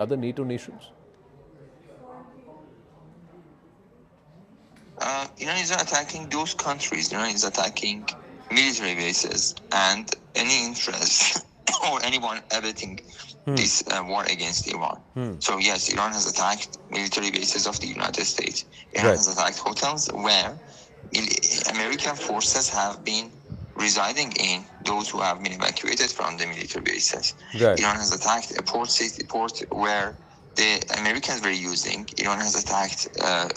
other NATO nations? Iran is not attacking those countries. Iran is attacking military bases and any interest or anyone abetting this war against Iran. So yes, Iran has attacked military bases of the United States. Iran has attacked hotels where American forces have been residing in, those who have been evacuated from the military bases. Iran has attacked a port where the Americans were using. Iran has attacked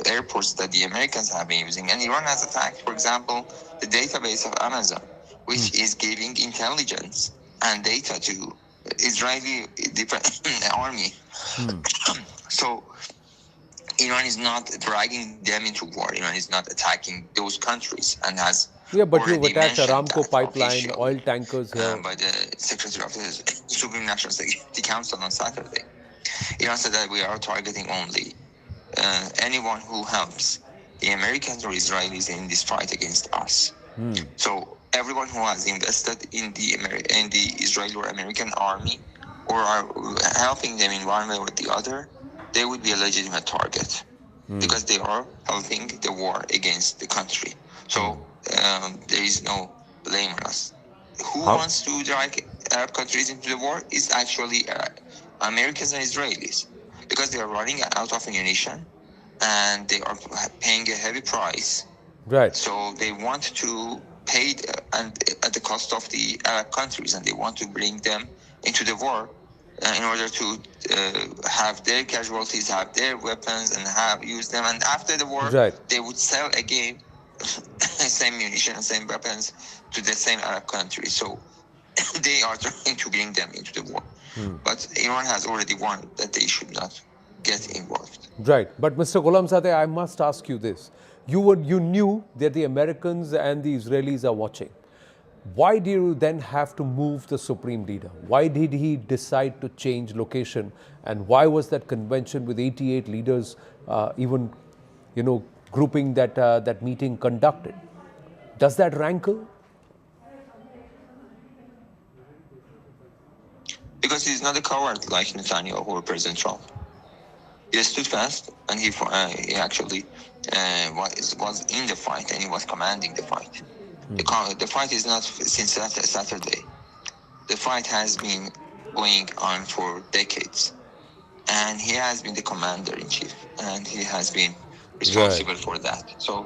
airports that the Americans have been using. And Iran has attacked, for example, the database of Amazon, which is giving intelligence and data to Israeli army. So Iran is not dragging them into war. Iran is not attacking those countries and has but you've attacked Aramco pipeline, oil tankers here. By the Secretary of the Supreme National Security Council on Saturday. Iran said that we are targeting only anyone who helps the Americans or Israelis in this fight against us. So everyone who has invested in the Israeli or American army or are helping them in one way or the other, they would be a legitimate target because they are helping the war against the country. So there is no blame on us. Who wants to drag Arab countries into the war is actually Americans and Israelis, because they are running out of ammunition and they are paying a heavy price. So they want to pay at the cost of the Arab countries, and they want to bring them into the war in order to have their casualties, have their weapons, and use them. And after the war, they would sell again same munition and same weapons to the same Arab countries. So they are trying to bring them into the war. But Iran has already warned that they should not get involved. But Mr. Gholamzadeh, I must ask you this. You knew that the Americans and the Israelis are watching. Why do you then have to move the supreme leader? Why did he decide to change location? And why was that convention with 88 leaders even, grouping that meeting conducted? Does that rankle? Because he's not a coward like Netanyahu or President Trump. He stood fast, and he actually was in the fight, and he was commanding the fight. The fight is not since Saturday. The fight has been going on for decades, and he has been the commander-in-chief, and he has been responsible for that. So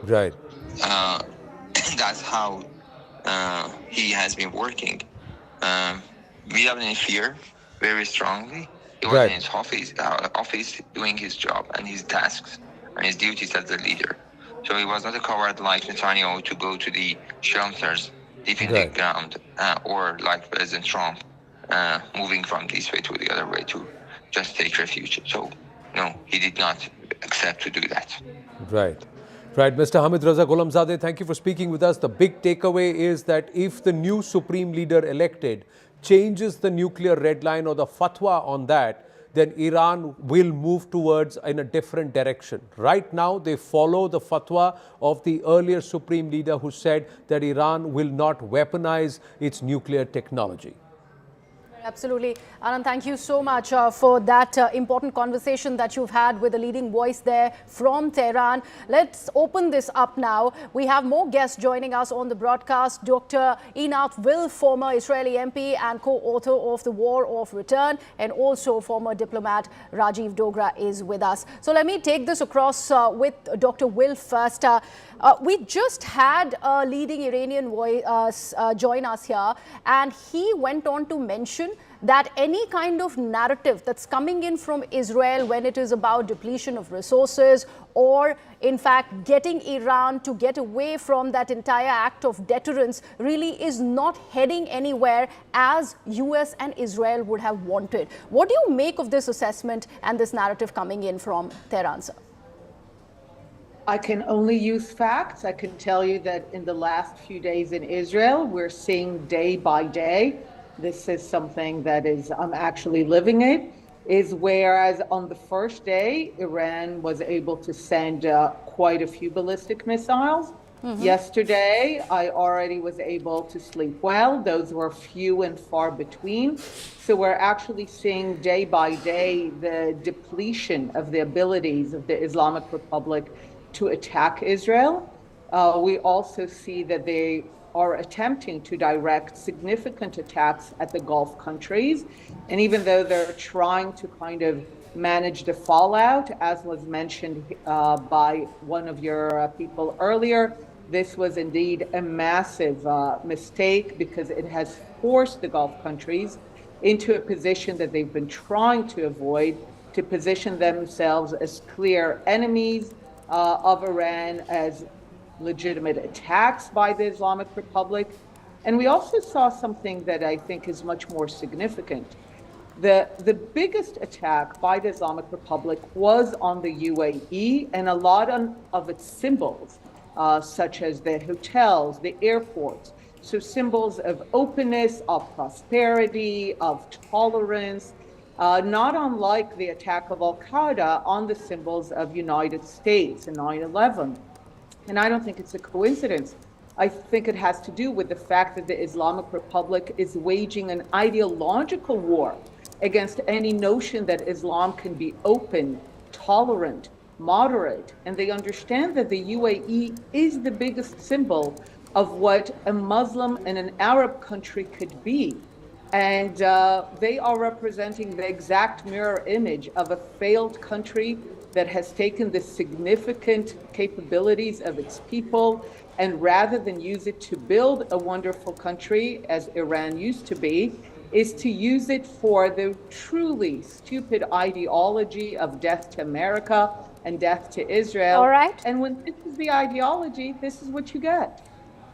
that's how he has been working. Without any fear, very strongly. He was in his office doing his job and his tasks and his duties as the leader. So he was not a coward like Netanyahu to go to the shelters deep in the ground, or like President Trump moving from this way to the other way to just take refuge. So no, he did not accept to do that. Mr. Hamid Raza Gholamzadeh, thank you for speaking with us. The big takeaway is that if the new supreme leader elected changes the nuclear red line or the fatwa on that, then Iran will move towards in a different direction. Right now, they follow the fatwa of the earlier supreme leader who said that Iran will not weaponize its nuclear technology. Absolutely. Anand, thank you so much for that important conversation that you've had with the leading voice there from Tehran. Let's open this up now. We have more guests joining us on the broadcast. Dr. Einat Will, former Israeli MP and co-author of The War of Return, and also former diplomat Rajiv Dogra is with us. So let me take this across with Dr. Will first. We just had a leading Iranian voice join us here, and he went on to mention that any kind of narrative that's coming in from Israel when it is about depletion of resources, or in fact getting Iran to get away from that entire act of deterrence, really is not heading anywhere as US and Israel would have wanted. What do you make of this assessment and this narrative coming in from Tehran, sir? I can only use facts. I can tell you that in the last few days in Israel, we're seeing day by day, this is something that is, I'm actually living it, is whereas on the first day, Iran was able to send quite a few ballistic missiles. Yesterday, I already was able to sleep well. Those were few and far between. So we're actually seeing day by day the depletion of the abilities of the Islamic Republic to attack Israel. We also see that they are attempting to direct significant attacks at the Gulf countries. And even though they're trying to kind of manage the fallout, as was mentioned by one of your people earlier, this was indeed a massive mistake because it has forced the Gulf countries into a position that they've been trying to avoid, to position themselves as clear enemies of Iran, as legitimate attacks by the Islamic Republic. And we also saw something that I think is much more significant. The biggest attack by the Islamic Republic was on the UAE, and a lot of its symbols, such as the hotels, the airports, so symbols of openness, of prosperity, of tolerance, not unlike the attack of Al-Qaeda on the symbols of United States in 9/11. And I don't think it's a coincidence. I think it has to do with the fact that the Islamic Republic is waging an ideological war against any notion that Islam can be open, tolerant, moderate. And they understand that the UAE is the biggest symbol of what a Muslim and an Arab country could be. And they are representing the exact mirror image of a failed country that has taken the significant capabilities of its people, and rather than use it to build a wonderful country, as Iran used to be, is to use it for the truly stupid ideology of death to America and death to Israel. All right. And when this is the ideology, this is what you get.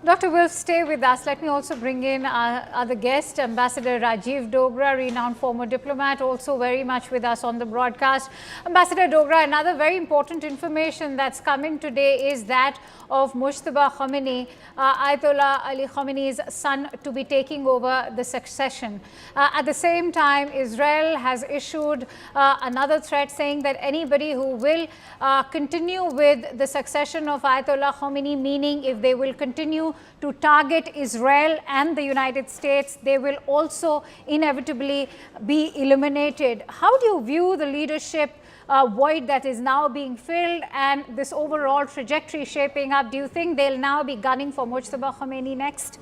Dr. Will, stay with us. Let me also bring in our other guest, Ambassador Rajiv Dogra, renowned former diplomat, also very much with us on the broadcast. Ambassador Dogra, another very important information that's coming today is that of Mujtaba Khomeini, Ayatollah Ali Khomeini's son, to be taking over the succession. At the same time, Israel has issued another threat saying that anybody who will continue with the succession of Ayatollah Khomeini, meaning if they will continue to target Israel and the United States, they will also inevitably be eliminated. How do you view the leadership void that is now being filled and this overall trajectory shaping up? Do you think they'll now be gunning for Mujtaba Khomeini next?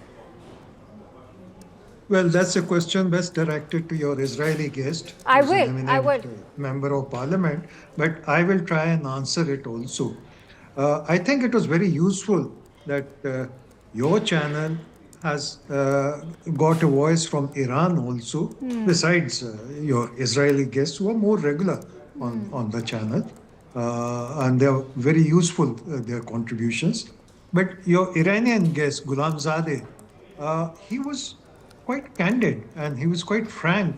Well, that's a question best directed to your Israeli guest. I will. Member of parliament, but I will try and answer it also. I think it was very useful that your channel has got a voice from Iran also, besides your Israeli guests who are more regular on the channel. And they are very useful, their contributions. But your Iranian guest, Ghulamzadeh, he was quite candid and he was quite frank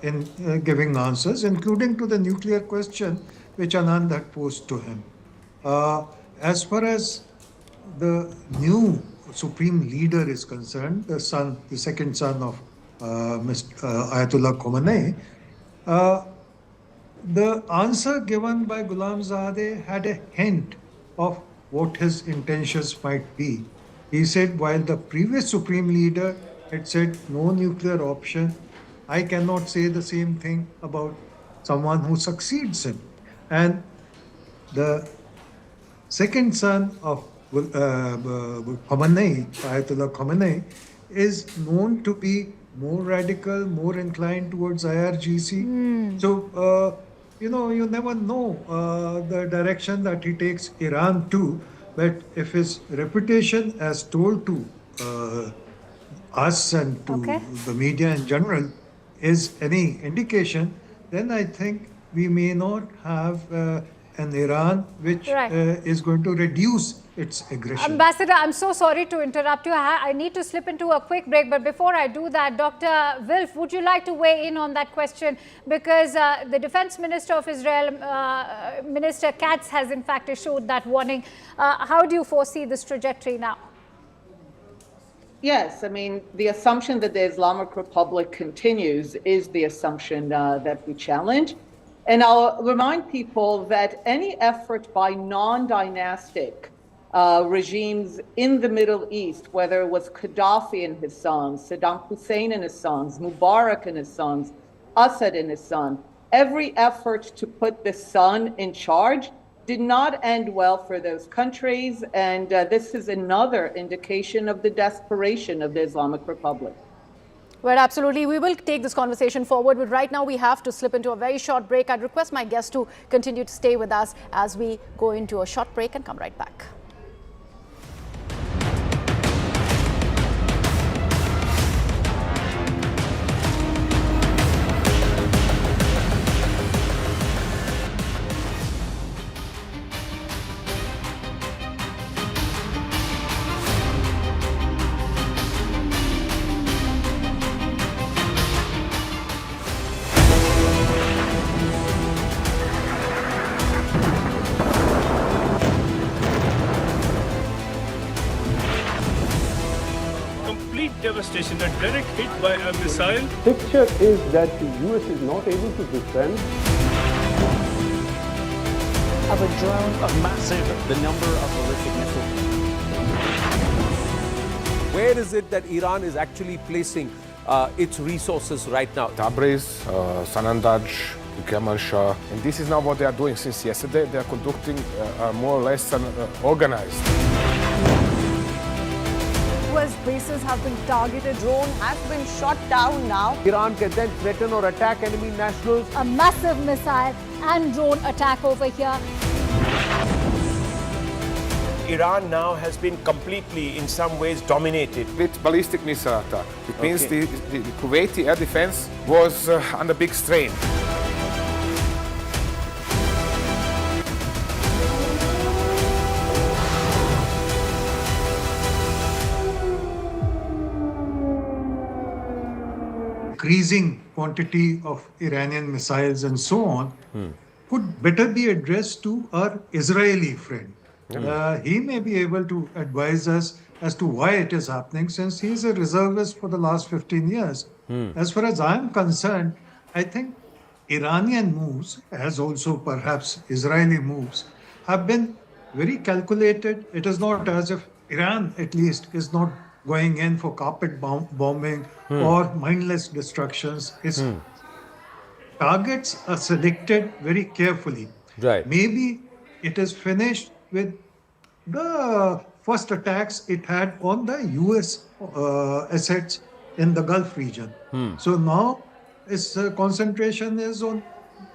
in giving answers, including to the nuclear question which Anand had posed to him. As far as the new supreme leader is concerned, the second son of Ayatollah Khomeini, the answer given by Ghulamzadeh had a hint of what his intentions might be. He said, while the previous supreme leader had said no nuclear option, I cannot say the same thing about someone who succeeds him. And the second son of Khomeini, Ayatollah Khomeini, is known to be more radical, more inclined towards IRGC. So, you never know the direction that he takes Iran to. But if his reputation, as told to us and to the media in general, is any indication, then I think we may not have an Iran which is going to reduce its aggression. Ambassador, I'm so sorry to interrupt you. I need to slip into a quick break. But before I do that, Dr. Wilf, would you like to weigh in on that question? Because the Defense Minister of Israel, Minister Katz, has in fact issued that warning. How do you foresee this trajectory now? Yes, I mean, the assumption that the Islamic Republic continues is the assumption that we challenge. And I'll remind people that any effort by non-dynastic regimes in the Middle East, whether it was Gaddafi and his sons, Saddam Hussein and his sons, Mubarak and his sons, Assad and his son, every effort to put the son in charge did not end well for those countries. And this is another indication of the desperation of the Islamic Republic. Well, absolutely. We will take this conversation forward, but right now we have to slip into a very short break. I'd request my guests to continue to stay with us as we go into a short break and come right back. Devastation, a direct hit by a missile. Picture is that the U.S. is not able to defend. Of a drone of massive, the number of ballistic missiles. Where is it that Iran is actually placing its resources right now? Tabriz, Sanandaj, Kermanshah. And this is now what they are doing since yesterday. They are conducting more or less an organized. U.S. bases have been targeted. Drone has been shot down now. Iran can then threaten or attack enemy nationals. A massive missile and drone attack over here. Iran now has been completely, in some ways, dominated. With ballistic missile attack. It means the Kuwaiti air defense was under big strain. Increasing quantity of Iranian missiles and so on could better be addressed to our Israeli friend. He may be able to advise us as to why it is happening, since he is a reservist for the last 15 years. As far as I'm concerned, I think Iranian moves, as also perhaps Israeli moves, have been very calculated. It is not as if Iran, at least, is not going in for carpet bombing or mindless destructions. Its targets are selected very carefully. Right. Maybe it is finished with the first attacks it had on the U.S. Assets in the Gulf region. So now its concentration is on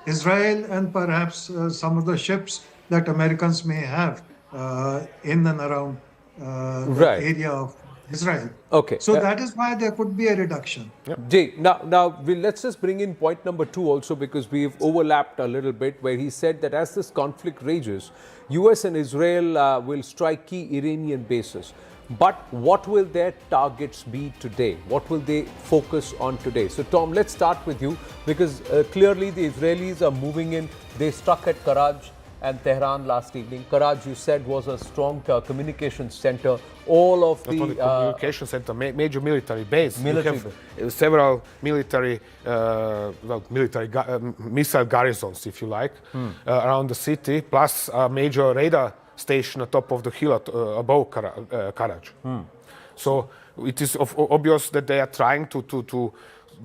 Israel and perhaps some of the ships that Americans may have in and around the area of Israel. Okay. So that is why there could be a reduction. Jay, now let's just bring in point number 2 also, because we've overlapped a little bit, where he said that as this conflict rages, US and Israel will strike key Iranian bases. But what will their targets be today? What will they focus on today? So Tom, let's start with you, because clearly the Israelis are moving in. They struck at Karaj and Tehran last evening. Karaj, you said, was a strong communications center. All of Not only communication center, major military base. You have several military, missile garrisons, if you like, around the city, plus a major radar station atop of the hill above Karaj. So it is obvious that they are trying to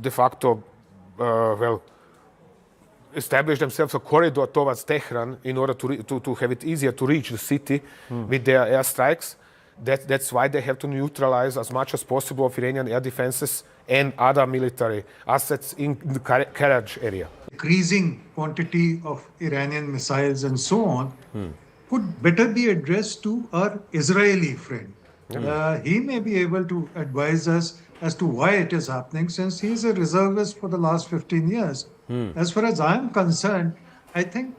de facto, establish themselves a corridor towards Tehran in order to have it easier to reach the city with their airstrikes. That's why they have to neutralize as much as possible of Iranian air defenses and other military assets in the Karaj area. Increasing quantity of Iranian missiles and so on could better be addressed to our Israeli friend. He may be able to advise us as to why it is happening, since he is a reservist for the last 15 years. As far as I'm concerned, I think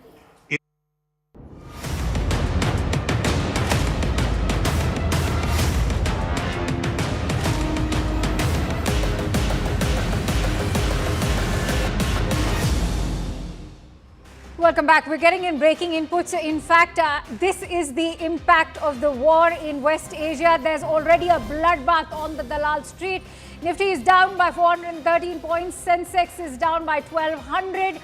Welcome back. We're getting in breaking inputs. In fact, this is the impact of the war in West Asia. There's already a bloodbath on the Dalal Strait. Nifty is down by 413 points. Sensex is down by 1200.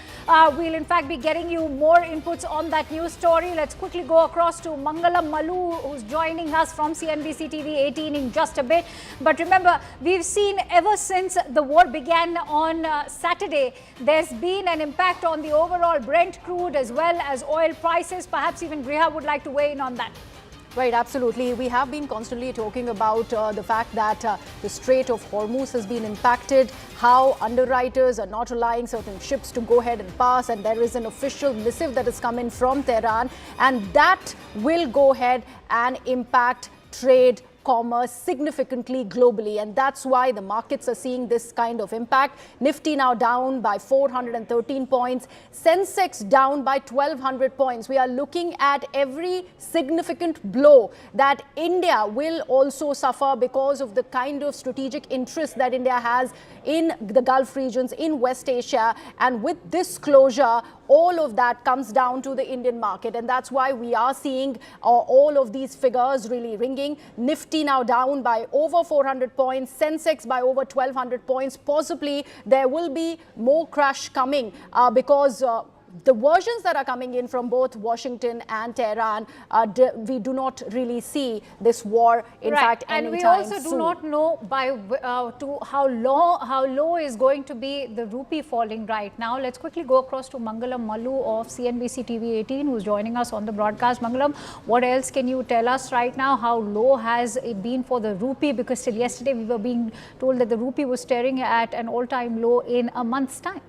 We'll in fact be getting you more inputs on that news story. Let's quickly go across to Mangalam Malu, who's joining us from CNBC TV 18 in just a bit. But remember, we've seen ever since the war began on Saturday, there's been an impact on the overall Brent crude as well as oil prices. Perhaps even Griha would like to weigh in on that. Right, absolutely. We have been constantly talking about the fact that the Strait of Hormuz has been impacted, how underwriters are not allowing certain ships to go ahead and pass, and there is an official missive that has come in from Tehran, and that will go ahead and impact trade, commerce significantly globally, and that's why the markets are seeing this kind of impact. Nifty now down by 413 points, Sensex down by 1200 points. We are looking at every significant blow that India will also suffer because of the kind of strategic interest that India has in the Gulf regions, in West Asia, and with this closure, all of that comes down to the Indian market, and that's why we are seeing all of these figures really ringing. Nifty now down by over 400 points, Sensex by over 1200 points. Possibly there will be more crash coming because the versions that are coming in from both Washington and Tehran, we do not really see this war, in fact, anytime soon. And we also do not know by how low is going to be the rupee falling right now. Let's quickly go across to Mangalam Malu of CNBC TV 18, who's joining us on the broadcast. Mangalam, what else can you tell us right now? How low has it been for the rupee? Because till yesterday we were being told that the rupee was staring at an all-time low in a month's time.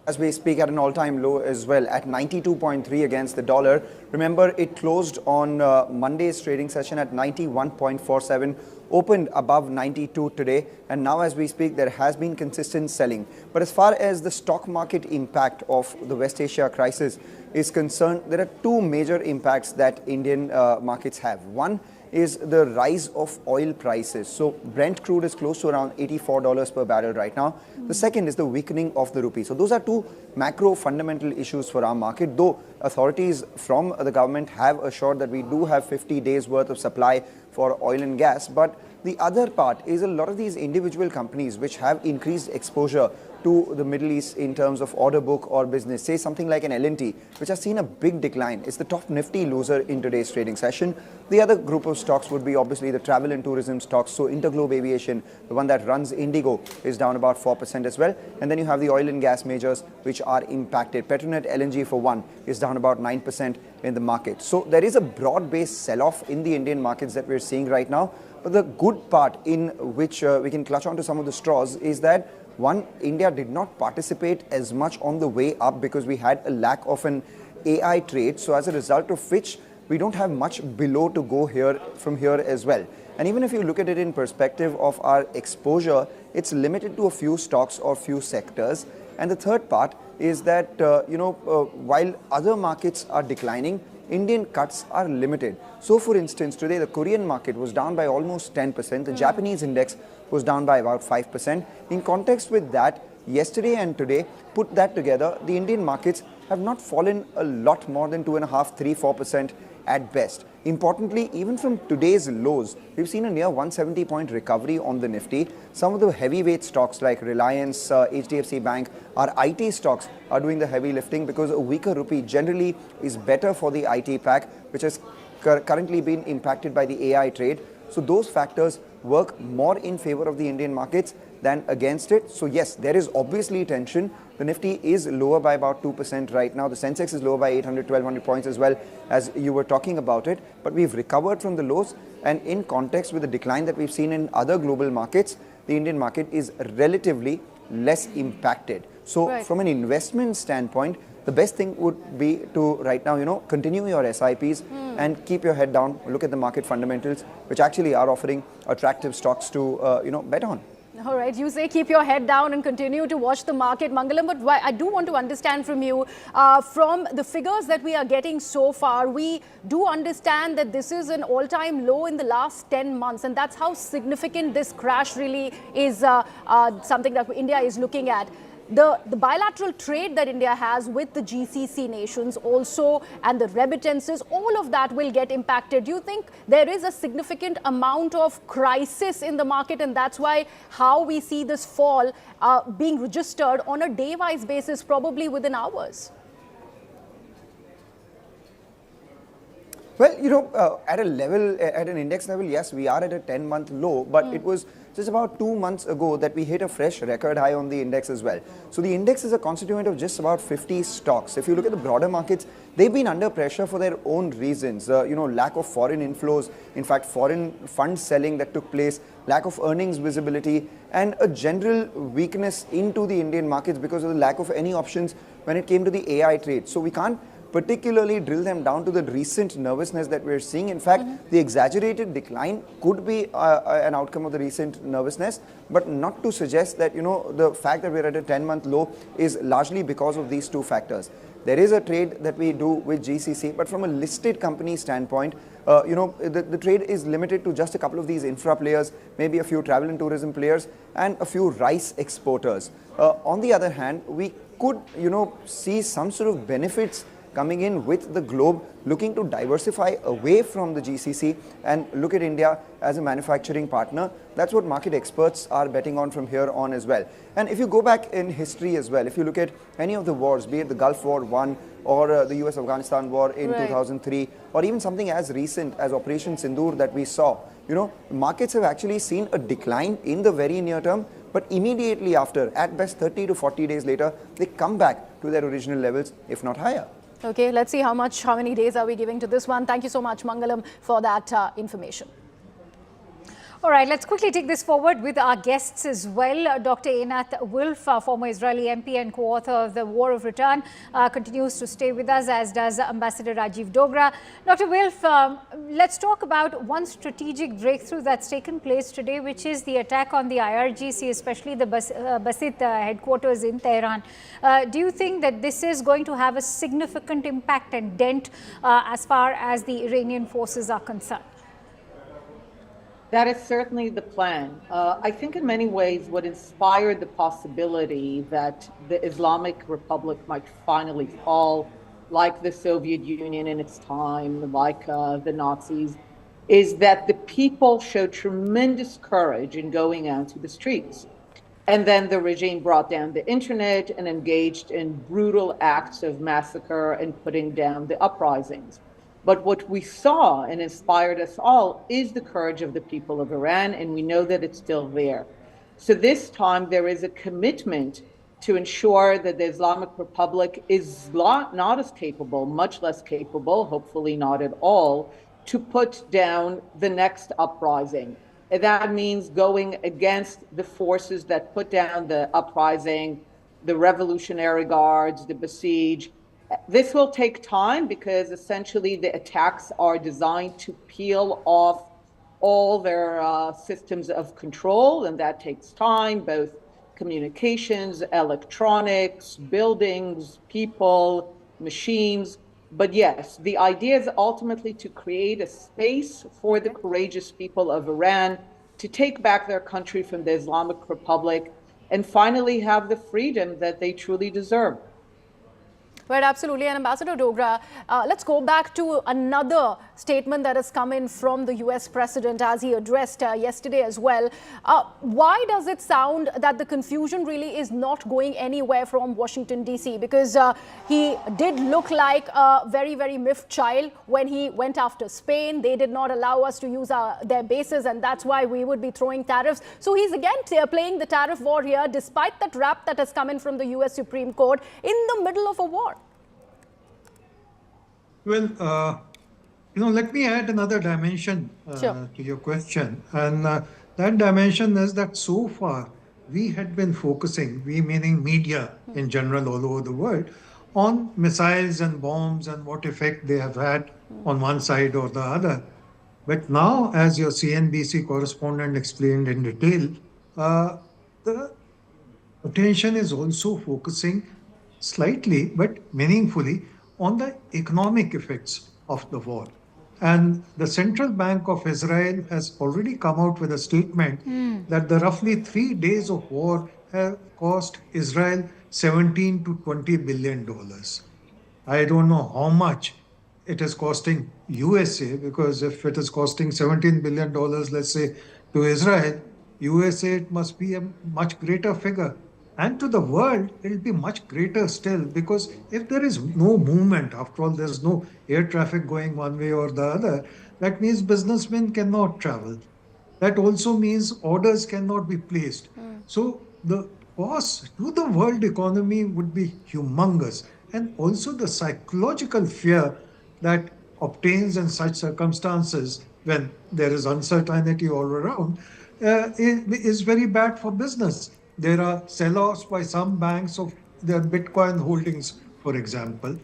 As we speak, at an all-time low as well, at 92.3 against the dollar. Remember, it closed on Monday's trading session at 91.47, opened above 92 today, and now as we speak, there has been consistent selling. But as far as the stock market impact of the West Asia crisis is concerned, there are two major impacts that Indian markets have. One is the rise of oil prices. So Brent crude is close to around $84 per barrel right now. The second is the weakening of the rupee. So those are two macro fundamental issues for our market, though authorities from the government have assured that we do have 50 days worth of supply for oil and gas. But the other part is a lot of these individual companies which have increased exposure to the Middle East in terms of order book or business, say something like an L&T, which has seen a big decline. It's the top Nifty loser in today's trading session. The other group of stocks would be obviously the travel and tourism stocks. So Interglobe Aviation, the one that runs Indigo, is down about 4% as well. And then you have the oil and gas majors which are impacted. Petronet LNG, for one, is down about 9% in the market. So there is a broad-based sell-off in the Indian markets that we're seeing right now. But the good part in which we can clutch onto some of the straws is that one, India did not participate as much on the way up because we had a lack of an AI trade. So as a result of which, we don't have much below to go here from here as well. And even if you look at it in perspective of our exposure, it's limited to a few stocks or few sectors. And the third part is that, while other markets are declining, Indian cuts are limited. So for instance, today the Korean market was down by almost 10%. The Japanese index was down by about 5%. In context with that, yesterday and today, put that together, the Indian markets have not fallen a lot more than 2.5%, 3%, 4% at best. Importantly, even from today's lows, we've seen a near 170-point recovery on the Nifty. Some of the heavyweight stocks like Reliance, HDFC Bank, our IT stocks are doing the heavy lifting because a weaker rupee generally is better for the IT pack, which has currently been impacted by the AI trade. So those factors work more in favor of the Indian markets than against it. So yes, there is obviously tension. The Nifty is lower by about 2% right now. The Sensex is lower by 800, 1200 points as well, as you were talking about it. But we've recovered from the lows, and in context with the decline that we've seen in other global markets, the Indian market is relatively less impacted. So from an investment standpoint, the best thing would be to right now, continue your SIPs and keep your head down, look at the market fundamentals, which actually are offering attractive stocks to, bet on. All right, you say keep your head down and continue to watch the market, Mangalam, but I do want to understand from you, from the figures that we are getting so far, we do understand that this is an all-time low in the last 10 months, and that's how significant this crash really is, something that India is looking at. the bilateral trade that India has with the GCC nations also, and the remittances, all of that will get impacted. Do you think there is a significant amount of crisis in the market, and that's why how we see this fall being registered on a day-wise basis, probably within hours? Well, at a level, at an index level, yes, we are at a 10-month low, but it was just about 2 months ago that we hit a fresh record high on the index as well. So the index is a constituent of just about 50 stocks. If you look at the broader markets, they've been under pressure for their own reasons. Lack of foreign inflows, in fact, foreign fund selling that took place, lack of earnings visibility, and a general weakness into the Indian markets because of the lack of any options when it came to the AI trade. So we can't particularly drill them down to the recent nervousness that we're seeing. In fact, the exaggerated decline could be an outcome of the recent nervousness, but not to suggest that, the fact that we're at a 10-month low is largely because of these two factors. There is a trade that we do with GCC, but from a listed company standpoint, the trade is limited to just a couple of these infra players, maybe a few travel and tourism players, and a few rice exporters. On the other hand, we could, see some sort of benefits coming in with the globe, looking to diversify away from the GCC and look at India as a manufacturing partner. That's what market experts are betting on from here on as well. And if you go back in history as well, if you look at any of the wars, be it the Gulf War I or the US-Afghanistan war in 2003, or even something as recent as Operation Sindoor that we saw, markets have actually seen a decline in the very near term, but immediately after, at best 30 to 40 days later, they come back to their original levels, if not higher. Okay, let's see how many days are we giving to this one. Thank you so much, Mangalam, for that information. All right, let's quickly take this forward with our guests as well. Dr. Einath Wilf, former Israeli MP and co-author of The War of Return, continues to stay with us, as does Ambassador Rajiv Dogra. Dr. Wilf, let's talk about one strategic breakthrough that's taken place today, which is the attack on the IRGC, especially the Basit headquarters in Tehran. Do you think that this is going to have a significant impact and dent as far as the Iranian forces are concerned? That is certainly the plan. I think in many ways what inspired the possibility that the Islamic Republic might finally fall, like the Soviet Union in its time, like the Nazis, is that the people showed tremendous courage in going out to the streets. And then the regime brought down the internet and engaged in brutal acts of massacre and putting down the uprisings. But what we saw and inspired us all is the courage of the people of Iran, and we know that it's still there. So this time there is a commitment to ensure that the Islamic Republic is not as capable, much less capable, hopefully not at all, to put down the next uprising. And that means going against the forces that put down the uprising, the Revolutionary Guards, the Besieged. This will take time because essentially the attacks are designed to peel off all their systems of control, and that takes time, both communications, electronics, buildings, people, machines. But yes, the idea is ultimately to create a space for the courageous people of Iran to take back their country from the Islamic Republic and finally have the freedom that they truly deserve. Right, absolutely. And Ambassador Dogra, let's go back to another statement that has come in from the US president as he addressed yesterday as well. Why does it sound that the confusion really is not going anywhere from Washington, D.C.? Because he did look like a very, very miffed child when he went after Spain. They did not allow us to use their bases, and that's why we would be throwing tariffs. So he's again playing the tariff war here, despite that rap that has come in from the US Supreme Court in the middle of a war. Well, let me add another dimension to your question. And that dimension is that so far we had been focusing, we meaning media in general all over the world, on missiles and bombs and what effect they have had on one side or the other. But now, as your CNBC correspondent explained in detail, the attention is also focusing slightly but meaningfully on the economic effects of the war. And the Central Bank of Israel has already come out with a statement that the roughly 3 days of war have cost Israel 17 to 20 billion dollars. I don't know how much it is costing USA, because if it is costing $17 billion, let's say, to Israel, USA, it must be a much greater figure. And to the world, it will be much greater still, because if there is no movement, after all, there's no air traffic going one way or the other, that means businessmen cannot travel. That also means orders cannot be placed. So the cost to the world economy would be humongous. And also the psychological fear that obtains in such circumstances when there is uncertainty all around is very bad for business. There are sell-offs by some banks of their Bitcoin holdings, for example.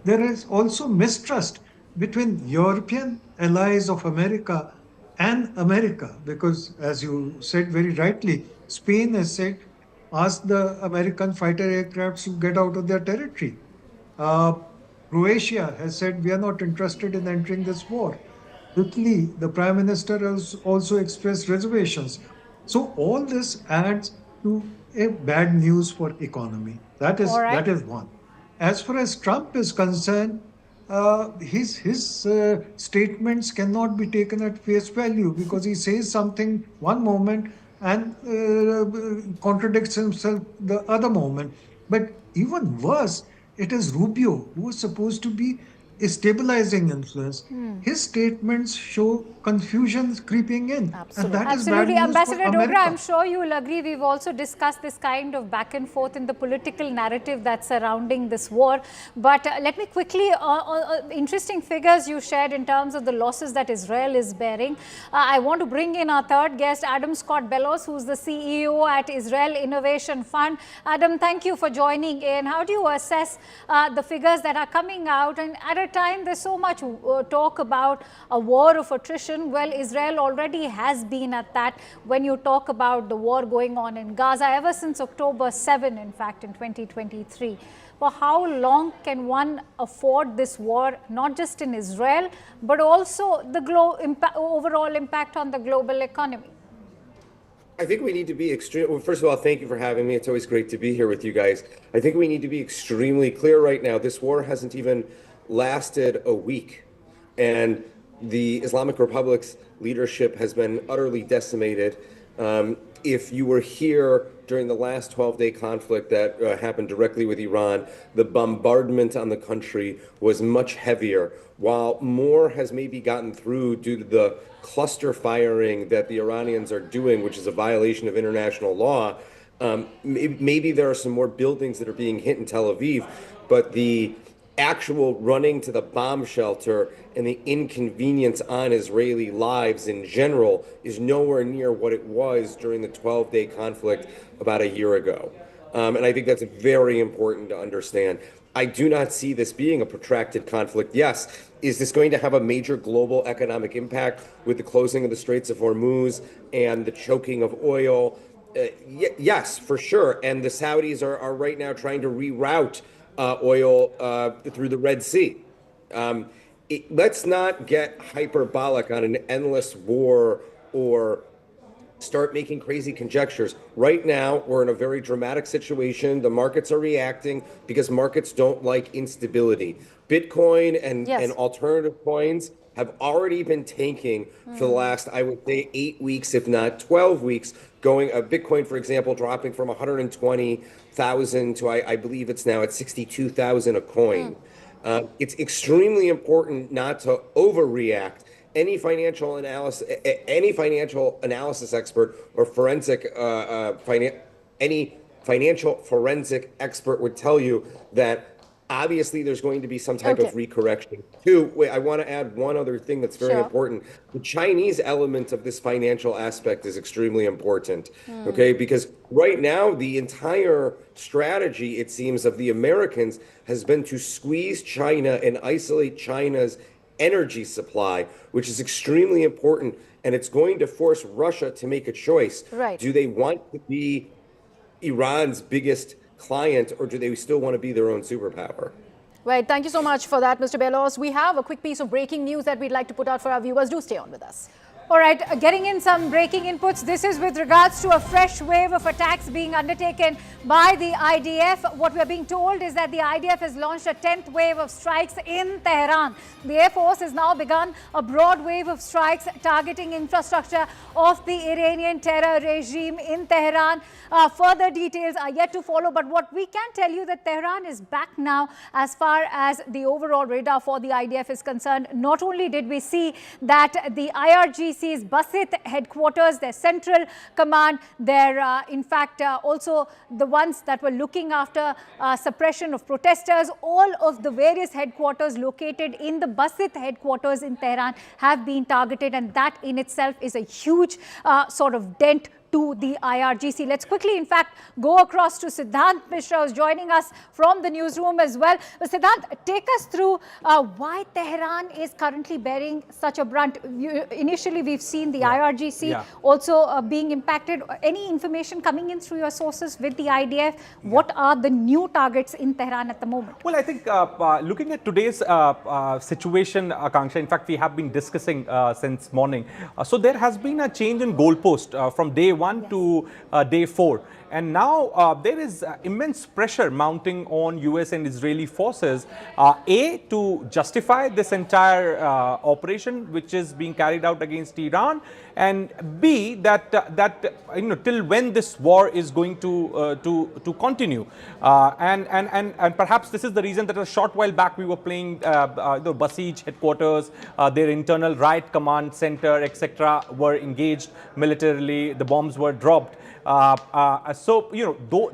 There is also mistrust between European allies of America and America, because, as you said very rightly, Spain has said, ask the American fighter aircrafts to get out of their territory. Croatia has said, we are not interested in entering this war. Italy, the Prime Minister has also expressed reservations. So all this adds to a bad news for economy. That is one. As far as Trump is concerned, his statements cannot be taken at face value, because he says something one moment and contradicts himself the other moment. But even worse, it is Rubio, who is supposed to be a stabilizing influence. His statements show confusion creeping in. And that is bad Absolutely. news Ambassador for Dogra, America. I'm sure you will agree, we've also discussed this kind of back and forth in the political narrative that's surrounding this war. But let me quickly, interesting figures you shared in terms of the losses that Israel is bearing. I want to bring in our third guest, Adam Scott Bellows, who's the CEO at Israel Innovation Fund. Adam, thank you for joining in. How do you assess the figures that are coming out? And at a time, there's so much talk about a war of attrition. Well, Israel already has been at that when you talk about the war going on in Gaza ever since October 7, in fact, in 2023. For how long can one afford this war, not just in Israel, but also the overall impact on the global economy? I think we need to be extreme. Well, first of all, thank you for having me. It's always great to be here with you guys. I think we need to be extremely clear right now. This war hasn't even lasted a week, and the Islamic Republic's leadership has been utterly decimated. If you were here during the last 12-day conflict that happened directly with Iran, the bombardment on the country was much heavier. While more has maybe gotten through due to the cluster firing that the Iranians are doing, which is a violation of international law, maybe there are some more buildings that are being hit in Tel Aviv, but the actual running to the bomb shelter and the inconvenience on Israeli lives in general is nowhere near what it was during the 12-day conflict about a year ago. And I think that's very important to understand. I do not see this being a protracted conflict. Yes, is this going to have a major global economic impact with the closing of the Straits of Hormuz and the choking of oil? Yes, for sure. And the Saudis are right now trying to reroute oil through the Red Sea. Let's not get hyperbolic on an endless war or start making crazy conjectures. Right now, we're in a very dramatic situation. The markets are reacting because markets don't like instability. Bitcoin and alternative coins have already been tanking for the last, I would say, 8 weeks, if not 12 weeks, going Bitcoin, for example, dropping from 120,000 to I believe it's now at 62,000 a coin. It's extremely important not to overreact. Any financial analysis expert or any financial forensic expert would tell you that obviously there's going to be some type of recorrection. I want to add one other thing that's very important. The Chinese element of this financial aspect is extremely important, because right now the entire strategy, it seems, of the Americans has been to squeeze China and isolate China's energy supply, which is extremely important, and it's going to force Russia to make a choice. Do they want to be Iran's biggest client, or do they still want to be their own superpower? Right. Thank you so much for that, Mr. Bellows. We have a quick piece of breaking news that we'd like to put out for our viewers. Do stay on with us. All right, getting in some breaking inputs. This is with regards to a fresh wave of attacks being undertaken by the IDF. What we are being told is that the IDF has launched a 10th wave of strikes in Tehran. The Air Force has now begun a broad wave of strikes targeting infrastructure of the Iranian terror regime in Tehran. Further details are yet to follow, but what we can tell you that Tehran is back now as far as the overall radar for the IDF is concerned. Not only did we see that the IRGC's Basit headquarters, their central command, their in fact also the ones that were looking after suppression of protesters, all of the various headquarters located in the Basit headquarters in Tehran have been targeted, and that in itself is a huge sort of dent to the IRGC. Let's quickly, in fact, go across to Siddhant Mishra, who's joining us from the newsroom as well. Siddhant, take us through why Tehran is currently bearing such a brunt. Initially, we've seen the IRGC also being impacted. Any information coming in through your sources with the IDF? What are the new targets in Tehran at the moment? Well, I think looking at today's situation, Akanksha, in fact, we have been discussing since morning. So there has been a change in goalpost from day 1 to day 4. And now there is immense pressure mounting on US and Israeli forces, A, to justify this entire operation which is being carried out against Iran, and B, that till when this war is going to continue. And perhaps this is the reason that a short while back we were playing the Basij headquarters, their internal riot command center, etc. were engaged militarily, the bombs were dropped. So,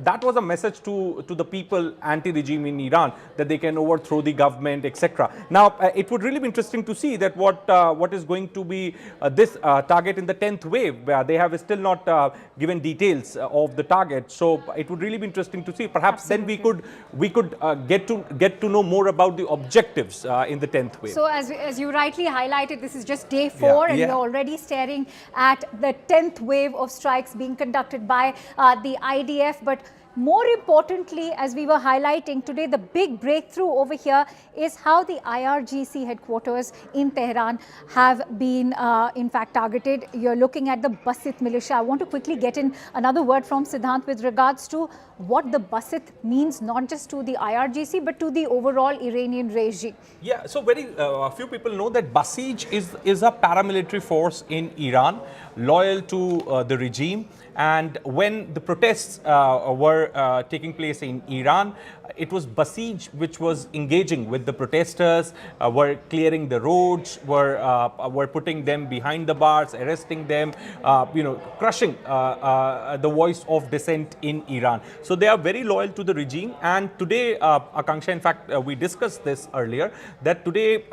that was a message to the people, anti-regime in Iran, that they can overthrow the government, etc. Now, it would really be interesting to see that what is going to be this target in the 10th wave. They have still not given details of the target. So, it would really be interesting to see. Perhaps Absolutely. Then we could get to know more about the objectives in the 10th wave. So, as you rightly highlighted, this is just day 4, and we're already staring at the 10th wave of strikes being conducted by the IDF. But more importantly, as we were highlighting today, the big breakthrough over here is how the IRGC headquarters in Tehran have been in fact targeted. You're looking at the Basit militia. I want to quickly get in another word from Siddhant with regards to what the Basit means, not just to the IRGC, but to the overall Iranian regime. Yeah, so very few people know that Basij is a paramilitary force in Iran, loyal to the regime. And when the protests were taking place in Iran, it was Basij which was engaging with the protesters, were clearing the roads, were putting them behind the bars, arresting them, crushing the voice of dissent in Iran. So they are very loyal to the regime. And today, Akanksha, in fact, we discussed this earlier, that today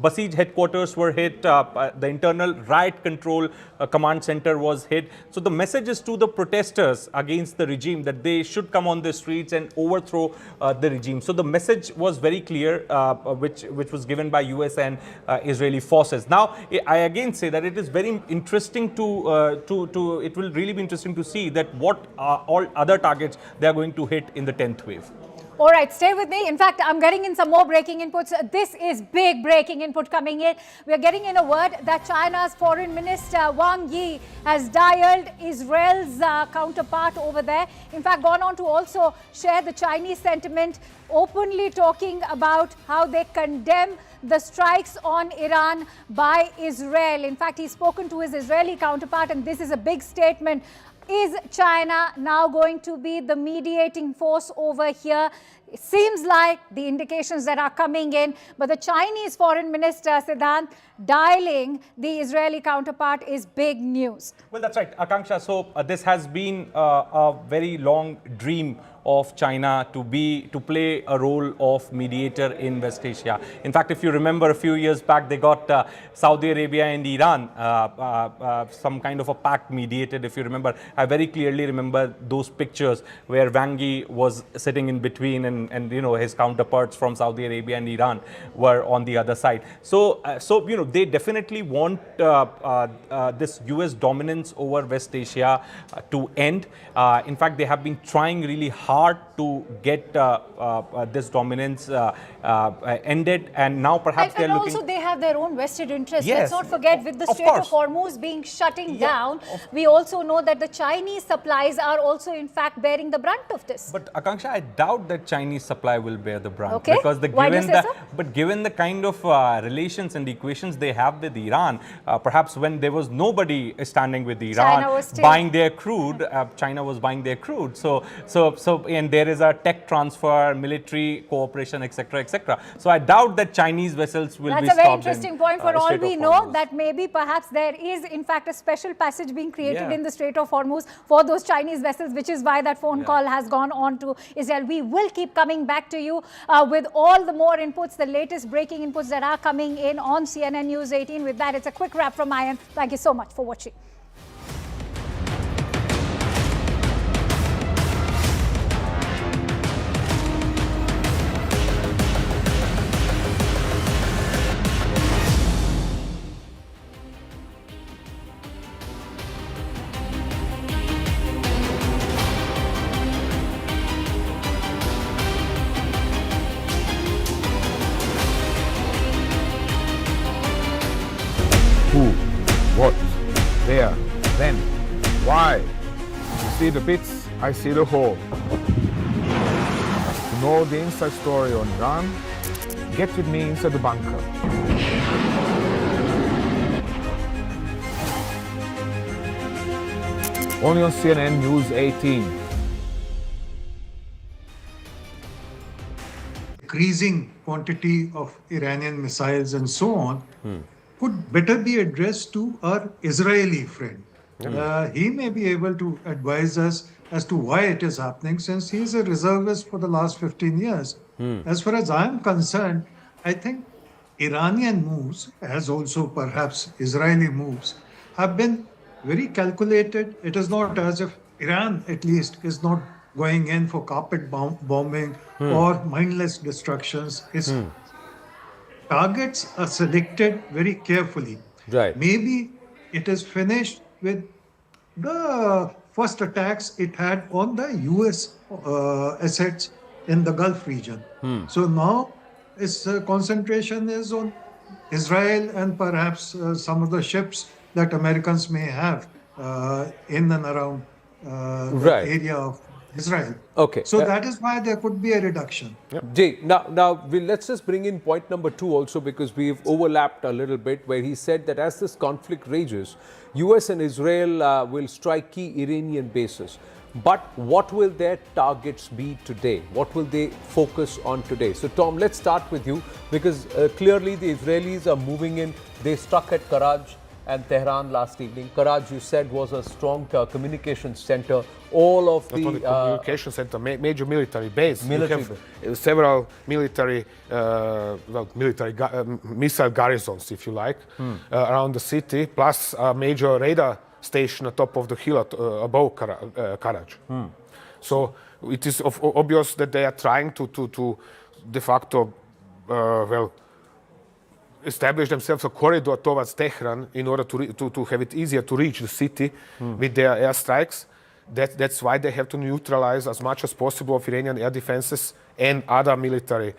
Basij headquarters were hit, the internal riot control command center was hit. So the message is to the protesters against the regime that they should come on the streets and overthrow the regime. So the message was very clear, which was given by US and Israeli forces. Now, I again say that it is very interesting it will really be interesting to see that what all other targets they are going to hit in the 10th wave. All right, stay with me. In fact, I'm getting in some more breaking inputs. This is big breaking input coming in. We're getting in a word that China's Foreign Minister Wang Yi has dialed Israel's counterpart over there. In fact, gone on to also share the Chinese sentiment, openly talking about how they condemn the strikes on Iran by Israel. In fact, he's spoken to his Israeli counterpart, and this is a big statement. Is China now going to be the mediating force over here? It seems like the indications that are coming in, but the Chinese Foreign Minister, Siddhant, dialing the Israeli counterpart is big news. Well, that's right, Akanksha. So this has been a very long dream of China to play a role of mediator in West Asia. In fact, if you remember a few years back, they got Saudi Arabia and Iran, some kind of a pact mediated. If you remember, I very clearly remember those pictures where Wang Yi was sitting in between and and his counterparts from Saudi Arabia and Iran were on the other side. So they definitely want this US dominance over West Asia to end. In fact, they have been trying really hard to get this dominance ended, and now perhaps they're looking. And also they have their own vested interests. Yes, Let's not forget, with the Strait of Hormuz being shutting down, we also know that the Chinese supplies are also in fact bearing the brunt of this. But Akanksha, I doubt that Chinese supply will bear the brunt. Okay. Because Why do you say so? But given the kind of relations and equations they have with Iran, perhaps when there was nobody standing with Iran buying their crude, China was buying their crude. So and there is a tech transfer, military cooperation, etc., etc. So I doubt that Chinese vessels will be stopped. That's a very interesting point. For all we know, Hormuz. that maybe perhaps there is in fact a special passage being created in the Strait of Hormuz for those Chinese vessels, which is why that phone call has gone on to Israel. We will keep coming back to you with all the more inputs, the latest breaking inputs that are coming in on CNN News 18. With that, it's a quick wrap from my end. Thank you so much for watching. Who, what, where, when, why. You see the bits, I see the whole. To know the inside story on Iran, get with me inside the bunker. Only on CNN News 18. Increasing quantity of Iranian missiles and so on could better be addressed to our Israeli friend. He may be able to advise us as to why it is happening, since he is a reservist for the last 15 years. As far as I am concerned, I think Iranian moves, as also perhaps Israeli moves, have been very calculated. It is not as if Iran, at least, is not going in for carpet bombing or mindless destructions. Its targets are selected very carefully. Right. Maybe it is finished with the first attacks it had on the U.S. Assets in the Gulf region. So now its concentration is on Israel and perhaps some of the ships that Americans may have in and around the area of Israel. Okay. So that is why there could be a reduction. Jay, now let's just bring in point number 2 also, because we've overlapped a little bit, where he said that as this conflict rages, US and Israel will strike key Iranian bases. But what will their targets be today? What will they focus on today? So Tom, let's start with you, because clearly the Israelis are moving in. They struck at Karaj and Tehran last evening. Karaj, you said, was a strong communications center. All of Not only communication center, major military base. You have several military, missile garrisons, if you like, around the city, plus a major radar station on top of the hill above Karaj. So it is obvious that they are trying to de facto, establish themselves a corridor towards Tehran in order to have it easier to reach the city with their airstrikes. That's why they have to neutralize as much as possible of Iranian air defenses and other military.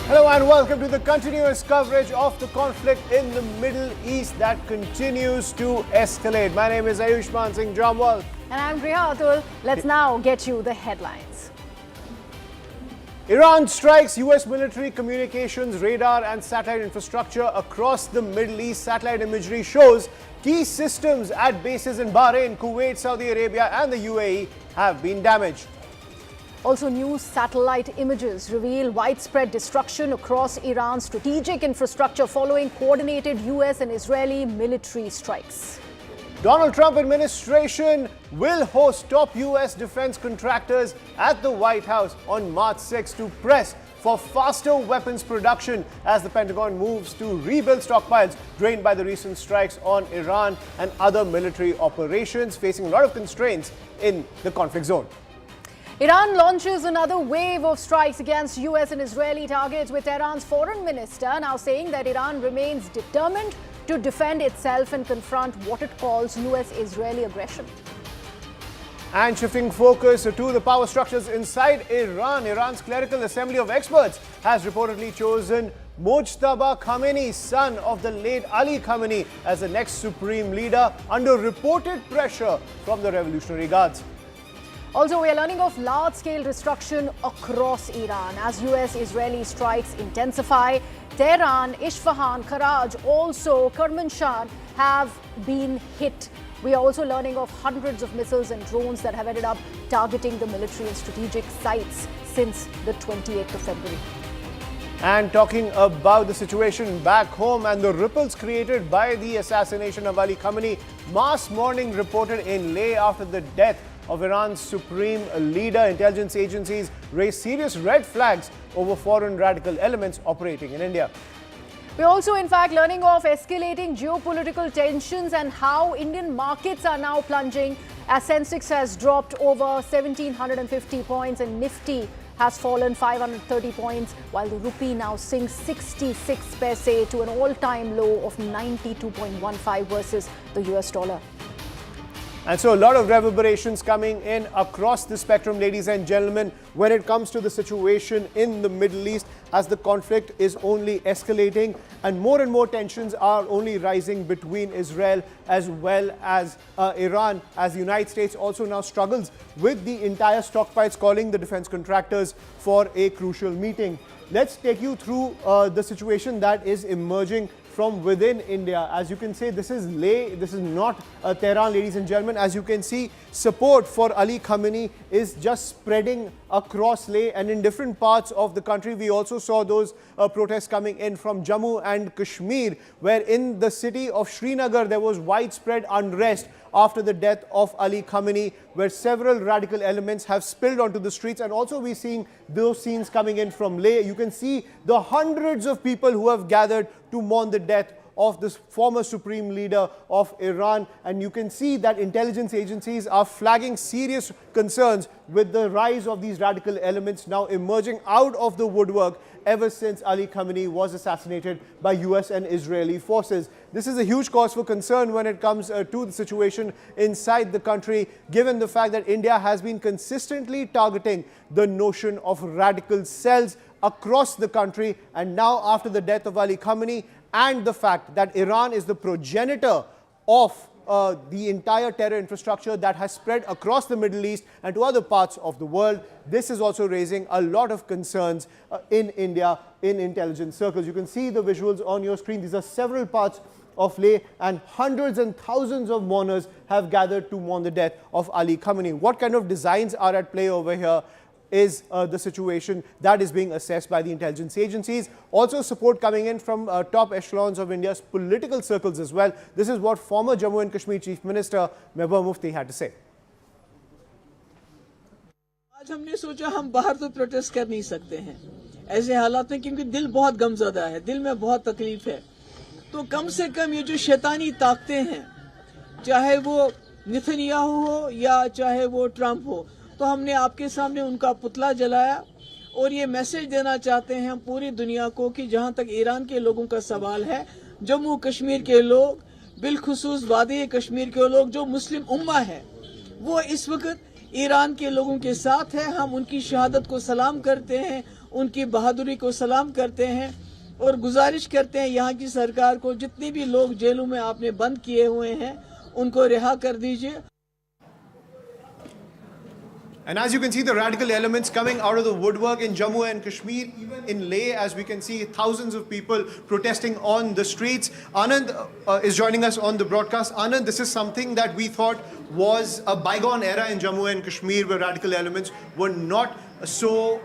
Hello and welcome to the continuous coverage of the conflict in the Middle East that continues to escalate. My name is Ayushman Singh Jamwal. And I'm Priya Atul. Let's now get you the headlines. Iran strikes US military communications, radar and satellite infrastructure across the Middle East. Satellite imagery shows key systems at bases in Bahrain, Kuwait, Saudi Arabia and the UAE have been damaged. Also, new satellite images reveal widespread destruction across Iran's strategic infrastructure following coordinated US and Israeli military strikes. Donald Trump administration will host top US defense contractors at the White House on March 6 to press for faster weapons production as the Pentagon moves to rebuild stockpiles drained by the recent strikes on Iran and other military operations, facing a lot of constraints in the conflict zone. Iran launches another wave of strikes against U.S. and Israeli targets, with Tehran's foreign minister now saying that Iran remains determined to defend itself and confront what it calls U.S.-Israeli aggression. And shifting focus to the power structures inside Iran, Iran's Clerical Assembly of Experts has reportedly chosen Mojtaba Khamenei, son of the late Ali Khamenei, as the next supreme leader under reported pressure from the Revolutionary Guards. Also, we are learning of large-scale destruction across Iran as U.S.-Israeli strikes intensify. Tehran, Isfahan, Karaj, also Kermanshah have been hit. We are also learning of hundreds of missiles and drones that have ended up targeting the military and strategic sites since the 28th of February. And talking about the situation back home and the ripples created by the assassination of Ali Khamenei, mass mourning reported in Leh after the death of Iran's supreme leader. Intelligence agencies raised serious red flags over foreign radical elements operating in India. We're also, in fact, learning of escalating geopolitical tensions and how Indian markets are now plunging as Sensex has dropped over 1,750 points and Nifty has fallen 530 points, while the rupee now sinks 66 paise to an all-time low of 92.15 versus the US dollar. And so a lot of reverberations coming in across the spectrum, ladies and gentlemen, when it comes to the situation in the Middle East, as the conflict is only escalating and more tensions are only rising between Israel as well as Iran, as the United States also now struggles with the entire stockpiles, calling the defense contractors for a crucial meeting. Let's take you through the situation that is emerging from within India. As you can see, this is Leh, this is not Tehran, ladies and gentlemen. As you can see, support for Ali Khamenei is just spreading across Leh and in different parts of the country. We also saw those protests coming in from Jammu and Kashmir, where in the city of Srinagar there was widespread unrest after the death of Ali Khamenei, where several radical elements have spilled onto the streets. And also we're seeing those scenes coming in from Leh. You can see the hundreds of people who have gathered to mourn the death of this former supreme leader of Iran. And you can see that intelligence agencies are flagging serious concerns with the rise of these radical elements now emerging out of the woodwork ever since Ali Khamenei was assassinated by US and Israeli forces. This is a huge cause for concern when it comes to the situation inside the country, given the fact that India has been consistently targeting the notion of radical cells across the country. And now, after the death of Ali Khamenei and the fact that Iran is the progenitor of the entire terror infrastructure that has spread across the Middle East and to other parts of the world, this is also raising a lot of concerns in India, in intelligence circles. You can see the visuals on your screen. These are several parts of Leh, and hundreds and thousands of mourners have gathered to mourn the death of Ali Khamenei. What kind of designs are at play over here is the situation that is being assessed by the intelligence agencies. Also support coming in from top echelons of India's political circles as well. This is what former Jammu and Kashmir Chief Minister Mehbooba Mufti had to say. आज हमने सोचा हम बाहर तो protest कर नहीं सकते हैं ऐसे हालात में, क्योंकि दिल बहुत गमज़दा है, दिल में बहुत तकलीफ है। तो कम से कम ये जो शैतानी ताकतें हैं, चाहे वो नेतन्याहू हो या चाहे वो ट्रंप हो, तो हमने आपके सामने उनका पुतला जलाया और ये मैसेज देना चाहते हैं हम पूरी दुनिया को कि जहां तक ईरान के लोगों का सवाल है, जम्मू कश्मीर के लोग, बिलखुसूस वादी कश्मीर के लोग, जो मुस्लिम उम्मा है, वो इस वक्त ईरान के लोगों के साथ है। हम उनकी शहादत को सलाम करते हैं, उनकी बहादुरी को सलाम करते हैं और गुजारिश करते हैं यहाँ की सरकार को, जितने भी लोग जेलों में आपने बंद किए हुए हैं उनको रिहा कर दीजिए। And as you can see, the radical elements coming out of the woodwork in Jammu and Kashmir, even in Leh, as we can see thousands of people protesting on the streets. Anand is joining us on the broadcast. Anand, this is something that we thought was a bygone era in Jammu and Kashmir, where radical elements were not so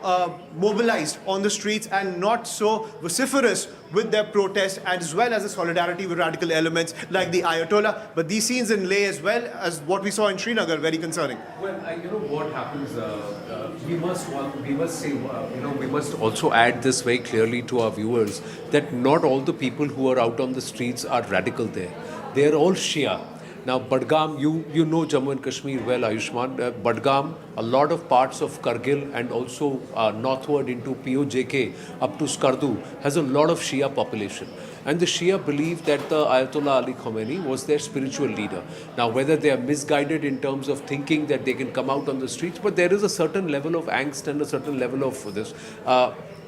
mobilized on the streets and not so vociferous with their protest, as well as the solidarity with radical elements like the Ayatollah. But these scenes in Leh, as well as what we saw in Srinagar, very concerning. Well, you know what happens. We must say, we must also add this very clearly to our viewers that not all the people who are out on the streets are radical there. They are all Shia. Now, Budgam, you know Jammu and Kashmir well, Ayushman. Budgam, a lot of parts of Kargil and also northward into POJK up to Skardu has a lot of Shia population. And the Shia believe that the Ayatollah Ali Khamenei was their spiritual leader. Now, whether they are misguided in terms of thinking that they can come out on the streets, but there is a certain level of angst and a certain level of this.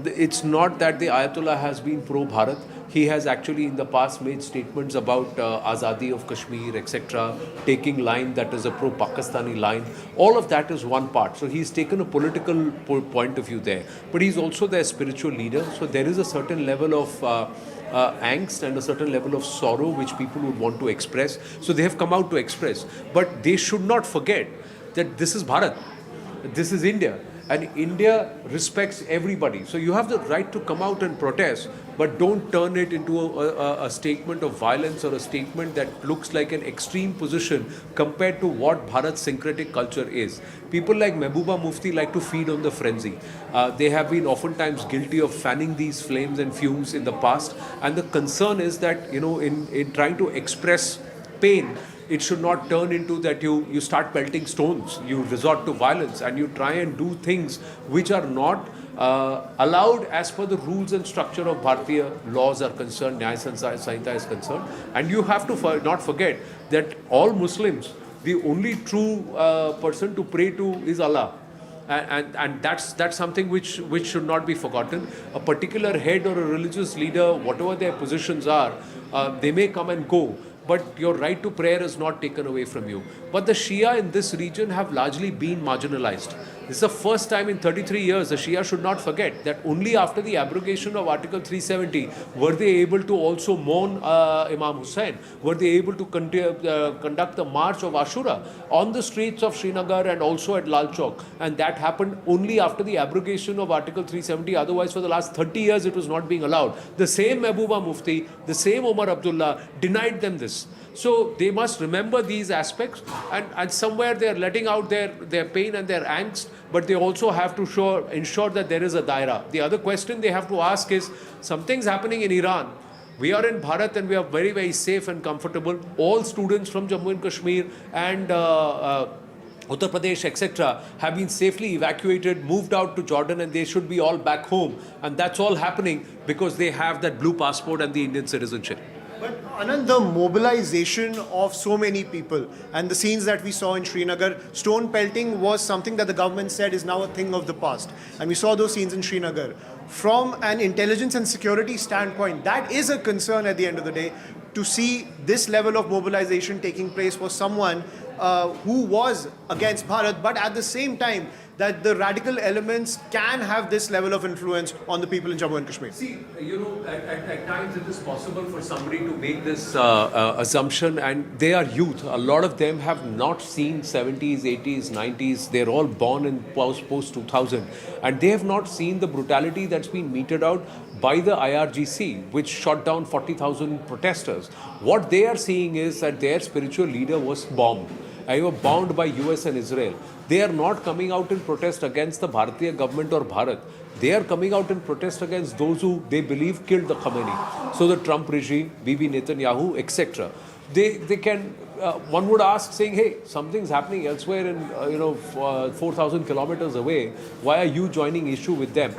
It's not that the Ayatollah has been pro-Bharat. He has actually in the past made statements about Azadi of Kashmir, etc., taking line that is a pro-Pakistani line. All of that is one part. So he's taken a political point of view there. But he's also their spiritual leader. So there is a certain level of angst and a certain level of sorrow which people would want to express. So they have come out to express. But they should not forget that this is Bharat. This is India. And India respects everybody. So you have the right to come out and protest, but don't turn it into a statement of violence or a statement that looks like an extreme position compared to what Bharat's syncretic culture is. People like Mehbooba Mufti like to feed on the frenzy. They have been oftentimes guilty of fanning these flames and fumes in the past. And the concern is that, in trying to express pain, it should not turn into that you start pelting stones, you resort to violence, and you try and do things which are not allowed as per the rules and structure of Bharatiya laws are concerned, Nyaya Sanhita is concerned. And you have to not forget that all Muslims, the only true person to pray to is Allah. And that's something which should not be forgotten. A particular head or a religious leader, whatever their positions are, they may come and go, but your right to prayer is not taken away from you. But the Shia in this region have largely been marginalized. This is the first time in 33 years. The Shia should not forget that only after the abrogation of Article 370 were they able to also mourn Imam Hussain, were they able to conduct the March of Ashura on the streets of Srinagar and also at Lal Chowk. And that happened only after the abrogation of Article 370. Otherwise, for the last 30 years, it was not being allowed. The same Mehbooba Mufti, the same Omar Abdullah denied them this. So they must remember these aspects, and somewhere they are letting out their pain and their angst, but they also have to ensure that there is a daira. The other question they have to ask is, something's happening in Iran. We are in Bharat and we are very, very safe and comfortable. All students from Jammu and Kashmir and Uttar Pradesh, etc., have been safely evacuated, moved out to Jordan, and they should be all back home. And that's all happening because they have that blue passport and the Indian citizenship. But Anand, the mobilization of so many people and the scenes that we saw in Srinagar, stone pelting was something that the government said is now a thing of the past. And we saw those scenes in Srinagar. From an intelligence and security standpoint, that is a concern at the end of the day, to see this level of mobilization taking place for someone who was against Bharat, but at the same time, that the radical elements can have this level of influence on the people in Jammu and Kashmir. See, at times it is possible for somebody to make this assumption, and they are youth. A lot of them have not seen 70s, 80s, 90s. They're all born in post 2000, and they have not seen the brutality that's been meted out by the IRGC, which shot down 40,000 protesters. What they are seeing is that their spiritual leader was bombed. They were bombed by US and Israel. They are not coming out in protest against the Bharatiya government or Bharat. They are coming out in protest against those who they believe killed the Khamenei. So the Trump regime, Bibi Netanyahu, etc. They can, one would ask, saying, hey, something's happening elsewhere in, 4,000 kilometers away. Why are you joining issue with them?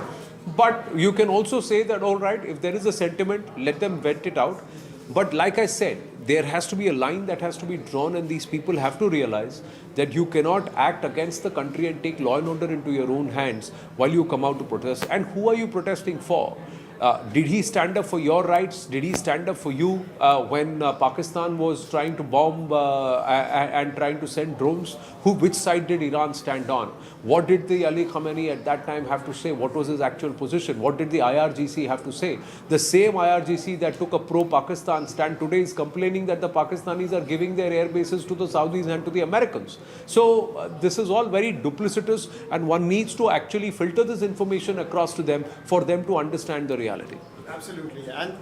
But you can also say that, all right, if there is a sentiment, let them vent it out. But like I said, there has to be a line that has to be drawn, and these people have to realize that you cannot act against the country and take law and order into your own hands while you come out to protest. And who are you protesting for? Did he stand up for your rights? Did he stand up for you when Pakistan was trying to bomb and trying to send drones? Which side did Iran stand on? What did the Ali Khamenei at that time have to say? What was his actual position? What did the IRGC have to say? The same IRGC that took a pro-Pakistan stand today is complaining that the Pakistanis are giving their air bases to the Saudis and to the Americans. So this is all very duplicitous, and one needs to actually filter this information across to them for them to understand the reality. Absolutely. And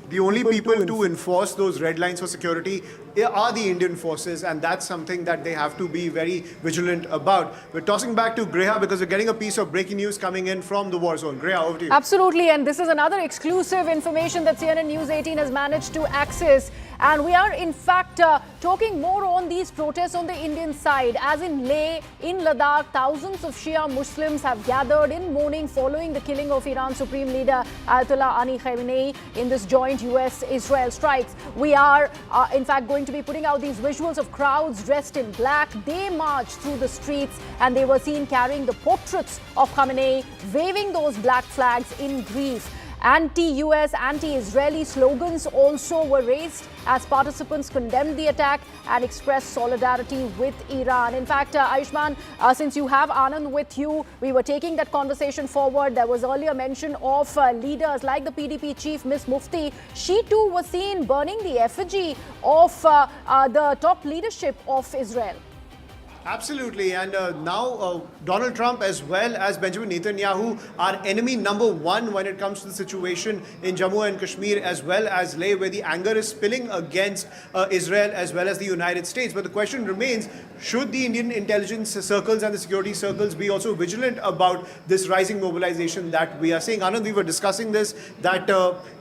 the only people to enforce those red lines for security are the Indian forces, and that's something that they have to be very vigilant about. We're tossing back to Greha because we're getting a piece of breaking news coming in from the war zone. Greha, over to you. Absolutely, and this is another exclusive information that CNN News 18 has managed to access. And we are, in fact, talking more on these protests on the Indian side. As in Leh, in Ladakh, thousands of Shia Muslims have gathered in mourning following the killing of Iran's Supreme Leader Ayatollah Ali Khamenei in this joint US-Israel strikes. We are, in fact, going to be putting out these visuals of crowds dressed in black. They marched through the streets and they were seen carrying the portraits of Khamenei, waving those black flags in grief. Anti-US, anti-Israeli slogans also were raised as participants condemned the attack and expressed solidarity with Iran. In fact, Ayushman, since you have Anand with you, we were taking that conversation forward. There was earlier mention of leaders like the PDP chief, Ms. Mufti. She too was seen burning the effigy of the top leadership of Israel. Absolutely, and now Donald Trump as well as Benjamin Netanyahu are enemy number one when it comes to the situation in Jammu and Kashmir as well as Leh, where the anger is spilling against Israel as well as the United States. But the question remains, should the Indian intelligence circles and the security circles be also vigilant about this rising mobilization that we are seeing? Anand, we were discussing this, that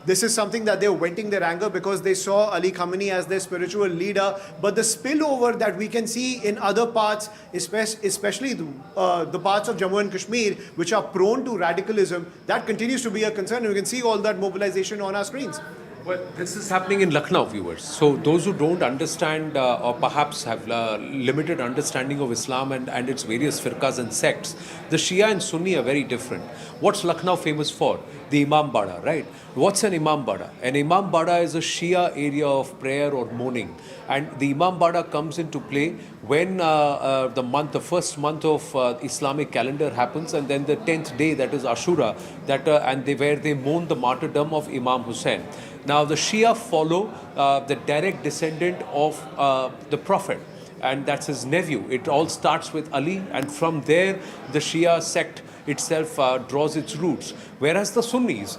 this is something that they're venting their anger because they saw Ali Khamenei as their spiritual leader. But the spillover that we can see in other parts, especially the parts of Jammu and Kashmir, which are prone to radicalism, that continues to be a concern. And we can see all that mobilization on our screens. Well, this is happening in Lucknow, viewers. So those who don't understand or perhaps have limited understanding of Islam and its various firqas and sects, the Shia and Sunni are very different. What's Lucknow famous for? The Imam Bada, right? What's an Imam Bada? An Imam Bada is a Shia area of prayer or mourning. And the Imam Bada comes into play when the first month of Islamic calendar happens, and then the 10th day, that is Ashura, where they mourn the martyrdom of Imam Hussain. Now, the Shia follow the direct descendant of the Prophet, and that's his nephew. It all starts with Ali, and from there, the Shia sect itself draws its roots. Whereas the Sunnis,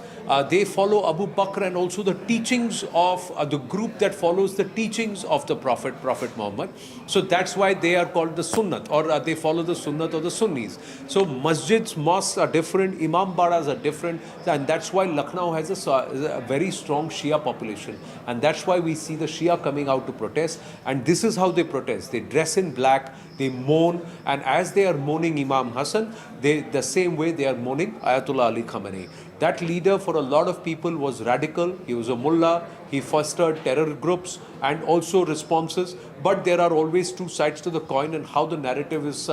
they follow Abu Bakr and also the teachings of the group that follows the teachings of the Prophet Muhammad. So that's why they are called the Sunnat, or they follow the Sunnat of the Sunnis. So masjids, mosques are different, Imam Badas are different, and that's why Lucknow has a very strong Shia population. And that's why we see the Shia coming out to protest. And this is how they protest. They dress in black, they mourn, and as they are mourning Imam Hassan, the same way they are mourning Ayatollah Ali Khamenei. That leader for a lot of people was radical. He was a mullah. He fostered terror groups and also responses. But there are always two sides to the coin, and how the narrative is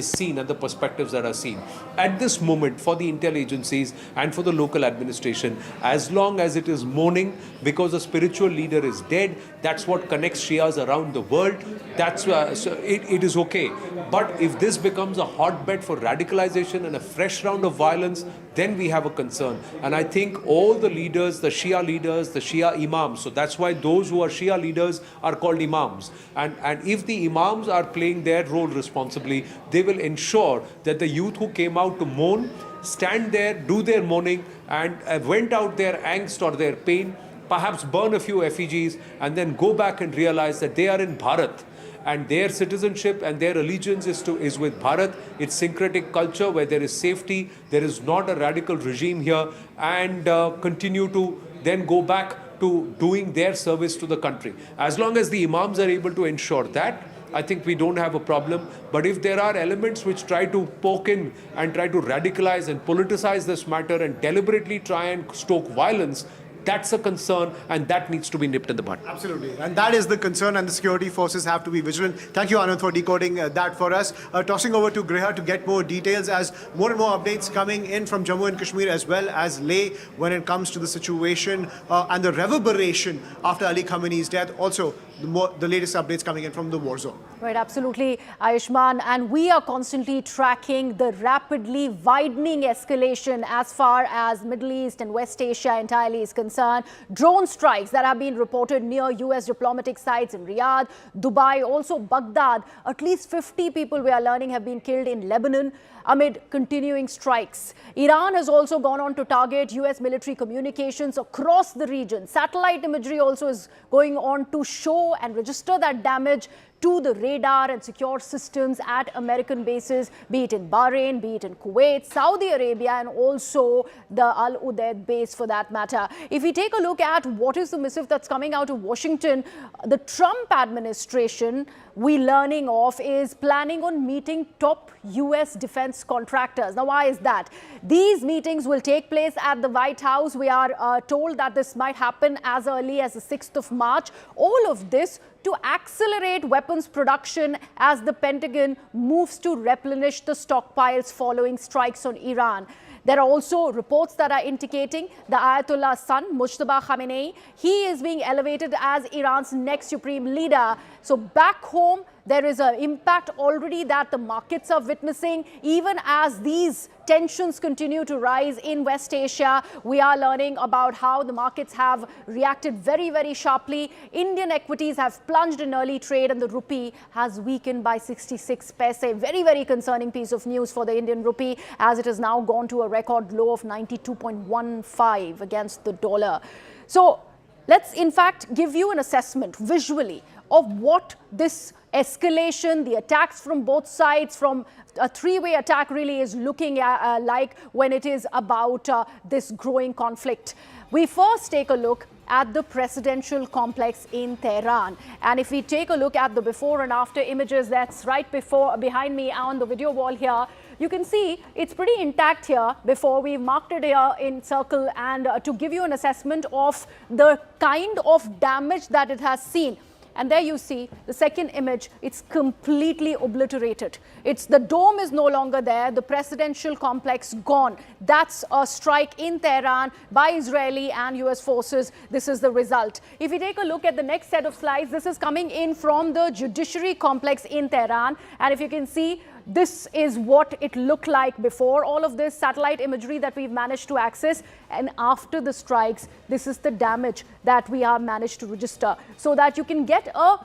seen and the perspectives that are seen. At this moment, for the intel agencies and for the local administration, as long as it is mourning because a spiritual leader is dead, that's what connects Shias around the world. That's so it is okay. But if this becomes a hotbed for radicalization and a fresh round of violence, then we have a concern. And I think all the leaders, the Shia imams, so that's why those who are Shia leaders are called imams. And if the imams are playing their role responsibly, they will ensure that the youth who came out to mourn stand there, do their mourning, and vent out their angst or their pain, perhaps burn a few effigies, and then go back and realize that they are in Bharat. And their citizenship and their allegiance is with Bharat, its syncretic culture where there is safety, there is not a radical regime here, and continue to then go back to doing their service to the country. As long as the imams are able to ensure that, I think we don't have a problem. But if there are elements which try to poke in and try to radicalize and politicize this matter and deliberately try and stoke violence, That's a concern, and that needs to be nipped in the bud. Absolutely. And that is the concern, and the security forces have to be vigilant. Thank you, Anand, for decoding that for us. Tossing over to Griha to get more details as more and more updates coming in from Jammu and Kashmir as well as Leh when it comes to the situation and the reverberation after Ali Khamenei's death. Also, the latest updates coming in from the war zone. Right, absolutely, Ayushman. And we are constantly tracking the rapidly widening escalation as far as Middle East and West Asia entirely is concerned. Drone strikes that have been reported near U.S. diplomatic sites in Riyadh, Dubai, also Baghdad. At least 50 people, we are learning, have been killed in Lebanon amid continuing strikes. Iran has also gone on to target U.S. military communications across the region. Satellite imagery also is going on to show and register that damage to the radar and secure systems at American bases, be it in Bahrain, be it in Kuwait, Saudi Arabia, and also the Al Udeid base for that matter. If we take a look at what is the missive that's coming out of Washington, the Trump administration, we learning of, is planning on meeting top U.S. defense contractors. Now, why is that? These meetings will take place at the White House. We are told that this might happen as early as the 6th of March. All of this to accelerate weapons production as the Pentagon moves to replenish the stockpiles following strikes on Iran. There are also reports that are indicating the Ayatollah's son, Mujtaba Khamenei, he is being elevated as Iran's next supreme leader. So back home, there is an impact already that the markets are witnessing. Even as these tensions continue to rise in West Asia, we are learning about how the markets have reacted very, very sharply. Indian equities have plunged in early trade and the rupee has weakened by 66 paise. Very, very concerning piece of news for the Indian rupee as it has now gone to a record low of 92.15 against the dollar. So let's in fact give you an assessment visually of what this escalation, the attacks from both sides, from a three-way attack really is looking like when it is about this growing conflict. We first take a look at the presidential complex in Tehran. And if we take a look at the before and after images, that's right behind me on the video wall here, you can see it's pretty intact here. Before we've marked it here in circle, and to give you an assessment of the kind of damage that it has seen. And there you see the second image, it's completely obliterated. The dome is no longer there, the presidential complex gone. That's a strike in Tehran by Israeli and U.S. forces. This is the result. If we take a look at the next set of slides, this is coming in from the judiciary complex in Tehran. And if you can see, this is what it looked like before all of this satellite imagery that we've managed to access. And after the strikes, this is the damage that we have managed to register, so that you can get a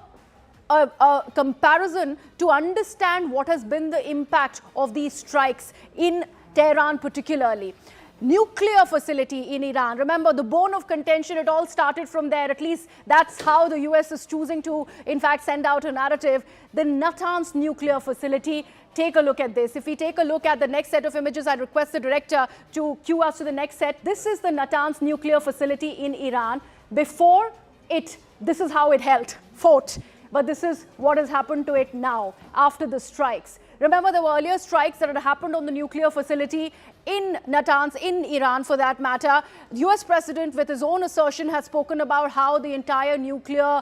comparison to understand what has been the impact of these strikes in Tehran particularly. Nuclear facility in Iran. Remember, the bone of contention, it all started from there. At least that's how the US is choosing to, in fact, send out a narrative. The Natanz nuclear facility. Take a look at this. If we take a look at the next set of images, I request the director to cue us to the next set. This is the Natanz nuclear facility in Iran. Before it, this is how it fought. But this is what has happened to it now after the strikes. Remember, there were earlier strikes that had happened on the nuclear facility in Natanz, in Iran for that matter. The US president, with his own assertion, has spoken about how the entire nuclear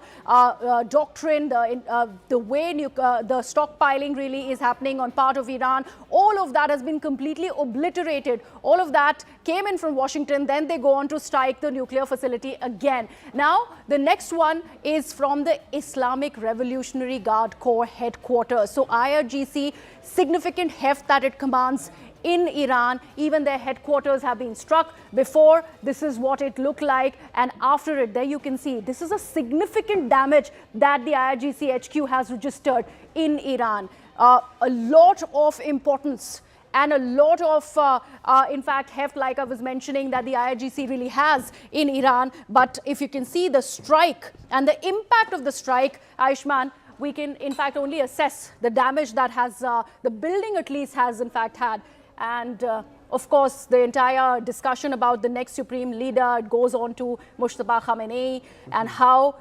doctrine, the way the stockpiling really is happening on part of Iran, all of that has been completely obliterated. All of that came in from Washington, then they go on to strike the nuclear facility again. Now, the next one is from the Islamic Revolutionary Guard Corps headquarters. So IRGC, significant heft that it commands in Iran. Even their headquarters have been struck. Before, this is what it looked like, and after it, there you can see this is a significant damage that the IRGC HQ has registered in Iran. A lot of importance and a lot of, in fact, heft, like I was mentioning, that the IRGC really has in Iran. But if you can see the strike and the impact of the strike, Ayushman, we can, in fact, only assess the damage that has, the building at least has, in fact, had. And of course, the entire discussion about the next supreme leader, it goes on to Mujtaba Khamenei and how,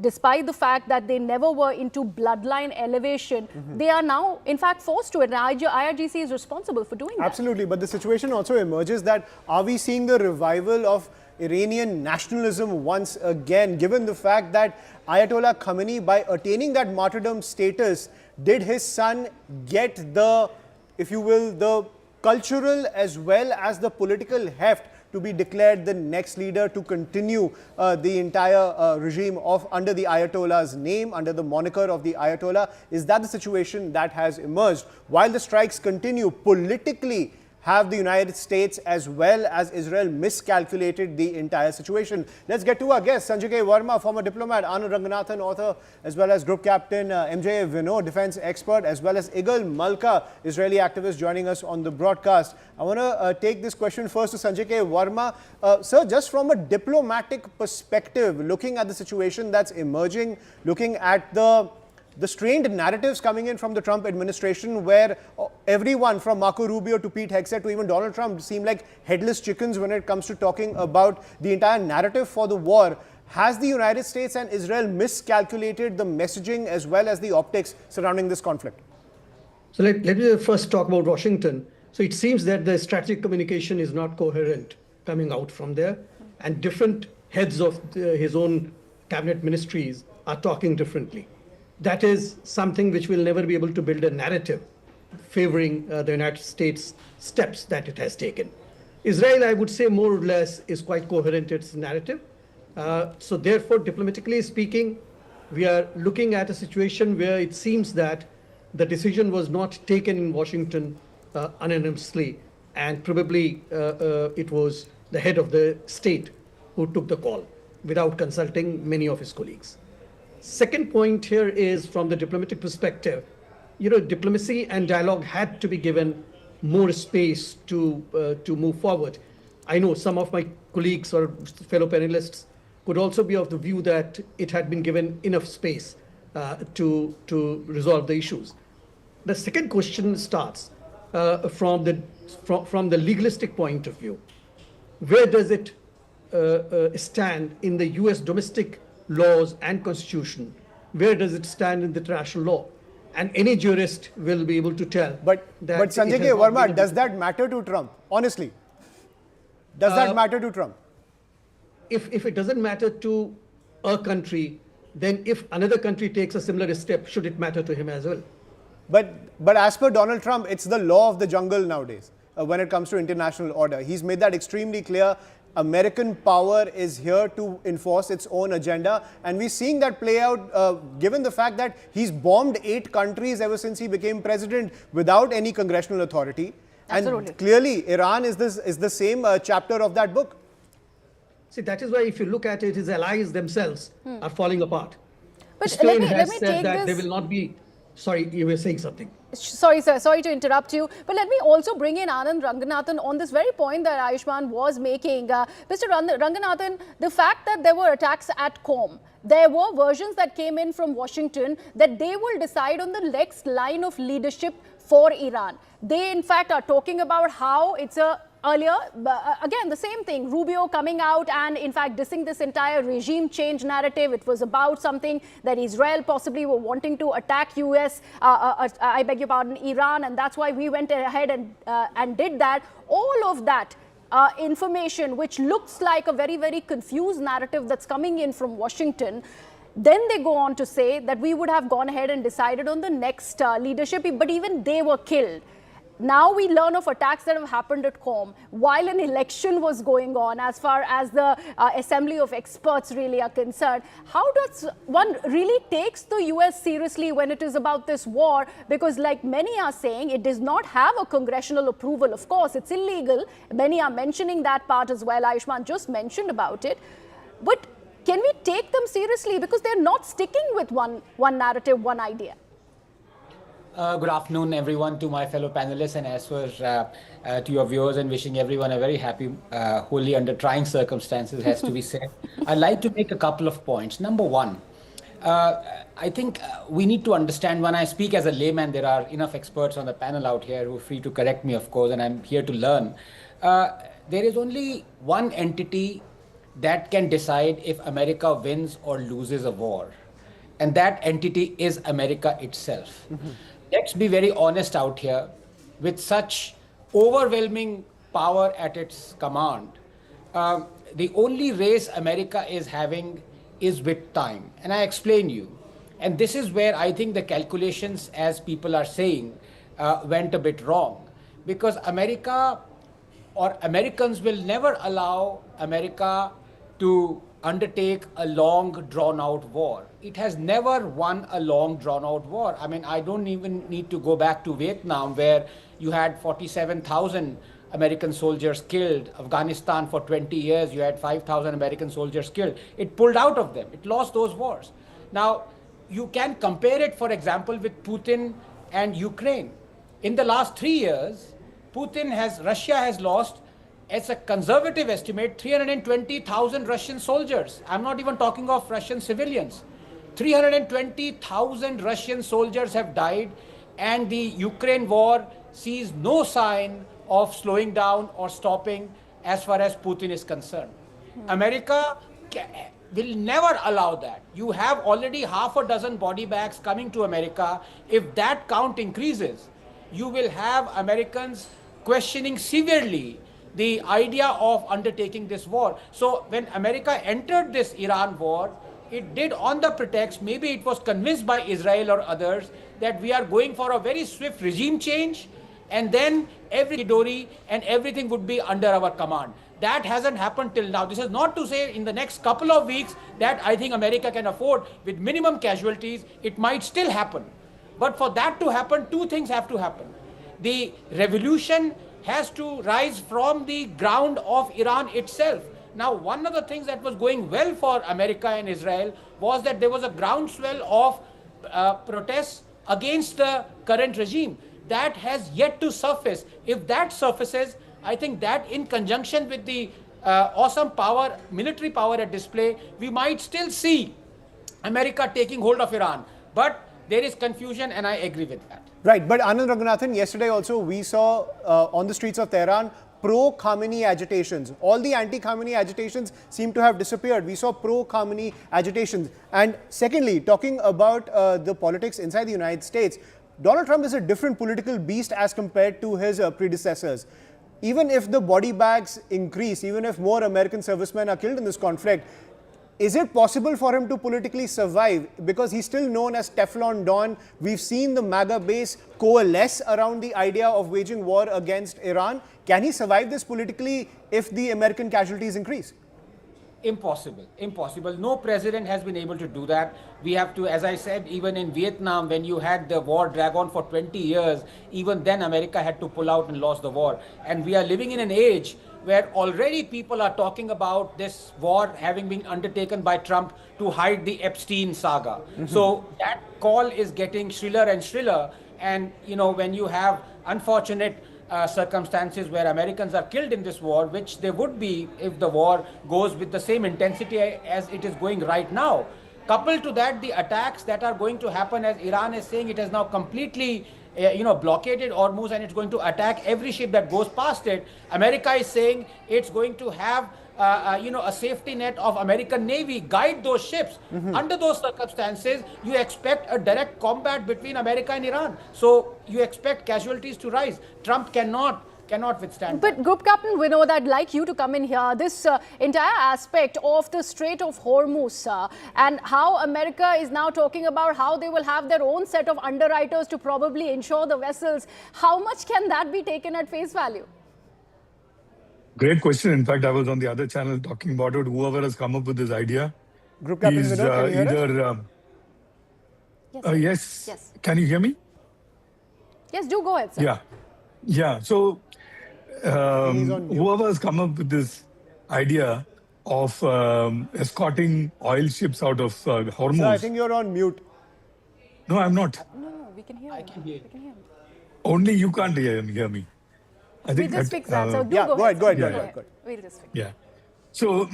despite the fact that they never were into bloodline elevation, they are now, in fact, forced to it. And IRGC is responsible for doing that. Absolutely. But the situation also emerges that, are we seeing the revival of Iranian nationalism once again, given the fact that Ayatollah Khamenei, by attaining that martyrdom status, did his son get the, if you will, the cultural as well as the political heft to be declared the next leader to continue the entire regime of under the Ayatollah's name, under the moniker of the Ayatollah? Is that the situation that has emerged? While the strikes continue, politically, have the United States as well as Israel miscalculated the entire situation? Let's get to our guest, Sanjay K. Verma, former diplomat, Anand Ranganathan, author, as well as Group Captain MJ Vinod, defense expert, as well as Igal Malka, Israeli activist, joining us on the broadcast. I want to take this question first to Sanjay K. Verma. Sir, just from a diplomatic perspective, looking at the situation that's emerging, looking at the strained narratives coming in from the Trump administration, where everyone from Marco Rubio to Pete Hegseth to even Donald Trump seem like headless chickens when it comes to talking about the entire narrative for the war. Has the United States and Israel miscalculated the messaging as well as the optics surrounding this conflict? So let me first talk about Washington. So it seems that the strategic communication is not coherent coming out from there, and different heads of his own cabinet ministries are talking differently. That is something which will never be able to build a narrative favoring the United States steps that it has taken. Israel, I would say, more or less is quite coherent in its narrative. So therefore, diplomatically speaking, we are looking at a situation where it seems that the decision was not taken in Washington unanimously, and probably it was the head of the state who took the call without consulting many of his colleagues. Second point here is from the diplomatic perspective, diplomacy and dialogue had to be given more space to move forward. I know some of my colleagues or fellow panelists could also be of the view that it had been given enough space to resolve the issues. The second question starts from the legalistic point of view. Where does it stand in the U.S. domestic laws and constitution? Where does it stand in the international law? And any jurist will be able to tell. But Sanjay K. Verma, does that matter to Trump? Honestly, does that matter to Trump? If it doesn't matter to a country, then if another country takes a similar step, should it matter to him as well? But as per Donald Trump, it's the law of the jungle nowadays when it comes to international order. He's made that extremely clear. American power is here to enforce its own agenda, and we're seeing that play out given the fact that he's bombed 8 countries ever since he became president without any congressional authority. Absolutely. And clearly, Iran is the same chapter of that book. See, that is why if you look at it, his allies themselves are falling apart. But Spain let has me said take that this. they will not be. Sorry, you were saying something. Sorry, sir. Sorry to interrupt you. But let me also bring in Anand Ranganathan on this very point that Ayushman was making. Mr. Ranganathan, the fact that there were attacks at Qom, there were versions that came in from Washington that they will decide on the next line of leadership for Iran. They, in fact, are talking about how it's a earlier, again, the same thing, Rubio coming out and in fact dissing this entire regime change narrative. It was about something that Israel possibly were wanting to attack US, I beg your pardon, Iran, and that's why we went ahead and did that. All of that information, which looks like a very, very confused narrative that's coming in from Washington. Then they go on to say that we would have gone ahead and decided on the next leadership, but even they were killed. Now we learn of attacks that have happened at Qom while an election was going on, as far as the assembly of experts really are concerned. How does one really takes the US seriously when it is about this war? Because like many are saying, it does not have a congressional approval. Of course, it's illegal. Many are mentioning that part as well. Ayushman just mentioned about it. But can we take them seriously? Because they're not sticking with one narrative, one idea. Good afternoon, everyone, to my fellow panelists, and as well to your viewers, and wishing everyone a very happy Holi under trying circumstances, has to be said. I'd like to make a couple of points. Number one, I think we need to understand, when I speak as a layman, there are enough experts on the panel out here who are free to correct me, of course, and I'm here to learn. There is only one entity that can decide if America wins or loses a war, and that entity is America itself. Let's be very honest out here. With such overwhelming power at its command, the only race America is having is with time. And I explain you. And this is where I think the calculations, as people are saying, went a bit wrong. Because America or Americans will never allow America to undertake a long drawn out war. It has never won a long drawn out war. I mean, I don't even need to go back to Vietnam, where you had 47,000 American soldiers killed. Afghanistan, for 20 years, you had 5,000 American soldiers killed. It pulled out of them. It lost those wars. Now, you can compare it, for example, with Putin and Ukraine. In the last 3 years, Russia has lost, as a conservative estimate, 320,000 Russian soldiers. I'm not even talking of Russian civilians. 320,000 Russian soldiers have died, and the Ukraine war sees no sign of slowing down or stopping as far as Putin is concerned. America will never allow that. You have already half a dozen body bags coming to America. If that count increases, you will have Americans questioning severely the idea of undertaking this war. So when America entered this Iran war, it did on the pretext, maybe it was convinced by Israel or others, that we are going for a very swift regime change, and then every Dori and everything would be under our command. That hasn't happened till now. This is not to say in the next couple of weeks that I think America can afford with minimum casualties. It might still happen. But for that to happen, two things have to happen. The revolution has to rise from the ground of Iran itself. Now, one of the things that was going well for America and Israel was that there was a groundswell of protests against the current regime. That has yet to surface. If that surfaces, I think that in conjunction with the awesome power, military power at display, we might still see America taking hold of Iran. But there is confusion, and I agree with that. Right, but Anand Ranganathan, yesterday also we saw on the streets of Tehran pro-Khamenei agitations. All the anti-Khamenei agitations seem to have disappeared. We saw pro-Khamenei agitations. And secondly, talking about the politics inside the United States, Donald Trump is a different political beast as compared to his predecessors. Even if the body bags increase, even if more American servicemen are killed in this conflict, is it possible for him to politically survive? Because he's still known as Teflon Don. We've seen the MAGA base coalesce around the idea of waging war against Iran. Can he survive this politically if the American casualties increase? Impossible. Impossible. No president has been able to do that. We have to, as I said, even in Vietnam, when you had the war drag on for 20 years, even then America had to pull out and lost the war. And we are living in an age where already people are talking about this war having been undertaken by Trump to hide the Epstein saga. So that call is getting shriller and shriller. And, you know, when you have unfortunate circumstances where Americans are killed in this war, which they would be if the war goes with the same intensity as it is going right now. Coupled to that, the attacks that are going to happen, as Iran is saying, it has now completely blockaded Hormuz, and it's going to attack every ship that goes past it. America is saying it's going to have a safety net of American Navy guide those ships. Under those circumstances, you expect a direct combat between America and Iran. So you expect casualties to rise. Trump cannot withstand But Group Captain Vinod, I'd like you to come in here. This entire aspect of the Strait of Hormuz and how America is now talking about how they will have their own set of underwriters to probably insure the vessels. How much can that be taken at face value? Great question. In fact, I was on the other channel talking about it. Whoever has come up with this idea Group Captain is Vinod, can you hear us? yes. Can you hear me? Yes, do go ahead, sir. Yeah. So whoever has come up with this idea of escorting oil ships out of Hormuz. Sir, I think you're on mute. No, I'm not. No, we can hear him. We can hear him. Only you can't hear me. I think We'll just fix that. So go ahead. We'll just fix Yeah. So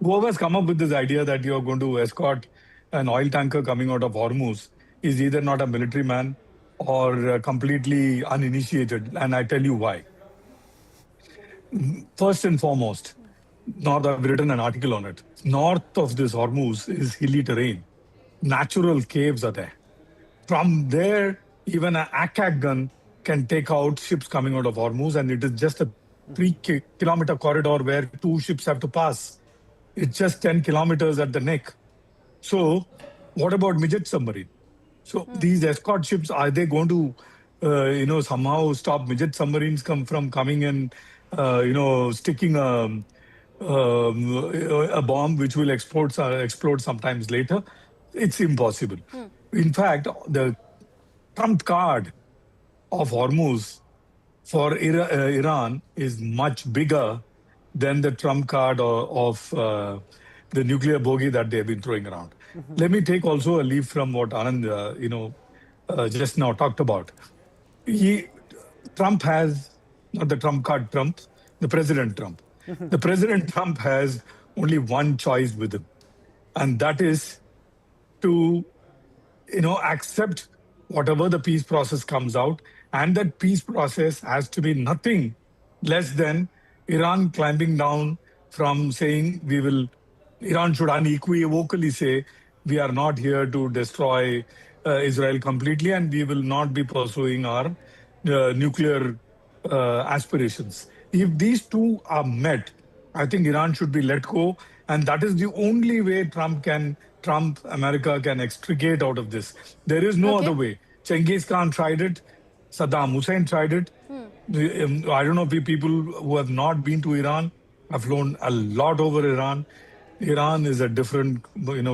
whoever has come up with this idea that you're going to escort an oil tanker coming out of Hormuz is either not a military man or completely uninitiated. And I tell you why. First and foremost, I've written an article on it. North of this Hormuz is hilly terrain. Natural caves are there. From there, even an ACAC gun can take out ships coming out of Hormuz, and it is just a 3-kilometer corridor where two ships have to pass. It's just 10 kilometers at the neck. So what about midget submarine? So these escort ships, are they going to, somehow stop midget submarines from coming and, sticking a bomb which will explode sometimes later? It's impossible. In fact, the trump card of Hormuz for Iran is much bigger than the trump card of the nuclear bogey that they've been throwing around. Let me take also a leaf from what Anand, just now talked about. Trump has, not the trump card Trump, the President Trump. The President Trump has only one choice with him, and that is to accept whatever the peace process comes out, and that peace process has to be nothing less than Iran climbing down from saying Iran should unequivocally say, we are not here to destroy Israel completely, and we will not be pursuing our nuclear aspirations. If these two are met, I think Iran should be let go, and that is the only way America can extricate out of this. There is no other way. Genghis Khan tried it. Saddam Hussein tried it. I don't know if people who have not been to Iran have flown a lot over Iran. Iran is a different,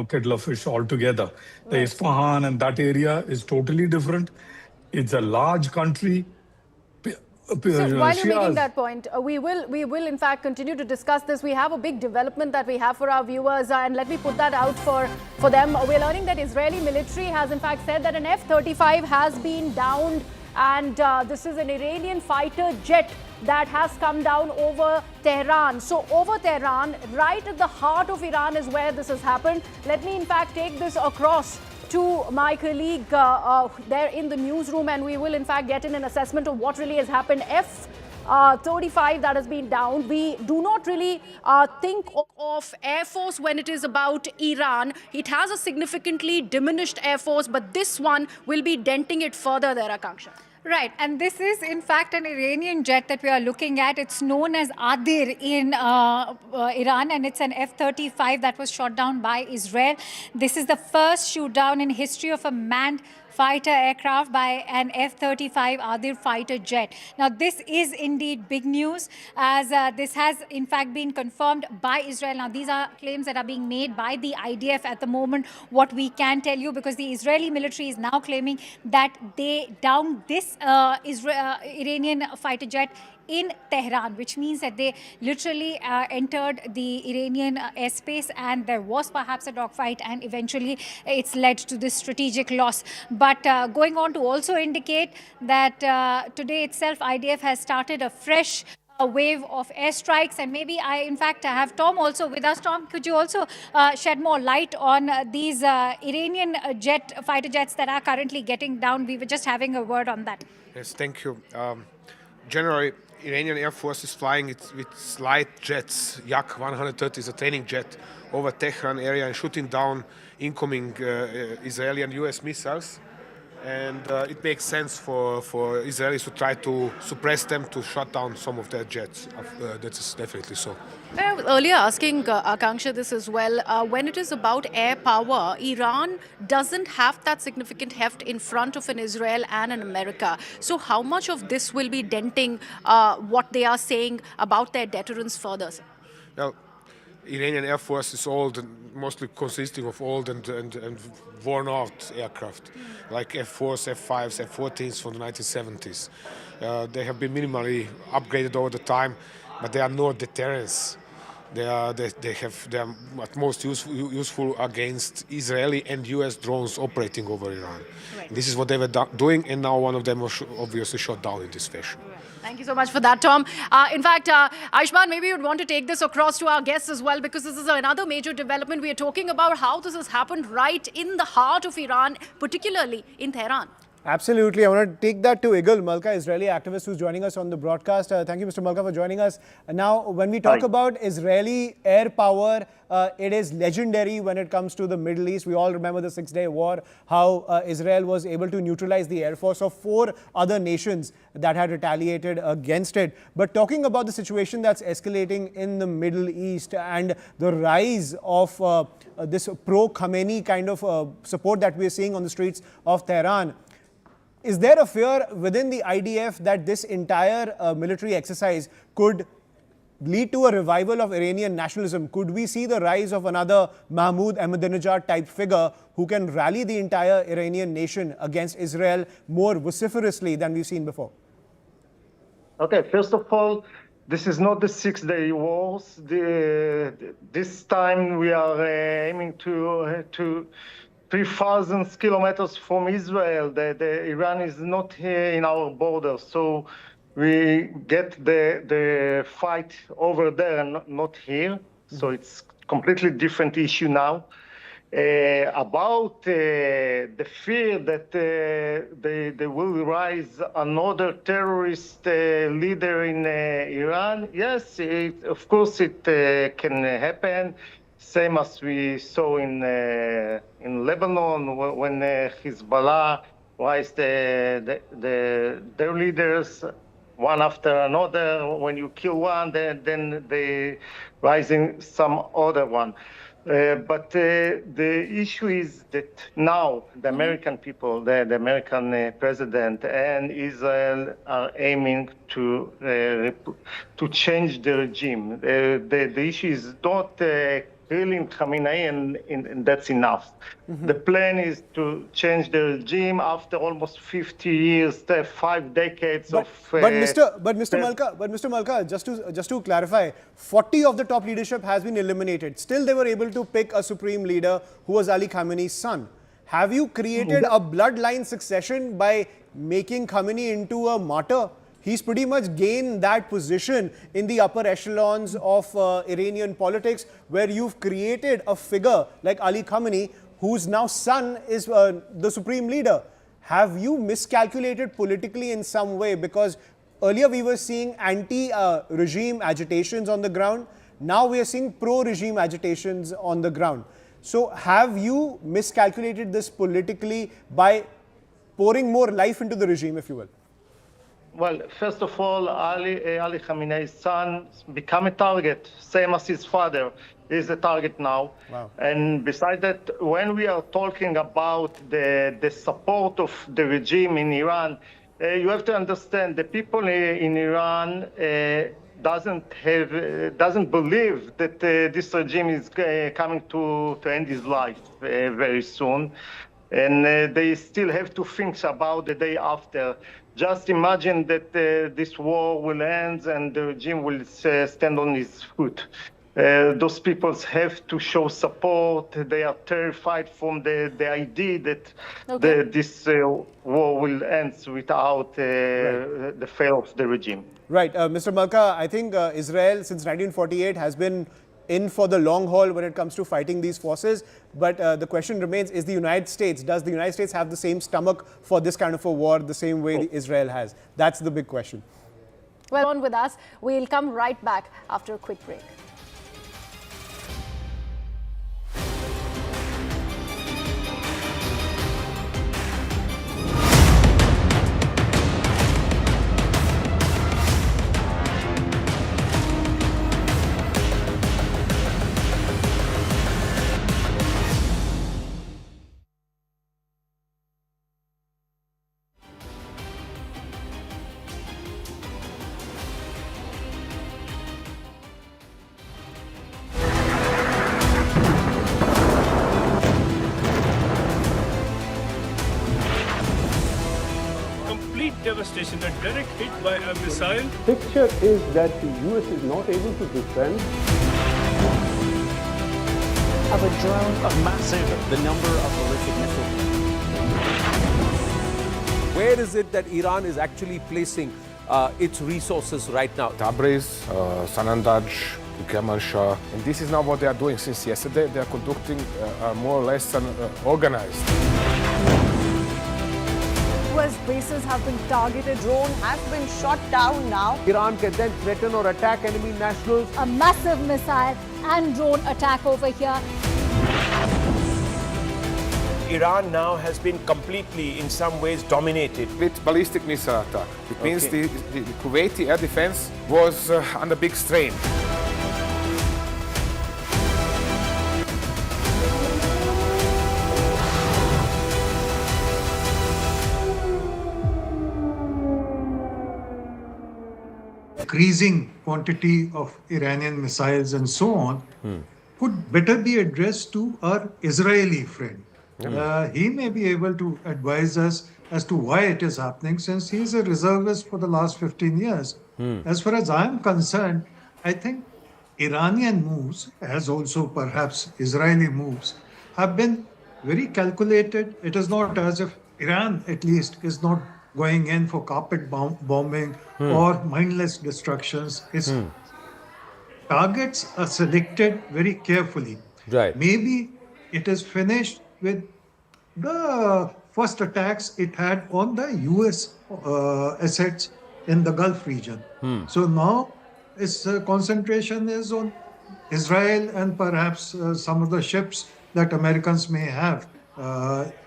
kettle of fish altogether. The Isfahan and that area is totally different. It's a large country. So while you're making that point, we will in fact continue to discuss this. We have a big development that we have for our viewers, and let me put that out for them. We're learning that Israeli military has in fact said that an F-35 has been downed, and this is an Iranian fighter jet that has come down over Tehran. So over Tehran, right at the heart of Iran is where this has happened. Let me in fact take this across to my colleague there in the newsroom, and we will in fact get in an assessment of what really has happened. F-35 that has been down. We do not really think of Air Force when it is about Iran. It has a significantly diminished Air Force, but this one will be denting it further there, Akanksha. Right, and this is in fact an Iranian jet that we are looking at. It's known as Adir in Iran, and it's an F-35 that was shot down by Israel. This is the first shoot down in history of a manned fighter aircraft by an F-35 Adir fighter jet. Now, this is indeed big news, as this has in fact been confirmed by Israel. Now, these are claims that are being made by the IDF at the moment. What we can tell you, because the Israeli military is now claiming that they downed this Iranian fighter jet in Tehran, which means that they literally entered the Iranian airspace, and there was perhaps a dogfight, and eventually it's led to this strategic loss. But going on to also indicate that today itself IDF has started a fresh wave of airstrikes, and maybe I in fact have Tom also with us. Tom, could you also shed more light on these Iranian fighter jets that are currently getting down? We were just having a word on that. Yes, thank you. Generally, Iranian Air Force is flying with light jets. Yak 130 is a training jet over Tehran area and shooting down incoming Israeli and U.S. missiles. And it makes sense for Israelis to try to suppress them, to shut down some of their jets. That is definitely so. I was earlier asking Akanksha this as well. When it is about air power, Iran doesn't have that significant heft in front of an Israel and an America. So how much of this will be denting what they are saying about their deterrence further? Well, Iranian Air Force is old and mostly consisting of old and worn-out aircraft, like F-4s, F-5s, F-14s from the 1970s. They have been minimally upgraded over the time, but they are no deterrence. They are at most useful against Israeli and U.S. drones operating over Iran. Right. This is what they were doing, and now one of them was obviously shot down in this fashion. Right. Thank you so much for that, Tom. In fact, Ayushman, maybe you'd want to take this across to our guests as well, because this is another major development. We are talking about how this has happened right in the heart of Iran, particularly in Tehran. Absolutely. I want to take that to Igal Malka, Israeli activist who's joining us on the broadcast. Thank you, Mr. Malka, for joining us. Now, when we talk about Israeli air power, it is legendary when it comes to the Middle East. We all remember the Six-Day War, how Israel was able to neutralize the air force of 4 other nations that had retaliated against it. But talking about the situation that's escalating in the Middle East and the rise of this pro-Khamenei kind of support that we're seeing on the streets of Tehran, is there a fear within the IDF that this entire military exercise could lead to a revival of Iranian nationalism? Could we see the rise of another Mahmoud Ahmadinejad type figure who can rally the entire Iranian nation against Israel more vociferously than we've seen before? Okay, first of all, this is not the Six-Day Wars. This time we are aiming to 3,000 kilometers from Israel. Iran is not here in our borders, so we get the fight over there and not here. So it's completely different issue now. About the fear that they will rise another terrorist leader in Iran, yes, of course it can happen. Same as we saw in Lebanon when Hezbollah raised their leaders one after another. When you kill one, then they rising some other one. But the issue is that now the American people, the American president and Israel are aiming to change the regime. The issue is not killing Khamenei, and that's enough. The plan is to change the regime after almost 50 years, 5 decades of. But Mr. Malka, just to clarify, 40 of the top leadership has been eliminated. Still, they were able to pick a supreme leader who was Ali Khamenei's son. Have you created a bloodline succession by making Khamenei into a martyr? He's pretty much gained that position in the upper echelons of Iranian politics, where you've created a figure like Ali Khamenei, whose now son is the supreme leader. Have you miscalculated politically in some way? Because earlier we were seeing anti-regime agitations on the ground. Now we are seeing pro-regime agitations on the ground. So have you miscalculated this politically by pouring more life into the regime, if you will? Well, first of all, Ali Khamenei's son become a target, same as his father is a target now. Wow. And besides that, when we are talking about the support of the regime in Iran, you have to understand the people in Iran doesn't believe that this regime is coming to end his life very soon. And they still have to think about the day after. Just imagine that this war will end and the regime will stand on its foot. Those people have to show support. They are terrified from the idea that this war will end without the fail of the regime. Right. Mr. Malka, I think Israel since 1948 has been in for the long haul when it comes to fighting these forces. But the question remains, does the United States have the same stomach for this kind of a war the same way Israel has? That's the big question. Well, on with us. We'll come right back after a quick break. Devastation, a direct hit by a missile. Picture is that the U.S. is not able to defend. Of a drone of massive, the number of horrific missiles. Where is it that Iran is actually placing its resources right now? Tabriz, Sanandaj, Kermanshah. And this is now what they are doing since yesterday. They are conducting more or less an organized. U.S. bases have been targeted. Drone has been shot down now. Iran can then threaten or attack enemy nationals. A massive missile and drone attack over here. Iran now has been completely, in some ways, dominated. With ballistic missile attack. It means the Kuwaiti air defense was under big strain. Increasing quantity of Iranian missiles and so on could better be addressed to our Israeli friend. He may be able to advise us as to why it is happening, since he is a reservist for the last 15 years. As far as I'm concerned, I think Iranian moves, as also perhaps Israeli moves, have been very calculated. It is not as if Iran, at least, is not going in for carpet bombing or mindless destructions. Its targets are selected very carefully. Right. Maybe it is finished with the first attacks it had on the U.S. Assets in the Gulf region. So now its concentration is on Israel and perhaps some of the ships that Americans may have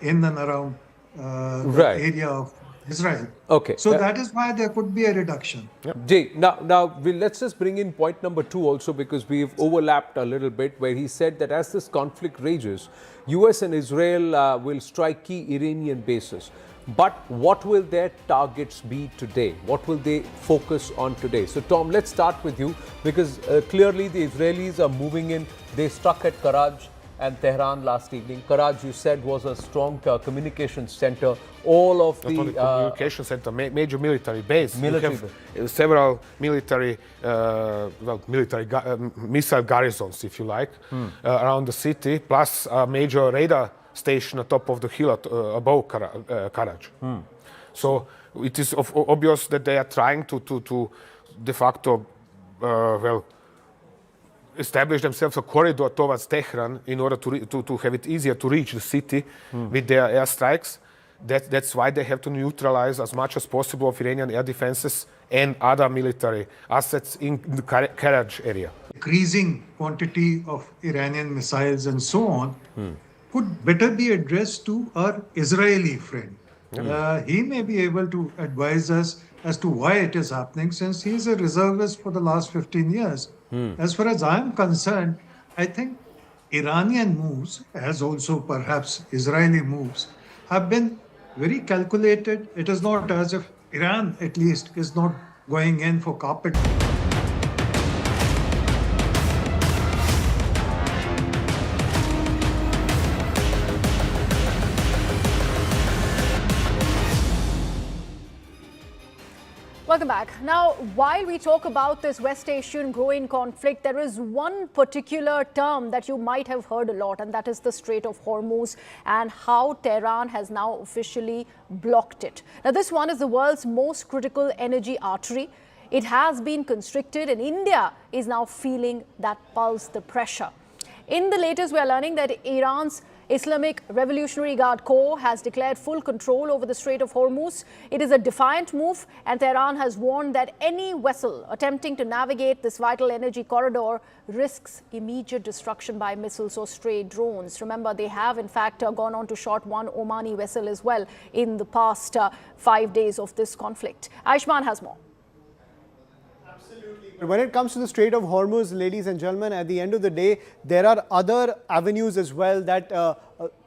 in and around the area of Israel. Okay. So that is why there could be a reduction. Jay, now let's just bring in point number 2 also, because we've overlapped a little bit, where he said that as this conflict rages, US and Israel will strike key Iranian bases. But what will their targets be today? What will they focus on today? So Tom, let's start with you, because clearly the Israelis are moving in. They struck at Karaj and Tehran last evening. Karaj, you said, was a strong communications center. All of Not only communication center, major military base. Military you have several military, missile garrisons, if you like, around the city, plus a major radar station atop of the hill above Karaj. So it is obvious that they are trying to de facto, establish themselves a corridor towards Tehran in order to have it easier to reach the city with their airstrikes. That's why they have to neutralize as much as possible of Iranian air defenses and other military assets in the Karaj area. Increasing quantity of Iranian missiles and so on could better be addressed to our Israeli friend. He may be able to advise us as to why it is happening, since he is a reservist for the last 15 years. As far as I'm concerned, I think Iranian moves, as also perhaps Israeli moves, have been very calculated. It is not as if Iran, at least, is not going in for carpet. Welcome back. Now, while we talk about this West Asian growing conflict, there is one particular term that you might have heard a lot, and that is the Strait of Hormuz, and how Tehran has now officially blocked it. Now, this one is the world's most critical energy artery. It has been constricted, and India is now feeling that pulse, the pressure. In the latest, we are learning that Iran's Islamic Revolutionary Guard Corps has declared full control over the Strait of Hormuz. It is a defiant move, and Tehran has warned that any vessel attempting to navigate this vital energy corridor risks immediate destruction by missiles or stray drones. Remember, they have in fact gone on to shot one Omani vessel as well in the past 5 days of this conflict. Aishman has more. When it comes to the Strait of Hormuz, ladies and gentlemen, at the end of the day, there are other avenues as well that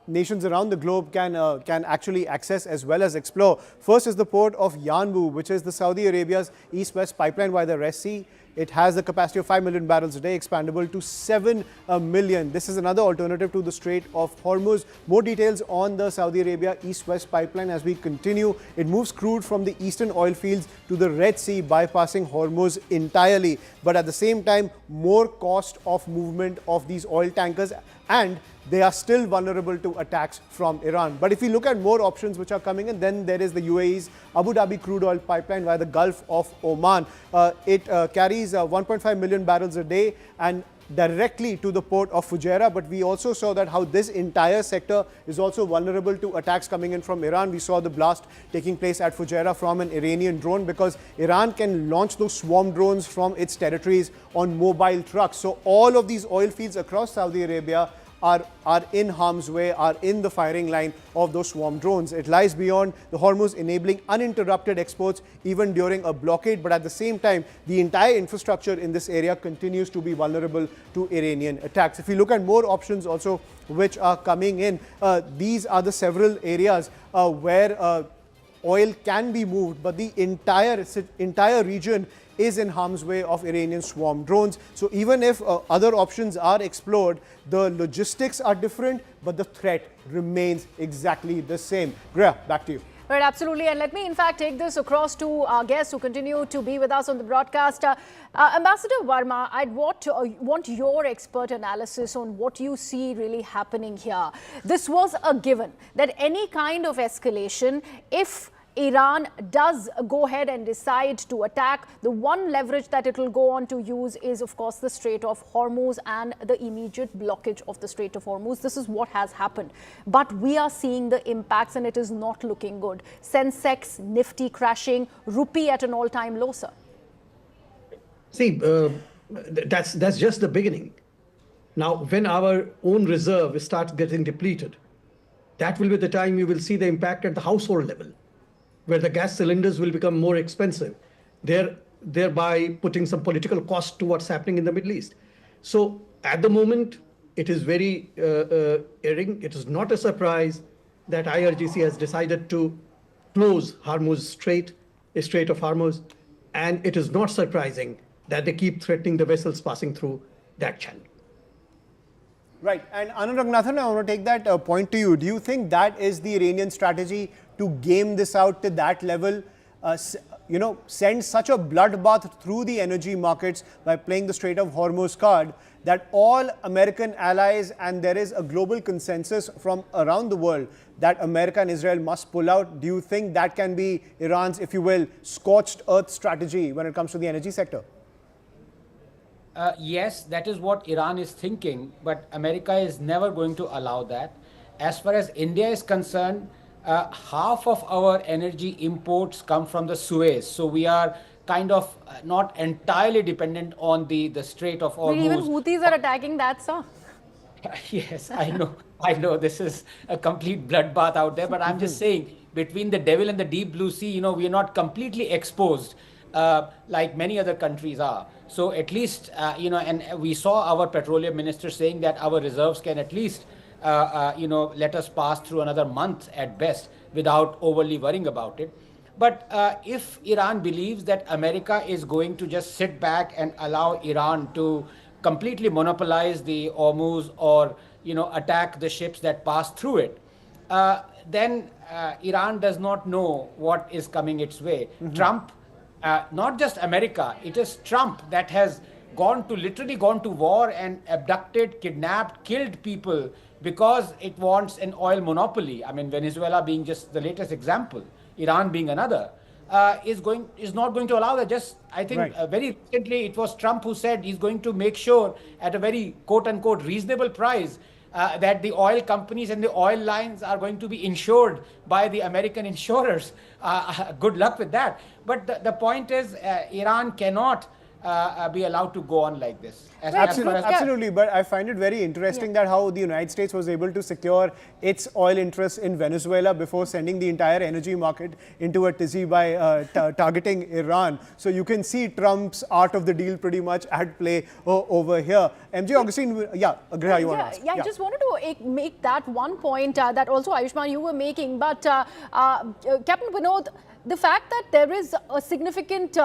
nations around the globe can actually access as well as explore. First is the port of Yanbu, which is the Saudi Arabia's east-west pipeline via the Red Sea. It has the capacity of 5 million barrels a day, expandable to 7 million. This is another alternative to the Strait of Hormuz. More details on the Saudi Arabia east-west pipeline as we continue. It moves crude from the eastern oil fields to the Red Sea, bypassing Hormuz entirely. But at the same time, more cost of movement of these oil tankers, and they are still vulnerable to attacks from Iran. But if we look at more options which are coming in, then there is the UAE's Abu Dhabi crude oil pipeline via the Gulf of Oman. It carries 1.5 million barrels a day, and directly to the port of Fujairah, but we also saw that how this entire sector is also vulnerable to attacks coming in from Iran. We saw the blast taking place at Fujairah from an Iranian drone, because Iran can launch those swarm drones from its territories on mobile trucks. So all of these oil fields across Saudi Arabia are in harm's way, are in the firing line of those swarm drones. It lies beyond the Hormuz, enabling uninterrupted exports even during a blockade. But at the same time, the entire infrastructure in this area continues to be vulnerable to Iranian attacks. If you look at more options also which are coming in, these are the several areas where oil can be moved, but the entire region is in harm's way of Iranian swarm drones. So even if other options are explored, the logistics are different, but the threat remains exactly the same. Greya, back to you. Right, absolutely. And let me, in fact, take this across to our guests who continue to be with us on the broadcast. Ambassador Verma, I'd want your expert analysis on what you see really happening here. This was a given that any kind of escalation, if Iran does go ahead and decide to attack, the one leverage that it will go on to use is, of course, the Strait of Hormuz and the immediate blockage of the Strait of Hormuz. This is what has happened. But we are seeing the impacts and it is not looking good. Sensex, Nifty crashing, rupee at an all-time low, sir. See, that's just the beginning. Now, when our own reserve starts getting depleted, that will be the time you will see the impact at the household level, where the gas cylinders will become more expensive, thereby putting some political cost to what's happening in the Middle East. So at the moment, it is very erring. It is not a surprise that IRGC has decided to close Hormuz Strait, Strait of Hormuz, and it is not surprising that they keep threatening the vessels passing through that channel. Right. And Anuragnathan, I want to take that point to you. Do you think that is the Iranian strategy to game this out to that level? Send such a bloodbath through the energy markets by playing the Strait of Hormuz card that all American allies, and there is a global consensus from around the world that America and Israel must pull out. Do you think that can be Iran's, if you will, scorched earth strategy when it comes to the energy sector? Yes, that is what Iran is thinking, but America is never going to allow that. As far as India is concerned, half of our energy imports come from the Suez. So we are kind of not entirely dependent on the Strait of Hormuz. Even Houthis are attacking that, sir. Yes, I know. I know this is a complete bloodbath out there, but I'm just saying, between the devil and the deep blue sea, we are not completely exposed like many other countries are. So at least, and we saw our petroleum minister saying that our reserves can at least let us pass through another month at best without overly worrying about it. But if Iran believes that America is going to just sit back and allow Iran to completely monopolize the Hormuz or attack the ships that pass through it, then Iran does not know what is coming its way. Trump, not just America, it is Trump that has literally gone to war and abducted, kidnapped, killed people because it wants an oil monopoly. I mean, Venezuela being just the latest example, Iran being another, is not going to allow that. I think very recently it was Trump who said he's going to make sure at a very quote-unquote reasonable price that the oil companies and the oil lines are going to be insured by the American insurers. Good luck with that. But the point is, Iran cannot be allowed to go on like this. Absolutely, but I find it very interesting that how the United States was able to secure its oil interests in Venezuela before sending the entire energy market into a tizzy by targeting Iran. So you can see Trump's art of the deal pretty much at play over here. MJ Augustine, Greya, you want to ask? I just wanted to make that one point that also Ayushman you were making, but Captain Vinod, the fact that there is a significant,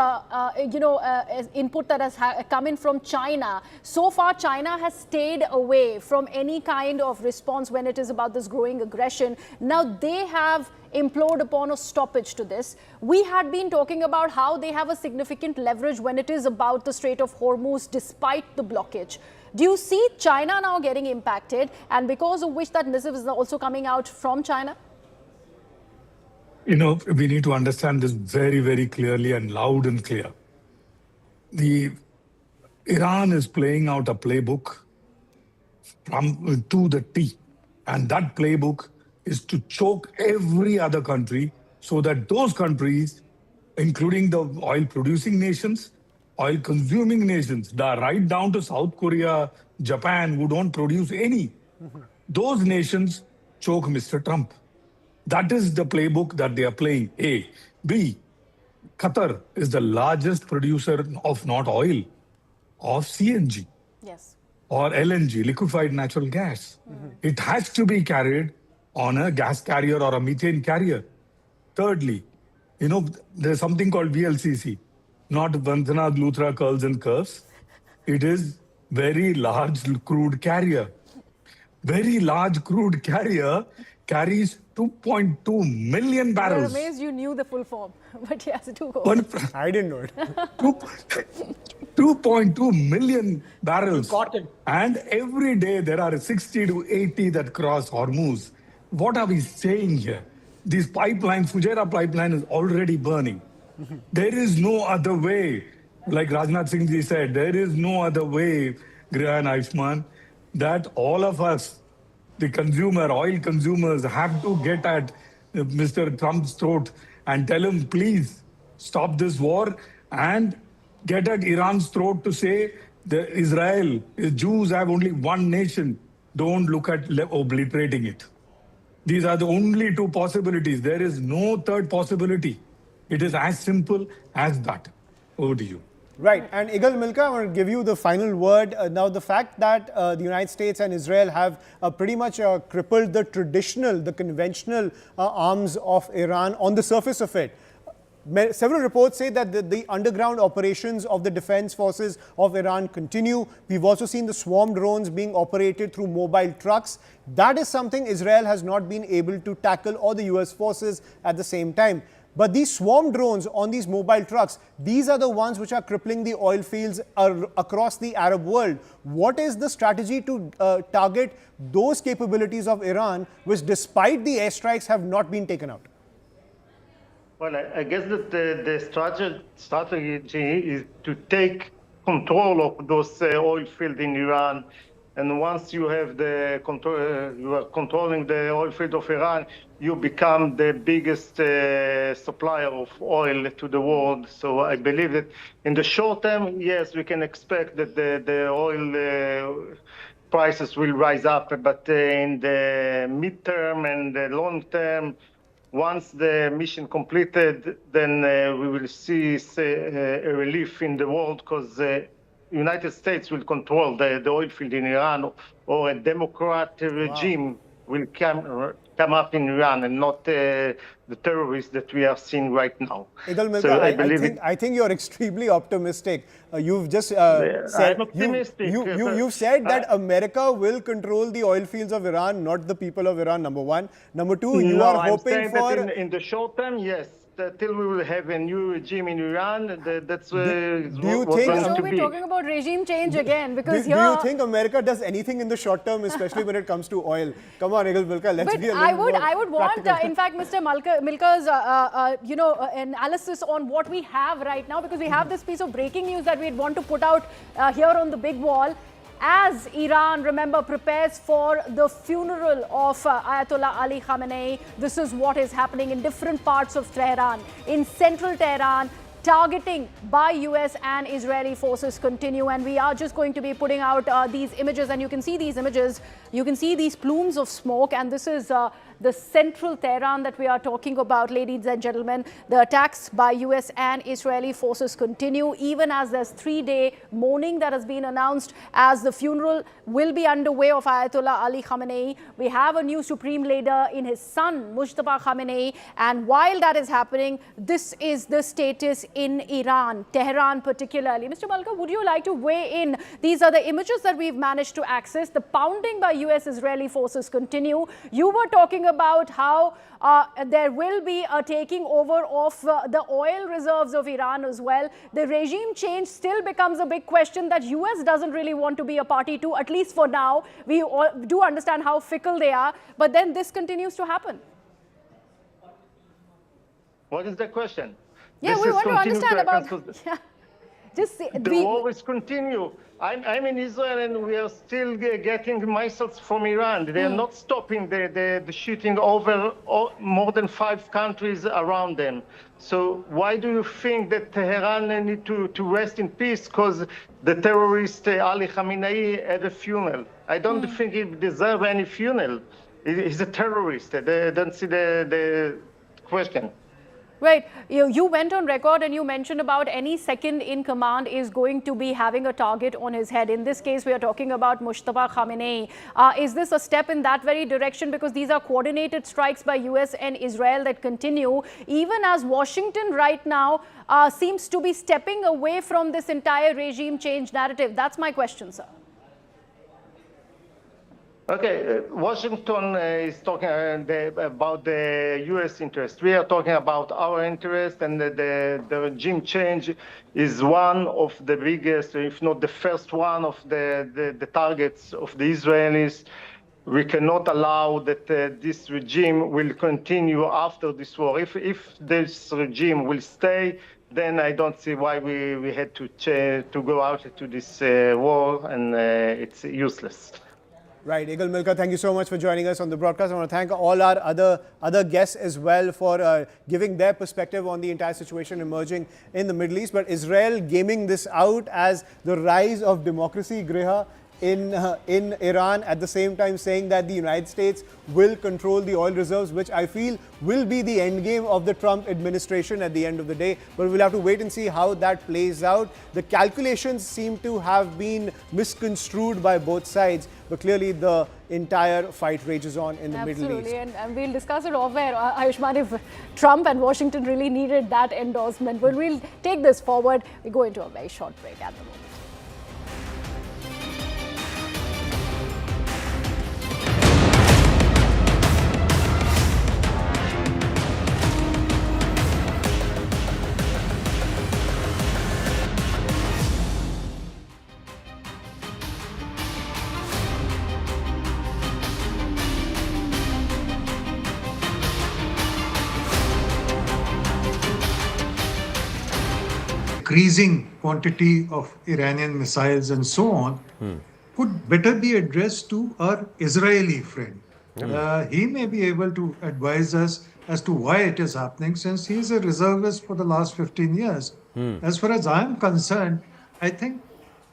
input that has come in from China, so far China has stayed away from any kind of response when it is about this growing aggression. Now they have implored upon a stoppage to this. We had been talking about how they have a significant leverage when it is about the Strait of Hormuz despite the blockage. Do you see China now getting impacted, and because of which that missive is also coming out from China? We need to understand this very, very clearly and loud and clear. Iran is playing out a playbook to the T. And that playbook is to choke every other country so that those countries, including the oil-producing nations, oil-consuming nations, right down to South Korea, Japan, who don't produce any, those nations choke Mr. Trump. That is the playbook that they are playing, A. B, Qatar is the largest producer of not oil, of CNG. Yes. Or LNG, liquefied natural gas. It has to be carried on a gas carrier or a methane carrier. Thirdly, there's something called VLCC, not Vandana, Luthra, curls and curves. It is very large crude carrier. Very large crude carrier carries 2.2 million barrels. I'm amazed you knew the full form, but yes, do go. I didn't know it. 2.2 million barrels. And every day there are 60 to 80 that cross Hormuz. What are we saying here? This pipeline, Fujairah pipeline, is already burning. There is no other way. Like Rajnath Singh ji said, there is no other way, Griha and Aishman, that all of us, the oil consumers, have to get at Mr. Trump's throat and tell him, please stop this war, and get at Iran's throat to say that Israel, Jews have only one nation. Don't look at obliterating it. These are the only two possibilities. There is no third possibility. It is as simple as that. Over to you. Right. And Igal Milka, I want to give you the final word. Now, the fact that the United States and Israel have pretty much crippled the conventional arms of Iran on the surface of it. Several reports say that the underground operations of the defense forces of Iran continue. We've also seen the swarm drones being operated through mobile trucks. That is something Israel has not been able to tackle, or the US forces at the same time. But these swarm drones on these mobile trucks, these are the ones which are crippling the oil fields across the Arab world. What is the strategy to target those capabilities of Iran, which despite the airstrikes have not been taken out? Well, I guess that the strategy is to take control of those oil fields in Iran. And once you have the control, you are controlling the oil field of Iran, you become the biggest supplier of oil to the world. So I believe that in the short term, yes, we can expect that the oil prices will rise up. But in the midterm and the long term, once the mission completed, then we will see a relief in the world, because the United States will control the oil field in Iran, or a democratic regime will come up in Iran, and not the terrorists that we are seeing right now. Igal Milka, I think you're extremely optimistic. You've just said, I'm optimistic. You've said that America will control the oil fields of Iran, not the people of Iran, number one. Number two, you are hoping for... in the short term, yes. Till we will have a new regime in Iran, that's do you think we're talking about regime change again? Because do you think America does anything in the short term, especially when it comes to oil? Come on, Igal Milka, let's be a little more I would want, in fact, Mr. Milka's analysis on what we have right now, because we have this piece of breaking news that we'd want to put out here on the big wall. As Iran, remember, prepares for the funeral of Ayatollah Ali Khamenei, this is what is happening in different parts of Tehran. In central Tehran, targeting by US and Israeli forces continue, and we are just going to be putting out these images, and you can see these images. You can see these plumes of smoke, and this is the central Tehran that we are talking about, ladies and gentlemen. The attacks by US and Israeli forces continue, even as there's 3-day mourning that has been announced as the funeral will be underway of Ayatollah Ali Khamenei. We have a new supreme leader in his son, Mujtaba Khamenei, and while that is happening, this is the status in Iran, Tehran particularly. Mr. Malka, would you like to weigh in? These are the images that we've managed to access. The pounding by US-Israeli forces continue. You were talking about how there will be a taking over of the oil reserves of Iran as well. The regime change still becomes a big question that US doesn't really want to be a party to, at least for now. We all do understand how fickle they are, but then this continues to happen. What is the question? Yeah, we want to understand about... The war is continue. I'm in Israel and we are still getting missiles from Iran. They are not stopping the shooting over more than 5 countries around them. So why do you think that Tehran need to rest in peace because the terrorist Ali Khamenei had a funeral? I don't think he deserves any funeral. He's a terrorist. They don't see the question. Right. You went on record and you mentioned about any second in command is going to be having a target on his head. In this case, we are talking about Mustafa Khamenei. Is this a step in that very direction? Because these are coordinated strikes by US and Israel that continue, even as Washington right now seems to be stepping away from this entire regime change narrative. That's my question, sir. Okay, Washington is talking about the U.S. interest. We are talking about our interest, and the regime change is one of the biggest, if not the first one, of the targets of the Israelis. We cannot allow that this regime will continue after this war. If this regime will stay, then I don't see why we had to go out to this war, and it's useless. Right, Eagle Milka, thank you so much for joining us on the broadcast. I want to thank all our other guests as well for giving their perspective on the entire situation emerging in the Middle East. But Israel gaming this out as the rise of democracy, Griha, in Iran, at the same time saying that the United States will control the oil reserves, which I feel will be the end game of the Trump administration at the end of the day. But we'll have to wait and see how that plays out. The calculations seem to have been misconstrued by both sides, but clearly the entire fight rages on in the Middle East. Absolutely, and we'll discuss it off air, Ayushman, if Trump and Washington really needed that endorsement. But we'll take this forward. We go into a very short break at the moment. Increasing quantity of Iranian missiles and so on could better be addressed to our Israeli friend. He may be able to advise us as to why it is happening, since he is a reservist for the last 15 years. As far as I am concerned, I think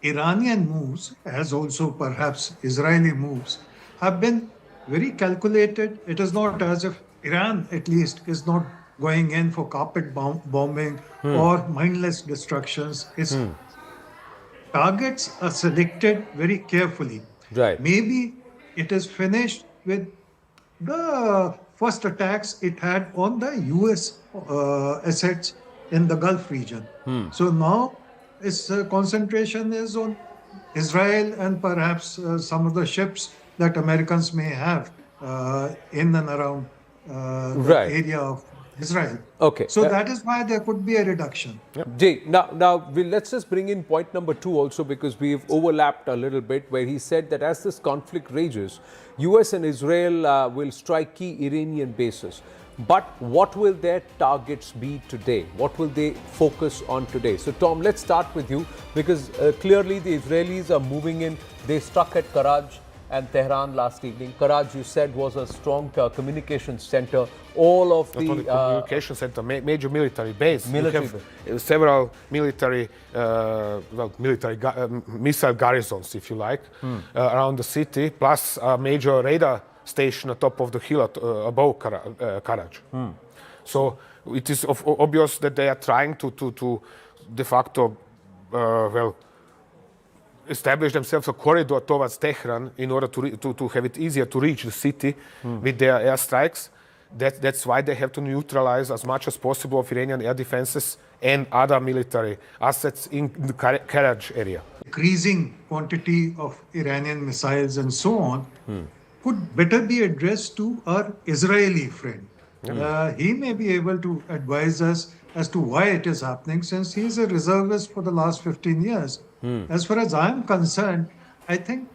Iranian moves, as also perhaps Israeli moves, have been very calculated. It is not as if Iran, at least, is not going in for carpet bombing or mindless destructions. Its targets are selected very carefully. Right. Maybe it is finished with the first attacks it had on the US assets in the Gulf region. So now its concentration is on Israel and perhaps some of the ships that Americans may have in and around the area of Israel. Okay. So that is why there could be a reduction. Jay, now let's just bring in point number 2 also, because we've overlapped a little bit, where he said that as this conflict rages, US and Israel will strike key Iranian bases. But what will their targets be today? What will they focus on today? So Tom, let's start with you, because clearly the Israelis are moving in. They struck at Karaj and Tehran last evening. Karaj, you said, was a strong communications center. All of Not only communication center, major military base. You have several military, missile garrisons, if you like, around the city, plus a major radar station on top of the hill above Karaj. So it is obvious that they are trying to de facto, establish themselves a corridor towards Tehran in order to have it easier to reach the city with their airstrikes. That's why they have to neutralize as much as possible of Iranian air defenses and other military assets in the Karaj area. Increasing quantity of Iranian missiles and so on could better be addressed to our Israeli friend. He may be able to advise us as to why it is happening, since he is a reservist for the last 15 years. As far as I am concerned, I think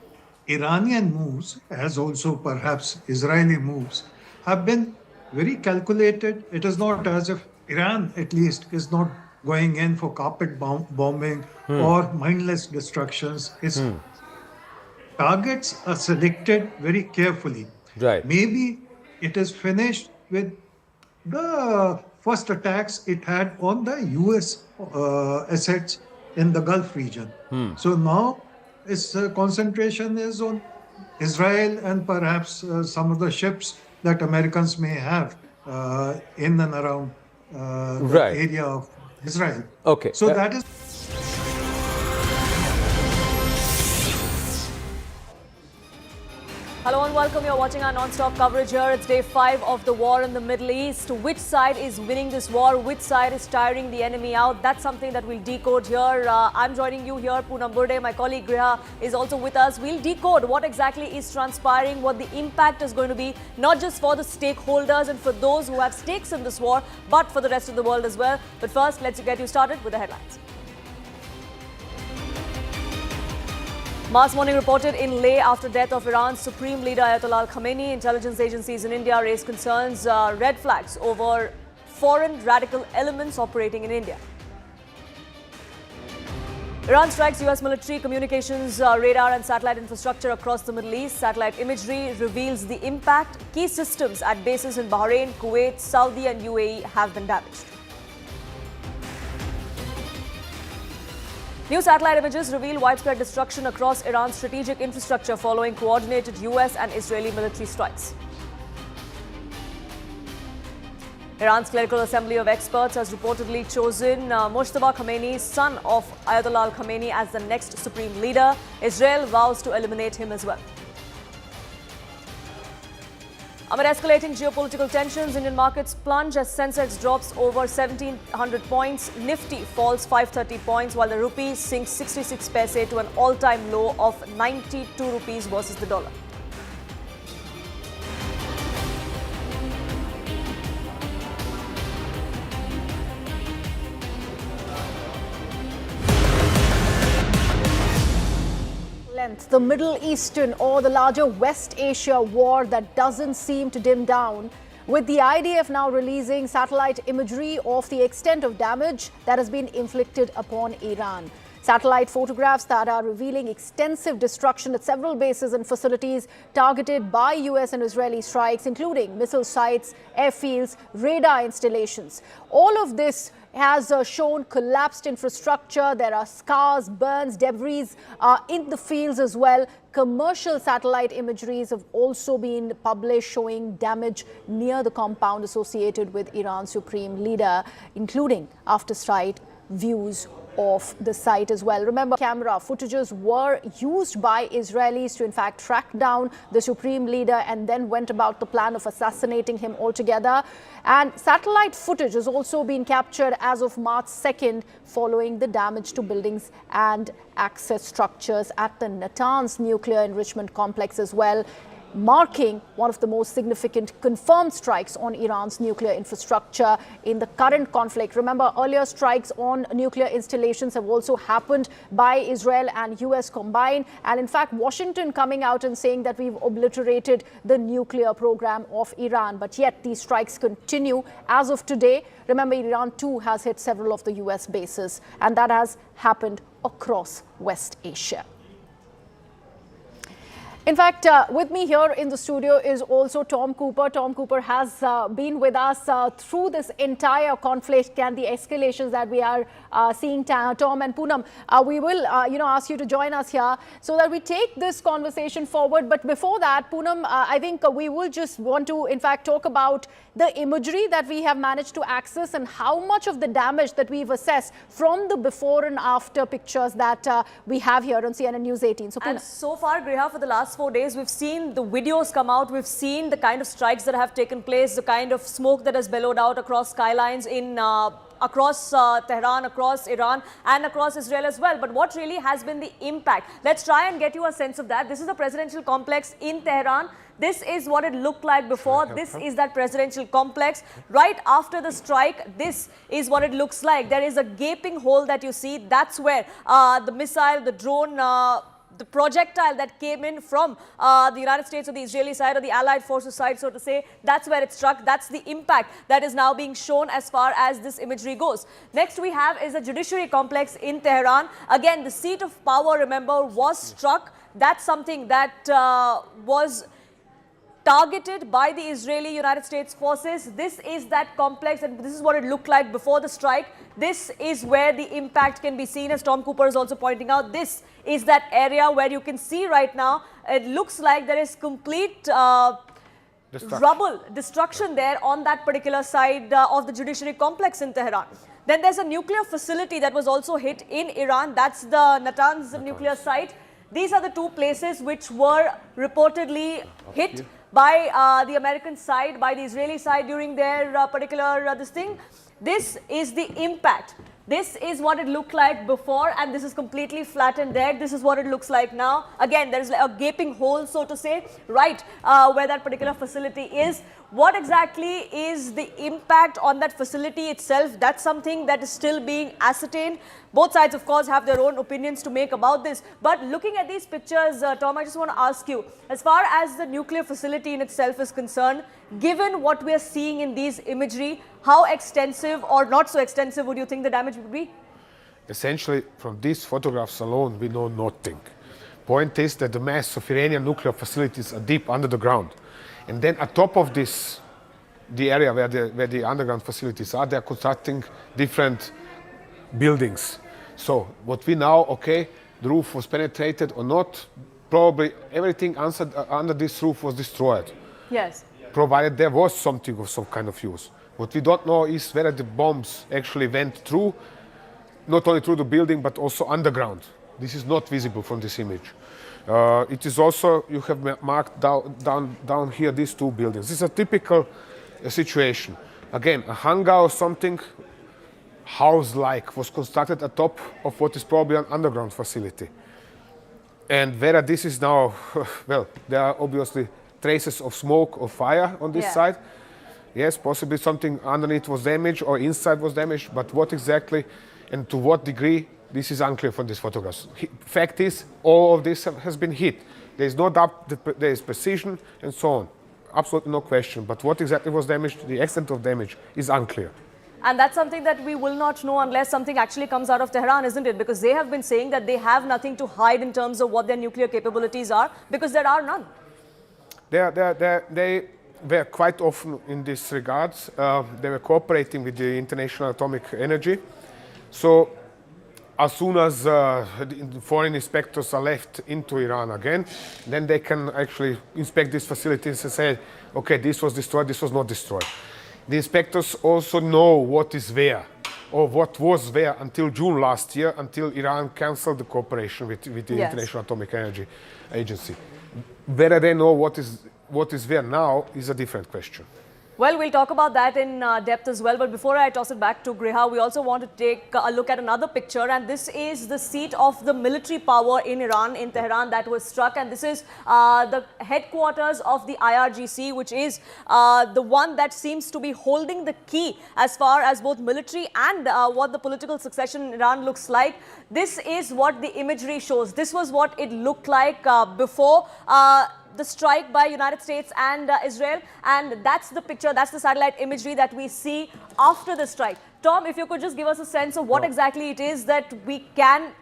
Iranian moves, as also perhaps Israeli moves, have been very calculated. It is not as if Iran, at least, is not going in for carpet bombing or mindless destructions. Targets are selected very carefully. Right. Maybe it is finished with the first attacks it had on the U.S. Assets in the Gulf region. So now its concentration is on Israel and perhaps some of the ships that Americans may have in and around the area of Israel. Okay. So that is. Hello and welcome. You're watching our non-stop coverage here. It's day 5 of the war in the Middle East. Which side is winning this war? Which side is tiring the enemy out? That's something that we'll decode here. I'm joining you here, Poonam Burde. My colleague Griha is also with us. We'll decode what exactly is transpiring, what the impact is going to be, not just for the stakeholders and for those who have stakes in this war, but for the rest of the world as well. But first, let's get you started with the headlines. Mass mourning reported in Leh after death of Iran's Supreme Leader Ayatollah Khamenei. Intelligence agencies in India raised concerns, red flags over foreign radical elements operating in India. Iran strikes U.S. military communications, radar and satellite infrastructure across the Middle East. Satellite imagery reveals the impact. Key systems at bases in Bahrain, Kuwait, Saudi and UAE have been damaged. New satellite images reveal widespread destruction across Iran's strategic infrastructure following coordinated U.S. and Israeli military strikes. Iran's Clerical Assembly of Experts has reportedly chosen Mojtaba Khamenei, son of Ayatollah al-Khamenei, as the next supreme leader. Israel vows to eliminate him as well. Amid escalating geopolitical tensions, Indian markets plunge as Sensex drops over 1,700 points. Nifty falls 530 points, while the rupee sinks 66 paise to an all-time low of 92 rupees versus the dollar. The Middle Eastern or the larger West Asia war that doesn't seem to dim down, with the IDF now releasing satellite imagery of the extent of damage that has been inflicted upon Iran. Satellite photographs that are revealing extensive destruction at several bases and facilities targeted by US and Israeli strikes, including missile sites, airfields, radar installations. All of this has shown collapsed infrastructure. There are scars, burns, debris in the fields as well. Commercial satellite imageries have also been published showing damage near the compound associated with Iran's supreme leader, including after strike views of the site as well. Remember, camera footages were used by Israelis to in fact track down the supreme leader and then went about the plan of assassinating him altogether. And satellite footage has also been captured as of March 2nd following the damage to buildings and access structures at the Natanz nuclear enrichment complex as well, marking one of the most significant confirmed strikes on Iran's nuclear infrastructure in the current conflict. Remember, earlier strikes on nuclear installations have also happened by Israel and US combined. And in fact, Washington coming out and saying that we've obliterated the nuclear program of Iran. But yet these strikes continue as of today. Remember, Iran too has hit several of the US bases, and that has happened across West Asia. In fact, with me here in the studio is also Tom Cooper. Tom Cooper has been with us through this entire conflict and the escalations that we are seeing. Tom and Poonam, we will ask you to join us here so that we take this conversation forward. But before that, Poonam, I think we will just want to, in fact, talk about the imagery that we have managed to access and how much of the damage that we've assessed from the before and after pictures that we have here on CNN News 18. So, and so far, Griha, for the last 4 days, we've seen the videos come out. We've seen the kind of strikes that have taken place, the kind of smoke that has bellowed out across skylines in across Tehran, across Iran and across Israel as well. But what really has been the impact? Let's try and get you a sense of that. This is a presidential complex in Tehran. This is what it looked like before. This is that presidential complex. Right after the strike, this is what it looks like. There is a gaping hole that you see. That's where the missile, the the projectile that came in from the United States or the Israeli side or the Allied forces side, so to say, that's where it struck. That's the impact that is now being shown as far as this imagery goes. Next we have is a judiciary complex in Tehran. Again, the seat of power, remember, was struck. That's something that was targeted by the Israeli United States forces. This is that complex, and this is what it looked like before the strike. This is where the impact can be seen, as Tom Cooper is also pointing out. This is that area where you can see right now, it looks like there is complete destruction there on that particular side of the judiciary complex in Tehran. Then there's a nuclear facility that was also hit in Iran. That's the Natanz nuclear site. These are the two places which were reportedly hit by the American side, by the Israeli side during their particular this thing. This is the impact. This is what it looked like before, and this is completely flattened there. This is what it looks like now. Again, there is a gaping hole, so to say, right where that particular facility is. What exactly is the impact on that facility itself? That's something that is still being ascertained. Both sides, of course, have their own opinions to make about this. But looking at these pictures, Tom, I just want to ask you, as far as the nuclear facility in itself is concerned, given what we are seeing in these imagery, how extensive or not so extensive would you think the damage would be? Essentially, from these photographs alone, we know nothing. Point is that the mass of Iranian nuclear facilities are deep under the ground. And then on top of this, the area where the underground facilities are, they're constructing different buildings. So what we know, okay, the roof was penetrated or not, probably everything under this roof was destroyed. Yes. Provided there was something of some kind of use. What we don't know is whether the bombs actually went through, not only through the building, but also underground. This is not visible from this image. It is also, you have marked down here these two buildings. This is a typical situation. Again, a hangar or something house-like was constructed atop of what is probably an underground facility. And whether this is now, well, there are obviously traces of smoke or fire on this side. Yes, possibly something underneath was damaged or inside was damaged, but what exactly and to what degree, this is unclear from these photographs. Fact is, all of this has been hit. There is no doubt that there is precision and so on. Absolutely no question. But what exactly was damaged, the extent of damage, is unclear. And that's something that we will not know unless something actually comes out of Tehran, isn't it? Because they have been saying that they have nothing to hide in terms of what their nuclear capabilities are, because there are none. They were quite often in this regards. They were cooperating with the International Atomic Energy. So as soon as the foreign inspectors are left into Iran again, then they can actually inspect these facilities and say, okay, this was destroyed, this was not destroyed. The inspectors also know what is there, or what was there until June last year, until Iran cancelled the cooperation with the International Atomic Energy Agency. Whether they know what is there now is a different question. Well, we'll talk about that in depth as well. But before I toss it back to Griha, we also want to take a look at another picture. And this is the seat of the military power in Iran, in Tehran, that was struck. And this is the headquarters of the IRGC, which is the one that seems to be holding the key as far as both military and what the political succession in Iran looks like. This is what the imagery shows. This was what it looked like before the strike by United States and Israel, and that's the picture, that's the satellite imagery that we see after the strike. Tom, if you could just give us a sense of what exactly it is that we can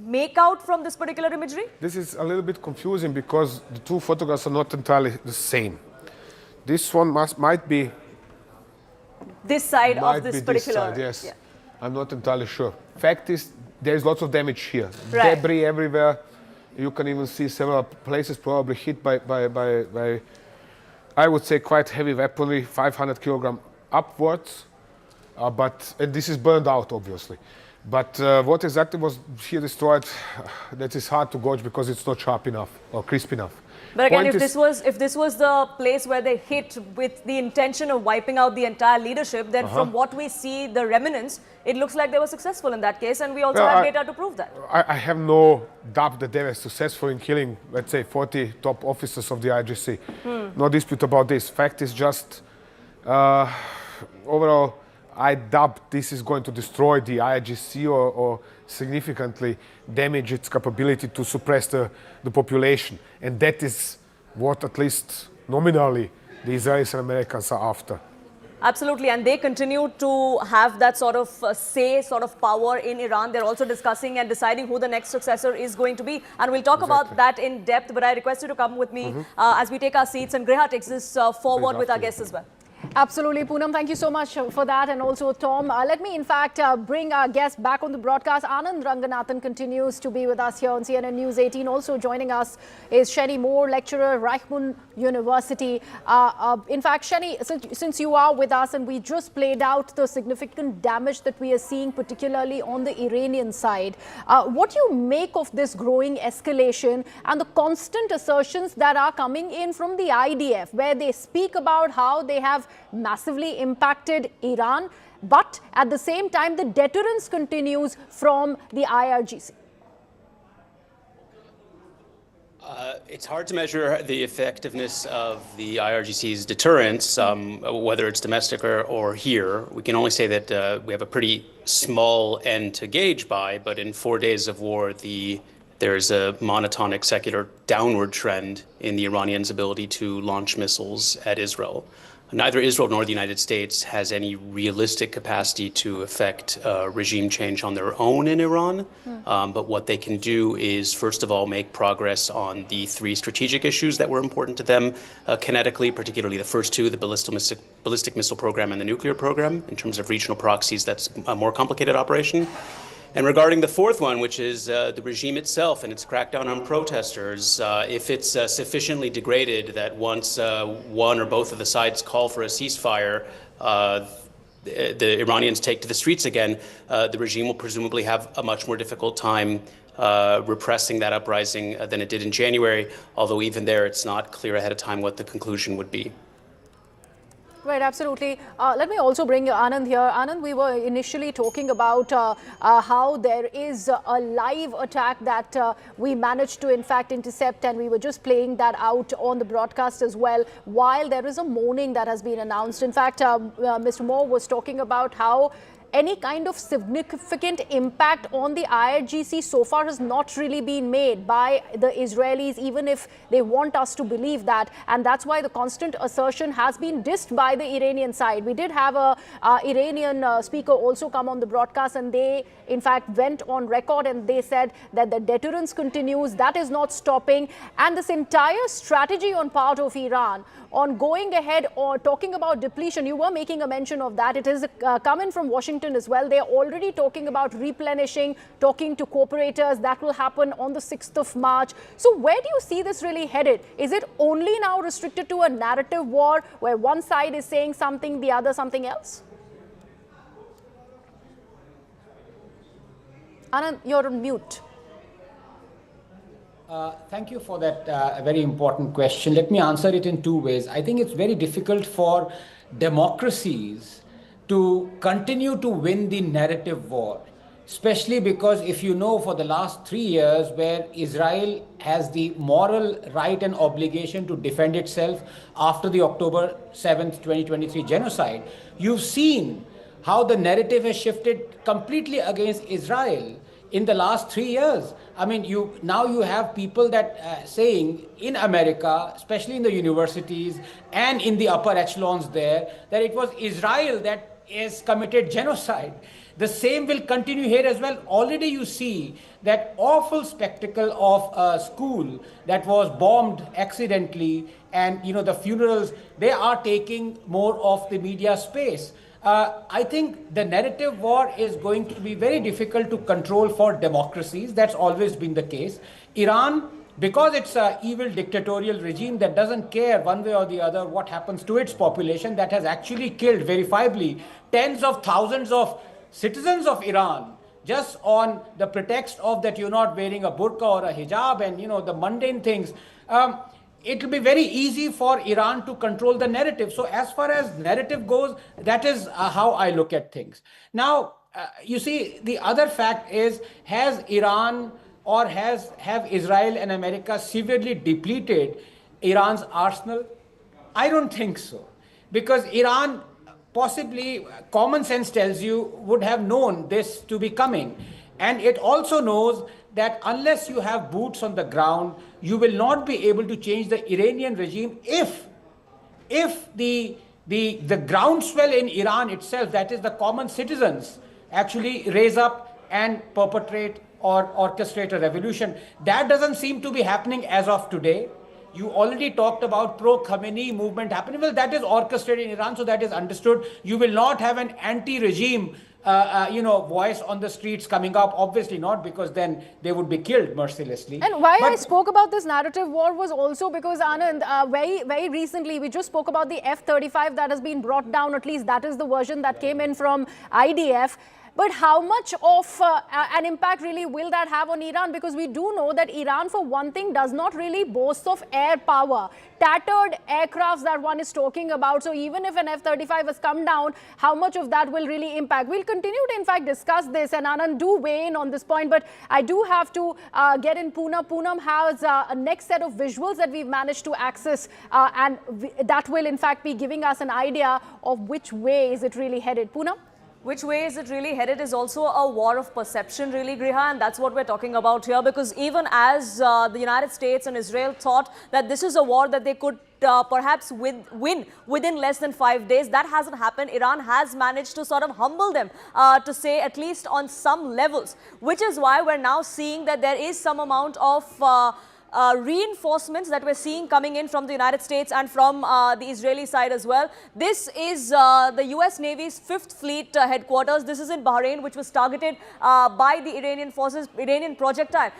make out from this particular imagery? This is a little bit confusing because the two photographs are not entirely the same. This one might be this side of this particular. This side, yes. Yeah. I'm not entirely sure. Fact is, there is lots of damage here. Right. Debris everywhere. You can even see several places probably hit by I would say, quite heavy weaponry, 500 kilogram upwards. And this is burned out, obviously. But what exactly was here destroyed, that is hard to gauge because it's not sharp enough or crisp enough. But again, if this was the place where they hit with the intention of wiping out the entire leadership, then from what we see, the remnants, it looks like they were successful in that case, and we also have data to prove that. I have no doubt that they were successful in killing, let's say, 40 top officers of the IGC. No dispute about this. Fact is just, overall, I doubt this is going to destroy the IRGC or significantly damage its capability to suppress the population. And that is what, at least nominally, the Israelis and Americans are after. Absolutely, and they continue to have that sort of sort of power in Iran. They're also discussing and deciding who the next successor is going to be. And we'll talk about that in depth, but I request you to come with me as we take our seats. And Griha takes this forward with our guests as well. Absolutely, Poonam. Thank you so much for that. And also, Tom, let me, in fact, bring our guest back on the broadcast. Anand Ranganathan continues to be with us here on CNN News 18. Also joining us is Sheni Moore, lecturer, Reichman University. In fact, Sheni, since you are with us and we just played out the significant damage that we are seeing, particularly on the Iranian side, what do you make of this growing escalation and the constant assertions that are coming in from the IDF, where they speak about how they have massively impacted Iran, but at the same time the deterrence continues from the IRGC? It's hard to measure the effectiveness of the IRGC's deterrence, whether it's domestic or here. We can only say that we have a pretty small end to gauge by, but in 4 days of war, there's a monotonic secular downward trend in the Iranians' ability to launch missiles at Israel. Neither Israel nor the United States has any realistic capacity to affect regime change on their own in Iran. But what they can do is, first of all, make progress on the 3 strategic issues that were important to them kinetically, particularly the first 2, the ballistic missile program and the nuclear program. In terms of regional proxies, that's a more complicated operation. And regarding the 4th one, which is the regime itself and its crackdown on protesters, if it's sufficiently degraded that once one or both of the sides call for a ceasefire, the Iranians take to the streets again, the regime will presumably have a much more difficult time repressing that uprising than it did in January, although even there it's not clear ahead of time what the conclusion would be. Right, absolutely. Let me also bring Anand here. Anand, we were initially talking about how there is a live attack that we managed to, in fact, intercept, and we were just playing that out on the broadcast as well, while there is a moaning that has been announced. In fact, Mr. Moore was talking about how any kind of significant impact on the IRGC so far has not really been made by the Israelis, even if they want us to believe that. And that's why the constant assertion has been dissed by the Iranian side. We did have a Iranian speaker also come on the broadcast, and they, in fact, went on record and they said that the deterrence continues, that is not stopping. And this entire strategy on part of Iran on going ahead or talking about depletion, you were making a mention of that. It is coming from Washington as well. They're already talking about replenishing, talking to cooperators. That will happen on the 6th of March. So where do you see this really headed? Is it only now restricted to a narrative war where one side is saying something, the other something else? Anand, you're on mute. Thank you for that very important question. Let me answer it in 2 ways. I think it's very difficult for democracies to continue to win the narrative war, especially because if you know for the last 3 years where Israel has the moral right and obligation to defend itself after the October 7th, 2023 genocide, you've seen how the narrative has shifted completely against Israel in the last 3 years. I mean, now you have people that saying in America, especially in the universities and in the upper echelons there, that it was Israel that has committed genocide. The same will continue here as well. Already you see that awful spectacle of a school that was bombed accidentally, and the funerals, they are taking more of the media space. I think the narrative war is going to be very difficult to control for democracies. That's always been the case. Iran, because it's an evil dictatorial regime that doesn't care one way or the other what happens to its population, that has actually killed verifiably tens of thousands of citizens of Iran just on the pretext of that you're not wearing a burqa or a hijab and the mundane things. It will be very easy for Iran to control the narrative. So as far as narrative goes, that is how I look at things. Now, you see, the other fact is, has Iran or have Israel and America severely depleted Iran's arsenal? I don't think so. Because Iran possibly common sense tells you would have known this to be coming. And it also knows that unless you have boots on the ground, you will not be able to change the Iranian regime if the groundswell in Iran itself, that is the common citizens, actually raise up and perpetrate or orchestrate a revolution. That doesn't seem to be happening as of today. You already talked about pro-Khamenei movement happening. Well, that is orchestrated in Iran, so that is understood. You will not have an anti-regime voice on the streets coming up. Obviously not, because then they would be killed mercilessly. And why I spoke about this narrative war was also because, Anand, very recently, we just spoke about the F-35 that has been brought down. At least that is the version that came in from IDF. But how much of an impact really will that have on Iran? Because we do know that Iran, for one thing, does not really boast of air power. Tattered aircrafts that one is talking about. So even if an F-35 has come down, how much of that will really impact? We'll continue to, in fact, discuss this. And Anand, do weigh in on this point. But I do have to get in Poonam. Poonam has a next set of visuals that we've managed to access. And that will, in fact, be giving us an idea of which way is it really headed. Poonam? Which way is it really headed is also a war of perception, really, Griha, and that's what we're talking about here, because even as the United States and Israel thought that this is a war that they could perhaps win within less than 5 days, that hasn't happened. Iran has managed to sort of humble them, to say, at least on some levels, which is why we're now seeing that there is some amount of reinforcements that we're seeing coming in from the United States and from the Israeli side as well. This is the U.S. Navy's 5th Fleet headquarters. This is in Bahrain, which was targeted by the Iranian forces. Iranian projectile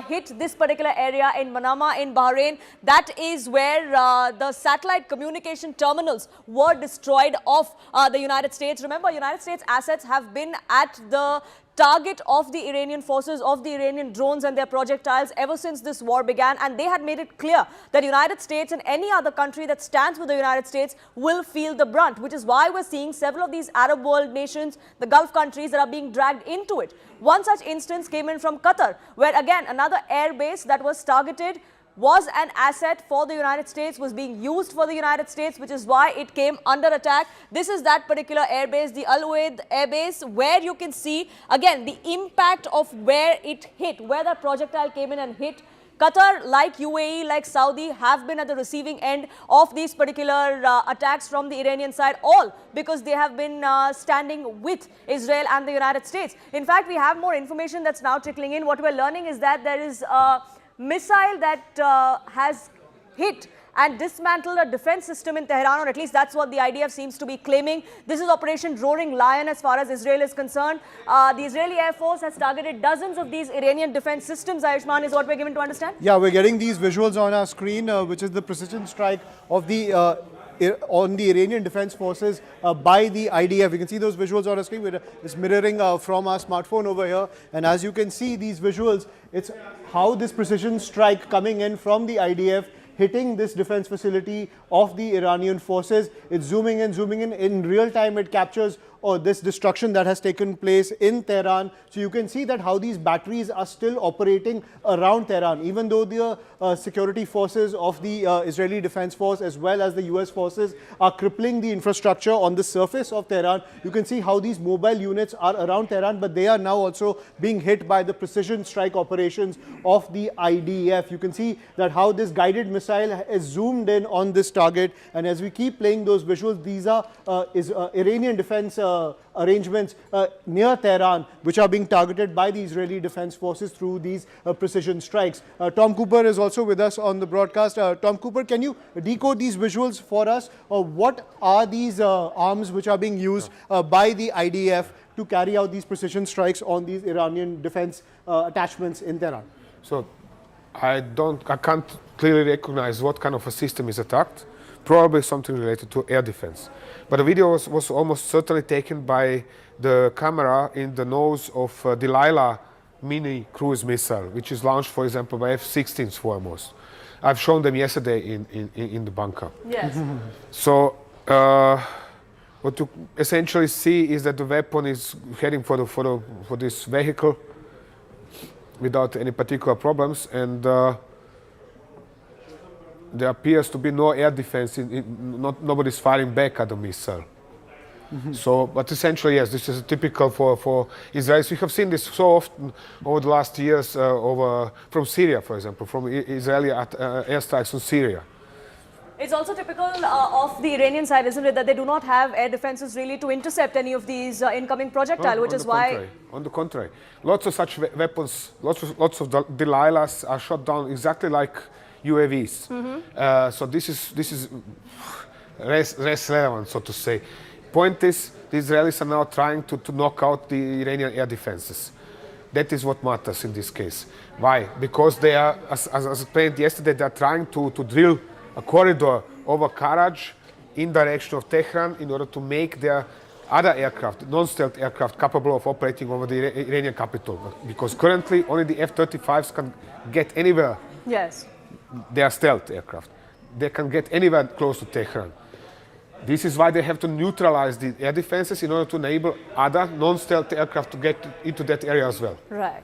hit this particular area in Manama in Bahrain. That is where the satellite communication terminals were destroyed of the United States. Remember, United States assets have been at the target of the Iranian forces, of the Iranian drones and their projectiles ever since this war began, and they had made it clear that the United States and any other country that stands with the United States will feel the brunt, which is why we're seeing several of these Arab world nations, the Gulf countries, that are being dragged into it. One such instance came in from Qatar, where again another air base that was targeted was an asset for the United States, was being used for the United States, which is why it came under attack. This is that particular airbase, the Al Uwaid airbase, where you can see again the impact of where it hit, where that projectile came in and hit. Qatar, like UAE, like Saudi, have been at the receiving end of these particular attacks from the Iranian side, all because they have been standing with Israel and the United States. In fact, we have more information that's now trickling in. What we're learning is that there is a missile that has hit and dismantled a defense system in Tehran, or at least that's what the IDF seems to be claiming. This is Operation Roaring Lion as far as Israel is concerned. The Israeli Air Force has targeted dozens of these Iranian defense systems, Ayushman, is what we're given to understand? Yeah, we're getting these visuals on our screen, which is the precision strike of the on the Iranian defense forces by the IDF. You can see those visuals on our screen. It's mirroring from our smartphone over here. And as you can see these visuals, it's how this precision strike coming in from the IDF hitting this defense facility of the Iranian forces. It's zooming in. In real time, it captures this destruction that has taken place in Tehran. So you can see that how these batteries are still operating around Tehran, even though the security forces of the Israeli Defense Force as well as the US forces are crippling the infrastructure on the surface of Tehran. You can see how these mobile units are around Tehran, but they are now also being hit by the precision strike operations of the IDF. You can see that how this guided missile is zoomed in on this target, and as we keep playing those visuals, these are Iranian defense arrangements near Tehran, which are being targeted by the Israeli Defense Forces through these precision strikes. Tom Cooper is also with us on the broadcast. Tom Cooper, can you decode these visuals for us? What are these arms which are being used by the IDF to carry out these precision strikes on these Iranian defense attachments in Tehran? So I can't clearly recognize what kind of a system is attacked. Probably something related to air defense. But the video was almost certainly taken by the camera in the nose of Delilah mini cruise missile, which is launched, for example, by F-16s foremost. I've shown them yesterday in the bunker. Yes. So what you essentially see is that the weapon is heading for this vehicle without any particular problems, and there appears to be no air defense. Nobody's firing back at the missile. So, but essentially, yes, this is typical for Israelis. We have seen this so often over the last years, from Syria, for example, from Israeli airstrikes on Syria. It's also typical of the Iranian side, isn't it, that they do not have air defenses really to intercept any of these incoming projectiles, which is why... On the contrary, lots of such weapons, lots of Delilahs are shot down exactly like UAVs. So this is less relevant, so to say. Point is, the Israelis are now trying to knock out the Iranian air defenses. That is what matters in this case. Why? Because they are, as explained yesterday, they are trying to drill a corridor over Karaj in direction of Tehran in order to make their other aircraft, non-stealth aircraft, capable of operating over the Iranian capital. Because currently only the F-35s can get anywhere. Yes. They are stealth aircraft. They can get anywhere close to Tehran. This is why they have to neutralize the air defenses in order to enable other non-stealth aircraft to get into that area as well. Right.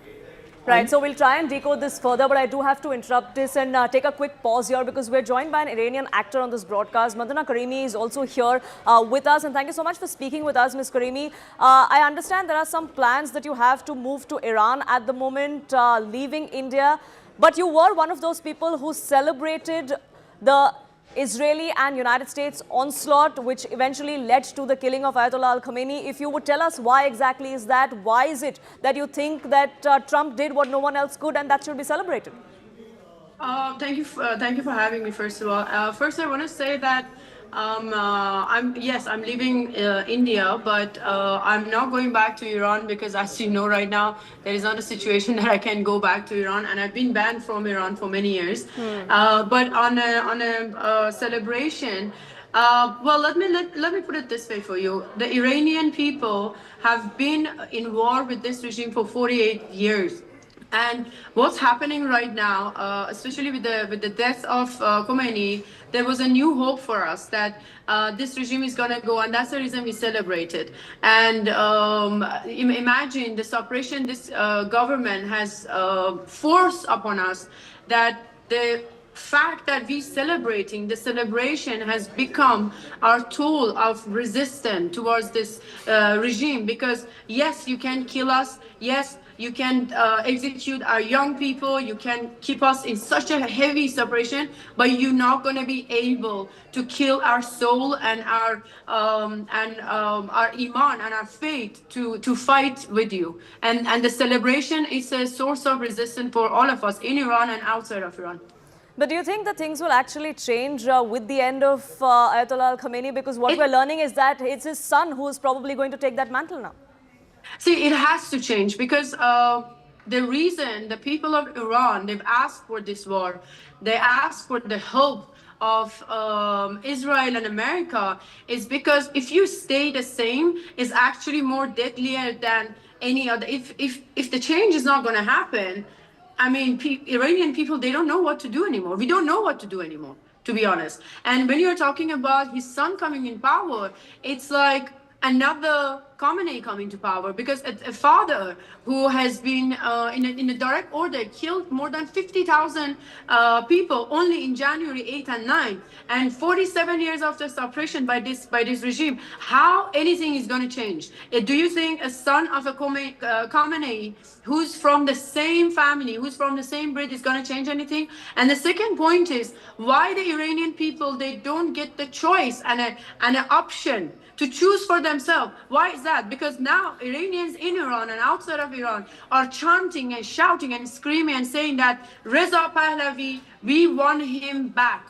Right, so we'll try and decode this further, but I do have to interrupt this and take a quick pause here because we're joined by an Iranian actor on this broadcast. Madana Karimi is also here with us, and thank you so much for speaking with us, Ms. Karimi. I understand there are some plans that you have to move to Iran at the moment, leaving India, but you were one of those people who celebrated the Israeli and United States onslaught, which eventually led to the killing of Ayatollah Al-Khamenei. If you would tell us why exactly is that, why is it that you think that Trump did what no one else could and that should be celebrated? Thank you for having me, first of all. First, I want to say that I'm leaving India, but I'm not going back to Iran because, as you know, right now there is not a situation that I can go back to Iran, and I've been banned from Iran for many years. But on a celebration, well, let me put it this way for you: the Iranian people have been in war with this regime for 48 years. And what's happening right now, especially with the death of Khomeini, there was a new hope for us that this regime is going to go, and that's the reason we celebrated. And imagine the suppression this government has forced upon us, that the fact that we celebrating, the celebration has become our tool of resistance towards this regime. Because yes, you can kill us, yes, you can execute our young people, you can keep us in such a heavy separation, but you're not going to be able to kill our soul and our iman and our faith to fight with you. And the celebration is a source of resistance for all of us in Iran and outside of Iran. But do you think that things will actually change with the end of Ayatollah Al-Khamenei? Because what we're learning is that it's his son who is probably going to take that mantle now. See, it has to change because the reason the people of Iran, they've asked for this war, they asked for the help of Israel and America, is because if you stay the same, it's actually more deadlier than any other. If the change is not going to happen, I mean, Iranian people, they don't know what to do anymore. We don't know what to do anymore, to be honest. And when you're talking about his son coming in power, it's like another Khamenei coming to power, because a father who has been in a direct order killed more than 50,000 people only in January 8 and 9, and 47 years after suppression by this regime, how anything is going to change? Do you think a son of a Khamenei who's from the same family, who's from the same breed, is going to change anything? And the second point is why the Iranian people, they don't get the choice and an option to choose for themselves. Why is that? Because now Iranians in Iran and outside of Iran are chanting and shouting and screaming and saying that Reza Pahlavi, we want him back.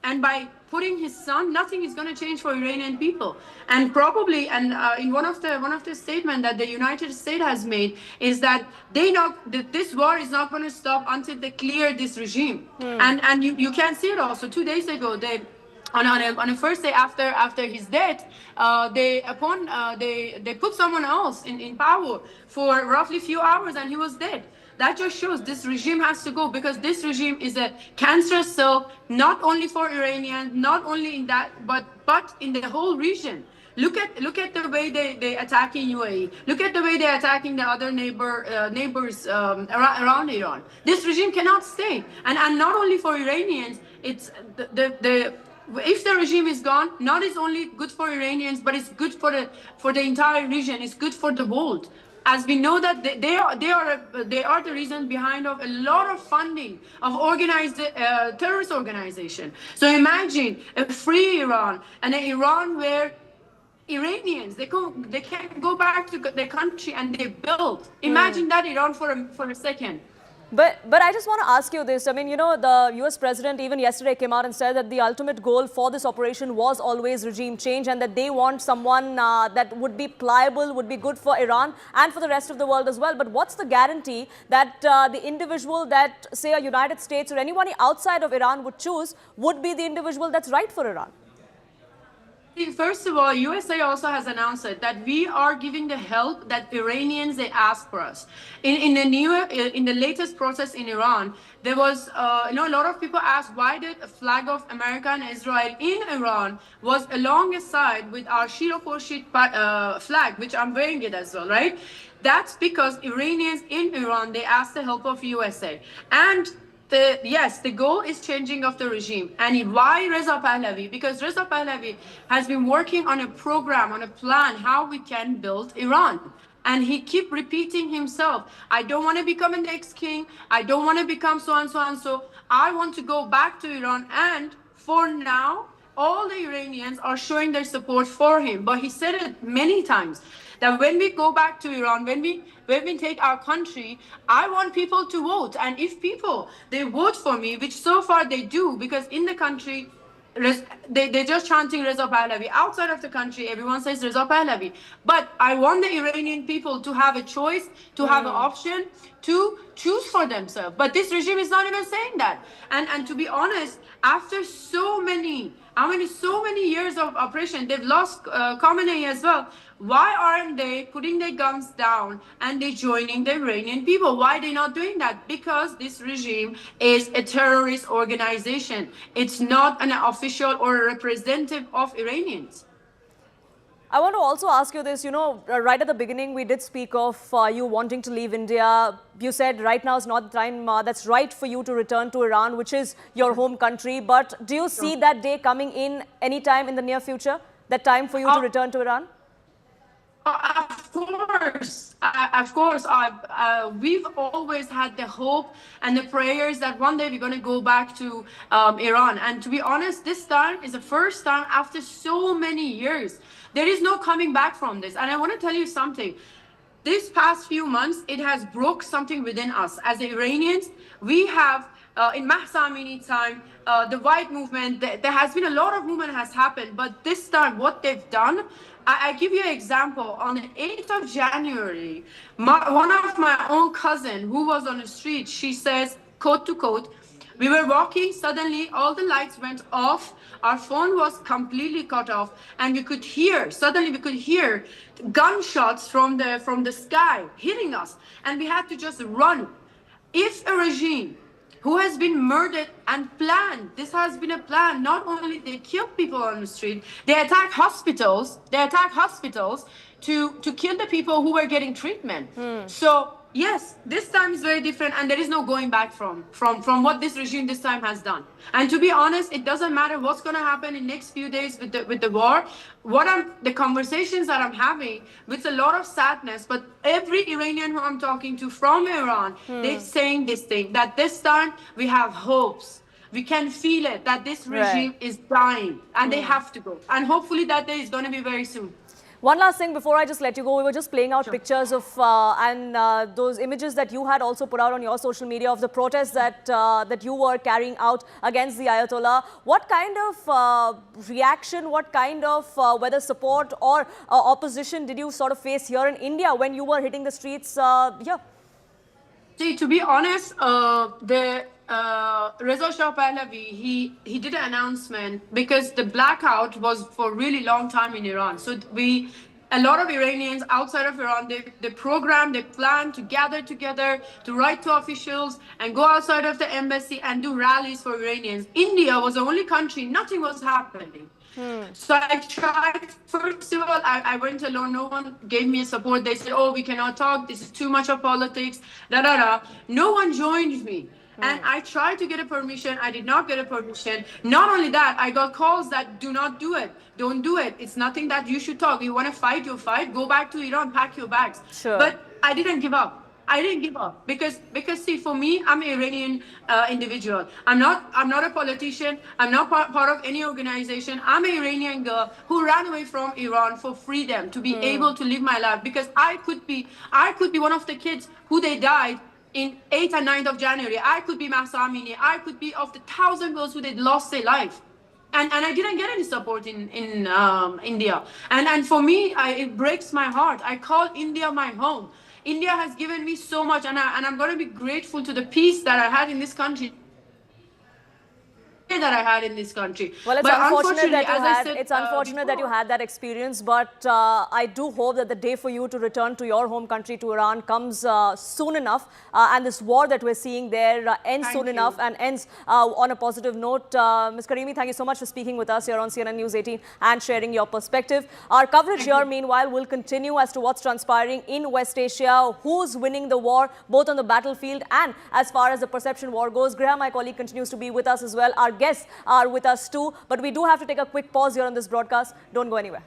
And by putting his son, nothing is going to change for Iranian people. And probably, and in one of the statements that the United States has made is that this war is not going to stop until they clear this regime. And you can see it also. 2 days ago, on the first day after his death, they put someone else in power for roughly a few hours, and he was dead. That just shows this regime has to go, because this regime is a cancerous cell, not only for Iranians, not only in that, but in the whole region. Look at the way they attacking UAE. Look at the way they're attacking the other neighbors around Iran. This regime cannot stay, and not only for Iranians. It's if the regime is gone, not is only good for Iranians, but it's good for the entire region. It's good for the world. As we know that they are the reason behind of a lot of funding of organized terrorist organization. So imagine a free Iran and an Iran where Iranians they can go back to their country and they build. Imagine that Iran for a second. But I just want to ask you this. I mean, you know, the U.S. president even yesterday came out and said that the ultimate goal for this operation was always regime change, and that they want someone that would be pliable, would be good for Iran and for the rest of the world as well. But what's the guarantee that the individual that, say, a United States or anyone outside of Iran would choose would be the individual that's right for Iran? First of all, USA also has announced it, that we are giving the help that Iranians they ask for us. In the latest process in Iran, there was a lot of people asked why the flag of America and Israel in Iran was alongside with our Shiro Khorshid flag, which I'm wearing it as well, right? That's because Iranians in Iran they asked the help of USA. And the goal is changing of the regime. And why Reza Pahlavi? Because Reza Pahlavi has been working on a program, on a plan, how we can build Iran. And he keep repeating himself, I don't want to become a next king. I don't want to become so and so and so. I want to go back to Iran. And for now, all the Iranians are showing their support for him. But he said it many times that when we go back to Iran, when we take our country, I want people to vote. And if people, they vote for me, which so far they do, because in the country, they're just chanting Reza Pahlavi. Outside of the country, everyone says Reza Pahlavi. But I want the Iranian people to have a choice, to have an option, to choose for themselves. But this regime is not even saying that. And to be honest, after so many years of oppression, they've lost Khamenei as well. Why aren't they putting their guns down and they joining the Iranian people? Why are they not doing that? Because this regime is a terrorist organization. It's not an official or a representative of Iranians. I want to also ask you this, right at the beginning, we did speak of you wanting to leave India. You said right now is not the time that's right for you to return to Iran, which is your home country. But do you see that day coming in any time in the near future, that time for you to return to Iran? Of course. We've always had the hope and the prayers that one day we're going to go back to Iran. And to be honest, this time is the first time after so many years. There is no coming back from this. And I want to tell you something. This past few months, it has broke something within us. As Iranians, we have, in Mahsa Amini time, the white movement, there has been a lot of movement has happened. But this time, what they've done, I give you an example. On the 8th of January, one of my own cousin who was on the street, she says, quote to quote, we were walking, suddenly all the lights went off, our phone was completely cut off, and suddenly we could hear gunshots from the sky hitting us, and we had to just run. If a regime who has been murdered and planned, this has been a plan, not only they kill people on the street, they attack hospitals to kill the people who were getting treatment. So yes, this time is very different, and there is no going back from what this regime this time has done. And to be honest, it doesn't matter what's going to happen in next few days with the war. The conversations that I'm having with a lot of sadness, but every Iranian who I'm talking to from Iran, they're saying this thing, that this time we have hopes. We can feel it, that this regime is dying, and they have to go. And hopefully that day is going to be very soon. One last thing before I just let you go. We were just playing out pictures of those images that you had also put out on your social media of the protests that you were carrying out against the Ayatollah. What kind of reaction, what kind of whether support or opposition did you sort of face here in India when you were hitting the streets here? See, to be honest, Reza Shah Pahlavi, he did an announcement because the blackout was for a really long time in Iran. So a lot of Iranians outside of Iran, they programmed, they planned to gather together, to write to officials and go outside of the embassy and do rallies for Iranians. India was the only country, nothing was happening. So I tried, first of all, I went alone, no one gave me support. They said, oh, we cannot talk, this is too much of politics, No one joined me. And I tried to get a permission. I did not get a permission. Not only that, I got calls that do not do it. Don't do it. It's nothing that you should talk. You want to fight, you fight. Go back to Iran, pack your bags. Sure. But I didn't give up. I didn't give up because see, for me, I'm an Iranian individual. I'm not a politician. I'm not part of any organization. I'm an Iranian girl who ran away from Iran for freedom, to be able to live my life, because I could be one of the kids who they died in 8th and 9th of January. I could be Mahsa Amini. I could be of the 1,000 girls who they lost their life. And I didn't get any support in India. And for me, it breaks my heart. I call India my home. India has given me so much, and I'm going to be grateful to the peace that I had in this country. Well, it's unfortunate that you had that experience, but I do hope that the day for you to return to your home country, to Iran, comes soon enough, and this war that we're seeing there ends soon enough and ends on a positive note. Ms. Karimi, thank you so much for speaking with us here on CNN News 18 and sharing your perspective. Our coverage here, meanwhile, will continue as to what's transpiring in West Asia, who's winning the war, both on the battlefield and as far as the perception war goes. Graham, my colleague, continues to be with us as well. Our guests are with us too, but we do have to take a quick pause here on this broadcast. Don't go anywhere.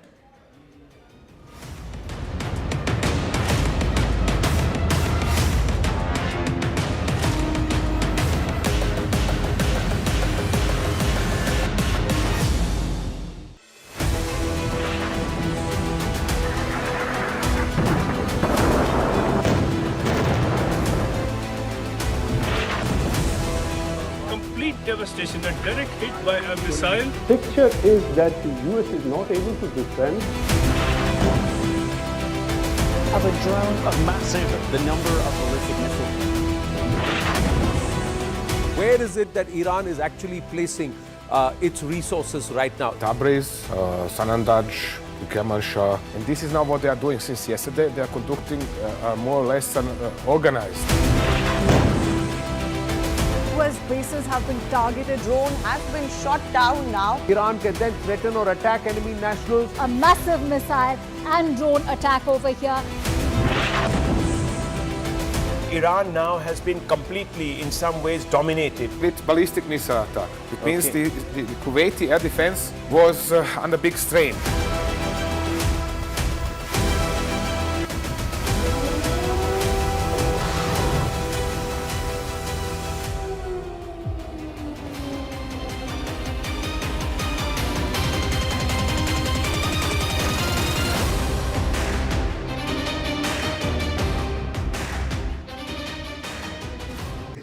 Devastation, a direct hit by a missile. Picture is that the U.S. is not able to defend. Of a drone of massive, the number of ballistic missiles. Where is it that Iran is actually placing its resources right now? Tabriz, Sanandaj, Kermanshah, and this is now what they are doing since yesterday. They are conducting more or less an organized. U.S. bases have been targeted. Drone has been shot down now. Iran can then threaten or attack enemy nationals. A massive missile and drone attack over here. Iran now has been completely, in some ways, dominated. With ballistic missile attack. It means the Kuwaiti air defense was under big strain.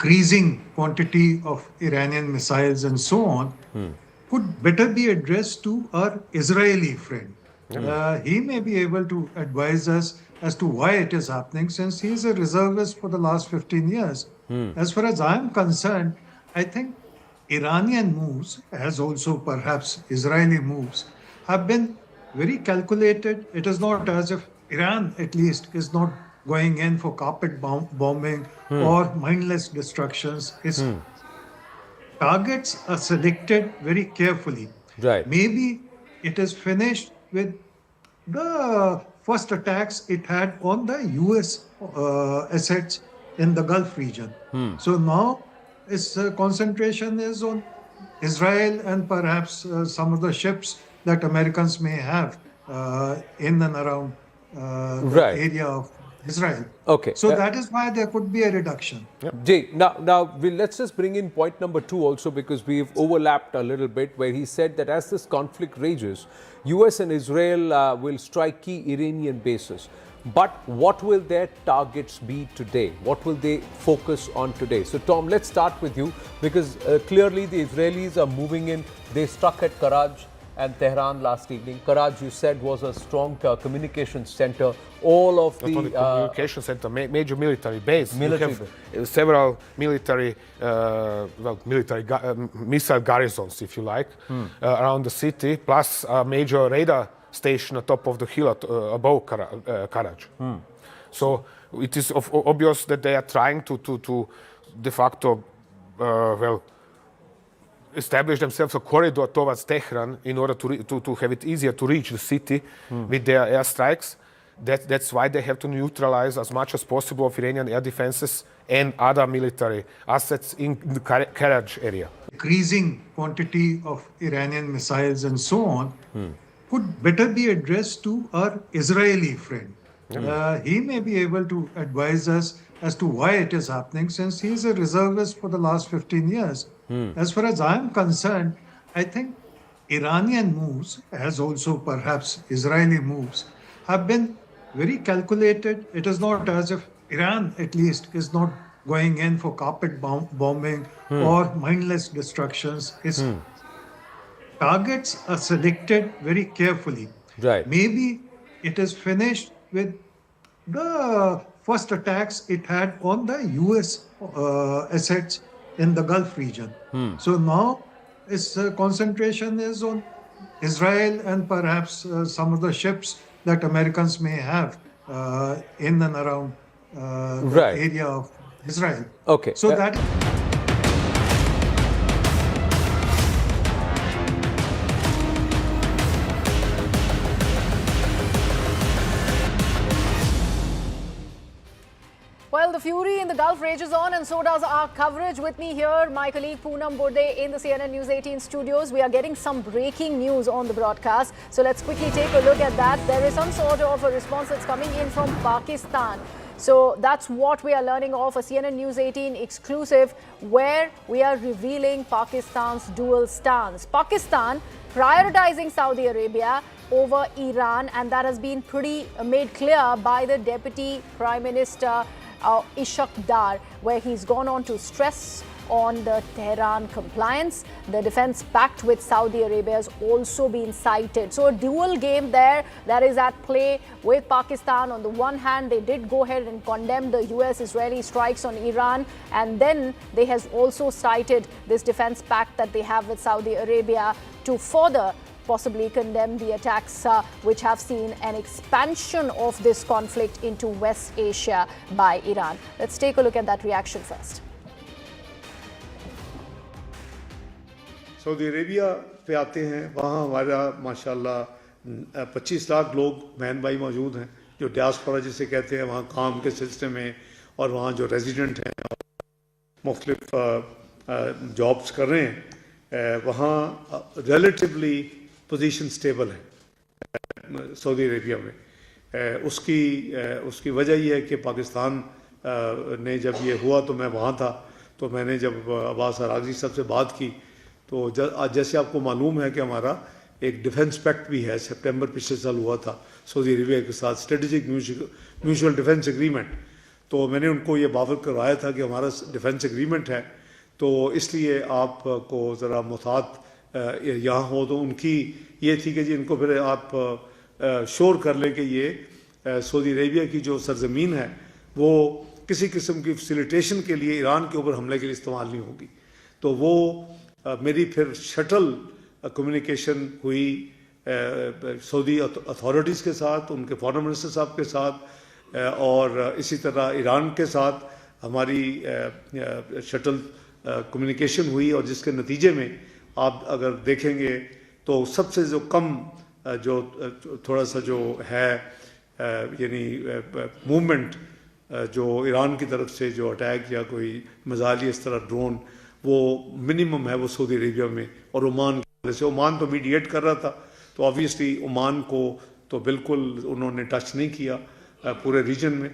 Increasing quantity of Iranian missiles and so on could better be addressed to our Israeli friend. He may be able to advise us as to why it is happening, since he is a reservist for the last 15 years. As far as I'm concerned, I think Iranian moves, as also perhaps Israeli moves, have been very calculated. It is not as if Iran, at least, is not going in for carpet bombing or mindless destructions. Its targets are selected very carefully. Right. Maybe it is finished with the first attacks it had on the U.S. Assets in the Gulf region. So now its concentration is on Israel and perhaps some of the ships that Americans may have in and around the area of Israel. Okay. So that is why there could be a reduction. Jay, now let's just bring in point number 2 also, because we've overlapped a little bit, where he said that as this conflict rages, US and Israel will strike key Iranian bases. But what will their targets be today? What will they focus on today? So Tom, let's start with you, because clearly the Israelis are moving in. They struck at Karaj and Tehran last evening. Karaj, you said, was a strong communications center. All of Not only communication center, major military base. Military you have several military, missile garrisons, if you like, around the city, plus a major radar station on top of the hill above Karaj. So it is obvious that they are trying to de facto, establish themselves a corridor towards Tehran in order to have it easier to reach the city with their airstrikes. That's why they have to neutralize as much as possible of Iranian air defenses and other military assets in the carriage area. Increasing quantity of Iranian missiles and so on could better be addressed to our Israeli friend. He may be able to advise us as to why it is happening, since he is a reservist for the last 15 years. As far as I'm concerned, I think Iranian moves, as also perhaps Israeli moves, have been very calculated. It is not as if Iran, at least, is not going in for carpet bombing or mindless destructions. Its targets are selected very carefully. Right. Maybe it is finished with the first attacks it had on the U.S. Assets in the Gulf region. So now its concentration is on Israel and perhaps some of the ships that Americans may have in and around the area of Israel. Okay. So that. Well, the fury in the Gulf rages on, and so does our coverage. With me here, my colleague Poonam Burde in the CNN News 18 studios. We are getting some breaking news on the broadcast. So let's quickly take a look at that. There is some sort of a response that's coming in from Pakistan. So that's what we are learning of, a CNN News 18 exclusive, where we are revealing Pakistan's dual stance. Pakistan prioritizing Saudi Arabia over Iran, and that has been pretty made clear by the Deputy Prime Minister Ishaq Dar, where he's gone on to stress on the Tehran compliance. The defense pact with Saudi Arabia has also been cited. So a dual game there that is at play with Pakistan. On the one hand, they did go ahead and condemn the US-Israeli strikes on Iran, and then they has also cited this defense pact that they have with Saudi Arabia to further possibly condemn the attacks which have seen an expansion of this conflict into West Asia by Iran. Let's take a look at that reaction first. Saudi Arabia पे आते हैं, वहाँ हमारा माशाल्लाह 25 लाख लोग बहन भाई मौजूद हैं जो डियास्पोरा जिसे कहते हैं, वहाँ काम के सिलसिले में और वहाँ जो रेजिडेंट हैं मुख्तलिफ जॉब्स कर रहे हैं, वहाँ रिलेटिवली पोजीशन स्टेबल है सऊदी अरेबिया में। उसकी वजह यह है कि पाकिस्तान ने जब ये हुआ तो मैं वहाँ था, तो मैंने जब अब्बास अराग़ची साहब से बात की तो जैसे आपको मालूम है कि हमारा एक डिफेंस पैक्ट भी है, सितंबर पिछले साल हुआ था सऊदी अरेबिया के साथ, स्ट्रेटेजिक म्यूचुअल डिफेंस एग्रीमेंट। तो मैंने उनको ये बावर करवाया था कि हमारा डिफेंस एग्रीमेंट है, तो इसलिए आपको ज़रा मुतात यहाँ हो। तो उनकी ये थी कि जी इनको फिर आप श्योर कर लें कि ये सऊदी अरेबिया की जो सरजमीन है वो किसी किस्म की फैसिलिटेशन के लिए ईरान के ऊपर हमले के लिए इस्तेमाल नहीं होगी। तो वो मेरी फिर शटल कम्युनिकेशन हुई सऊदी अथॉरिटीज़ के साथ, उनके फॉरेन मिनिस्टर साहब के साथ, और इसी तरह ईरान के साथ हमारी शटल कम्युनिकेशन हुई, और जिसके नतीजे में आप अगर देखेंगे तो सबसे जो कम जो थोड़ा सा जो है यानी मूवमेंट जो ईरान की तरफ से जो अटैक या कोई मिसाइल इस तरह ड्रोन, वो मिनिमम है वो सऊदी अरेबिया में और ओमान की वजह से। ओमान तो मीडिएट कर रहा था, तो ऑब्वियसली ओमान को तो बिल्कुल उन्होंने टच नहीं किया पूरे रीजन में।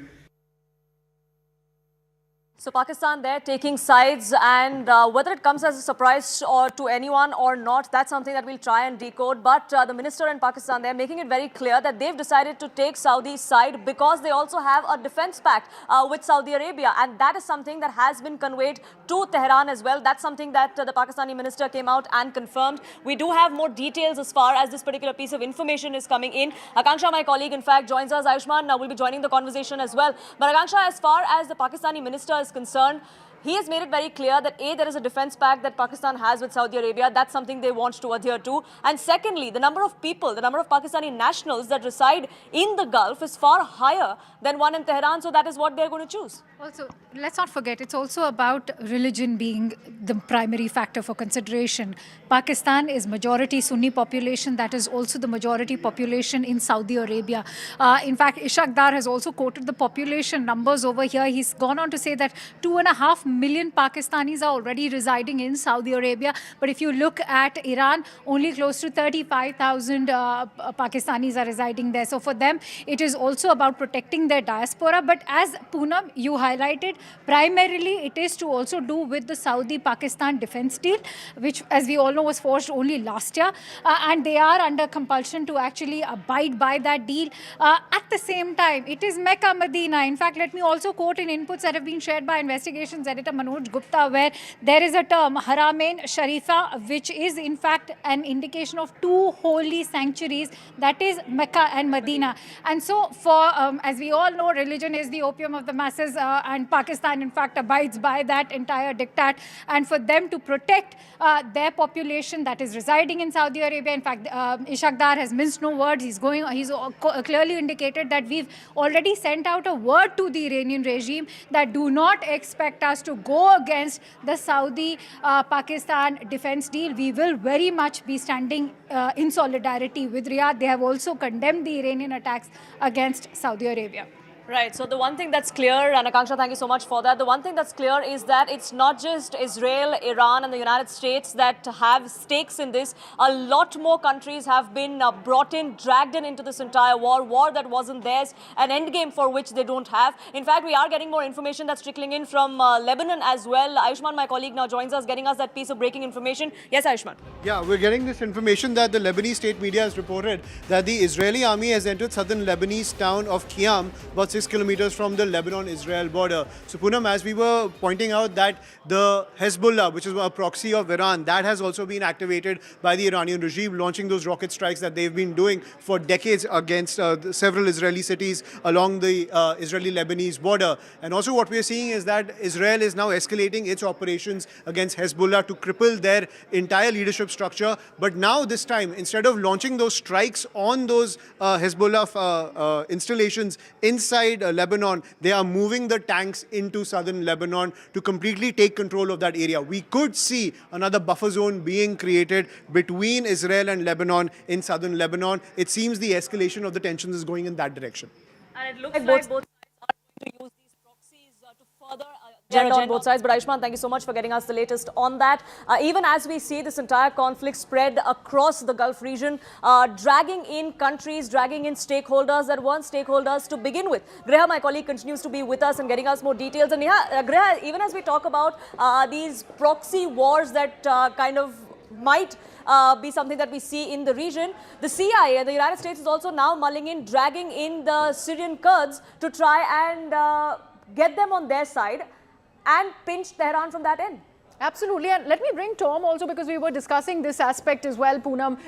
So Pakistan there taking sides, and whether it comes as a surprise or to anyone or not, that's something that we'll try and decode. But the minister in Pakistan there making it very clear that they've decided to take Saudi's side because they also have a defense pact with Saudi Arabia, and that is something that has been conveyed to Tehran as well. That's something that the Pakistani minister came out and confirmed. We do have more details as far as this particular piece of information is coming in. Akanksha, my colleague, in fact, joins us. Ayushman will be joining the conversation as well. But Akanksha, as far as the Pakistani minister is concerned, he has made it very clear that A, there is a defense pact that Pakistan has with Saudi Arabia. That's something they want to adhere to. And secondly, the number of people, the number of Pakistani nationals that reside in the Gulf is far higher than one in Tehran. So that is what they're going to choose. Also, let's not forget, it's also about religion being the primary factor for consideration. Pakistan is majority Sunni population. That is also the majority population in Saudi Arabia. In fact, Ishaq Dar has also quoted the population numbers over here. He's gone on to say that 2.5 million Pakistanis are already residing in Saudi Arabia. But if you look at Iran, only close to 35,000 Pakistanis are residing there. So for them, it is also about protecting their diaspora. But as Poonam, you highlighted, primarily it is to also do with the Saudi-Pakistan defense deal, which, as we all know, was forged only last year. And they are under compulsion to actually abide by that deal. At the same time, it is Mecca, Medina. In fact, let me also quote in inputs that have been shared by investigations editor Manoj Gupta, where there is a term, Haramain Sharifa, which is in fact an indication of two holy sanctuaries, that is Mecca and Medina. And so for, as we all know, religion is the opium of the masses, and Pakistan in fact abides by that entire diktat. And for them to protect their population that is residing in Saudi Arabia, in fact, Ishaq Dar has minced no words. He's clearly indicated that we've already sent out a word to the Iranian regime that do not expect us to go against the Saudi-Pakistan defense deal. We will very much be standing in solidarity with Riyadh. They have also condemned the Iranian attacks against Saudi Arabia. Right. So the one thing that's clear, and Akanksha, thank you so much for that. The one thing that's clear is that it's not just Israel, Iran and the United States that have stakes in this. A lot more countries have been brought in, dragged into this entire war that wasn't theirs, an endgame for which they don't have. In fact, we are getting more information that's trickling in from Lebanon as well. Ayushman, my colleague, now joins us, getting us that piece of breaking information. Yes, Ayushman. Yeah, we're getting this information that the Lebanese state media has reported that the Israeli army has entered southern Lebanese town of Qiyam, about 6 kilometers from the Lebanon-Israel border. So Poonam, as we were pointing out, that the Hezbollah, which is a proxy of Iran, that has also been activated by the Iranian regime, launching those rocket strikes that they've been doing for decades against several Israeli cities along the Israeli-Lebanese border. And also what we're seeing is that Israel is now escalating its operations against Hezbollah to cripple their entire leadership structure. But now this time, instead of launching those strikes on those Hezbollah installations inside Lebanon, they are moving the tanks into southern Lebanon to completely take control of that area. We could see another buffer zone being created between Israel and Lebanon in southern Lebanon. It seems the escalation of the tensions is going in that direction. And it looks like both sides are going to use these proxies to further agenda on both sides. But Ayushman, thank you so much for getting us the latest on that. Even as we see this entire conflict spread across the Gulf region, dragging in countries, dragging in stakeholders that weren't stakeholders to begin with. Greha, my colleague, continues to be with us and getting us more details. And Greha, even as we talk about these proxy wars that kind of might be something that we see in the region, the CIA and the United States is also now mulling in, dragging in the Syrian Kurds to try and get them on their side and pinch Tehran from that end. Absolutely. And let me bring Tom also, because we were discussing this aspect as well, Poonam,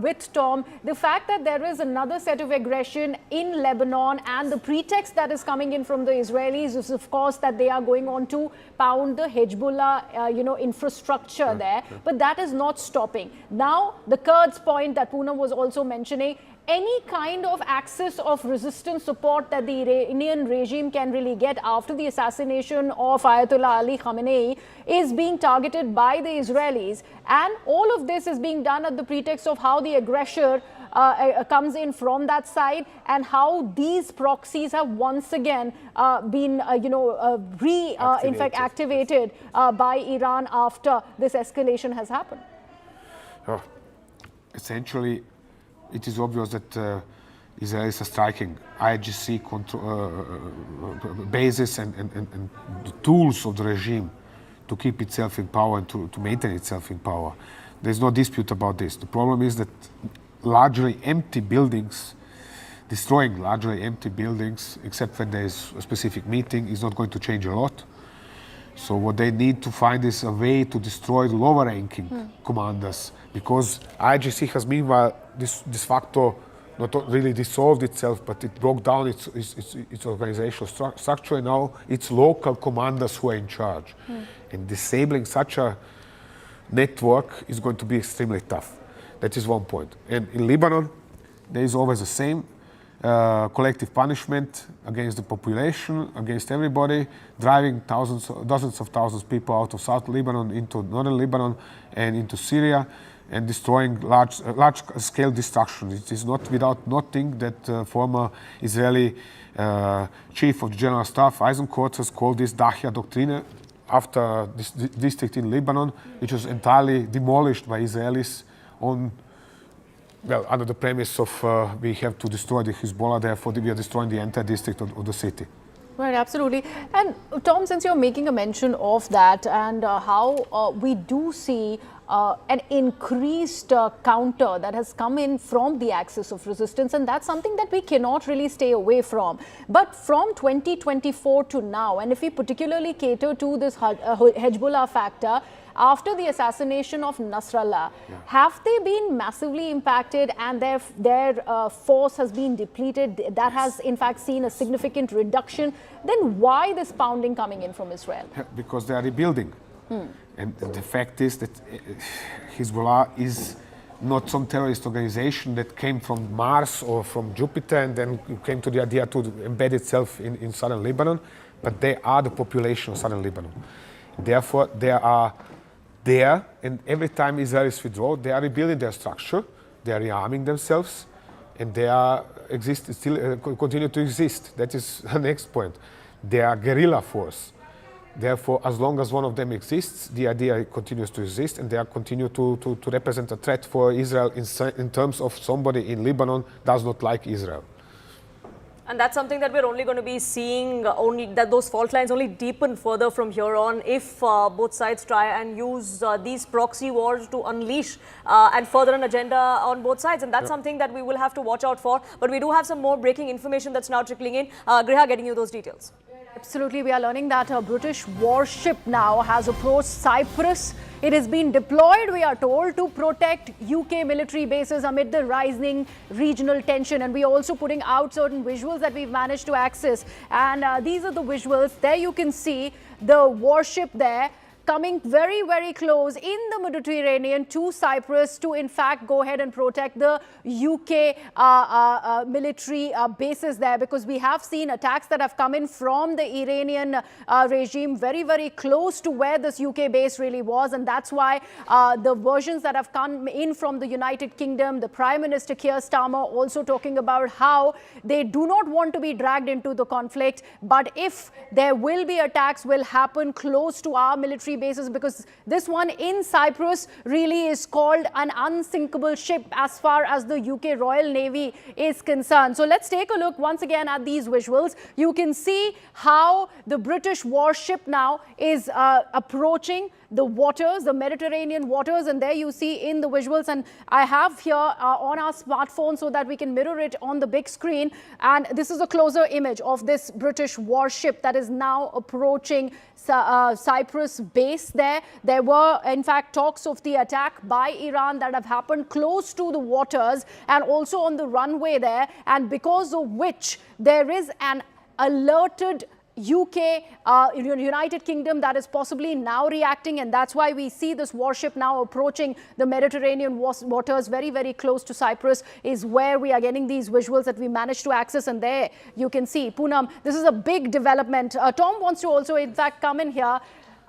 with Tom. The fact that there is another set of aggression in Lebanon, and the pretext that is coming in from the Israelis is, of course, that they are going on to pound the Hezbollah, infrastructure there. But that is not stopping. Now, the Kurds point that Poonam was also mentioning, any kind of access of resistance support that the Iranian regime can really get after the assassination of Ayatollah Ali Khamenei is being targeted by the Israelis. And all of this is being done at the pretext of how the aggressor comes in from that side, and how these proxies have once again been, in fact, activated by Iran after this escalation has happened. Essentially, it is obvious that Israelis are striking IRGC bases and the tools of the regime to keep itself in power and to maintain itself in power. There's no dispute about this. The problem is that largely empty buildings, destroying largely empty buildings, except when there's a specific meeting, is not going to change a lot. So what they need to find is a way to destroy the lower ranking commanders, because IRGC has meanwhile de facto not really dissolved itself, but it broke down its organizational structure, and now it's local commanders who are in charge. And disabling such a network is going to be extremely tough. That is one point. And in Lebanon, there is always the same collective punishment against the population, against everybody, driving dozens of thousands of people out of South Lebanon into northern Lebanon and into Syria, and destroying large-scale destruction. It is not without noting that former Israeli chief of the general staff, Eisenkot, has called this Dahya Doctrine after this district in Lebanon, which was entirely demolished by Israelis under the premise of we have to destroy the Hezbollah, therefore we are destroying the entire district of the city. Right, absolutely. And Tom, since you're making a mention of that and how we do see an increased counter that has come in from the axis of resistance, and that's something that we cannot really stay away from. But from 2024 to now, and if we particularly cater to this Hezbollah factor, after the assassination of Nasrallah, have they been massively impacted and their force has been depleted? That has in fact seen a significant reduction. Then why this pounding coming in from Israel? Because they are rebuilding. And the fact is that Hezbollah is not some terrorist organization that came from Mars or from Jupiter and then came to the idea to embed itself in southern Lebanon, but they are the population of southern Lebanon. Therefore, they are there, and every time Israelis withdraw, they are rebuilding their structure, they are rearming themselves, and they are continue to exist. That is the next point. They are guerrilla force. Therefore, as long as one of them exists, the idea continues to exist, and they are continue to represent a threat for Israel in terms of somebody in Lebanon does not like Israel. And that's something that we're only going to be seeing, that those fault lines only deepen further from here on if both sides try and use these proxy wars to unleash and further an agenda on both sides. And that's something that we will have to watch out for. But we do have some more breaking information that's now trickling in. Griha, getting you those details. Absolutely. We are learning that a British warship now has approached Cyprus. It has been deployed, we are told, to protect UK military bases amid the rising regional tension. And we are also putting out certain visuals that we've managed to access. And these are the visuals. There you can see the warship there coming very, very close in the Mediterranean to Cyprus to, in fact, go ahead and protect the UK military bases there, because we have seen attacks that have come in from the Iranian regime very, very close to where this UK base really was. And that's why the versions that have come in from the United Kingdom, the Prime Minister Keir Starmer also talking about how they do not want to be dragged into the conflict, but if there will be attacks, will happen close to our military bases, because this one in Cyprus really is called an unsinkable ship as far as the UK Royal Navy is concerned. So let's take a look once again at these visuals. You can see how the British warship now is approaching the waters, the Mediterranean waters, and there you see in the visuals, and I have here on our smartphone so that we can mirror it on the big screen, and this is a closer image of this British warship that is now approaching Cyprus base there. There were in fact talks of the attack by Iran that have happened close to the waters and also on the runway there, and because of which there is an alerted UK, United Kingdom that is possibly now reacting, and that's why we see this warship now approaching the Mediterranean waters very, very close to Cyprus is where we are getting these visuals that we managed to access. And there you can see, Poonam, this is a big development. Tom wants to also in fact come in here.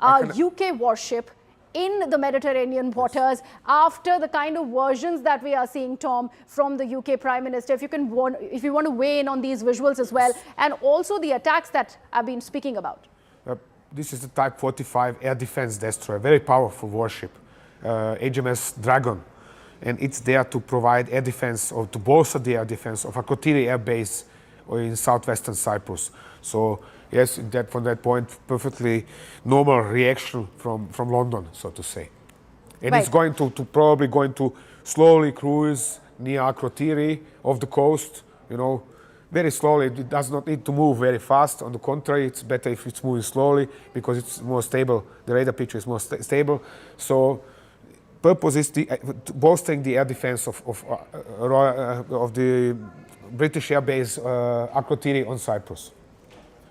UK warship in the Mediterranean waters after the kind of versions that we are seeing, Tom, from the UK Prime Minister. If you want to weigh in on these visuals as well, and also the attacks that I've been speaking about. This is the Type 45 air defense destroyer, very powerful warship, HMS Dragon, and it's there to provide air defense or to bolster the air defense of Akrotiri air base in southwestern Cyprus. So yes, from that point, perfectly normal reaction from London, so to say. And it's going to probably going to slowly cruise near Akrotiri off the coast, very slowly. It does not need to move very fast. On the contrary, it's better if it's moving slowly because it's more stable. The radar picture is more stable. So purpose is bolstering the air defense of the British Air Base Akrotiri on Cyprus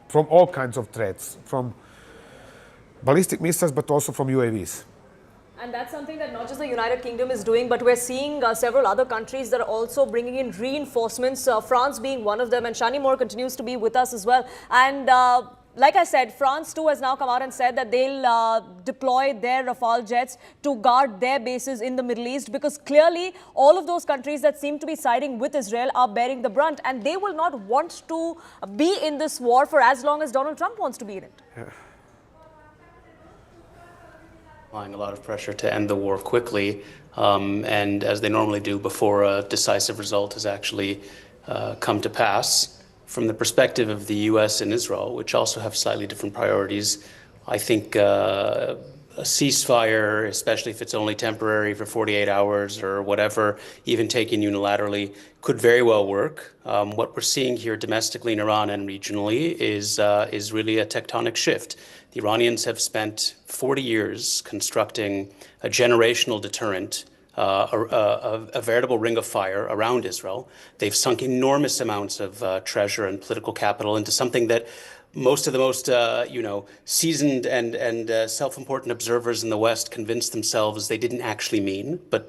from all kinds of threats, from ballistic missiles, but also from UAVs. And that's something that not just the United Kingdom is doing, but we're seeing several other countries that are also bringing in reinforcements, France being one of them. And Shani Moore continues to be with us as well. And like I said, France too has now come out and said that they'll deploy their Rafale jets to guard their bases in the Middle East, because clearly all of those countries that seem to be siding with Israel are bearing the brunt, and they will not want to be in this war for as long as Donald Trump wants to be in it. Yeah. Applying a lot of pressure to end the war quickly, and as they normally do before a decisive result has actually come to pass. From the perspective of the U.S. and Israel, which also have slightly different priorities, I think a ceasefire, especially if it's only temporary for 48 hours or whatever, even taken unilaterally, could very well work. What we're seeing here domestically in Iran and regionally is really a tectonic shift. The Iranians have spent 40 years constructing a generational deterrent, a veritable ring of fire around Israel. They've sunk enormous amounts of treasure and political capital into something that most of the most seasoned and self-important observers in the West convinced themselves they didn't actually mean, but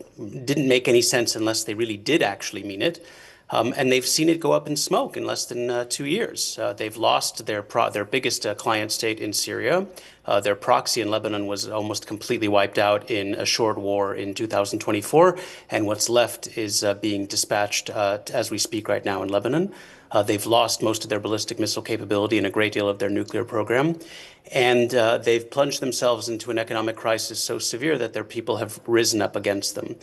didn't make any sense unless they really did actually mean it. And they've seen it go up in smoke in less than 2 years. They've lost their biggest client state in Syria. Their proxy in Lebanon was almost completely wiped out in a short war in 2024. And what's left is being dispatched as we speak right now in Lebanon. They've lost most of their ballistic missile capability and a great deal of their nuclear program. And they've plunged themselves into an economic crisis so severe that their people have risen up against them.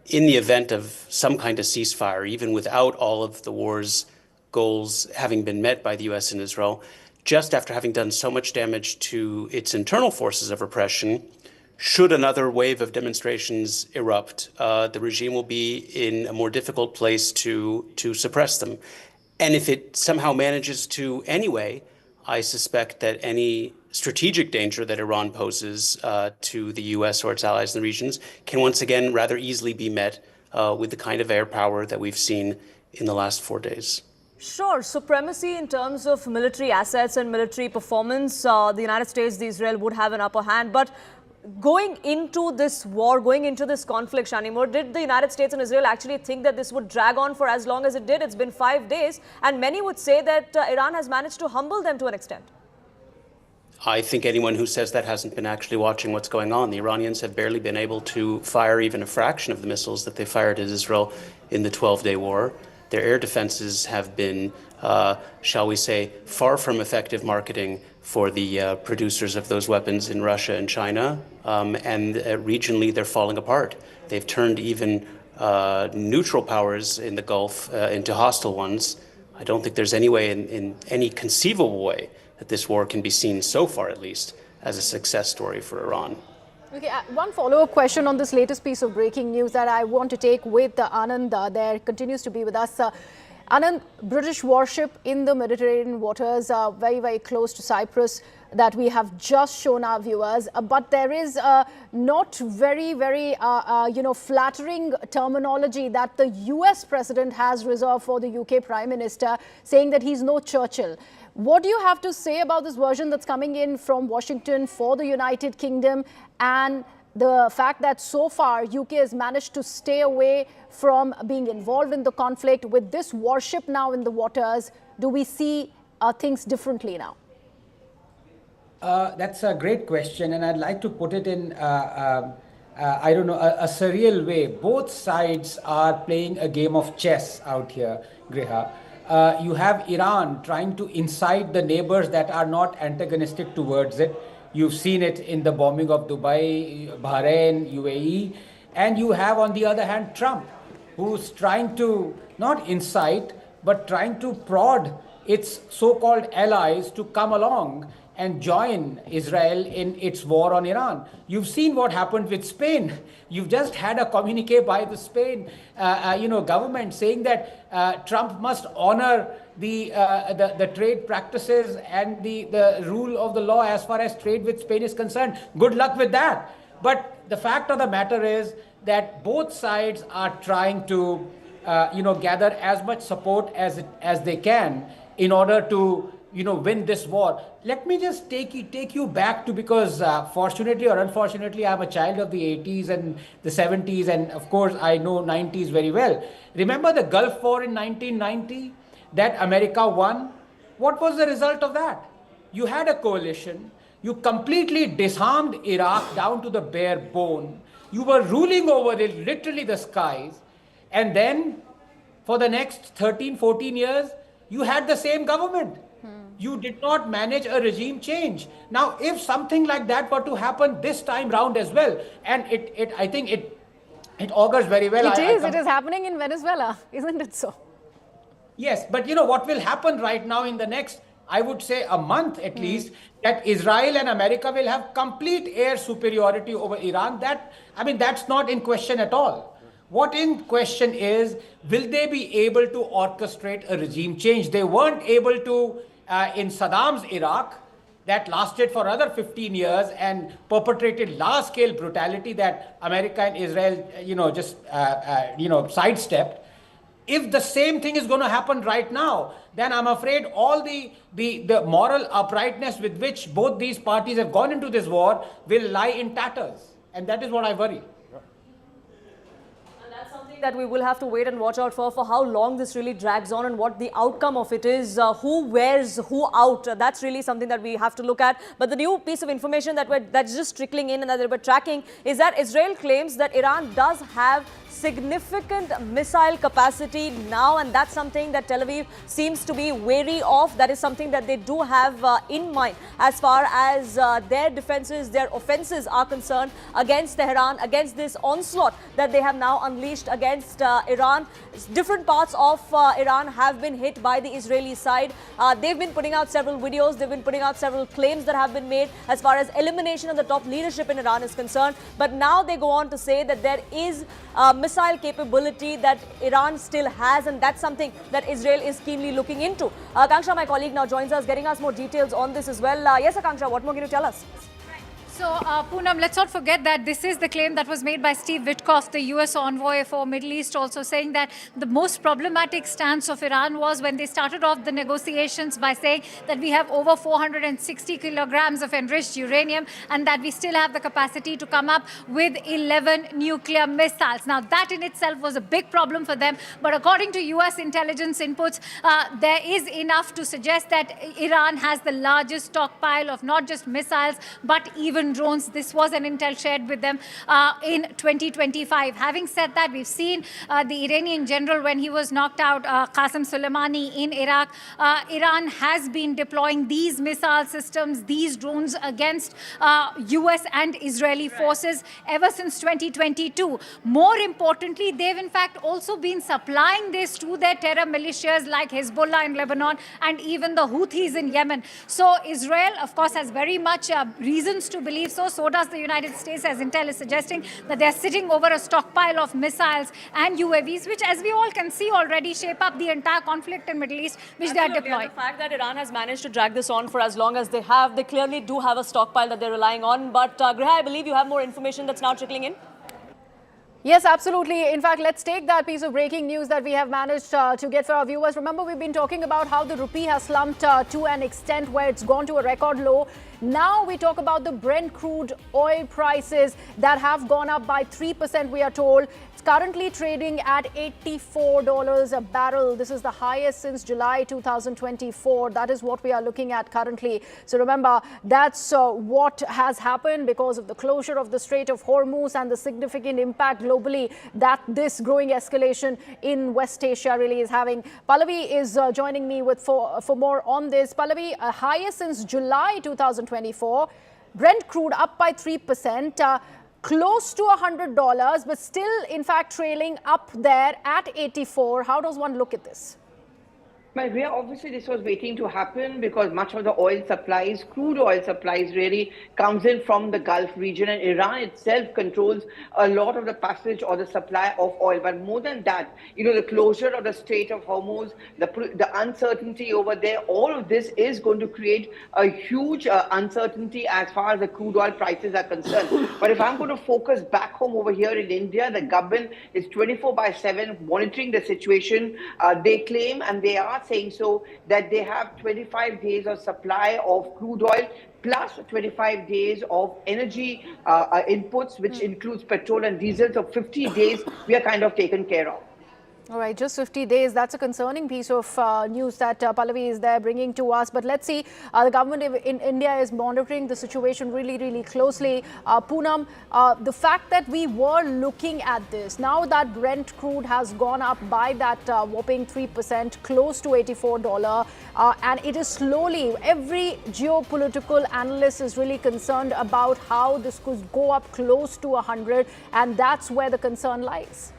In the event of some kind of ceasefire, even without all of the war's goals having been met by the U.S. and Israel, just after having done so much damage to its internal forces of repression, should another wave of demonstrations erupt, the regime will be in a more difficult place to suppress them. And if it somehow manages to anyway, I suspect that any strategic danger that Iran poses to the U.S. or its allies in the regions can once again rather easily be met with the kind of air power that we've seen in the last 4 days. Sure, supremacy in terms of military assets and military performance, the United States, Israel would have an upper hand. But going into this war, going into this conflict, Shanimur, did the United States and Israel actually think that this would drag on for as long as it did? It's been 5 days, and many would say that Iran has managed to humble them to an extent. I think anyone who says that hasn't been actually watching what's going on. The Iranians have barely been able to fire even a fraction of the missiles that they fired at Israel in the 12-day war. Their air defenses have been, shall we say, far from effective marketing for the producers of those weapons in Russia and China. And regionally, they're falling apart. They've turned even neutral powers in the Gulf into hostile ones. I don't think there's any way, in any conceivable way, that this war can be seen, so far at least, as a success story for Iran. Okay, one follow-up question on this latest piece of breaking news that I want to take with Anand. There continues to be with us. Anand, British warship in the Mediterranean waters, very, very close to Cyprus, that we have just shown our viewers. But there is not very, very, flattering terminology that the US president has reserved for the UK Prime Minister, saying that he's no Churchill. What do you have to say about this version that's coming in from Washington for the United Kingdom, and the fact that so far UK has managed to stay away from being involved in the conflict? With this warship now in the waters, do we see things differently now? That's a great question, and I'd like to put it in, a surreal way. Both sides are playing a game of chess out here, Griha. You have Iran trying to incite the neighbors that are not antagonistic towards it. You've seen it in the bombing of Dubai, Bahrain, UAE. And you have, on the other hand, Trump, who's trying to not incite, but trying to prod its so-called allies to come along and join Israel in its war on Iran. You've seen what happened with Spain. You've just had a communique by the Spain government saying that Trump must honor the trade practices and the rule of the law as far as trade with Spain is concerned. Good luck with that. But the fact of the matter is that both sides are trying to, gather as much support as they can in order to, win this war. Let me just take you back to, because fortunately or unfortunately, I'm a child of the 80s and the 70s, and of course, I know 90s very well. Remember the Gulf War in 1990 that America won? What was the result of that? You had a coalition. You completely disarmed Iraq down to the bare bone. You were ruling over literally the skies. And then for the next 13, 14 years, you had the same government. You did not manage a regime change. Now, if something like that were to happen this time round as well, and I think it augurs very well. It is happening in Venezuela, isn't it so? Yes, but what will happen right now in the next, I would say, a month at least, that Israel and America will have complete air superiority over Iran. That's not in question at all. What in question is, will they be able to orchestrate a regime change? They weren't able to in Saddam's Iraq, that lasted for another 15 years and perpetrated large-scale brutality that America and Israel, sidestepped. If the same thing is going to happen right now, then I'm afraid all the moral uprightness with which both these parties have gone into this war will lie in tatters. And that is what I worry. That we will have to wait and watch out for how long this really drags on and what the outcome of it is, who wears who out. That's really something that we have to look at. But the new piece of information that's just trickling in and that we're tracking is that Israel claims that Iran does have significant missile capacity now, and that's something that Tel Aviv seems to be wary of. That is something that they do have in mind as far as their defenses, their offenses are concerned against Tehran, against this onslaught that they have now unleashed against Iran. Different parts of Iran have been hit by the Israeli side. They've been putting out several videos, they've been putting out several claims that have been made as far as elimination of the top leadership in Iran is concerned. But now they go on to say that there is missile capability that Iran still has, and that's something that Israel is keenly looking into. Akanksha, my colleague, now joins us, getting us more details on this as well. Yes, Akanksha, what more can you tell us? So, Poonam, let's not forget that this is the claim that was made by Steve Witkoff, the U.S. envoy for Middle East, also saying that the most problematic stance of Iran was when they started off the negotiations by saying that we have over 460 kilograms of enriched uranium and that we still have the capacity to come up with 11 nuclear missiles. Now, that in itself was a big problem for them. But according to U.S. intelligence inputs, there is enough to suggest that Iran has the largest stockpile of not just missiles, but even drones. This was an intel shared with them in 2025. Having said that, we've seen the Iranian general, when he was knocked out, Qasem Soleimani, in Iraq. Iran has been deploying these missile systems, these drones against U.S. and Israeli forces ever since 2022. More importantly, they've in fact also been supplying this to their terror militias like Hezbollah in Lebanon and even the Houthis in Yemen. So Israel, of course, has very much reasons to believe so. So does the United States, as intel is suggesting that they're sitting over a stockpile of missiles and UAVs, which, as we all can see already, shape up the entire conflict in Middle East, which they are deploying. The fact that Iran has managed to drag this on for as long as they have, they clearly do have a stockpile that they're relying on. But Griha, I believe you have more information that's now trickling in. Yes, absolutely. In fact, let's take that piece of breaking news that we have managed to get for our viewers. Remember, we've been talking about how the rupee has slumped to an extent where it's gone to a record low. Now we talk about the Brent crude oil prices that have gone up by 3%, we are told. It's currently trading at $84 a barrel. This is the highest since July 2024. That is what we are looking at currently. So remember, that's what has happened because of the closure of the Strait of Hormuz and the significant impact globally that this growing escalation in West Asia really is having. Pallavi is joining me with for more on this. Pallavi, highest since July 2024. Brent crude up by 3%. Close to $100, but still, in fact, trailing up there at 84. How does one look at this? Maria, obviously this was waiting to happen because much of the oil supplies, crude oil supplies really comes in from the Gulf region, and Iran itself controls a lot of the passage or the supply of oil. But more than that, the closure of the Strait of Hormuz, the uncertainty over there, all of this is going to create a huge uncertainty as far as the crude oil prices are concerned. But if I'm going to focus back home over here in India, the government is 24/7 monitoring the situation. They claim, and they are saying so, that they have 25 days of supply of crude oil plus 25 days of energy inputs, which includes petrol and diesel. So 50 days we are kind of taken care of. All right, just 50 days. That's a concerning piece of news that Pallavi is there bringing to us. But let's see, the government in India is monitoring the situation really, really closely. Poonam, the fact that we were looking at this, now that Brent crude has gone up by that whopping 3%, close to $84, and it is slowly, every geopolitical analyst is really concerned about how this could go up close to 100, and that's where the concern lies.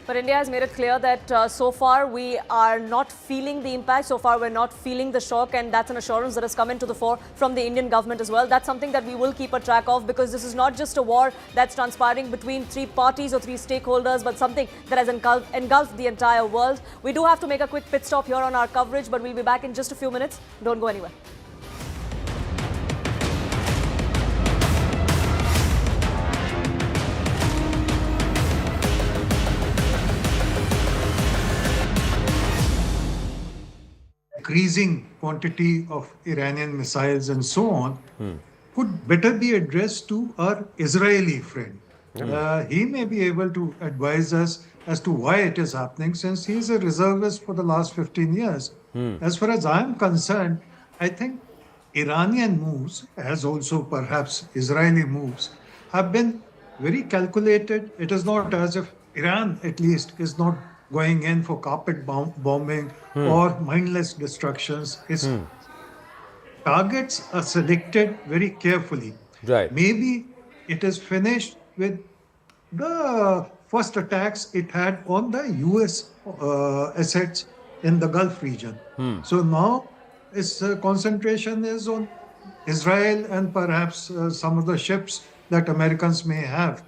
But India has made it clear that so far we are not feeling the impact. So far we're not feeling the shock, and that's an assurance that has come into the fore from the Indian government as well. That's something that we will keep a track of, because this is not just a war that's transpiring between three parties or three stakeholders, but something that has engulfed the entire world. We do have to make a quick pit stop here on our coverage, but we'll be back in just a few minutes. Don't go anywhere. Increasing quantity of Iranian missiles and so on could better be addressed to our Israeli friend. He may be able to advise us as to why it is happening, since he is a reservist for the last 15 years. As far as I'm concerned, I think Iranian moves, as also perhaps Israeli moves, have been very calculated. It is not as if Iran, at least, is not going in for carpet bombing or mindless destructions. Its targets are selected very carefully. Right. Maybe it is finished with the first attacks it had on the U.S. Assets in the Gulf region. So now its concentration is on Israel and perhaps some of the ships that Americans may have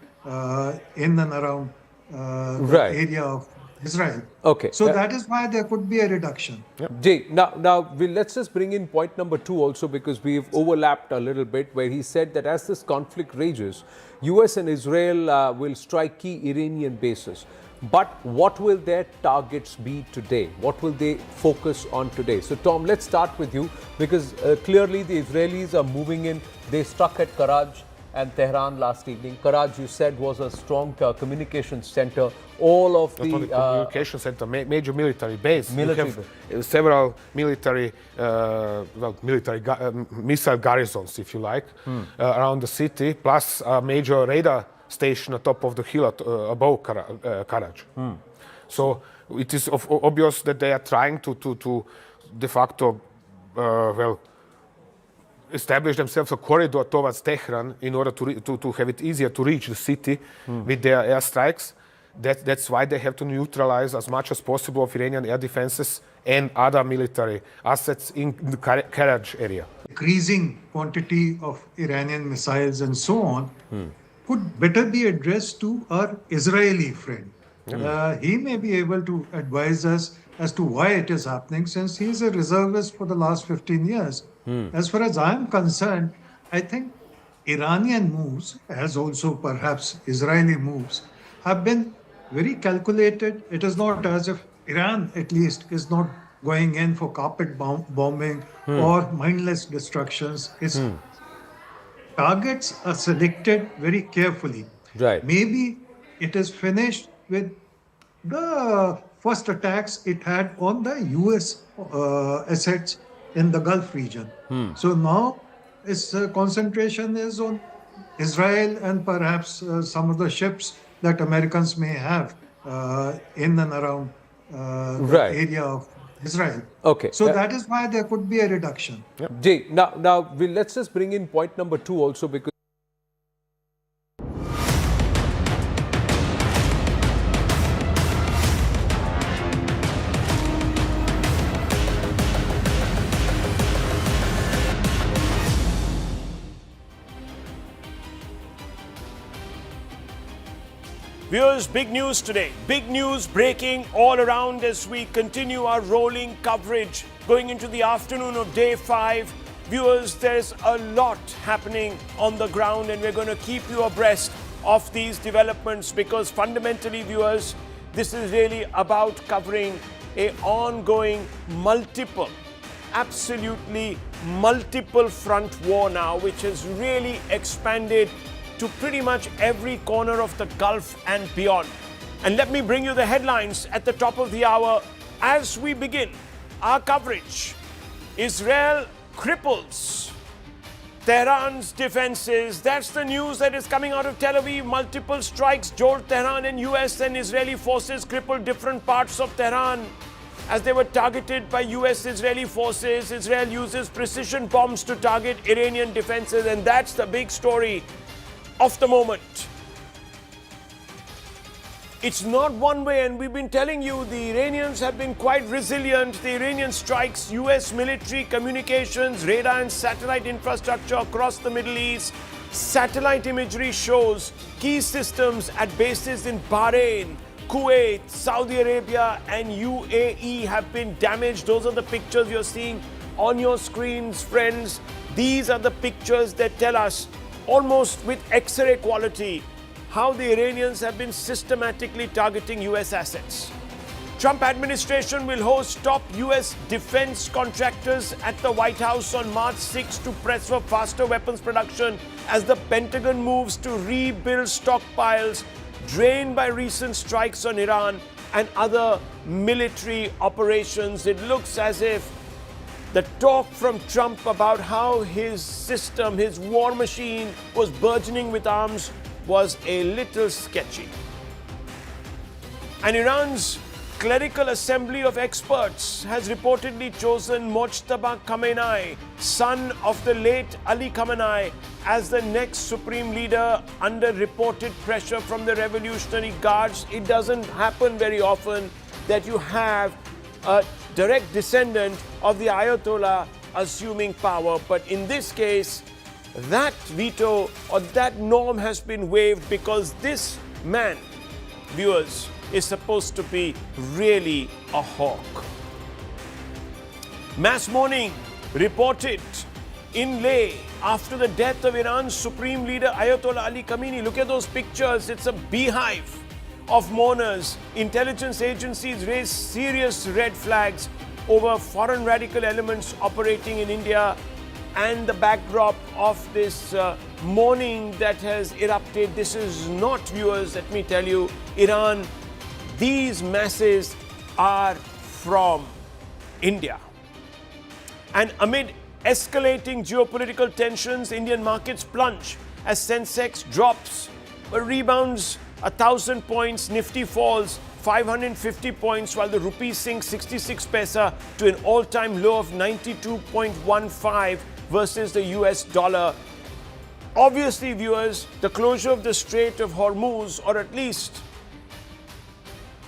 in and around the area of Israel. Okay. So that is why there could be a reduction. Jay, now let's just bring in point number 2 also, because we've overlapped a little bit, where he said that as this conflict rages, US and Israel will strike key Iranian bases. But what will their targets be today? What will they focus on today? So Tom, let's start with you, because clearly the Israelis are moving in. They struck at Karaj and Tehran last evening. Karaj, you said, was a strong communications center. All of not only communication center, major military base. You have several military, missile garrisons, if you like, around the city, plus a major radar station on top of the hill above Karaj. So it is obvious that they are trying to de facto, establish themselves a corridor towards Tehran in order to have it easier to reach the city with their airstrikes. That's why they have to neutralize as much as possible of Iranian air defenses and other military assets in the Karaj area. Increasing quantity of Iranian missiles and so on could better be addressed to our Israeli friend. He may be able to advise us as to why it is happening, since he is a reservist for the last 15 years. As far as I'm concerned, I think Iranian moves, as also perhaps Israeli moves, have been very calculated. It is not as if Iran, at least, is not going in for carpet bombing or mindless destructions. Its targets are selected very carefully. Right. Maybe it is finished with the first attacks it had on the U.S. Assets in the Gulf region. So now its concentration is on Israel and perhaps some of the ships that Americans may have in and around the area of Israel. Okay. So that is why there could be a reduction. Jay, now let's just bring in point number 2 also, because Viewers, big news today. Big news breaking all around as we continue our rolling coverage going into the afternoon of day 5. Viewers, there's a lot happening on the ground and we're going to keep you abreast of these developments because fundamentally, viewers, this is really about covering an ongoing absolutely multiple front war now, which has really expanded to pretty much every corner of the Gulf and beyond. And let me bring you the headlines at the top of the hour as we begin our coverage. Israel cripples Tehran's defenses. That's the news that is coming out of Tel Aviv. Multiple strikes jolt Tehran and U.S. and Israeli forces crippled different parts of Tehran as they were targeted by U.S.-Israeli forces. Israel uses precision bombs to target Iranian defenses, and that's the big story of the moment. It's not one way, and we've been telling you the Iranians have been quite resilient. The Iranian strikes U.S. military communications, radar and satellite infrastructure across the Middle East. Satellite imagery shows key systems at bases in Bahrain, Kuwait, Saudi Arabia and UAE have been damaged. Those are the pictures you're seeing on your screens, friends. These are the pictures that tell us almost with X-ray quality how the Iranians have been systematically targeting US assets. Trump administration will host top US defense contractors at the White House on March 6 to press for faster weapons production as the Pentagon moves to rebuild stockpiles drained by recent strikes on Iran and other military operations. It looks as if the talk from Trump about how his system, his war machine, was burgeoning with arms was a little sketchy. And Iran's clerical assembly of experts has reportedly chosen Mojtaba Khamenei, son of the late Ali Khamenei, as the next supreme leader under reported pressure from the Revolutionary Guards. It doesn't happen very often that you have a direct descendant of the Ayatollah assuming power. But in this case, that veto or that norm has been waived because this man, viewers, is supposed to be really a hawk. Mass mourning reported in Leh after the death of Iran's supreme leader Ayatollah Ali Khamenei. Look at those pictures. It's a beehive of mourners. Intelligence agencies raised serious red flags over foreign radical elements operating in India and the backdrop of this mourning that has erupted. This is not, viewers, let me tell you, Iran. These masses are from India. And amid escalating geopolitical tensions, Indian markets plunge as Sensex drops but rebounds 1,000 points, Nifty falls 550 points while the rupee sinks 66 paisa to an all-time low of 92.15 versus the US dollar. Obviously, viewers, the closure of the Strait of Hormuz, or at least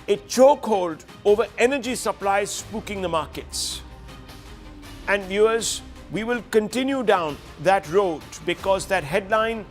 a chokehold over energy supplies, spooking the markets. And viewers, we will continue down that road because that headline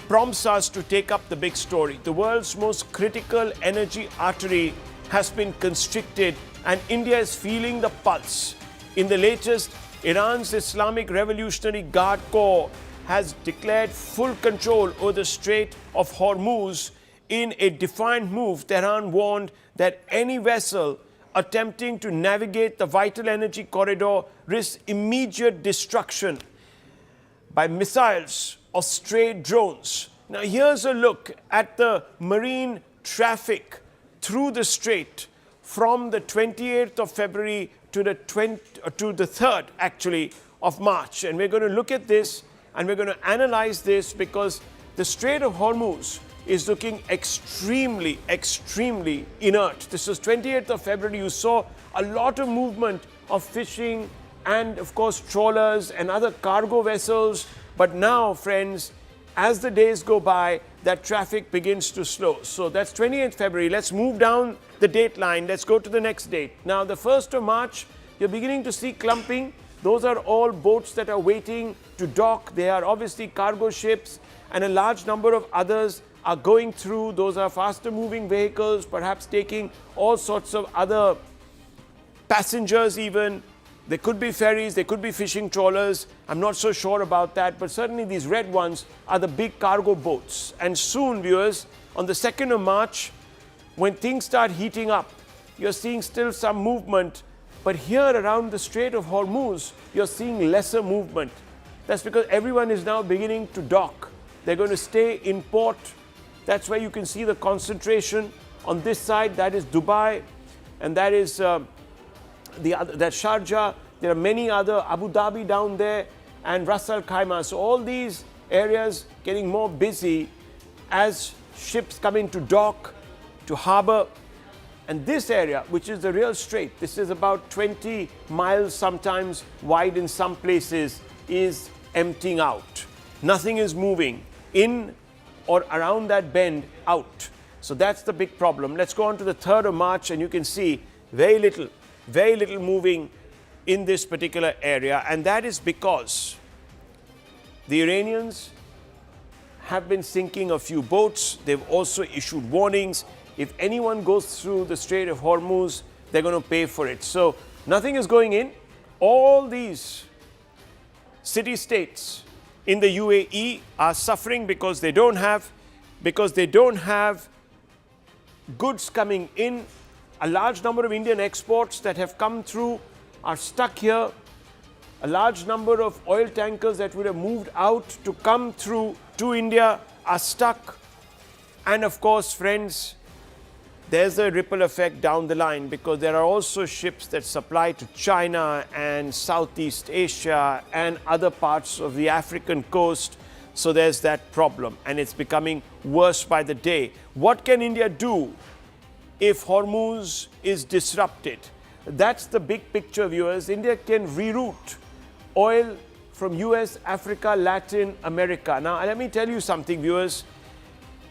prompts us to take up the big story. The world's most critical energy artery has been constricted and India is feeling the pulse. In the latest, Iran's Islamic Revolutionary Guard Corps has declared full control over the Strait of Hormuz. In a defiant move, Tehran warned that any vessel attempting to navigate the vital energy corridor risks immediate destruction by missiles or stray drones. Now here's a look at the marine traffic through the strait from the 28th of February to the 3rd actually of March. And we're going to look at this and we're going to analyze this because the Strait of Hormuz is looking extremely, extremely inert. This was 28th of February. You saw a lot of movement of fishing and, of course, trawlers and other cargo vessels. But now, friends, as the days go by, that traffic begins to slow. So that's 28th February. Let's move down the date line. Let's go to the next date. Now, the 1st of March, you're beginning to see clumping. Those are all boats that are waiting to dock. They are obviously cargo ships and a large number of others are going through. Those are faster moving vehicles, perhaps taking all sorts of other passengers even. There could be ferries, there could be fishing trawlers. I'm not so sure about that, but certainly these red ones are the big cargo boats. And soon, viewers, on the 2nd of March, when things start heating up, you're seeing still some movement, but here around the Strait of Hormuz, you're seeing lesser movement. That's because everyone is now beginning to dock. They're going to stay in port. That's where you can see the concentration. On this side, that is Dubai, and that is that's Sharjah. There are many other, Abu Dhabi down there, and Ras Al Khaimah. So all these areas getting more busy as ships come into dock, to harbor. And this area, which is the real strait, this is about 20 miles sometimes wide in some places, is emptying out. Nothing is moving in or around that bend out. So that's the big problem. Let's go on to the 3rd of March, and you can see very little moving in this particular area. And that is because the Iranians have been sinking a few boats. They've also issued warnings. If anyone goes through the Strait of Hormuz, they're going to pay for it. So nothing is going in. All these city-states in the UAE are suffering because they don't have goods coming in. A large number of Indian exports that have come through are stuck here. A large number of oil tankers that would have moved out to come through to India are stuck. And of course, friends, there's a ripple effect down the line, because there are also ships that supply to China and Southeast Asia and other parts of the African coast. So there's that problem, and it's becoming worse by the day. What can India do if Hormuz is disrupted? That's the big picture, viewers. India can reroute oil from US, Africa, Latin America. Now, let me tell you something, viewers.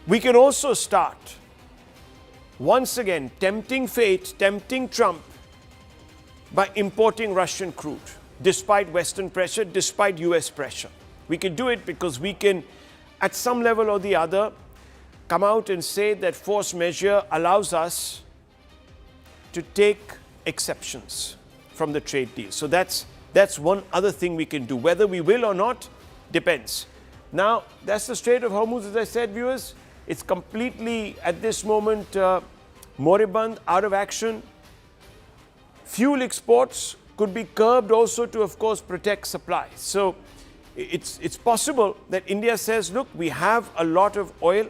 We can also start, once again, tempting fate, tempting Trump, by importing Russian crude, despite Western pressure, despite US pressure. We can do it because we can, at some level or the other, come out and say that force majeure allows us to take exceptions from the trade deal. So that's one other thing we can do. Whether we will or not depends. Now, that's the Strait of Hormuz, as I said, viewers. It's completely, at this moment, moribund, out of action. Fuel exports could be curbed also to, of course, protect supply. So it's possible that India says, look, we have a lot of oil.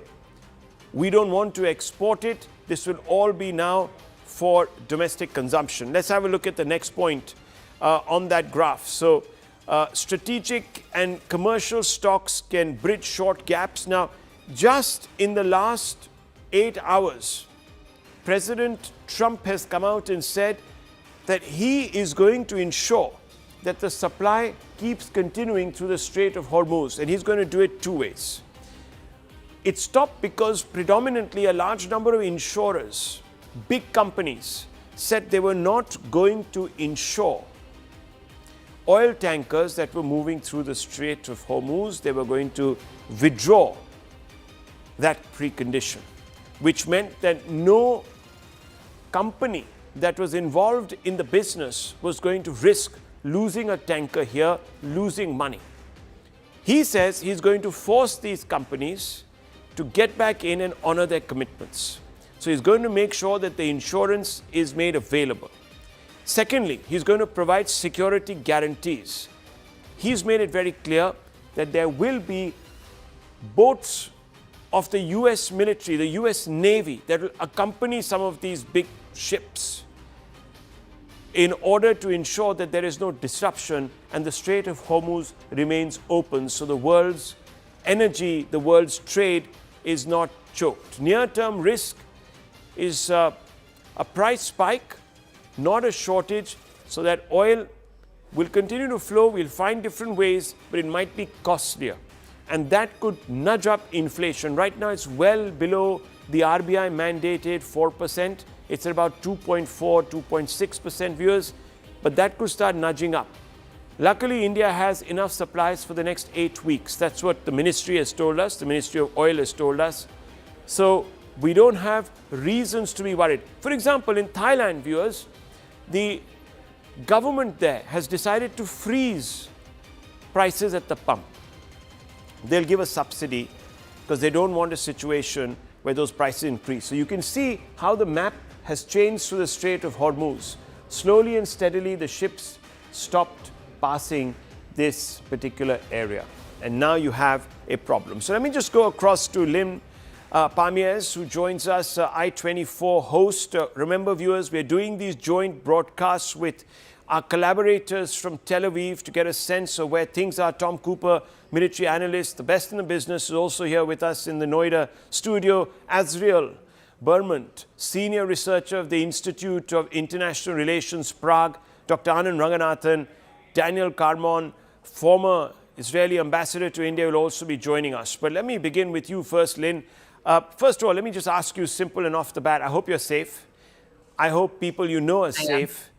We don't want to export it. This will all be now for domestic consumption. Let's have a look at the next point on that graph. So strategic and commercial stocks can bridge short gaps. Now, just in the last 8 hours, President Trump has come out and said that he is going to ensure that the supply keeps continuing through the Strait of Hormuz, and he's going to do it two ways. It stopped because predominantly a large number of insurers, big companies, said they were not going to insure oil tankers that were moving through the Strait of Hormuz. They were going to withdraw that precondition, which meant that no company that was involved in the business was going to risk losing a tanker here, losing money. He says he's going to force these companies to get back in and honor their commitments. So he's going to make sure that the insurance is made available. Secondly, he's going to provide security guarantees. He's made it very clear that there will be boats of the US military, the US Navy, that will accompany some of these big ships in order to ensure that there is no disruption and the Strait of Hormuz remains open, so the world's energy, the world's trade is not choked. Near-term risk is a price spike, not a shortage, so that oil will continue to flow. We'll find different ways, but it might be costlier. And that could nudge up inflation. Right now, it's well below the RBI mandated 4%. It's at about 2.4, 2.6%, viewers, but that could start nudging up. Luckily, India has enough supplies for the next 8 weeks. That's what the ministry has told us. The Ministry of Oil has told us. So we don't have reasons to be worried. For example, in Thailand, viewers, the government there has decided to freeze prices at the pump. They'll give a subsidy because they don't want a situation where those prices increase. So you can see how the map has changed through the Strait of Hormuz. Slowly and steadily, the ships stopped passing this particular area. And now you have a problem. So let me just go across to Lynn Pamiers, who joins us, I-24 host. Remember, viewers, we're doing these joint broadcasts with our collaborators from Tel Aviv to get a sense of where things are. Tom Cooper, military analyst, the best in the business, is also here with us in the Noida studio. Azriel Bermant, senior researcher of the Institute of International Relations, Prague. Dr. Anand Ranganathan, Daniel Carmon, former Israeli ambassador to India, will also be joining us. But let me begin with you first, Lynn. First of all, let me just ask you simple and off the bat. I hope you're safe. I hope people you know are safe.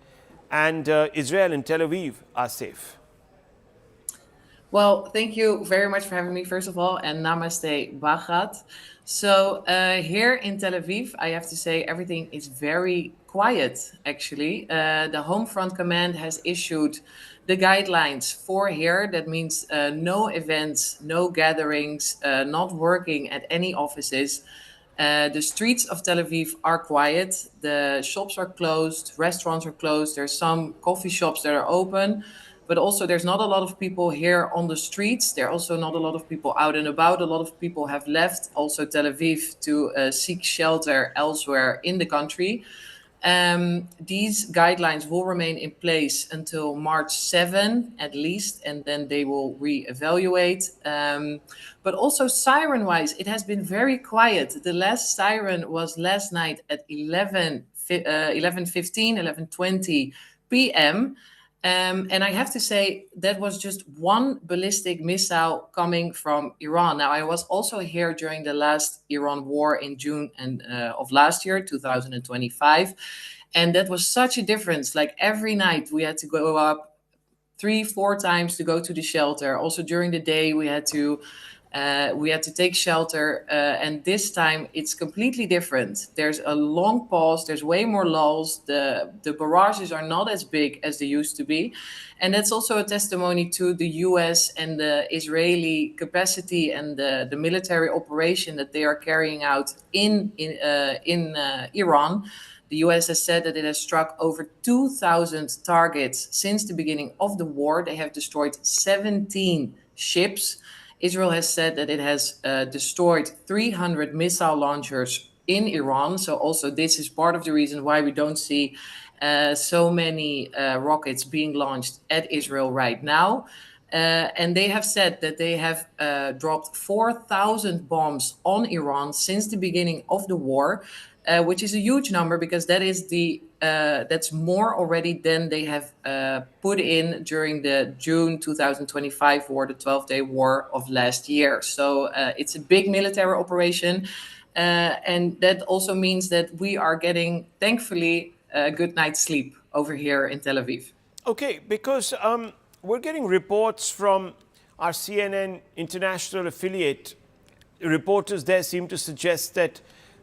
And Israel and Tel Aviv are safe. Well, thank you very much for having me, first of all, and namaste, Baghdad. So here in Tel Aviv, I have to say everything is very quiet, actually. The Home Front Command has issued the guidelines for here. That means no events, no gatherings, not working at any offices. The streets of Tel Aviv are quiet. The shops are closed, restaurants are closed. There's some coffee shops that are open, but also there's not a lot of people here on the streets. There are also not a lot of people out and about. A lot of people have left also Tel Aviv to seek shelter elsewhere in the country. These guidelines will remain in place until March 7 at least, and then they will reevaluate. But also siren-wise, it has been very quiet. The last siren was last night at 11:20 p.m. And I have to say that was just one ballistic missile coming from Iran. Now, I was also here during the last Iran war in June of last year, 2025. And that was such a difference. Like every night we had to go up 3-4 times to go to the shelter. Also during the day we had to take shelter, and this time it's completely different. There's a long pause, there's way more lulls, the barrages are not as big as they used to be. And that's also a testimony to the U.S. and the Israeli capacity and the military operation that they are carrying out in Iran. The U.S. has said that it has struck over 2,000 targets since the beginning of the war. They have destroyed 17 ships. Israel has said that it has destroyed 300 missile launchers in Iran. So also this is part of the reason why we don't see so many rockets being launched at Israel right now. And they have said that they have dropped 4,000 bombs on Iran since the beginning of the war, which is a huge number because that is that's more already than they have put in during the June 2025 war, the 12-day war of last year. So it's a big military operation. And that also means that we are getting, thankfully, a good night's sleep over here in Tel Aviv. Okay, because we're getting reports from our CNN international affiliate. Reporters there seem to suggest that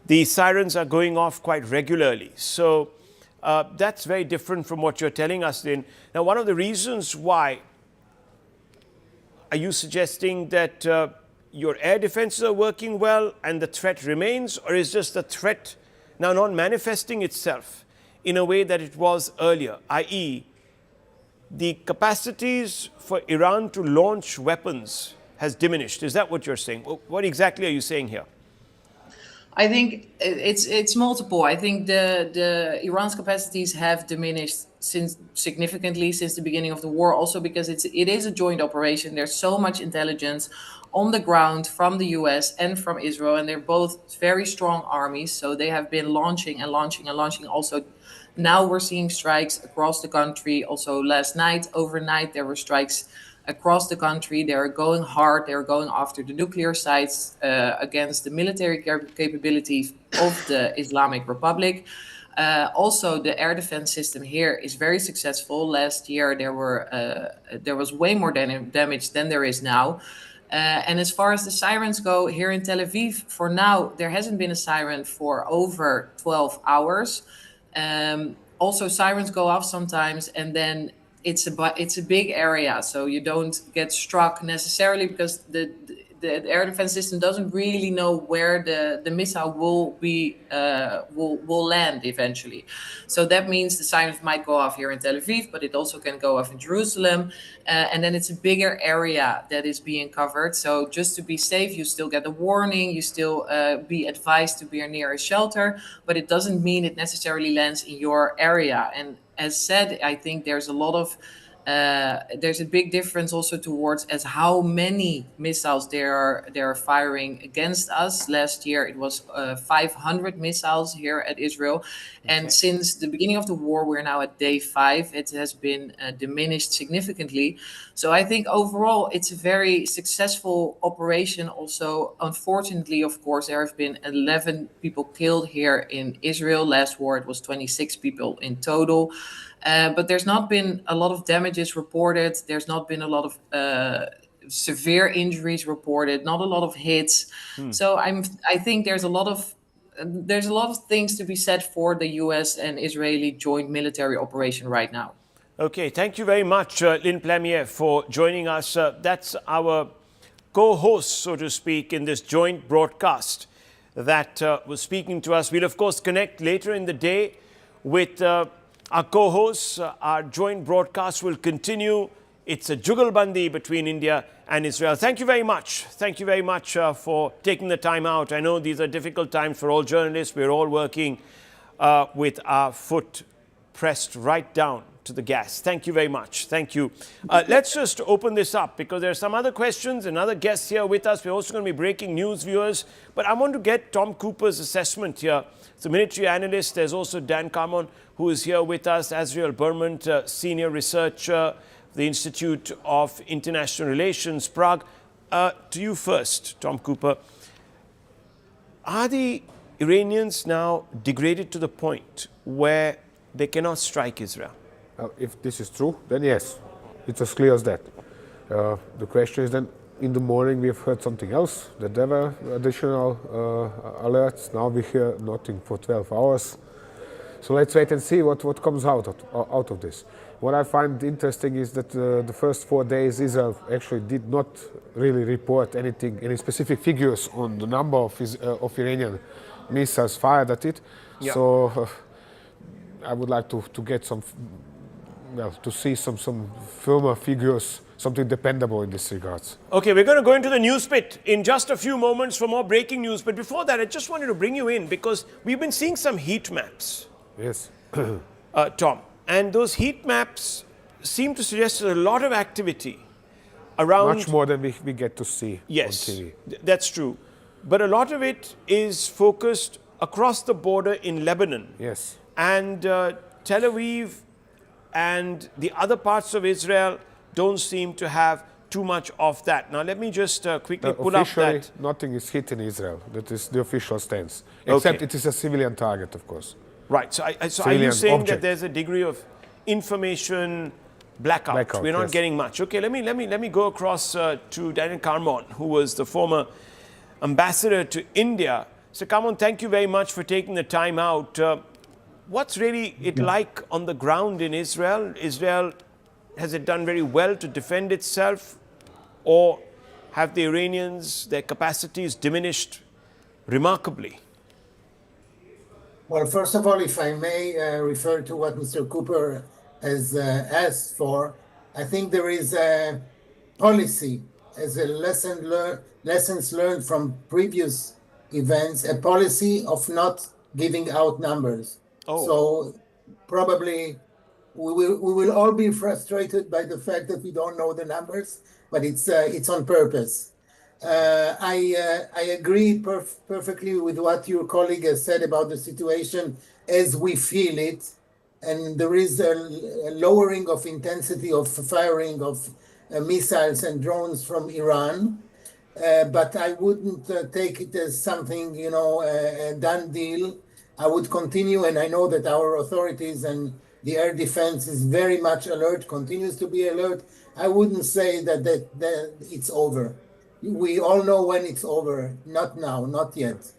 the sirens are going off quite regularly. So that's very different from what you're telling us, Lynn. Now, one of the reasons why, are you suggesting that your air defenses are working well and the threat remains, or is just the threat now not manifesting itself in a way that it was earlier, i.e., the capacities for Iran to launch weapons has diminished? Is that what you're saying? What exactly are you saying here? I think it's multiple. I think the Iran's capacities have diminished significantly since the beginning of the war, also because it is a joint operation. There's so much intelligence on the ground from the US and from Israel, and they're both very strong armies. So they have been launching and launching and launching. Also, now we're seeing strikes across the country. Also last night, overnight, there were strikes across the country. They're going hard. They're going after the nuclear sites against the military capabilities of the Islamic Republic. Also, the air defense system here is very successful. Last year, there was way more damage than there is now. And as far as the sirens go, here in Tel Aviv, for now, there hasn't been a siren for over 12 hours. Also, sirens go off sometimes, and then it's a big area, so you don't get struck necessarily because the air defense system doesn't really know where the missile will land eventually. So that means the sirens might go off here in Tel Aviv, but it also can go off in Jerusalem. And then it's a bigger area that is being covered. So just to be safe, you still get a warning, you still be advised to be near a shelter, but it doesn't mean it necessarily lands in your area. And as said, I think there's a lot of there's a big difference also towards as how many missiles they are firing against us. Last year it was 500 missiles here at Israel, and since the beginning of the war, we're now at day 5. It has been diminished significantly. So I think overall it's a very successful operation. Also, unfortunately, of course, there have been 11 people killed here in Israel. Last war it was 26 people in total. But there's not been a lot of damages reported. There's not been a lot of severe injuries reported. Not a lot of hits. So I think there's a lot of things to be said for the U.S. and Israeli joint military operation right now. Okay, thank you very much, Lynn Plamier, for joining us. That's our co-host, so to speak, in this joint broadcast that was speaking to us. We'll, of course, connect later in the day with our co-hosts. Our joint broadcast will continue. It's a jugalbandi between India and Israel. Thank you very much. Thank you very much for taking the time out. I know these are difficult times for all journalists. We're all working with our foot pressed right down to the gas. Thank you very much. Thank you. Let's just open this up because there are some other questions and other guests here with us. We're also going to be breaking news, viewers. But I want to get Tom Cooper's assessment here. It's a military analyst. There's also Dan Carmon, who is here with us, Azriel Bermant, senior researcher, the Institute of International Relations, Prague. To you first, Tom Cooper. Are the Iranians now degraded to the point where they cannot strike Israel? If this is true, then yes, it's as clear as that. The question is then, in the morning we've heard something else, that there were additional alerts. Now we hear nothing for 12 hours. So let's wait and see what comes out of this. What I find interesting is that the first 4 days Israel actually did not really report any specific figures on the number of Iranian missiles fired at it. Yeah. So I would like to get some, to see some firmer figures, something dependable in this regards. Okay, we're going to go into the news pit in just a few moments for more breaking news. But before that, I just wanted to bring you in because we've been seeing some heat maps. Yes. Tom, and those heat maps seem to suggest a lot of activity around... Much more than we get to see on TV. That's true. But a lot of it is focused across the border in Lebanon. Yes. And Tel Aviv and the other parts of Israel don't seem to have too much of that. Now, let me just quickly pull up that. Nothing is hit in Israel. That is the official stance. Except it is a civilian target, of course. Right. So, are you saying that there's a degree of information blackout? We're not getting much. Okay. Let me go across to Daniel Carmon, who was the former ambassador to India. So, Carmon, thank you very much for taking the time out. What's really it like on the ground in Israel? Has it done very well to defend itself, or have the Iranians, their capacities diminished remarkably? Well, first of all, if I may refer to what Mr. Cooper has asked for, I think there is a policy as a lessons learned from previous events, a policy of not giving out numbers. Oh. So probably we will all be frustrated by the fact that we don't know the numbers, but it's on purpose. I agree perfectly with what your colleague has said about the situation as we feel it, and there is a lowering of intensity of firing of missiles and drones from Iran, but I wouldn't take it as something, a done deal. I would continue, and I know that our authorities and the air defense is very much alert, continues to be alert. I wouldn't say that it's over. we all know when it's over. Not now, not yet.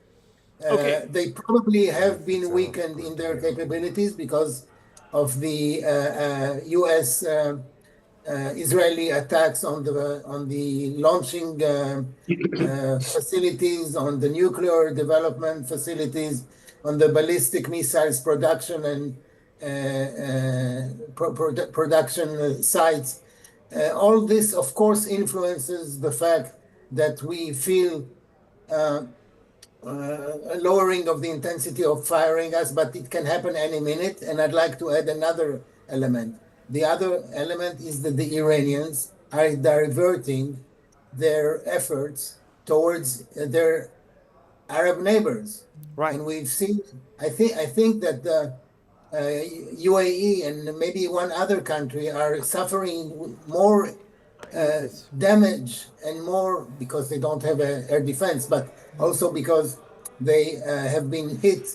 Okay. They probably have been weakened in their capabilities because of the U.S. Israeli attacks on the launching facilities, on the nuclear development facilities, on the ballistic missiles production and production sites. All this, of course, influences the fact that we feel a lowering of the intensity of firing us, but it can happen any minute. And I'd like to add another element. The other element is that the Iranians are diverting their efforts towards their Arab neighbors. Right. And we've seen, I think that the UAE and maybe one other country are suffering more damage and more because they don't have air defense, but also because they have been hit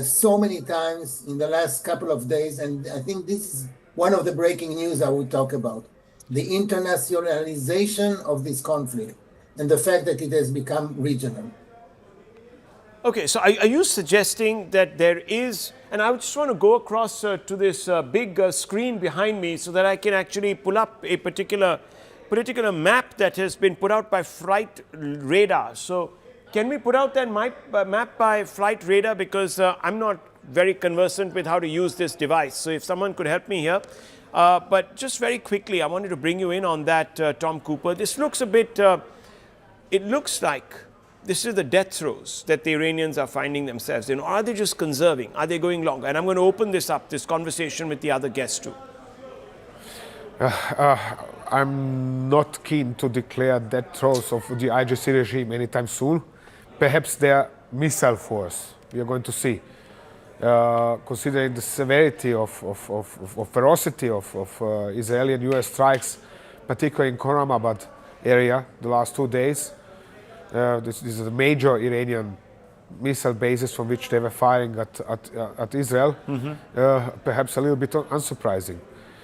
so many times in the last couple of days. And I think this is one of the breaking news I would talk about. The internationalization of this conflict and the fact that it has become regional. Okay, so are you suggesting that there is, and I just want to go across to this big screen behind me so that I can actually pull up a particular map that has been put out by Flight Radar. So can we put out that map by Flight Radar, because I'm not very conversant with how to use this device. So if someone could help me here. But just very quickly, I wanted to bring you in on that, Tom Cooper. This looks a bit, it looks like this is the death throes that the Iranians are finding themselves in. Or are they just conserving? Are they going longer? And I'm going to open this up, this conversation with the other guests too. I'm not keen to declare death throes of the IGC regime anytime soon. Perhaps their missile force, we are going to see. Considering the severity of ferocity of Israeli and U.S. strikes, particularly in Khorramabad area, the last 2 days. This is a major Iranian missile basis from which they were firing at Israel. Perhaps a little bit unsurprising.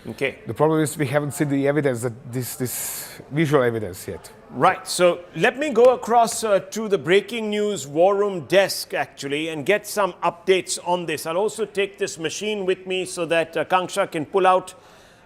Okay. The problem is we haven't seen the evidence, that this visual evidence yet. Right. So let me go across to the breaking news war room desk actually and get some updates on this. I'll also take this machine with me so that Kanksha can pull out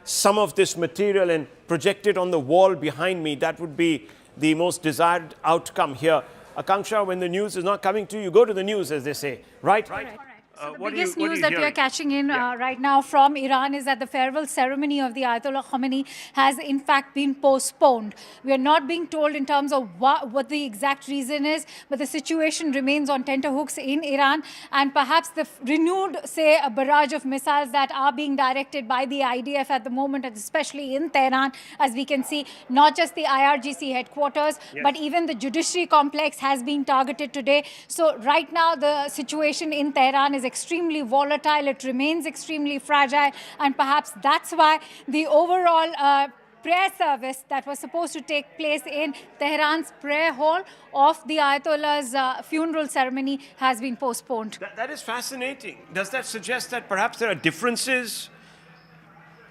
some of this material and project it on the wall behind me. That would be the most desired outcome here. Akanksha, when the news is not coming to you, you go to the news, as they say, right? Right. So the biggest news that we are catching in right now from Iran is that the farewell ceremony of the Ayatollah Khamenei has in fact been postponed. We are not being told in terms of what the exact reason is, but the situation remains on tenterhooks in Iran, and perhaps the renewed, say, a barrage of missiles that are being directed by the IDF at the moment, and especially in Tehran, as we can see, not just the IRGC headquarters, but even the judiciary complex has been targeted today. So right now the situation in Tehran is extremely volatile, it remains extremely fragile, and perhaps that's why the overall prayer service that was supposed to take place in Tehran's prayer hall of the Ayatollah's funeral ceremony has been postponed. That is fascinating. Does that suggest that perhaps there are differences,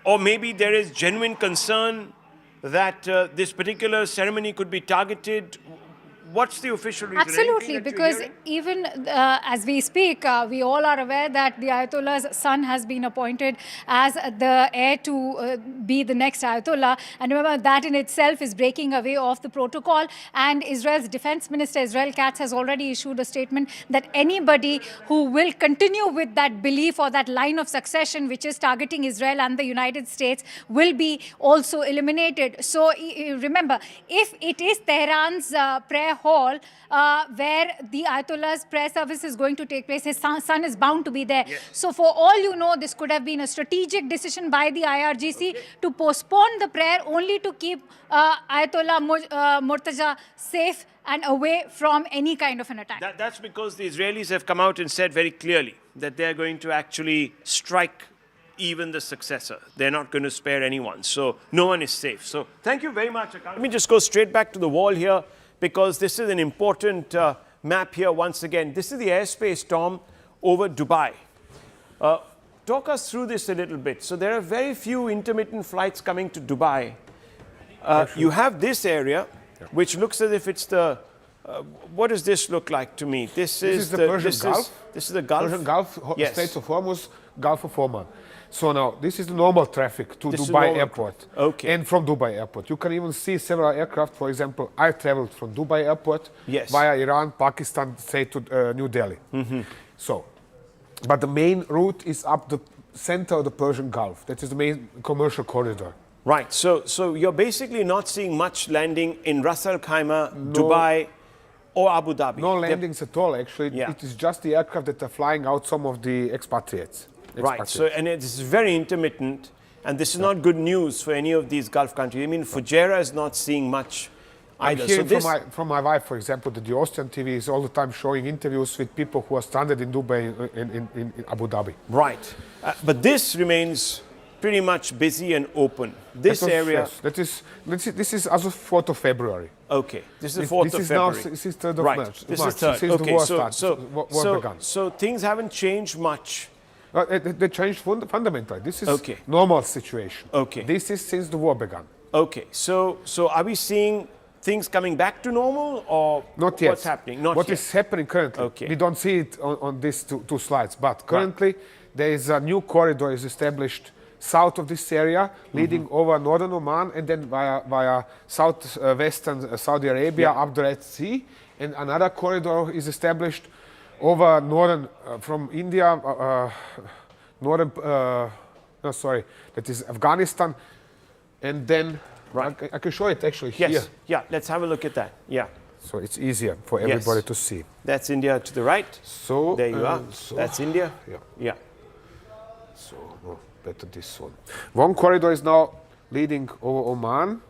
or maybe there is genuine concern that this particular ceremony could be targeted? What's the official reason? Absolutely, because even as we speak, we all are aware that the Ayatollah's son has been appointed as the heir to be the next Ayatollah. And remember, that in itself is breaking away off the protocol. And Israel's defense minister, Israel Katz, has already issued a statement that anybody who will continue with that belief or that line of succession, which is targeting Israel and the United States, will be also eliminated. So remember, if it is Tehran's prayer hall where the Ayatollah's prayer service is going to take place, his son is bound to be there. Yes. So for all you know, this could have been a strategic decision by the IRGC to postpone the prayer only to keep Ayatollah Murtaza safe and away from any kind of an attack. That's because the Israelis have come out and said very clearly that they're going to actually strike even the successor. They're not going to spare anyone. So no one is safe. So thank you very much. Let me just go straight back to the wall here, because this is an important map here once again. This is the airspace, Tom, over Dubai. Talk us through this a little bit. So there are very few intermittent flights coming to Dubai. You have this area, which looks as if it's the. What does this look like to me? This is the Persian Gulf. This is the Gulf. Persian Gulf, yes. Strait of Hormuz, Gulf of Oman. So now this is the normal traffic to Dubai Airport. Okay. And from Dubai Airport. You can even see several aircraft. For example, I traveled from Dubai Airport via Iran, Pakistan, say to New Delhi. So, but the main route is up the center of the Persian Gulf. That is the main commercial corridor. Right. So you're basically not seeing much landing in Ras Al Khaimah, Dubai, or Abu Dhabi. No landings at all, actually. It is just the aircraft that are flying out some of the expatriates. Right. So, and it's very intermittent, and this is not good news for any of these Gulf countries. I mean, Fujairah is not seeing much either. I'm hearing from my wife, for example, that the Austrian TV is all the time showing interviews with people who are stranded in Dubai, in Abu Dhabi. Right. But this remains pretty much busy and open. This area. Yes, this is as of 4th of February. Okay. This is the 4th of February. This is 3rd of right. March. This is 3rd. Since Okay. the war started, So things haven't changed much. They changed fundamentally. This is normal situation. Okay. This is since the war began. Okay. So are we seeing things coming back to normal, or not yet? What's happening? Not what yet. is happening currently? Okay. We don't see it on these two slides, but currently there is a new corridor is established south of this area, leading over northern Oman and then via southwestern Saudi Arabia up the Red Sea, and another corridor is established over northern from India, that is Afghanistan, and then I can show it actually here. Yeah, let's have a look at that. Yeah. So it's easier for everybody to see. That's India to the right. So there you are. That's India. Yeah. So better this one. One corridor is now leading over Oman,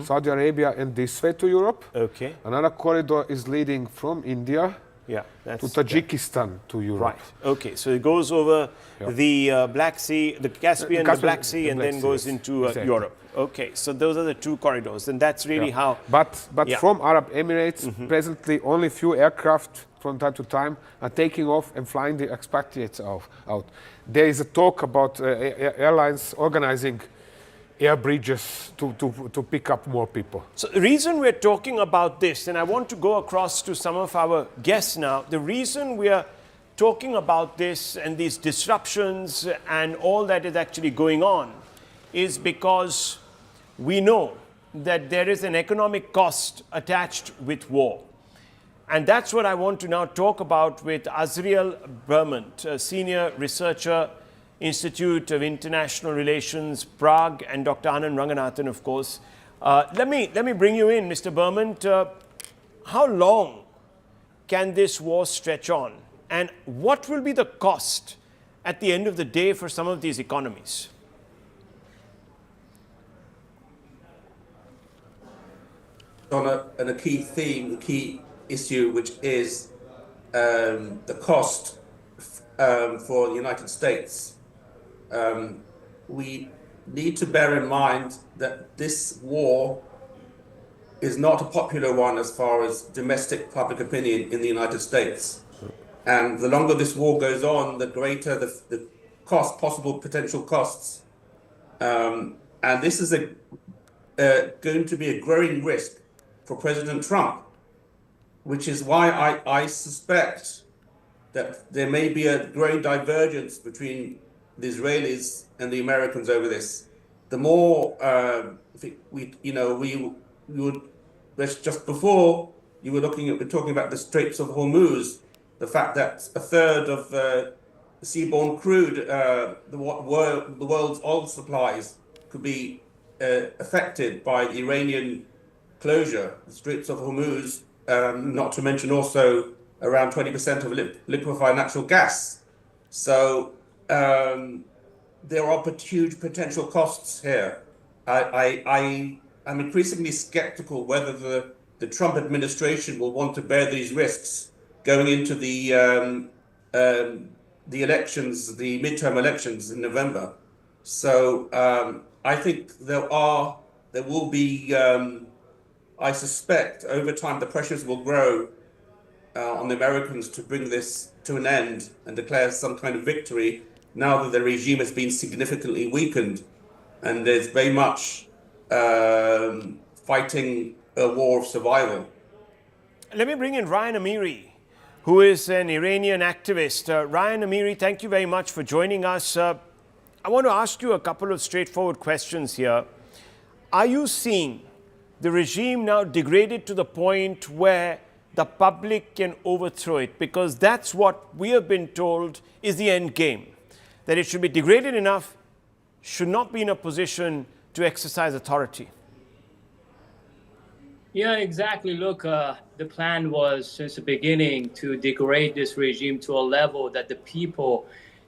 Saudi Arabia, and this way to Europe. Okay. Another corridor is leading from India to Tajikistan to Europe. Right. Okay. So it goes over the Black Sea, the Caspian, the Black Sea, and then goes into Europe. Okay. So those are the two corridors, and that's really how. But from Arab Emirates, presently only few aircraft from time to time are taking off and flying the expatriates out. There is a talk about airlines organizing air bridges to pick up more people. So the reason we're talking about this, and I want to go across to some of our guests now, the reason we are talking about this and these disruptions and all that is actually going on is because we know that there is an economic cost attached with war. And that's what I want to now talk about with Azriel Bermant, a senior researcher, Institute of International Relations, Prague, and Dr. Anand Ranganathan, of course. Let me bring you in, Mr. Bermant. How long can this war stretch on? And what will be the cost at the end of the day for some of these economies? On a key theme, the key issue, which is the cost for the United States. We need to bear in mind that this war is not a popular one as far as domestic public opinion in the United States. And the longer this war goes on, the greater the cost, possible potential costs. And this is going to be a growing risk for President Trump, which is why I suspect that there may be a growing divergence between the Israelis and the Americans over this. The more we would just before you were talking about the Straits of Hormuz, the fact that a third of seaborne crude, the world's oil supplies, could be affected by the Iranian closure, the Straits of Hormuz. Not to mention also around 20% of liquefied natural gas. So there are huge potential costs here. I am increasingly skeptical whether the Trump administration will want to bear these risks going into the elections, the midterm elections in November. So I think there will be, I suspect over time the pressures will grow on the Americans to bring this to an end and declare some kind of victory now that the regime has been significantly weakened and there's very much fighting a war of survival. Let me bring in Ryan Amiri, who is an Iranian activist. Ryan Amiri, thank you very much for joining us. I want to ask you a couple of straightforward questions here. Are you seeing the regime now degraded to the point where the public can overthrow it? Because that's what we have been told is the end game, that it should be degraded enough, should not be in a position to exercise authority. Yeah, exactly. Look, the plan was since the beginning to degrade this regime to a level that the people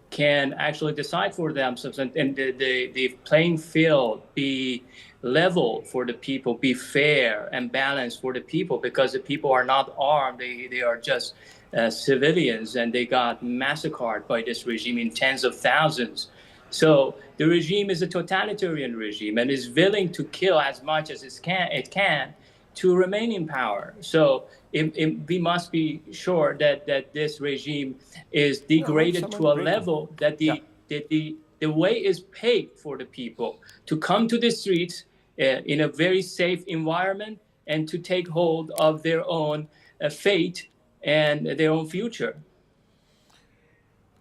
can actually decide for themselves, and the playing field be level for the people, be fair and balanced for the people, because the people are not armed. They are just civilians, and they got massacred by this regime in tens of thousands. So the regime is a totalitarian regime and is willing to kill as much as it can to remain in power. So we must be sure that this regime is degraded to a level that the way is paid for the people to come to the streets in a very safe environment and to take hold of their own fate and their own future.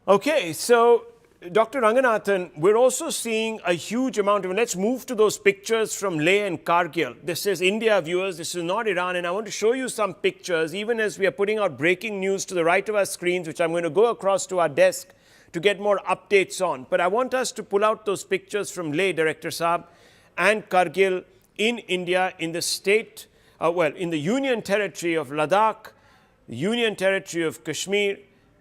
Okay, so Dr. Ranganathan, we're also seeing a huge amount of, let's move to those pictures from Leh and Kargil. This is India, viewers, this is not Iran, and I want to show you some pictures, even as we are putting out breaking news to the right of our screens, which I'm going to go across to our desk to get more updates on. But I want us to pull out those pictures from Leh, Director Saab, and Kargil in India, in the state, in the Union Territory of Ladakh, the Union Territory of Kashmir,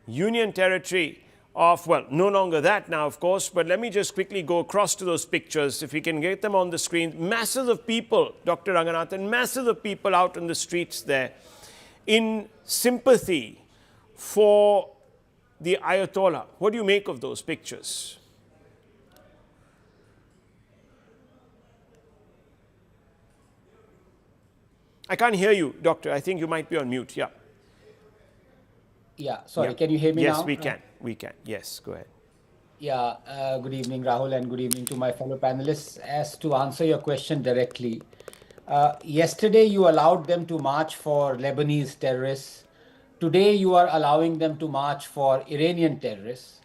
Union Territory of, well, no longer that now, of course, but let me just quickly go across to those pictures, if we can get them on the screen. Masses of people, Dr. Ranganathan, masses of people out on the streets there in sympathy for the Ayatollah. What do you make of those pictures? I can't hear you, Doctor. I think you might be on mute. Yeah. Yeah, sorry, can you hear me now? Yes, we can. We can. Yes, go ahead. Yeah, good evening, Rahul, and good evening to my fellow panelists. As to answer your question directly, yesterday you allowed them to march for Lebanese terrorists. Today you are allowing them to march for Iranian terrorists.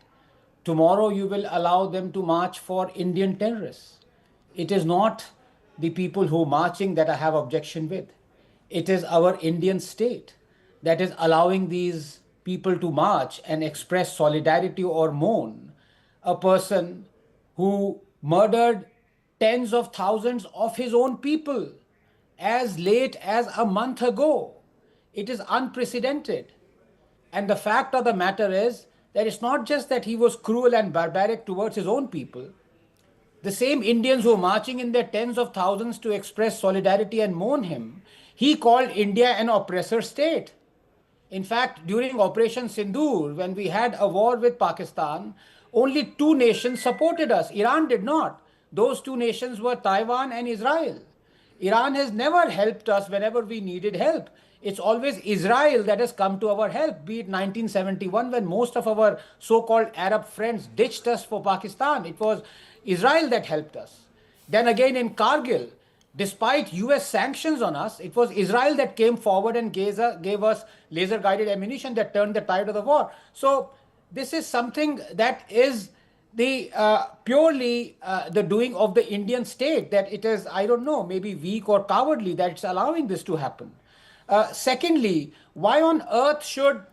Tomorrow you will allow them to march for Indian terrorists. It is not the people who are marching that I have objection with. It is our Indian state that is allowing these people to march and express solidarity or mourn a person who murdered tens of thousands of his own people as late as a month ago. It is unprecedented. And the fact of the matter is that it's not just that he was cruel and barbaric towards his own people. The same Indians who are marching in their tens of thousands to express solidarity and mourn him, he called India an oppressor state. In fact, during Operation Sindoor, when we had a war with Pakistan, only two nations supported us. Iran did not. Those two nations were Taiwan and Israel. Iran has never helped us whenever we needed help. It's always Israel that has come to our help, be it 1971 when most of our so-called Arab friends ditched us for Pakistan. It was Israel that helped us. Then again in Kargil, despite US sanctions on us, it was Israel that came forward and gave us laser-guided ammunition that turned the tide of the war. So this is something that is the purely the doing of the Indian state, that it is, I don't know, maybe weak or cowardly that it's allowing this to happen. Secondly, why on earth should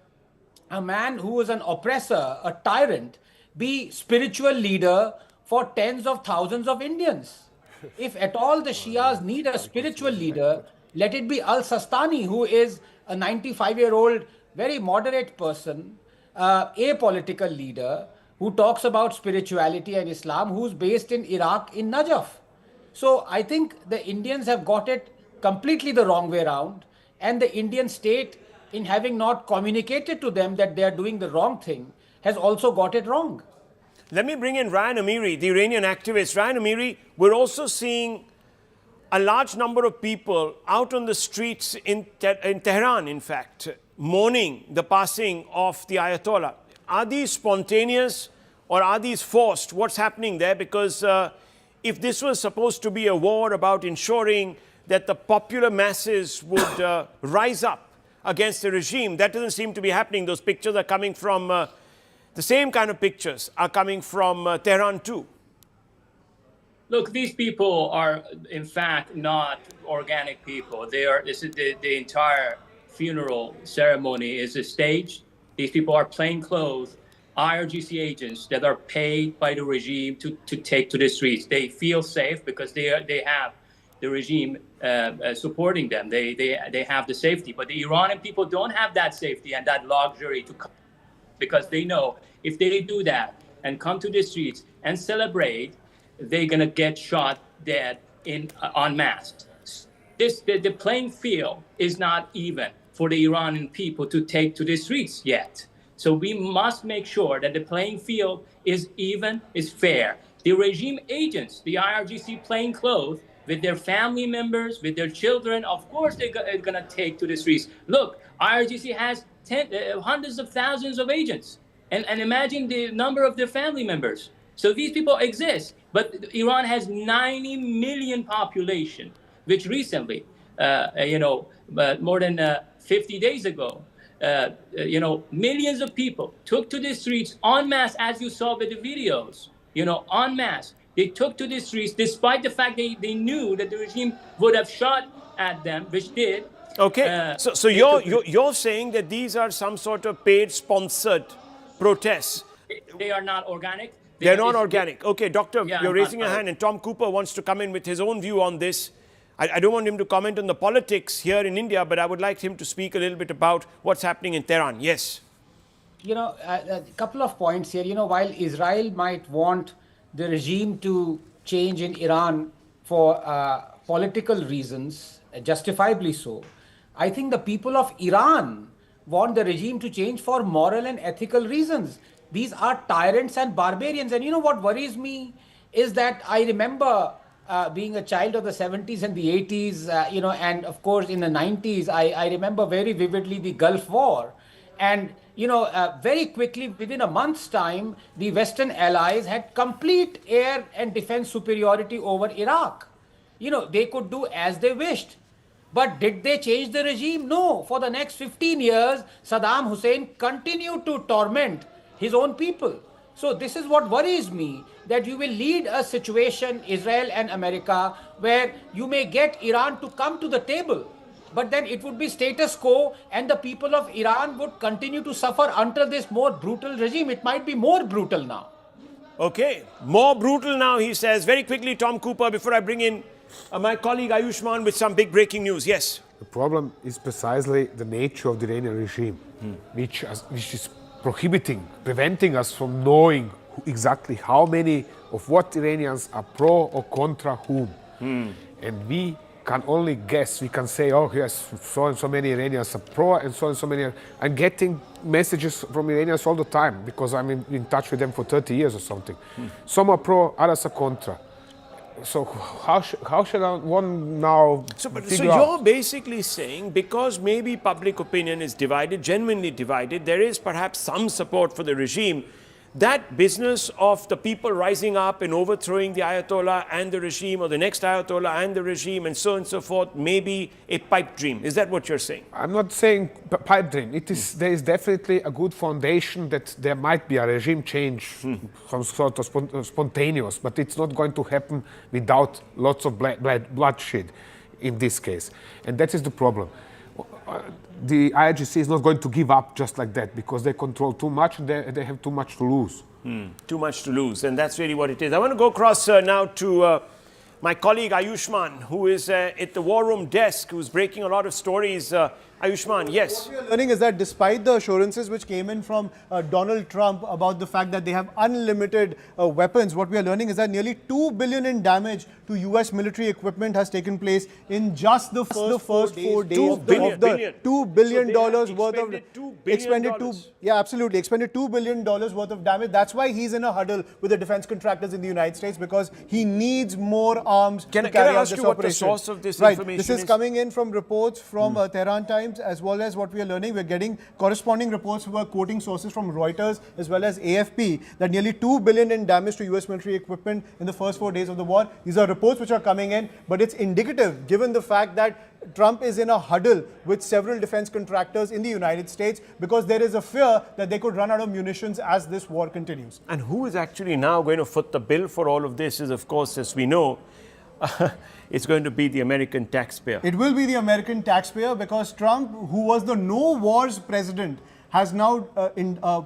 a man who is an oppressor, a tyrant, be spiritual leader for tens of thousands of Indians? If at all the Shias need a spiritual leader, let it be Al-Sistani, who is a 95-year-old, very moderate person, a political leader, who talks about spirituality and Islam, who's based in Iraq, in Najaf. So I think the Indians have got it completely the wrong way around, and the Indian state, in having not communicated to them that they are doing the wrong thing, has also got it wrong. Let me bring in Ryan Amiri, the Iranian activist. Ryan Amiri, we're also seeing a large number of people out on the streets in Tehran, in fact, mourning the passing of the Ayatollah. Are these spontaneous or are these forced? What's happening there? Because if this was supposed to be a war about ensuring that the popular masses would rise up against the regime. That doesn't seem to be happening. Those pictures are coming from, the same kind of pictures are coming from Tehran too. Look, these people are, in fact, not organic people. They are. This is the entire funeral ceremony is a stage. These people are plainclothes IRGC agents that are paid by the regime to take to the streets. They feel safe because they have the regime supporting them. They have the safety. But the Iranian people don't have that safety and that luxury to come, because they know if they do that and come to the streets and celebrate, they're going to get shot dead en masse. The playing field is not even for the Iranian people to take to the streets yet. So we must make sure that the playing field is even, is fair. The regime agents, the IRGC plainclothes, with their family members, with their children, of course they're going to take to the streets. Look, IRGC has hundreds of thousands of agents. And imagine the number of their family members. So these people exist. But Iran has 90 million population, which recently, more than 50 days ago, millions of people took to the streets en masse, as you saw with the videos, en masse. They took to the streets despite the fact they knew that the regime would have shot at them, which did. Okay, so you're saying that these are some sort of paid, sponsored protests. They are not organic. They're not organic. Okay, Doctor, you're raising a hand, and Tom Cooper wants to come in with his own view on this. I don't want him to comment on the politics here in India, but I would like him to speak a little bit about what's happening in Tehran. Yes. A couple of points here. While Israel might want the regime to change in Iran for political reasons, justifiably so, I think the people of Iran want the regime to change for moral and ethical reasons. These are tyrants and barbarians. And what worries me is that I remember being a child of the 70s and the 80s, and of course in the 90s, I remember very vividly the Gulf War. And, very quickly, within a month's time, the Western allies had complete air and defense superiority over Iraq. They could do as they wished. But did they change the regime? No. For the next 15 years, Saddam Hussein continued to torment his own people. So this is what worries me, that you will lead a situation, Israel and America, where you may get Iran to come to the table, but then it would be status quo and the people of Iran would continue to suffer until this more brutal regime. It might be more brutal now. Okay, more brutal now, he says. Very quickly, Tom Cooper, before I bring in my colleague Ayushman with some big breaking news. Yes. The problem is precisely the nature of the Iranian regime, which is preventing us from knowing exactly how many of what Iranians are pro or contra whom. And we can only guess. We can say, oh yes, so and so many Iranians are pro and so many. I'm getting messages from Iranians all the time because I'm in touch with them for 30 years or something. Some are pro, others are contra. So how should one now So you're basically saying, because maybe public opinion is divided, genuinely divided, there is perhaps some support for the regime, that business of the people rising up and overthrowing the Ayatollah and the regime, or the next Ayatollah and the regime, and so on and so forth, may be a pipe dream. Is that what you're saying? I'm not saying pipe dream. There is definitely a good foundation that there might be a regime change, some sort of spontaneous, but it's not going to happen without lots of bloodshed in this case. And that is the problem. The IRGC is not going to give up just like that because they control too much and they have too much to lose. Too much to lose, and that's really what it is. I want to go across now to my colleague Ayushman, who is at the War Room desk, who's breaking a lot of stories. Ayushman, yes. What we are learning is that despite the assurances which came in from Donald Trump about the fact that they have unlimited weapons, what we are learning is that nearly $2 billion in damage to U.S. military equipment has taken place in just the first 4 days of the $2 billion worth of expended $2 billion worth of damage. That's why he's in a huddle with the defense contractors in the United States, because he needs more arms Can to I carry out ask this you what the operation. source of this Right. information This is is? coming in from reports from Tehran Times, as well as what we are learning. We're getting corresponding reports who are quoting sources from Reuters as well as AFP that nearly $2 billion in damage to US military equipment in the first 4 days of the war. These are reports which are coming in, but it's indicative given the fact that Trump is in a huddle with several defense contractors in the United States because there is a fear that they could run out of munitions as this war continues. And who is actually now going to foot the bill for all of this is, of course, as we know, it's going to be the American taxpayer. It will be the American taxpayer because Trump, who was the no wars president, has now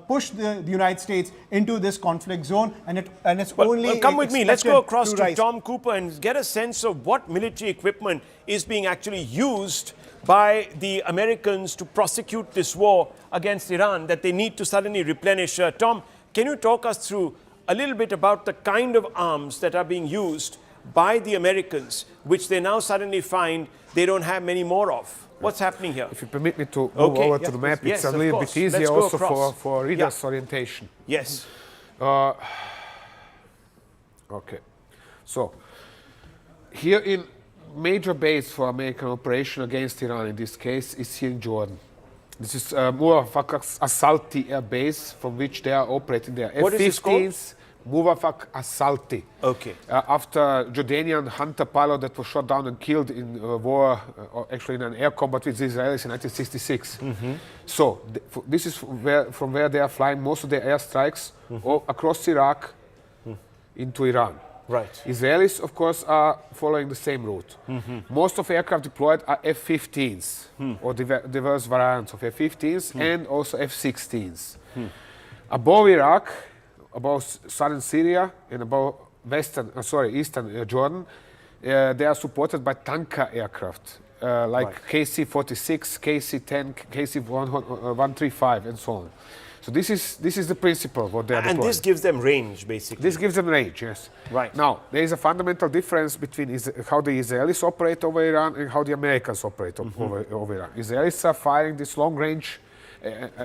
pushed the United States into this conflict zone, and it's only come with me. Let's go across to rise. Tom Cooper and get a sense of what military equipment is being actually used by the Americans to prosecute this war against Iran that they need to suddenly replenish. Tom, can you talk us through a little bit about the kind of arms that are being used by the Americans, which they now suddenly find they don't have many more of? What's happening here? If you permit me to move over to the map, yes, it's a little bit easier also for readers' orientation. Yes. Okay. So, here in major base for American operation against Iran in this case is here in Jordan. This is Muwafaq Asalti air base from which they are operating their F-15s. Muwafaq Asalti. Okay. After Jordanian Hunter pilot that was shot down and killed in war, actually in an air combat with the Israelis in 1966. So this is from where they are flying most of their airstrikes across Iraq into Iran. Right. Israelis, of course, are following the same route. Most of aircraft deployed are F-15s or diverse variants of F-15s and also F-16s. Above Iraq, about southern Syria and about eastern Jordan, they are supported by tanker aircraft like KC-46, KC-10, KC-135, and so on. So this is the principle what they are deploying. And this gives them range, basically. This gives them range, yes. Right. Now, there is a fundamental difference between how the Israelis operate over Iran and how the Americans operate over Iran. Israelis are firing these long-range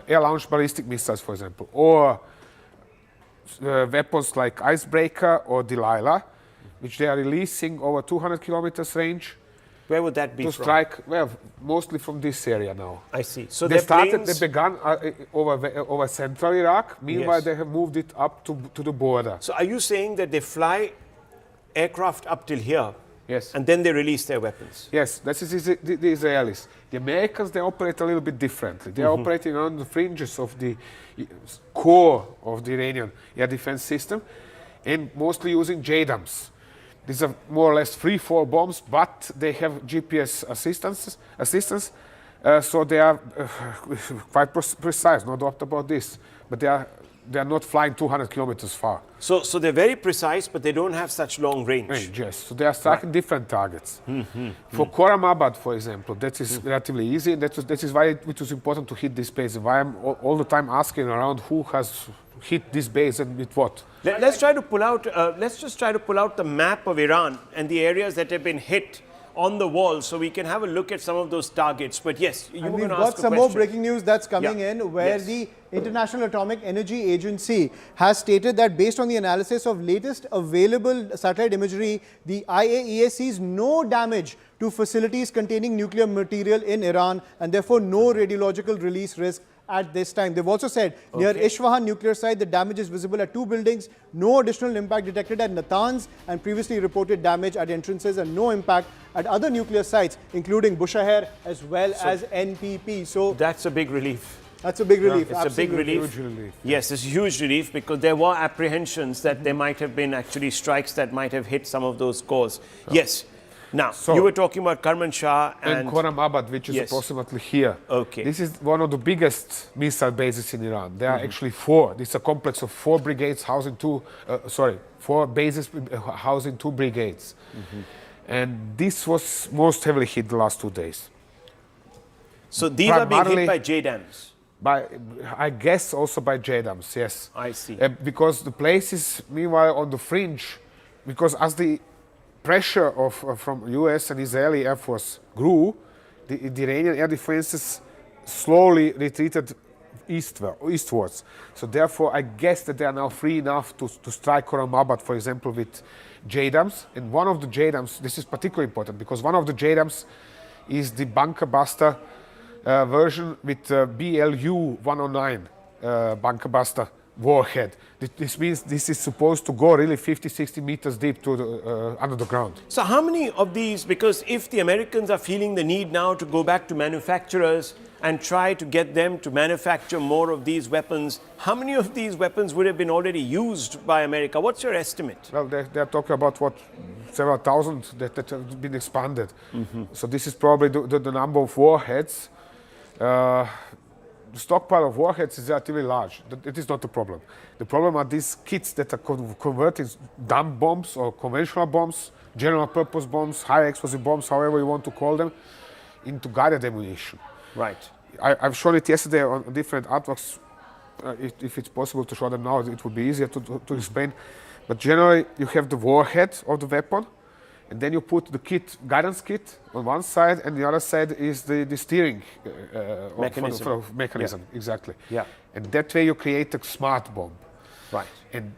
air-launched ballistic missiles, for example, or weapons like Icebreaker or Delilah, which they are releasing over 200 kilometers range. Where would that be to from? strike, well, mostly from this area now. I see. So they began over central Iraq. Meanwhile, they have moved it up to the border. So are you saying that they fly aircraft up till here? Yes. And then they release their weapons? Yes, this is the Israelis. The Americans, they operate a little bit differently. They are operating on the fringes of the core of the Iranian air defense system and mostly using JDAMs. These are more or less free-fall bombs, but they have GPS assistance, so they are quite precise, no doubt about this. But they are not flying 200 kilometers far. So they're very precise, but they don't have such long range. Yes, so they are striking different targets. For Khorramabad, for example, that is relatively easy. That is why it was important to hit this base. Why I'm all the time asking around who has hit this base and with what. Let's try to pull out. Let's just try to pull out the map of Iran and the areas that have been hit on the wall, so we can have a look at some of those targets. But yes, you were going to ask a question. We've got some more breaking news that's coming in, where the International Atomic Energy Agency has stated that based on the analysis of latest available satellite imagery, the IAEA sees no damage to facilities containing nuclear material in Iran and therefore no radiological release risk at this time. They've also said near Isfahan nuclear site, the damage is visible at 2 buildings, no additional impact detected at Natanz, and previously reported damage at entrances and no impact at other nuclear sites, including Bushehr as well as NPP. So that's a big relief. That's a big relief. It's a big relief. Huge relief. Yes, it's a huge relief because there were apprehensions that there might have been actually strikes that might have hit some of those cores. Yes. Now, you were talking about Kermanshah and Khorramabad, which is approximately here. Okay. This is one of the biggest missile bases in Iran. There are actually 4. This is a complex of 4 brigades housing 4 bases housing 2 brigades. And this was most heavily hit the last 2 days. So these are being hit by JDAMs? I guess also by JDAMs, yes. I see. Because the place is meanwhile on the fringe, because as the pressure from U.S. and Israeli Air Force grew, the Iranian air defenses slowly retreated eastwards. So therefore, I guess that they are now free enough to strike Khorramabad, for example, with JDAMs. And one of the JDAMs, this is particularly important because one of the JDAMs is the bunker buster version with BLU 109 bunker buster warhead. This means this is supposed to go really 50, 60 meters deep to the, under the ground. So how many of these, because if the Americans are feeling the need now to go back to manufacturers and try to get them to manufacture more of these weapons, how many of these weapons would have been already used by America? What's your estimate? Well, they're talking about what, several thousand that have been expanded. So this is probably the number of warheads. The stockpile of warheads is relatively large. It is not the problem. The problem are these kits that are converting dump bombs or conventional bombs, general purpose bombs, high explosive bombs, however you want to call them, into guided ammunition. Right. I've shown it yesterday on different artworks. If it's possible to show them now, it would be easier to explain. But generally, you have the warhead of the weapon, and then you put the kit, guidance kit on one side, and the other side is the steering mechanism. Yeah. Exactly. Yeah. And that way you create a smart bomb. Right. And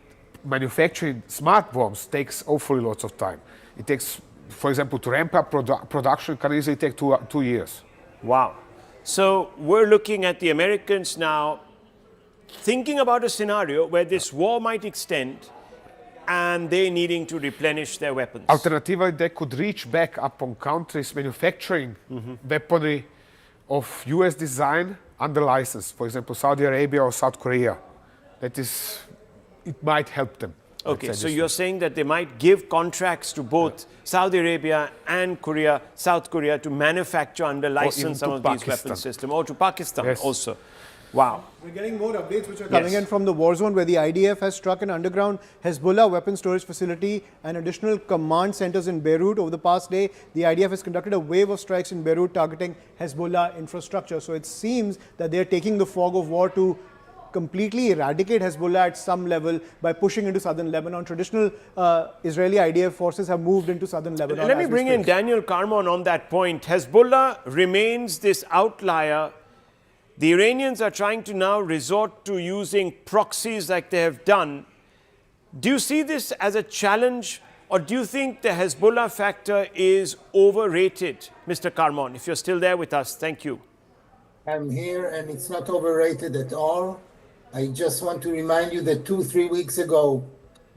manufacturing smart bombs takes awfully lots of time. It takes, for example, to ramp up production can easily take 2 years. Wow. So we're looking at the Americans now thinking about a scenario where this war might extend and they needing to replenish their weapons. Alternatively, they could reach back upon countries manufacturing weaponry of US design under license, for example, Saudi Arabia or South Korea. That is, it might help them. Okay, so you're saying that they might give contracts to both Saudi Arabia and Korea, South Korea, to manufacture under license some of these weapon systems, or to Pakistan also. Wow. We're getting more updates which are coming in from the war zone, where the IDF has struck an underground Hezbollah weapon storage facility and additional command centers in Beirut. Over the past day, the IDF has conducted a wave of strikes in Beirut targeting Hezbollah infrastructure. So it seems that they're taking the fog of war to completely eradicate Hezbollah at some level by pushing into southern Lebanon. Traditional Israeli IDF forces have moved into southern Lebanon. Let me bring in Daniel Karmon on that point. Hezbollah remains this outlier. The Iranians are trying to now resort to using proxies like they have done. Do you see this as a challenge, or do you think the Hezbollah factor is overrated? Mr. Karmon, if you're still there with us, thank you. I'm here, and it's not overrated at all. I just want to remind you that 2-3 weeks ago,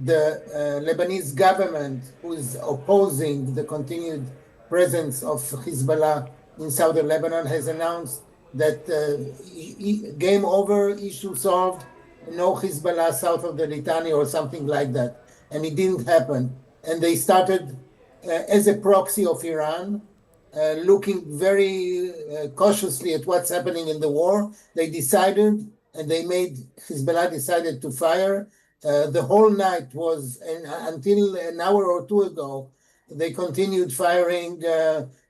the Lebanese government, who is opposing the continued presence of Hezbollah in southern Lebanon, has announced that game over, issue solved, no Hezbollah south of the Litani or something like that. And it didn't happen. And they started as a proxy of Iran, looking very cautiously at what's happening in the war. They decided, and Hezbollah decided to fire. The whole night was, until an hour or two ago, they continued firing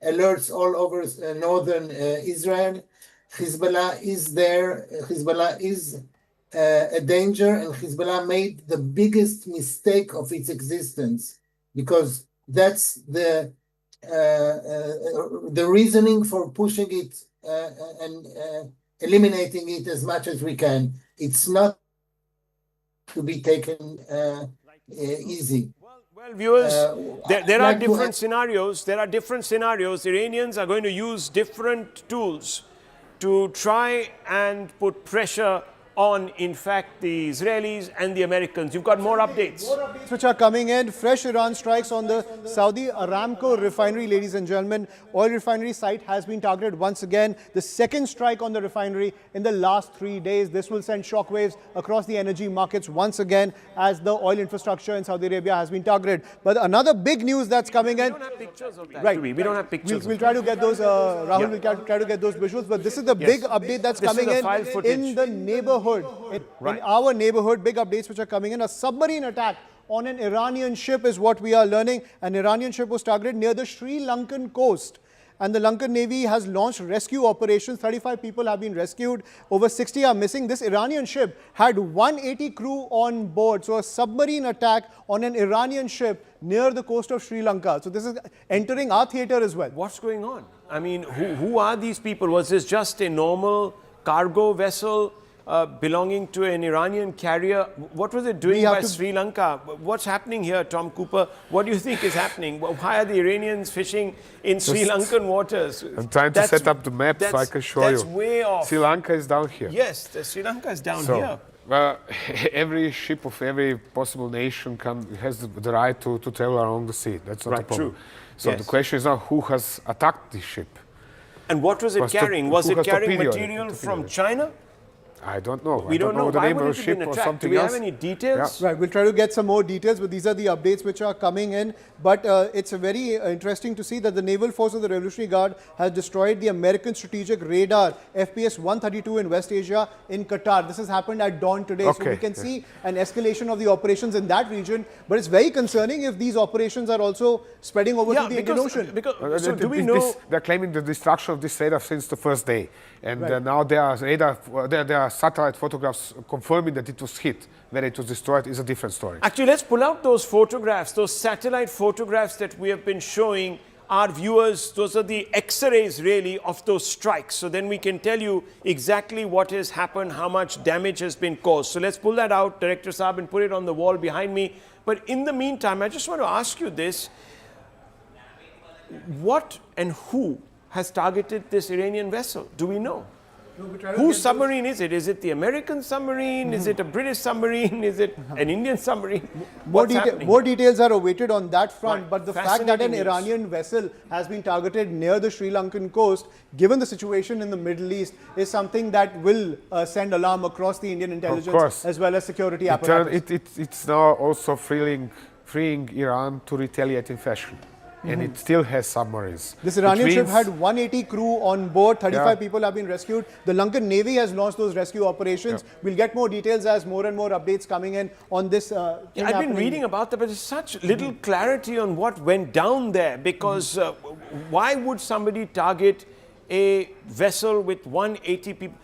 alerts all over northern Israel. Hezbollah is there. Hezbollah is a danger, and Hezbollah made the biggest mistake of its existence, because that's the reasoning for pushing it and eliminating it as much as we can. It's not to be taken easy. Well, viewers, there are different scenarios. There are different scenarios. Iranians are going to use different tools to try and put pressure on, in fact, the Israelis and the Americans. You've got more updates. Which are coming in. Fresh Iran strikes on the Saudi Aramco refinery, ladies and gentlemen. Oil refinery site has been targeted once again. The second strike on the refinery in the last 3 days. This will send shockwaves across the energy markets once again as the oil infrastructure in Saudi Arabia has been targeted. But another big news that's coming in. We don't have pictures of that, right. We don't have pictures. We'll try to get those, Rahul will try to get those visuals. But this is the big update that's coming in the neighborhood. In our neighborhood, big updates which are coming in. A submarine attack on an Iranian ship is what we are learning. An Iranian ship was targeted near the Sri Lankan coast. And the Lankan Navy has launched rescue operations. 35 people have been rescued. Over 60 are missing. This Iranian ship had 180 crew on board. So a submarine attack on an Iranian ship near the coast of Sri Lanka. So this is entering our theater as well. What's going on? I mean, who are these people? Was this just a normal cargo vessel? belonging to an Iranian carrier. What was it doing by Sri Lanka? What's happening here, Tom Cooper? What do you think is happening? Why are the Iranians fishing in Sri Lankan waters? I'm trying to set up the map so I can show you. That's way off. Sri Lanka is down here. Yes, Sri Lanka is down here. Every ship of every possible nation has the right to travel along the sea. That's not a problem. True. So the question is now who has attacked this ship? And what was it carrying? Was it carrying material from China? I don't know. We don't know the why name would of the it have ship been or attacked? something Do we else. have any details? Right, we'll try to get some more details, but these are the updates which are coming in. But it's very interesting to see that the Naval Force of the Revolutionary Guard has destroyed the American strategic radar FPS-132 in West Asia in Qatar. This has happened at dawn today, so we can see an escalation of the operations in that region. But it's very concerning if these operations are also spreading over to the Indian Ocean. So do we know? They're claiming the destruction of this radar since the first day. And now there are satellite photographs confirming that it was hit. Whether it was destroyed is a different story. Actually, let's pull out those photographs, those satellite photographs that we have been showing our viewers. Those are the X-rays, really, of those strikes. So then we can tell you exactly what has happened, how much damage has been caused. So let's pull that out, Director Saab, and put it on the wall behind me. But in the meantime, I just want to ask you this. What and who has targeted this Iranian vessel? Do we know? Whose submarine is it? Is it the American submarine? Is it a British submarine? Is it an Indian submarine? More details are awaited on that front, but the fact that an Iranian vessel has been targeted near the Sri Lankan coast, given the situation in the Middle East, is something that will send alarm across the Indian intelligence as well as security apparatus. It's now also freeing Iran to retaliate in fashion. And it still has submarines. This Iranian ship had 180 crew on board, 35 people have been rescued. The Lankan Navy has launched those rescue operations. We'll get more details as more and more updates coming in on this. I've been reading about that, but there's such little clarity on what went down there, because why would somebody target a vessel with 180 people?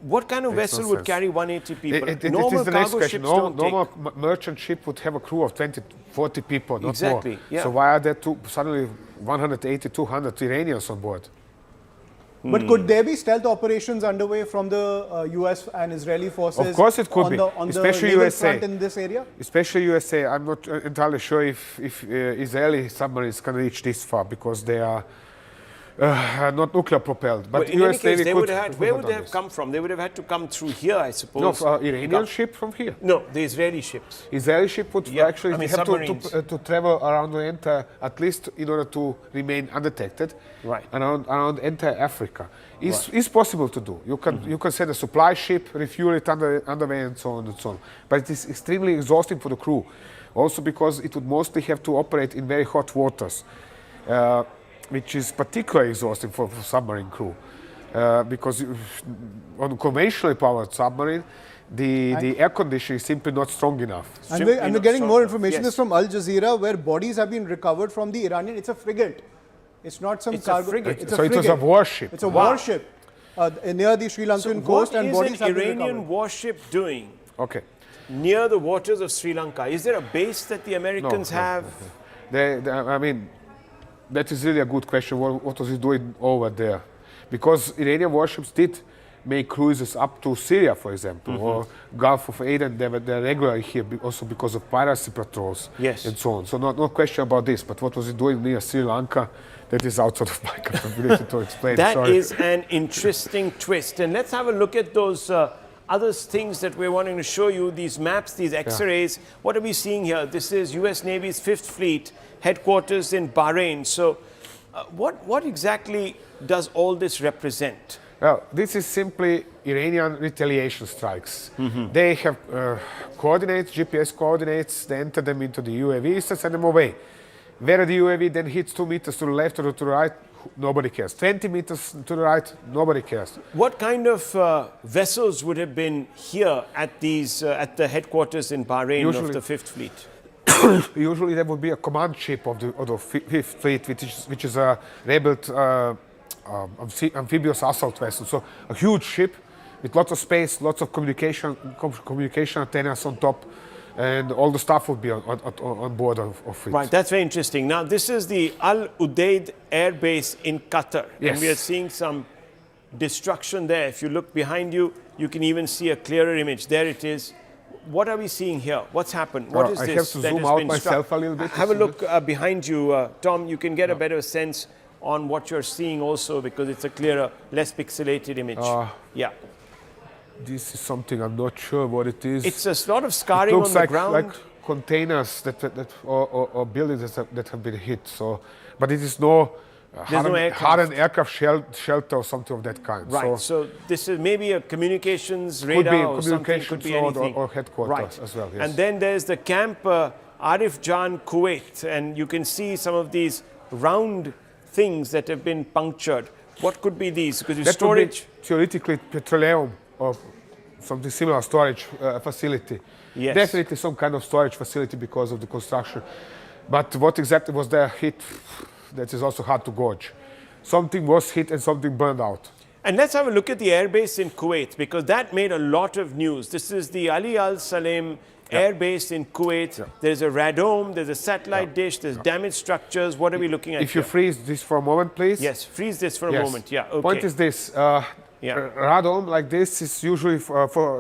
What kind of vessel would carry 180 people? It is the next question. Normal merchant ship would have a crew of 20, 40 people, not more. Yeah. So why are there suddenly 180, 200 Iranians on board? But could there be stealth operations underway from the U.S. and Israeli forces? Of course it could be, especially the USA. front in this area? Especially USA. I'm not entirely sure if Israeli submarines can reach this far, because they are not nuclear propelled. But in any case, where would they have come from? They would have had to come through here, I suppose. No, Iranian ship from here. No, the Israeli ships. Israeli ship would actually have to travel around the entire, at least in order to remain undetected, around entire Africa. It's possible to do. You can send a supply ship, refuel it underway, and so on and so on. But it is extremely exhausting for the crew, also because it would mostly have to operate in very hot waters. Which is particularly exhausting for submarine crew, because on a conventionally powered submarine, the air conditioning is simply not strong enough. And we're getting more information. This is from Al Jazeera, where bodies have been recovered from the Iranian. It's a frigate. It's not some cargo. It was a warship. It's a warship near the Sri Lankan coast, and bodies have been recovered. What is an Iranian warship doing near the waters of Sri Lanka? Is there a base that the Americans have? I mean, that is really a good question. What was he doing over there? Because Iranian warships did make cruises up to Syria, for example, or Gulf of Aden. They're regularly here also because of piracy patrols and so on. So no question about this. But what was he doing near Sri Lanka? That is outside of my capability to explain. That is an interesting twist. And let's have a look at those other things that we're wanting to show you, these maps, these X-rays. What are we seeing here? This is U.S. Navy's 5th Fleet headquarters in Bahrain. So what exactly does all this represent? Well, this is simply Iranian retaliation strikes. They have coordinates, GPS coordinates, they enter them into the UAVs and send them away. Where the UAV then hits 2 meters to the left or to the right, nobody cares. 20 meters to the right, nobody cares. What kind of vessels would have been here at these at the headquarters in Bahrain of the 5th Fleet? Usually there would be a command ship of the 5th Fleet, which is a rebuilt amphibious assault vessel. So a huge ship with lots of space, lots of communication antennas on top, and all the stuff would be on board of it. Right, that's very interesting. Now, this is the Al Udeid Air Base in Qatar. Yes. And we are seeing some destruction there. If you look behind you, you can even see a clearer image. There it is. What are we seeing here? What's happened? What is I this have to that zoom has out been myself struck? a little bit. Have a look behind you, Tom. You can get a better sense on what you're seeing also, because it's a clearer, less pixelated image. Yeah. This is something I'm not sure what it is. It's a lot of scarring on the ground. Like containers or buildings that have been hit. So, but it is no hardened aircraft shelter or something of that kind. Right. So this is maybe a communications radar or something. Could be anything. Or headquarters as well. Yes. And then there's the camp Arif Jan, Kuwait, and you can see some of these round things that have been punctured. What could be these? Because that storage. Would be theoretically petroleum or something similar storage facility. Yes. Definitely some kind of storage facility because of the construction. But what exactly was there hit? That is also hard to gauge. Something was hit and something burned out. And let's have a look at the airbase in Kuwait, because that made a lot of news. This is the Ali Al Salem airbase in Kuwait. There's a radome, there's a satellite dish, there's damaged structures. What are we looking at If you freeze this for a moment, please. Yes, freeze this for a moment. Yeah, okay. Point is this. Radome like this is usually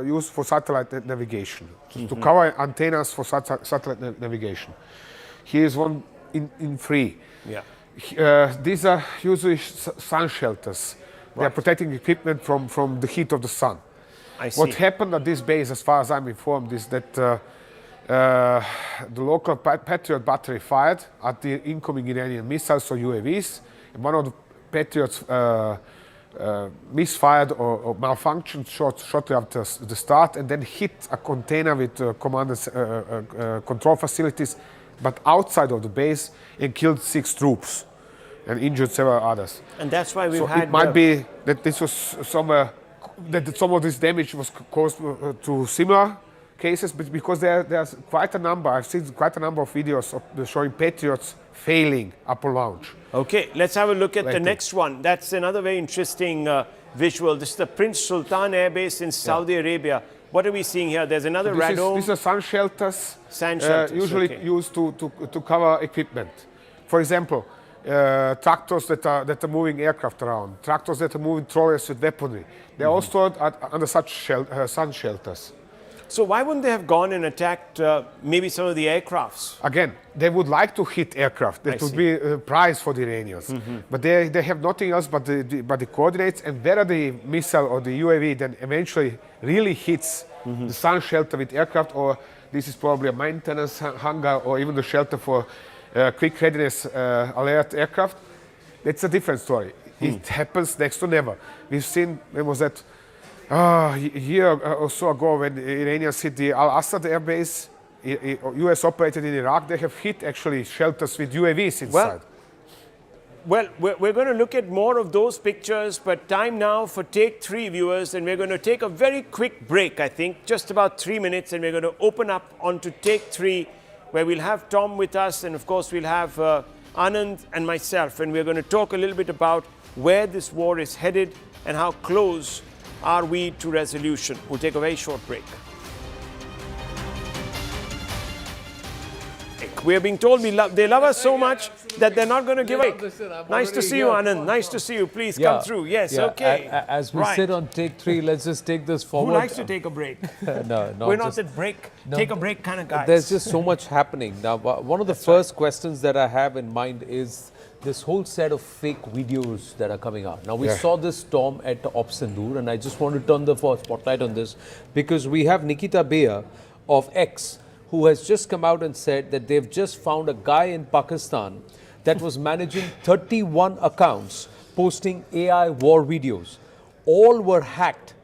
used for satellite navigation, to cover antennas for satellite navigation. Here is one in free. Yeah. These are usually sun shelters. They are protecting equipment from the heat of the sun. I see. What happened at this base, as far as I'm informed, is that the local Patriot battery fired at the incoming Iranian missiles or UAVs, and one of the Patriots misfired or malfunctioned shortly after the start, and then hit a container with command and control facilities, but outside of the base, and killed 6 troops and injured several others. And that's why we've had. It might be that this was somewhere that some of this damage was caused to similar cases, but because there's quite a number. I've seen quite a number of videos of showing Patriots failing upon launch. Okay, let's have a look at the next one. That's another very interesting visual. This is the Prince Sultan Air Base in Saudi Arabia. What are we seeing here? There's another radome. These are sun shelters. Sun shelters, usually used to cover equipment. For example, tractors that are moving aircrafts around, tractors that are moving trolleys with weaponry. They're all stored under such sun shelters. So why wouldn't they have gone and attacked maybe some of the aircrafts? Again, they would like to hit aircraft. That would be a prize for the Iranians. But they have nothing else but the coordinates, and whether the missile or the UAV then eventually really hits the sun shelter with aircraft, or this is probably a maintenance hangar or even the shelter for quick readiness alert aircraft, that's a different story. It happens next to never. We've seen, when was that? A year or so ago, when the Iranians hit the Al-Assad air base, U.S. operated in Iraq, they have hit actually shelters with UAVs inside. Well, we're going to look at more of those pictures, but time now for Take 3, viewers, and we're going to take a very quick break, I think, just about 3 minutes, and we're going to open up onto Take 3, where we'll have Tom with us, and of course we'll have Anand and myself, and we're going to talk a little bit about where this war is headed and how close are we to resolution. We'll take a very short break. We are being told they love us so much that they're not going to give up. Nice to see you, Anand. Nice to see you. Please come through. Yes, okay. As we sit on Take 3, let's just take this forward. Who likes to take a break? No, we're not that take a break kind of guys. There's just so much happening. Now, one of the first questions that I have in mind is this whole set of fake videos that are coming out. Now, we saw this storm at Opsendur, and I just want to turn the spotlight on this because we have Nikita Beyer of X, who has just come out and said that they've just found a guy in Pakistan that was managing 31 accounts posting AI war videos. All were hacked,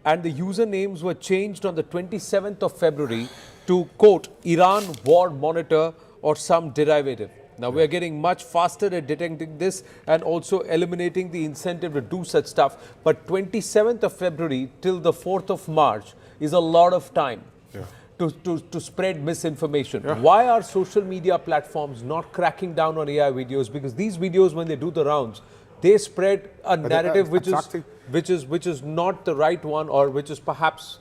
and the usernames were changed on the 27th of February to, quote, Iran War Monitor or some derivative. Now, we are getting much faster at detecting this and also eliminating the incentive to do such stuff. But 27th of February till the 4th of March is a lot of time to spread misinformation. Why are social media platforms not cracking down on AI videos? Because these videos, when they do the rounds, they spread a narrative which is not the right one, or which is perhaps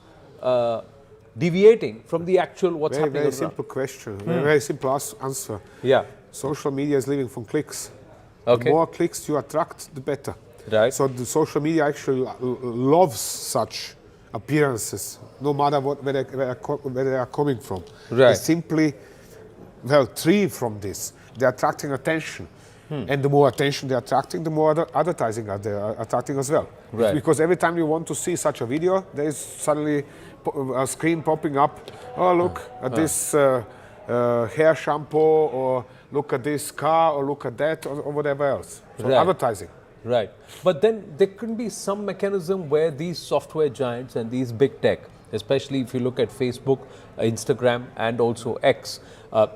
deviating from the actual what's happening. Very simple question. Very simple answer. Yeah. Social media is living from clicks. Okay. The more clicks you attract, the better. Right. So the social media actually loves such appearances, no matter where they are coming from. Right. They simply, well, thrive from this. They're attracting attention. And the more attention they're attracting, the more advertising they're attracting as well. Right. Because every time you want to see such a video, there is suddenly a screen popping up. Oh, look at this hair shampoo, or look at this car, or look at that, or whatever else. So Right. advertising. Right. But then there can be some mechanism where these software giants and these big tech, especially if you look at Facebook, Instagram, and also X,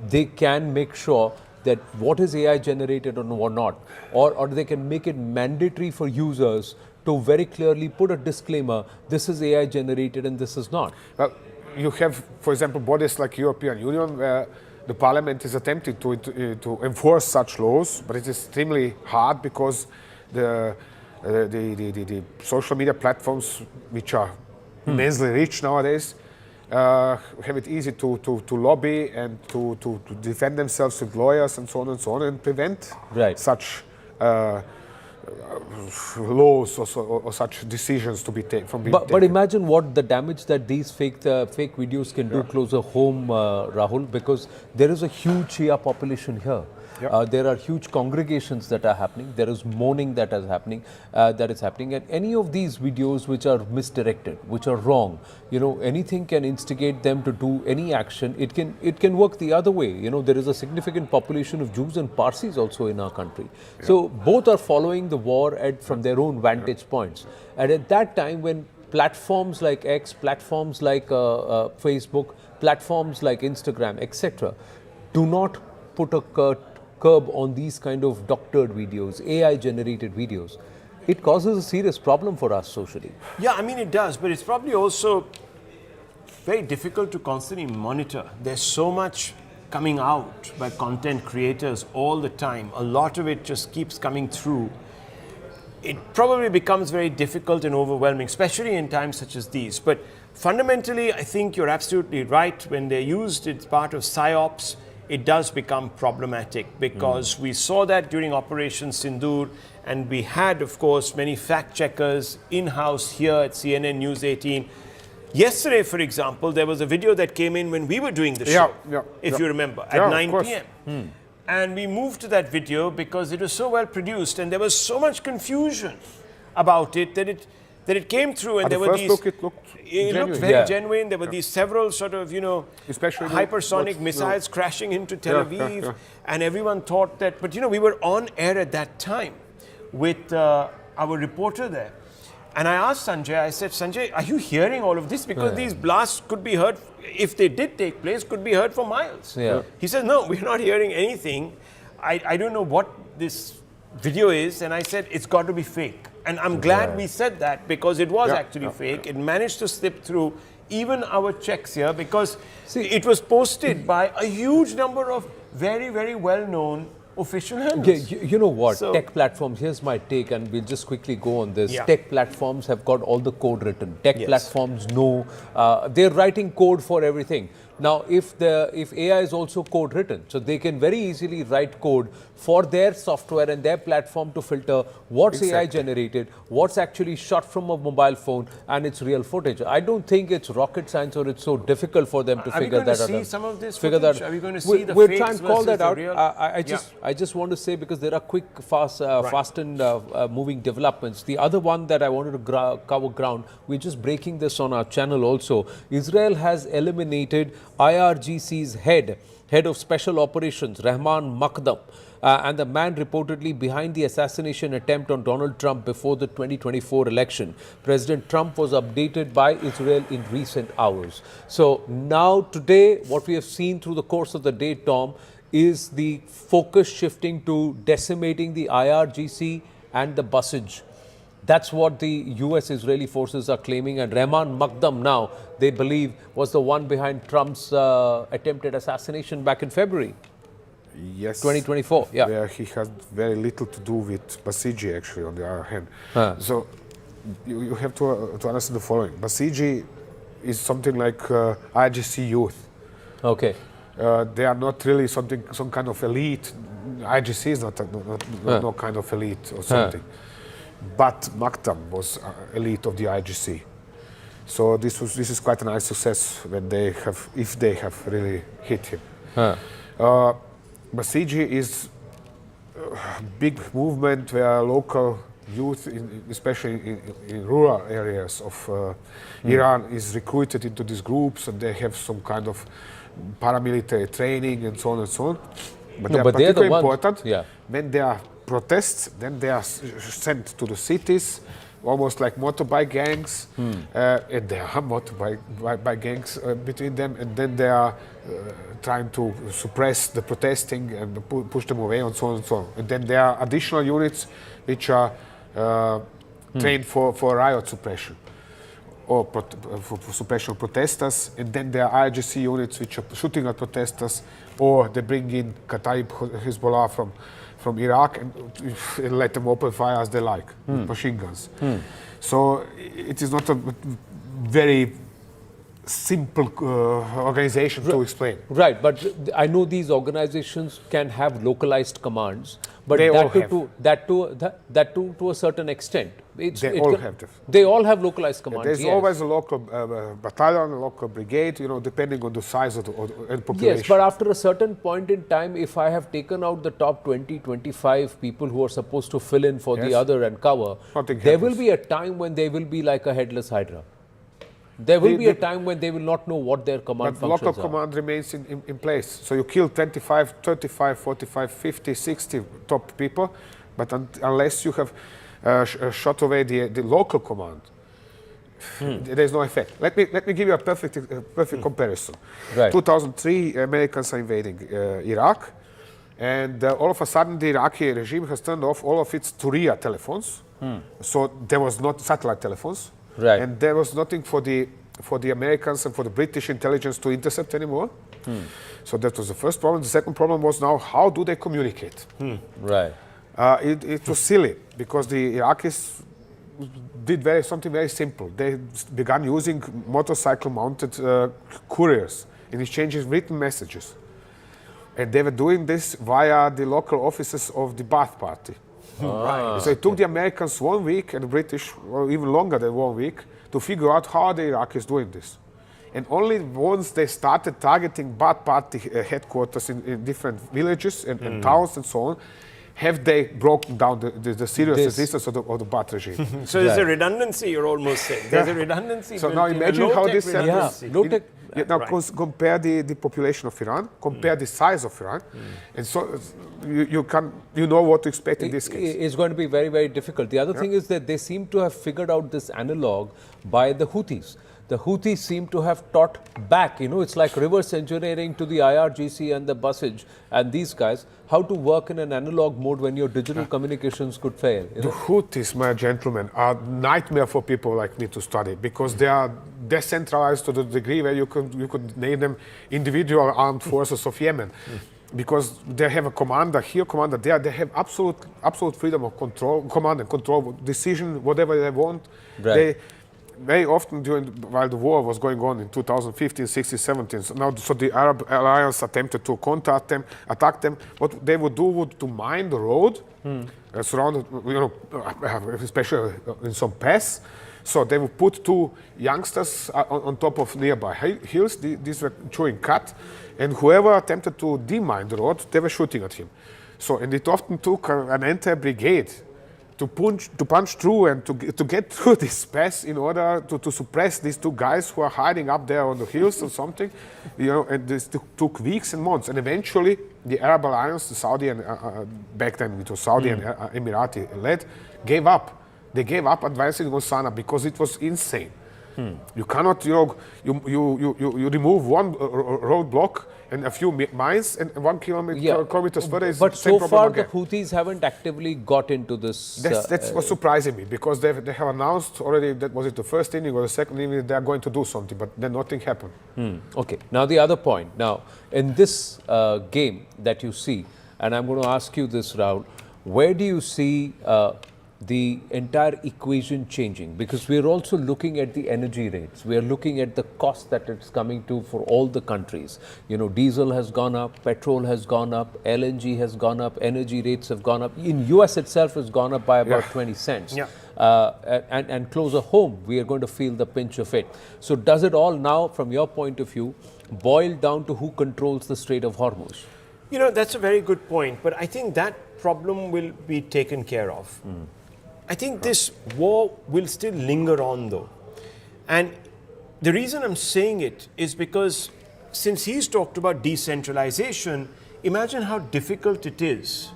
they can make sure that what is AI generated or not, or they can make it mandatory for users to very clearly put a disclaimer, this is AI generated and this is not. Well, you have, for example, bodies like European Union where the Parliament is attempting to enforce such laws, but it's extremely hard because the social media platforms, which are immensely rich nowadays, have it easy to lobby and to defend themselves with lawyers and so on and prevent such laws or such decisions to be taken from being taken. But imagine what the damage that these fake videos can do closer home, Rahul, because there is a huge Shia population here. There are huge congregations that are happening. There is mourning that is happening. And any of these videos which are misdirected, which are wrong, anything can instigate them to do any action. It can work the other way. There is a significant population of Jews and Parsis also in our country. So both are following the war from their own vantage points. And at that time, when platforms like X, platforms like Facebook, platforms like Instagram, etc., do not put a curb on these kind of doctored videos, AI-generated videos, it causes a serious problem for us socially. Yeah, I mean it does, but it's probably also very difficult to constantly monitor. There's so much coming out by content creators all the time. A lot of it just keeps coming through. It probably becomes very difficult and overwhelming, especially in times such as these. But fundamentally, I think you're absolutely right. When they're used as part of PSYOPs, it does become problematic, because we saw that during Operation Sindoor, and we had, of course, many fact checkers in-house here at CNN News 18. Yesterday, for example, there was a video that came in when we were doing the show, if you remember, at 9 p.m. And we moved to that video because it was so well produced, and there was so much confusion about it that it came through, and there were these. It looked very genuine. There were these several sort of, especially hypersonic missiles crashing into Tel Aviv, and everyone thought that. But we were on air at that time with our reporter there, and I asked Sanjay. I said, Sanjay, are you hearing all of this? Because these blasts could be heard, if they did take place, could be heard for miles. He said, no, we're not hearing anything. I don't know what this video is, and I said it's got to be fake. And I'm glad we said that, because it was actually fake. It managed to slip through even our checks here, because it was posted by a huge number of very, very well-known official handles. You know what? Tech platforms, here's my take, and we'll just quickly go on this. Tech platforms have got all the code written. Tech platforms know, they're writing code for everything. Now, if AI is also code written, so they can very easily write code for their software and their platform to filter what's AI generated, what's actually shot from a mobile phone, and it's real footage. I don't think it's rocket science, or it's so difficult for them to figure that out. Are we going to see some of this footage? Are we going to see the we're fakes trying to call that out. Real? I just want to say, because there are quick, fast and moving developments. The other one that I wanted to cover ground, we're just breaking this on our channel also. Israel has eliminated IRGC's head of special operations, Rahman Makdam, and the man reportedly behind the assassination attempt on Donald Trump before the 2024 election. President Trump was updated by Israel in recent hours. So now today, what we have seen through the course of the day, Tom, is the focus shifting to decimating the IRGC and the busage. That's what the U.S. Israeli forces are claiming, and Rahman Makdam now, they believe, was the one behind Trump's attempted assassination back in February. Yes. 2024, Where he had very little to do with Basiji, actually, on the other hand. So you have to understand the following. Basiji is something like IRGC youth. Okay. They are not really some kind of elite. IRGC is not no kind of elite or something. but Maktam was elite of the IGC. So this is quite a nice success when they have, if they have really hit him. Basiji is a big movement where local youth, especially in rural areas of Iran, is recruited into these groups, and they have some kind of paramilitary training and so on and so on. But they are particularly important. When there are protests, then they are sent to the cities, almost like motorbike gangs, and there are motorbike gangs between them, and then they are trying to suppress the protesting and push them away, and so on and so on. And then there are additional units which are trained for riot suppression or for suppression of protesters, and then there are IGC units which are shooting at protesters, or they bring in Kataib Hezbollah from Iraq and let them open fire as they like, with machine guns. So it is not a very simple organization to explain. Right, but I know these organizations can have localized commands, but they that to a certain extent. They all have localized commands. There's always a local battalion, a local brigade, depending on the size of the population. Yes, but after a certain point in time, if I have taken out the top 20, 25 people who are supposed to fill in for the other and cover, there will be a time when they will be like a headless hydra. There will be a time when they will not know what their command functions are. But local command remains in place. So you kill 25, 35, 45, 50, 60 top people, but unless you have shot away the local command, there is no effect. Let me give you a perfect comparison. 2003, Americans are invading Iraq, and all of a sudden the Iraqi regime has turned off all of its Turiya telephones. So there was not satellite telephones. And there was nothing for the Americans and for the British intelligence to intercept anymore. So that was the first problem. The second problem was now, how do they communicate? It was silly, because the Iraqis did something very simple. They began using motorcycle-mounted couriers in exchanging written messages. And they were doing this via the local offices of the Ba'ath Party. So it took the Americans 1 week, and the British, or even longer than 1 week, to figure out how the Iraqis doing this. And only once they started targeting Ba'ath Party headquarters in different villages and towns and so on, have they broken down the serious resistance of the Ba'ath regime. So there's a redundancy, you're almost saying. There's a redundancy. So now imagine how this happens. Now compare the population of Iran, compare the size of Iran, and so you know what to expect in this case. It's going to be very, very difficult. The other thing is that they seem to have figured out this analog by the Houthis. The Houthis seem to have taught back, it's like reverse engineering to the IRGC and the Basij and these guys, how to work in an analog mode when your digital communications could fail. The Houthis, my gentlemen, are a nightmare for people like me to study, because they are decentralized to the degree where you could name them individual armed forces of Yemen. Because they have a commander here, commander there. They have absolute freedom of control, command and control, decision, whatever they want. They very often while the war was going on in 2015, 16, 17, so the Arab alliance attempted to contact them, attack them. What they would do would to mine the road, surrounded, especially in some pass. So they would put two youngsters on top of nearby hills. These were chewing cut, and whoever attempted to demine the road, they were shooting at him. So, and it often took an entire brigade to punch through and to get through this pass in order to suppress these two guys who are hiding up there on the hills or something, and this took weeks and months. And eventually the Arab alliance, the Saudi and back then it was Saudi and Emirati led, gave up. They gave up advancing on Sana'a because it was insane. You cannot, you remove one roadblock and a few mines, and 1 kilometers further is but the same so problem far again. The Houthis haven't actively got into this. That's what's surprising me, because they have announced already that was it the first inning or the second inning they are going to do something, but then nothing happened. Okay, now the other point. Now in this game that you see, and I'm going to ask you this, Rahul, where do you see the entire equation changing? Because we're also looking at the energy rates. We're looking at the cost that it's coming to for all the countries. You know, diesel has gone up, petrol has gone up, LNG has gone up, energy rates have gone up. In US itself has gone up by about 20 cents. Yeah. And closer home, we are going to feel the pinch of it. So does it all now, from your point of view, boil down to who controls the Strait of Hormuz? You know, that's a very good point, but I think that problem will be taken care of. I think this war will still linger on though. And the reason I'm saying it is because since he's talked about decentralization, imagine how difficult it is.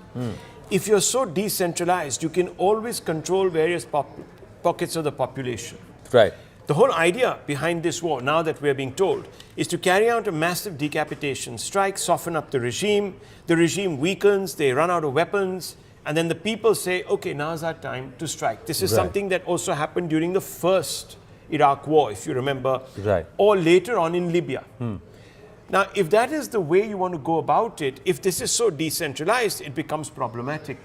If you're so decentralized, you can always control various pockets of the population. Right. The whole idea behind this war, now that we're being told, is to carry out a massive decapitation strike, soften up the regime weakens, they run out of weapons, and then the people say, okay, now's our time to strike. This is something that also happened during the first Iraq war, if you remember, or later on in Libya. Now, if that is the way you want to go about it, if this is so decentralized, it becomes problematic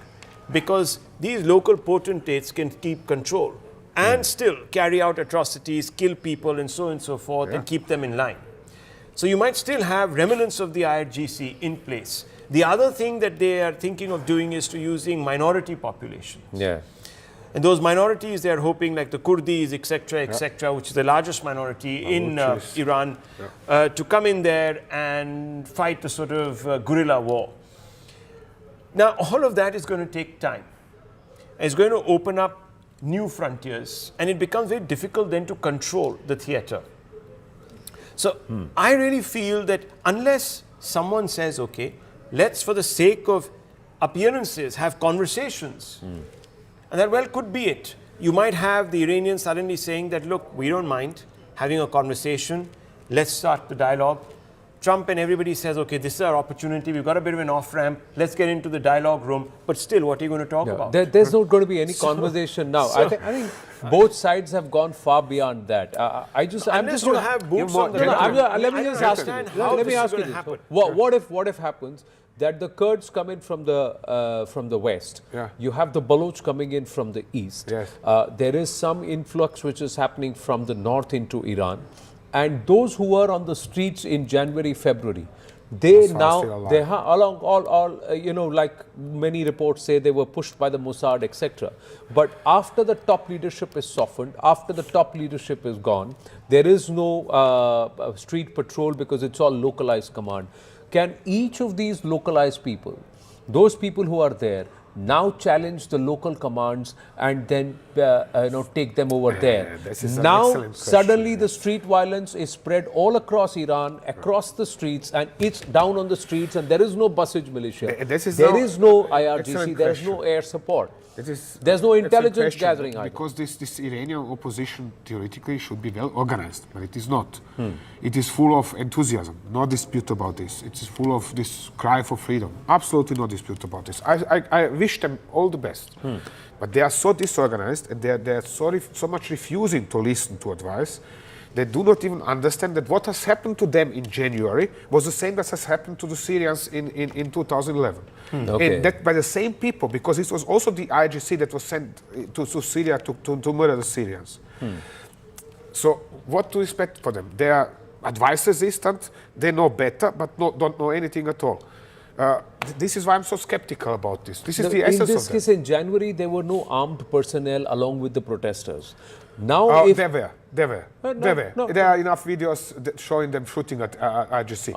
because these local potentates can keep control and still carry out atrocities, kill people, and so on and so forth, and keep them in line. So you might still have remnants of the IRGC in place. The other thing that they are thinking of doing is to using minority populations. Yeah. And those minorities, they are hoping, like the Kurdis, etc., which is the largest minority in Iran, to come in there and fight a sort of guerrilla war. Now, all of that is going to take time. It's going to open up new frontiers, and it becomes very difficult then to control the theater. So I really feel that unless someone says, okay, let's, for the sake of appearances, have conversations, and that well could be it. You might have the Iranians suddenly saying that, look, we don't mind having a conversation, let's start the dialogue. Trump and everybody says, okay, this is our opportunity, we've got a bit of an off-ramp, let's get into the dialogue room, but still, what are you going to talk about? There's not going to be any conversation now. I think both sides have gone far beyond that. I'm just going to have boots on the ground. Let me just ask you. Let me ask you this. What if happens that the Kurds come in from the west? You have the Baloch coming in from the east. There is some influx which is happening from the north into Iran. And those who were on the streets in January, February, they now, like many reports say, they were pushed by the Mossad, etc. But after the top leadership is softened, after the top leadership is gone, there is no street patrol because it's all localized command. Can each of these localized people, those people who are there, now challenge the local commands and then take them over there? Now suddenly the street violence is spread all across Iran, across the streets, and it's down on the streets, and there is no busage militia. There is no IRGC, there is no air support. There's no intelligence gathering either. Because this Iranian opposition theoretically should be well organized, but it is not. It is full of enthusiasm, no dispute about this. It is full of this cry for freedom, absolutely no dispute about this. I wish them all the best, but they are so disorganized and they are so much refusing to listen to advice. They do not even understand that what has happened to them in January was the same that has happened to the Syrians in 2011. And that by the same people, because it was also the IRGC that was sent to Syria to murder the Syrians. So what to expect for them? They are advice resistant, they know better, but don't know anything at all. This is why I'm so skeptical about this. This is the essence of it. In this case, in January, there were no armed personnel along with the protesters. Now, there were. There are enough videos showing them shooting at IRGC.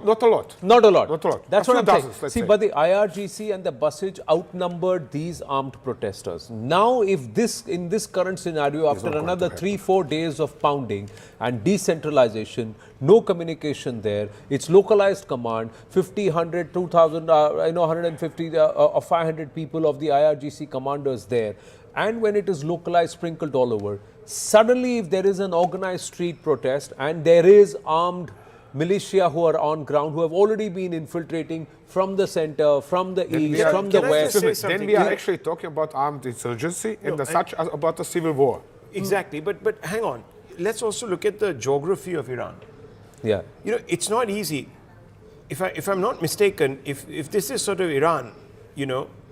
Not a lot. Not a lot. Not a lot. That's what I'm saying. See, but the IRGC and the Basij outnumbered these armed protesters. Now, if in this current scenario, after another 3-4 days of pounding and decentralization, no communication there, it's localized command, 50, 100, 2,000, 150 or 500 people of the IRGC commanders there. And when it is localized, sprinkled all over, suddenly if there is an organized street protest and there is armed militia who are on ground, who have already been infiltrating from the center, from the east, from the west. Then we are actually talking about armed insurgency and such as about a civil war. Exactly, but hang on. Let's also look at the geography of Iran. Yeah. You know, it's not easy. If I'm not mistaken, if this is sort of Iran,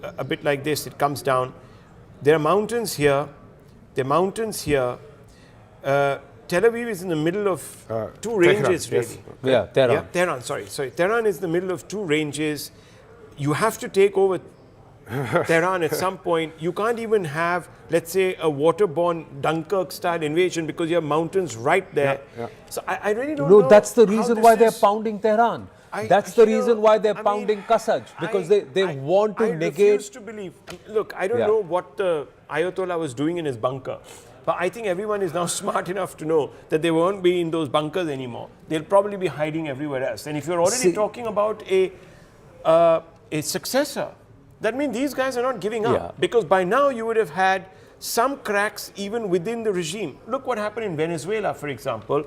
a bit like this, it comes down. There are mountains here. There are mountains here. Tel Aviv is in the middle of two ranges, Tehran, really. yes. Yeah, Tehran. Yeah, Tehran, sorry. Tehran is in the middle of two ranges. You have to take over Tehran at some point. You can't even have, let's say, a waterborne Dunkirk-style invasion because you have mountains right there. So I really don't know. No, that's the reason why they're pounding Tehran. That's the reason why they're pounding Kasaj, because they want to negate. I refuse to believe. Look, I don't know what the Ayatollah was doing in his bunker. But I think everyone is now smart enough to know that they won't be in those bunkers anymore. They'll probably be hiding everywhere else. And if you're already talking about a successor, that means these guys are not giving up. Because by now you would have had some cracks even within the regime. Look what happened in Venezuela, for example.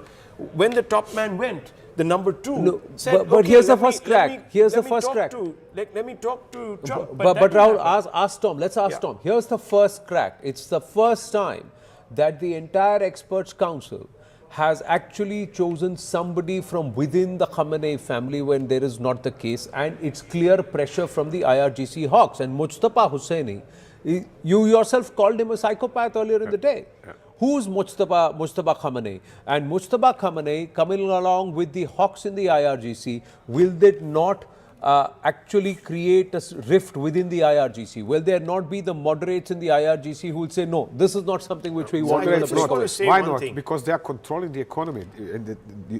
When the top man went, the number two said, but here's the first crack. Here's the first crack. Let me talk to Trump. But Rahul, ask Tom. Let's ask Tom. Here's the first crack. It's the first time that the entire experts council has actually chosen somebody from within the Khamenei family when there is not the case, and it's clear pressure from the IRGC hawks. And Mujtaba Hussaini, you yourself called him a psychopath earlier in the day. Who's Mujtaba Khamenei? And Mujtaba Khamenei coming along with the hawks in the IRGC, will they not actually create a rift within the IRGC? Will there not be the moderates in the IRGC who will say, no, this is not something which we want to break away? Why not? Because they are controlling the economy.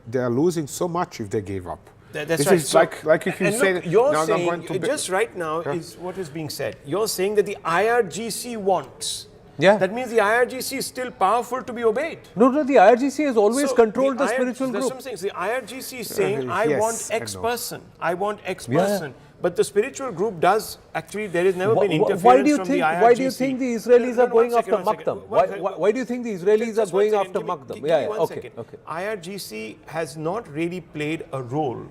They are losing so much if they gave up. That's this right. Is like if you say, look, you're saying, just right now is what is being said. You're saying that the IRGC wants. That means the IRGC is still powerful to be obeyed. No, the IRGC has always controlled the spiritual group. That's what I'm saying. The IRGC is saying, I want X person. I want X person. But the spiritual group does actually, there has never been interference from the IRGC. Why do you think the Israelis are going after Makdam? Why do you think the Israelis are going after Makdam? Okay. IRGC has not really played a role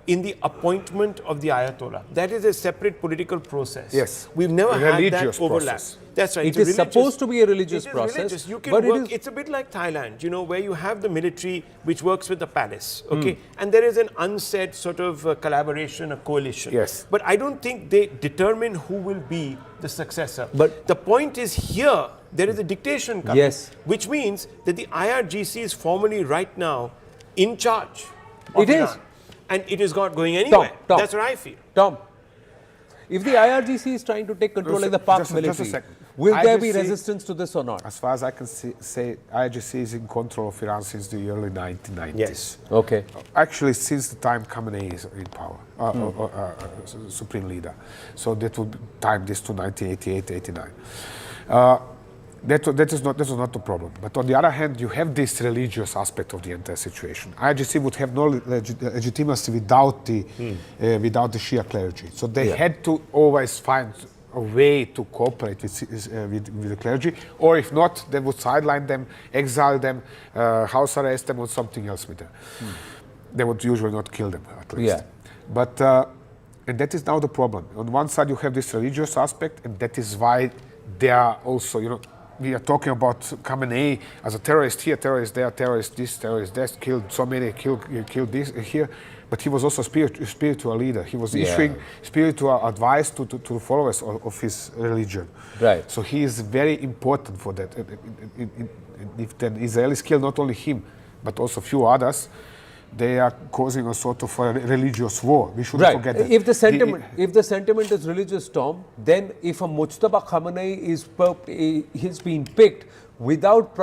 in the appointment of the Ayatollah. That is a separate political process. Yes. We've never had that overlap. That's right. It is supposed to be a religious process. You can work, it's a bit like Thailand, you know, where you have the military which works with the palace, okay? And there is an unsaid sort of collaboration, a coalition. Yes. But I don't think they determine who will be the successor. But the point is here, there is a dictation coming, which means that the IRGC is formally right now in charge of Iran. And it is not going anywhere. Tom, that's what I feel. Tom, if the IRGC is trying to take control like the Pak military, will there be resistance to this or not? As far as I can say, IRGC is in control of Iran since the early 1990s. Yes. Okay. Actually, since the time Khamenei is in power, supreme leader. So that would time this to 1988, 89. That is not the problem. But on the other hand, you have this religious aspect of the entire situation. IRGC would have no legitimacy without the Shia clergy. So they had to always find a way to cooperate with the clergy, or if not, they would sideline them, exile them, house arrest them, or something else with them. They would usually not kill them, at least. But and that is now the problem. On one side, you have this religious aspect, and that is why they are also, you know, we are talking about Khamenei as a terrorist here, terrorist there, terrorist this, terrorist that, killed so many, killed this here. But he was also a spiritual leader. He was issuing spiritual advice to the followers of his religion. Right. So he is very important for that. If the Israelis kill not only him, but also a few others, they are causing a sort of a religious war. We shouldn't forget that. If the sentiment is religious, Tom, then if a Mujtaba Khamenei is being picked without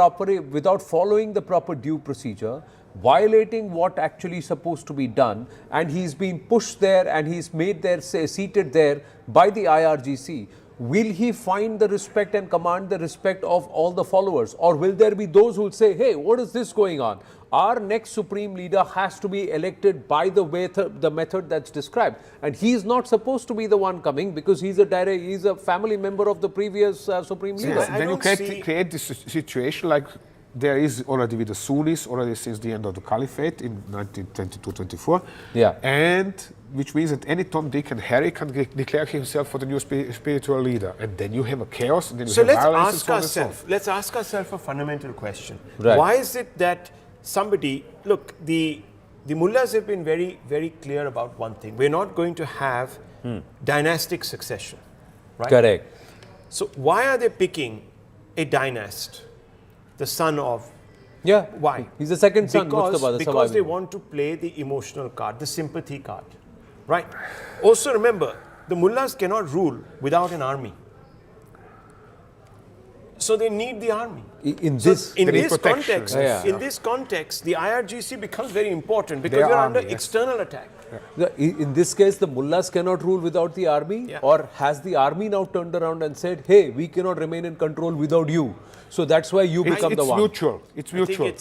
following the proper due procedure, violating what actually is supposed to be done, and he's been pushed there and he's made there, seated there by the IRGC, will he find the respect and command the respect of all the followers? Or will there be those who will say, hey, what is this going on? Our next supreme leader has to be elected by the method that's described. And he's not supposed to be the one coming because he's a family member of the previous supreme leader. Yes, then you can create this situation like there is already with the Sunnis, already since the end of the Caliphate in 1922-24. Yeah. And which means that any Tom, Dick and Harry can declare himself for the new spiritual leader. And then you have a chaos. And then you have violence. Let's ask ourselves a fundamental question. Right. Why is it that somebody, look, the mullahs have been very, very clear about one thing. We're not going to have dynastic succession. Right? Correct. So why are they picking a dynast, the son of? Yeah. Why? He's the second son, Mustafa, the because surviving they one. want to play the emotional card, the sympathy card. Right? Also remember, the mullahs cannot rule without an army. So they need the army. In this context, in this context, the IRGC becomes very important because we are under external attack. In this case, the mullahs cannot rule without the army, or has the army now turned around and said, hey, we cannot remain in control without you. So that's why you become the one. It's mutual.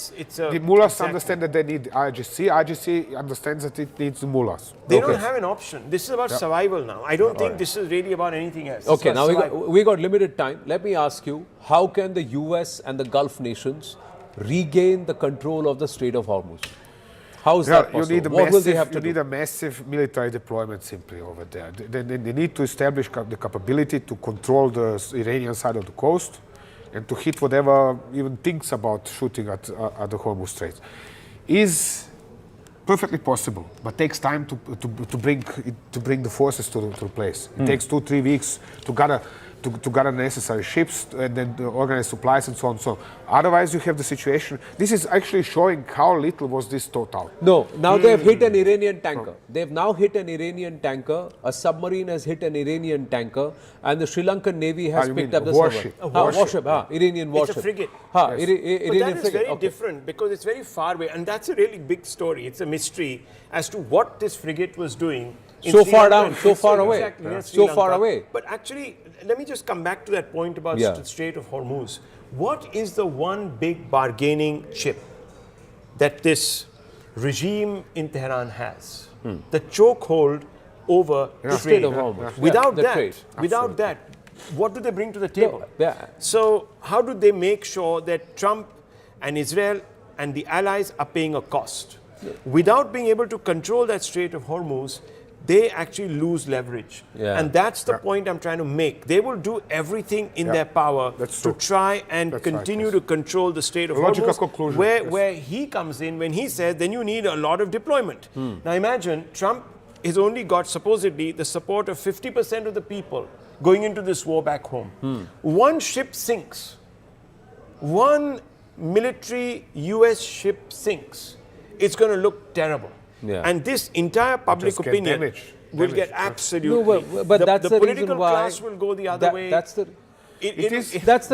The mullahs understand that they need IRGC. IRGC understands that it needs the mullahs. They don't have an option. This is about survival now. I don't think this is really about anything else. Okay, now we got limited time. Let me ask you, how can the US and the Gulf nations regain the control of the Strait of Hormuz? How is that possible? What will they have to do? You need a massive military deployment simply over there. They need to establish the capability to control the Iranian side of the coast and to hit whatever even thinks about shooting at the Hormuz Strait. Is perfectly possible, but takes time to bring the forces to the place. It takes 2-3 weeks to gather necessary ships and then organize supplies and so on. So otherwise, you have the situation. This is actually showing how little was this thought out. No, now they have hit an Iranian tanker. They've now hit an Iranian tanker. A submarine has hit an Iranian tanker, and the Sri Lankan Navy has picked up the warship. Warship, Iranian warship. It's a frigate. But that is very different because it's very far away, and that's a really big story. It's a mystery as to what this frigate was doing. So far down, so far away, so far away. But actually, let me just come back to that point about the Strait of Hormuz. What is the one big bargaining chip that this regime in Tehran has? The chokehold over the Strait of Hormuz. Without that, what do they bring to the table? So how do they make sure that Trump and Israel and the allies are paying a cost? Without being able to control that Strait of Hormuz, they actually lose leverage. And that's the point I'm trying to make. They will do everything in their power to try and continue to control the Strait of Hormuz, where he comes in when he says, then you need a lot of deployment. Now imagine, Trump has only got supposedly the support of 50% of the people going into this war back home. One ship sinks. One military US ship sinks. It's going to look terrible. And this entire public opinion will get absolutely. No, but that's the the political reason why class will go the other way. That's the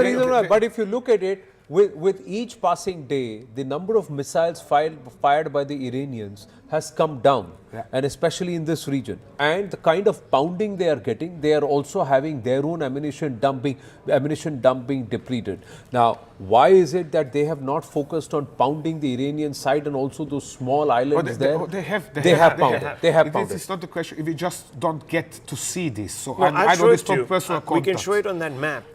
reason why. But if you look at it, with each passing day, the number of missiles fired by the Iranians has come down, and especially in this region. And the kind of pounding they are getting, they are also having their own ammunition dumping depleted. Now, why is it that they have not focused on pounding the Iranian side and also those small islands there? They have pounded. It's not the question. If we just don't get to see this, so well, I know this from personal contact. We can show it on that map.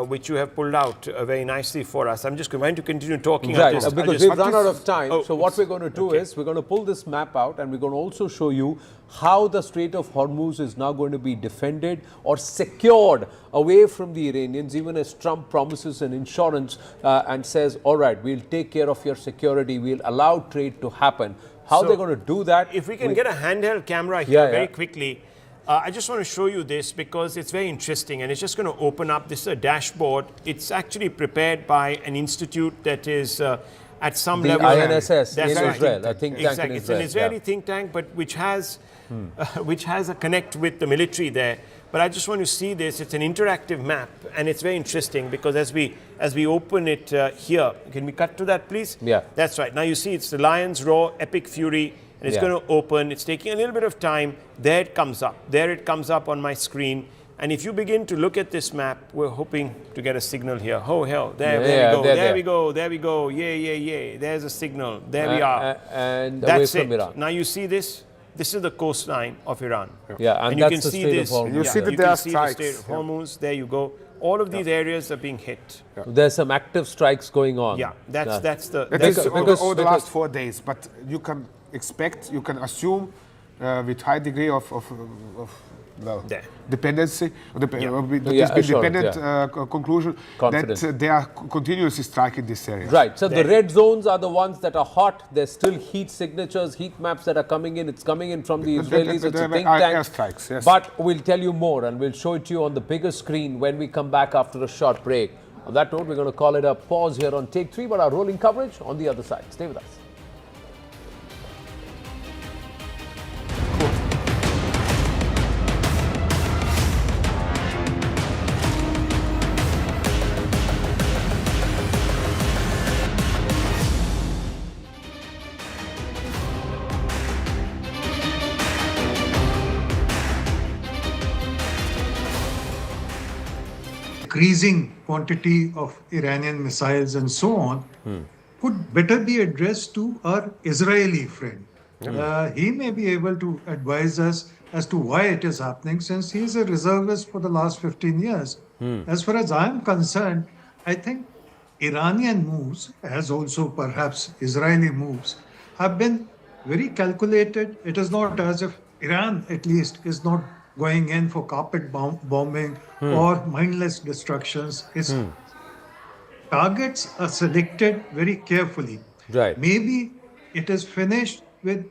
Which you have pulled out very nicely for us. I'm just going to continue talking. Right, because we've run out of time. So what we're going to do is we're going to pull this map out and we're going to also show you how the Strait of Hormuz is now going to be defended or secured away from the Iranians, even as Trump promises an insurance and says, all right, we'll take care of your security, we'll allow trade to happen. How they're going to do that? If we can get a handheld camera here very quickly. I just want to show you this because it's very interesting and it's just going to open up. This is a dashboard. It's actually prepared by an institute that is at some level. The INSS in Israel, a think tank in Israel. It's an Israeli think tank, but which has a connect with the military there. But I just want to see this. It's an interactive map and it's very interesting because as we open it here, can we cut to that, please? Yeah. That's right. Now you see it's the Lion's Roar, Epic Fury. And it's going to open. It's taking a little bit of time. There it comes up. There it comes up on my screen. And if you begin to look at this map, we're hoping to get a signal here. Oh, hell. There we go. There we go. There we go. Yeah. There's a signal. There we are. And that's away from it. Iran. Now you see this? This is the coastline of Iran. Yeah, and you that's can the see Strait this. of Hormuz. You see that you there can are see strikes. the Strait of Hormuz. There you go. All of these areas are being hit. There's some active strikes going on. Yeah, that's the... over the last 4 days, but you can expect, you can assume with high degree of dependency, conclusion Confidence. that they are continuously striking this area. Right. So the red zones are the ones that are hot. There's still heat signatures, heat maps that are coming in. It's coming in from the Israelis. It's a think tank. Airstrikes, yes. But we'll tell you more and we'll show it to you on the bigger screen when we come back after a short break. On that note, we're going to call it a pause here on Take 3, but our rolling coverage on the other side. Stay with us. Increasing quantity of Iranian missiles and so on could better be addressed to our Israeli friend. He may be able to advise us as to why it is happening, since he is a reservist for the last 15 years. As far as I'm concerned, I think Iranian moves, as also perhaps Israeli moves, have been very calculated. It is not as if Iran, at least, is not going in for carpet bombing or mindless destructions. Its targets are selected very carefully. Right. Maybe it is finished with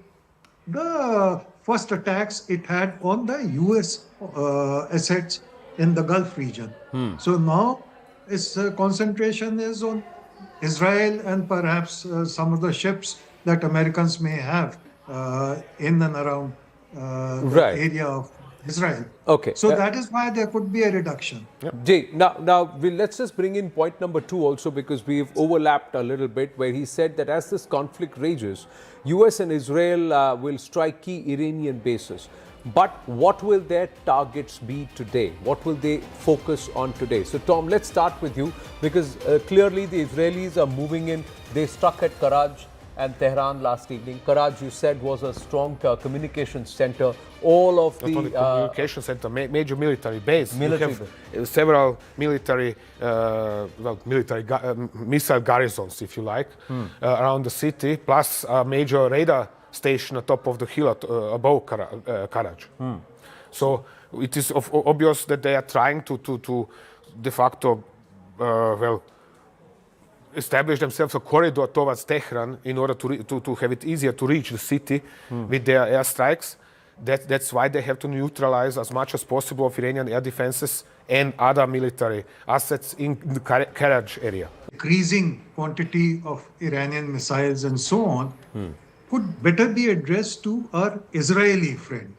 the first attacks it had on the U.S. Assets in the Gulf region. So now its concentration is on Israel and perhaps some of the ships that Americans may have in and around the area of Israel. Okay. So that is why there could be a reduction. Jay, now let's just bring in point number 2 also, because we've overlapped a little bit, where he said that as this conflict rages, U.S. and Israel will strike key Iranian bases. But what will their targets be today? What will they focus on today? So Tom, let's start with you, because clearly the Israelis are moving in. They struck at Karaj and Tehran last evening. Karaj, you said, was a strong communications center. All of Not only communication center, major military base. You have several military, missile garrisons, if you like, around the city, plus a major radar station on top of the hill above Karaj. So it is obvious that they are trying to de facto, establish themselves a corridor towards Tehran in order to have it easier to reach the city with their airstrikes. That's why they have to neutralize as much as possible of Iranian air defenses and other military assets in the Karaj area. Increasing quantity of Iranian missiles and so on could better be addressed to our Israeli friend.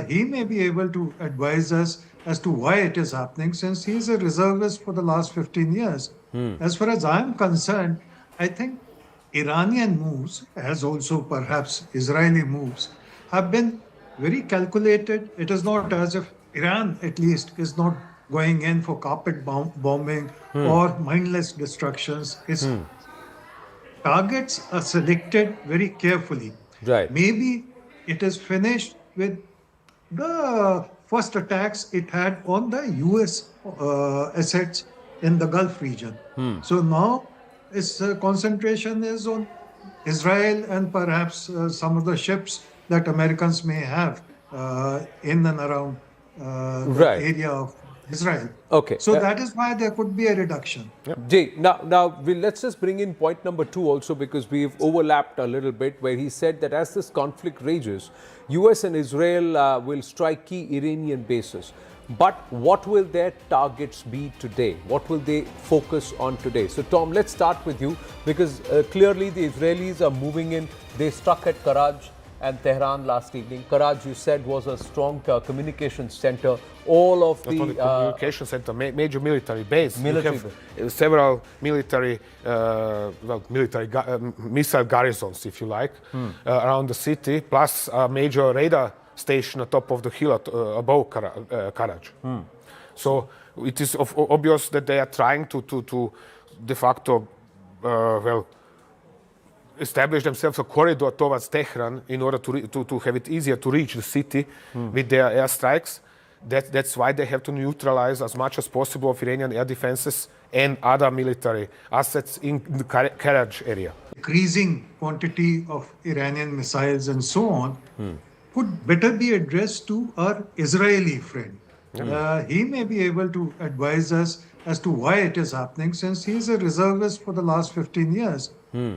He may be able to advise us as to why it is happening, since he is a reservist for the last 15 years. As far as I'm concerned, I think Iranian moves, as also perhaps Israeli moves, have been very calculated. It is not as if Iran, at least, is not going in for carpet bombing or mindless destructions. Its targets are selected very carefully. Right. Maybe it is finished with the first attacks it had on the U.S. Assets in the Gulf region. So now its concentration is on Israel and perhaps some of the ships that Americans may have in and around the area of Israel. Okay. So that is why there could be a reduction. Jay, now let's just bring in point number 2 also, because we've overlapped a little bit, where he said that as this conflict rages, U.S. and Israel will strike key Iranian bases. But what will their targets be today? What will they focus on today? So Tom, let's start with you, because clearly the Israelis are moving in. They struck at Karaj and Tehran last evening. Karaj, you said, was a strong communications center. All of Not only communication center, major military base. You have several military, missile garrisons, if you like, around the city, plus a major radar station on top of the hill above Karaj. So it is obvious that they are trying to de facto, establish themselves a corridor towards Tehran in order to have it easier to reach the city with their airstrikes. That's why they have to neutralize as much as possible of Iranian air defenses and other military assets in the Karaj area. Increasing quantity of Iranian missiles and so on could better be addressed to our Israeli friend. He may be able to advise us as to why it is happening, since he is a reservist for the last 15 years.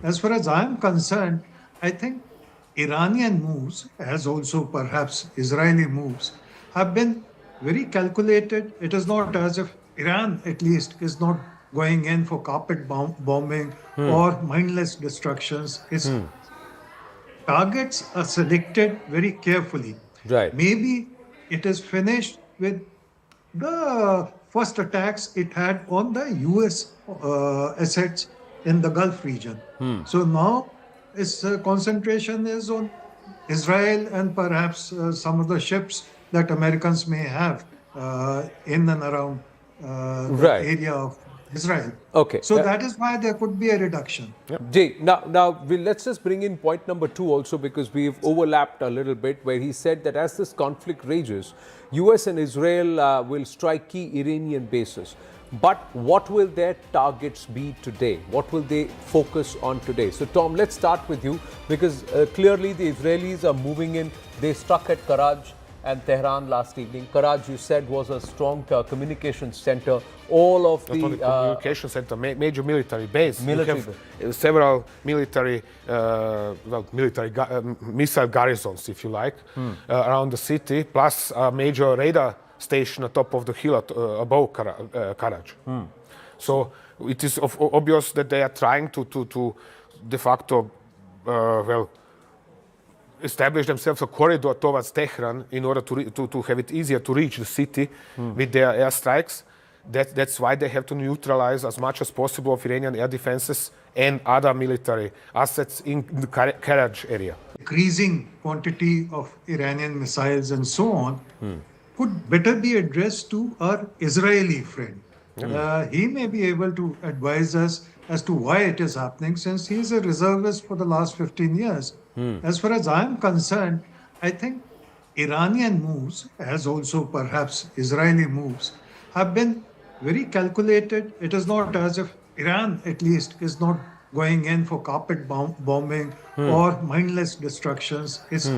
As far as I'm concerned, I think Iranian moves, as also perhaps Israeli moves, have been very calculated. It is not as if Iran, at least, is not going in for carpet bombing or mindless destructions. Its targets are selected very carefully. Right. Maybe it is finished with the first attacks it had on the U.S. Assets in the Gulf region. So now its concentration is on Israel and perhaps some of the ships that Americans may have in and around the area of Israel. Okay. So that is why there could be a reduction. Jay, now let's just bring in point number 2 also, because we've overlapped a little bit, where he said that as this conflict rages, U.S. and Israel will strike key Iranian bases. But what will their targets be today? What will they focus on today? So Tom, let's start with you, because clearly the Israelis are moving in. They struck at Karaj and Tehran last evening. Karaj, you said, was a strong communications center. All of not only communication center, major military base. You have several military, missile garrisons, if you like, around the city, plus a major radar station on top of the hill above Karaj. So it is obvious that they are trying to de facto, establish themselves a corridor towards Tehran in order to have it easier to reach the city with their airstrikes. That's why they have to neutralize as much as possible of Iranian air defenses and other military assets in the Karaj area. Increasing quantity of Iranian missiles and so on could better be addressed to our Israeli friend. He may be able to advise us as to why it is happening, since he is a reservist for the last 15 years. As far as I'm concerned, I think Iranian moves, as also perhaps Israeli moves, have been very calculated. It is not as if Iran, at least, is not going in for carpet bombing or mindless destructions. Its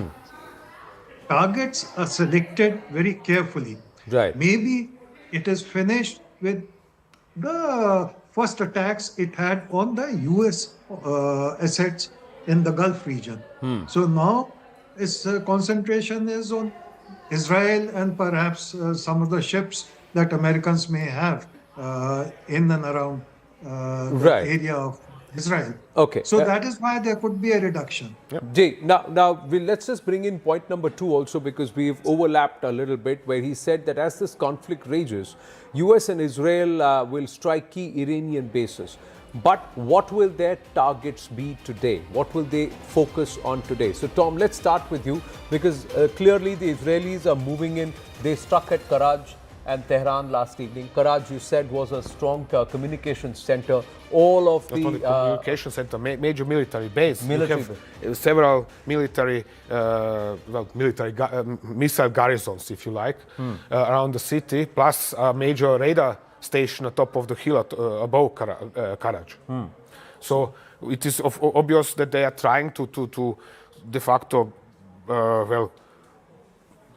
targets are selected very carefully. Right. Maybe it is finished with the first attacks it had on the U.S. Assets in the Gulf region. So now its concentration is on Israel and perhaps some of the ships that Americans may have in and around the area of Israel. Okay. So that is why there could be a reduction. Jay, now let's just bring in point number 2 also, because we've overlapped a little bit, where he said that as this conflict rages, U.S. and Israel will strike key Iranian bases. But what will their targets be today? What will they focus on today? So Tom, let's start with you, because clearly the Israelis are moving in. They struck at Karaj and Tehran last evening. Karaj, you said, was a strong communications center. All of not only communication center, major military base. You have several military, missile garrisons, if you like, around the city, plus a major radar station on top of the hill above Karaj. So it is obvious that they are trying to de facto,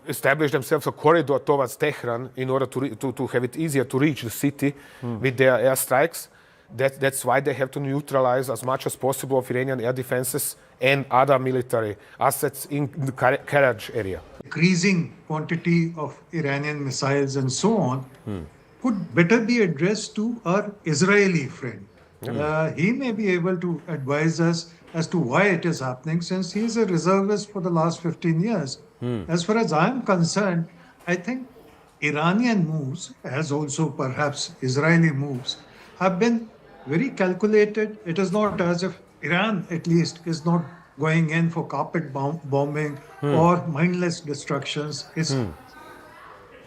establish themselves a corridor towards Tehran in order to have it easier to reach the city with their airstrikes. That's why they have to neutralize as much as possible of Iranian air defenses and other military assets in the Karaj area. Increasing quantity of Iranian missiles and so on could better be addressed to our Israeli friend. He may be able to advise us as to why it is happening, since he is a reservist for the last 15 years. As far as I'm concerned, I think Iranian moves, as also perhaps Israeli moves, have been very calculated. It is not as if Iran, at least, is not going in for carpet bombing or mindless destructions. Its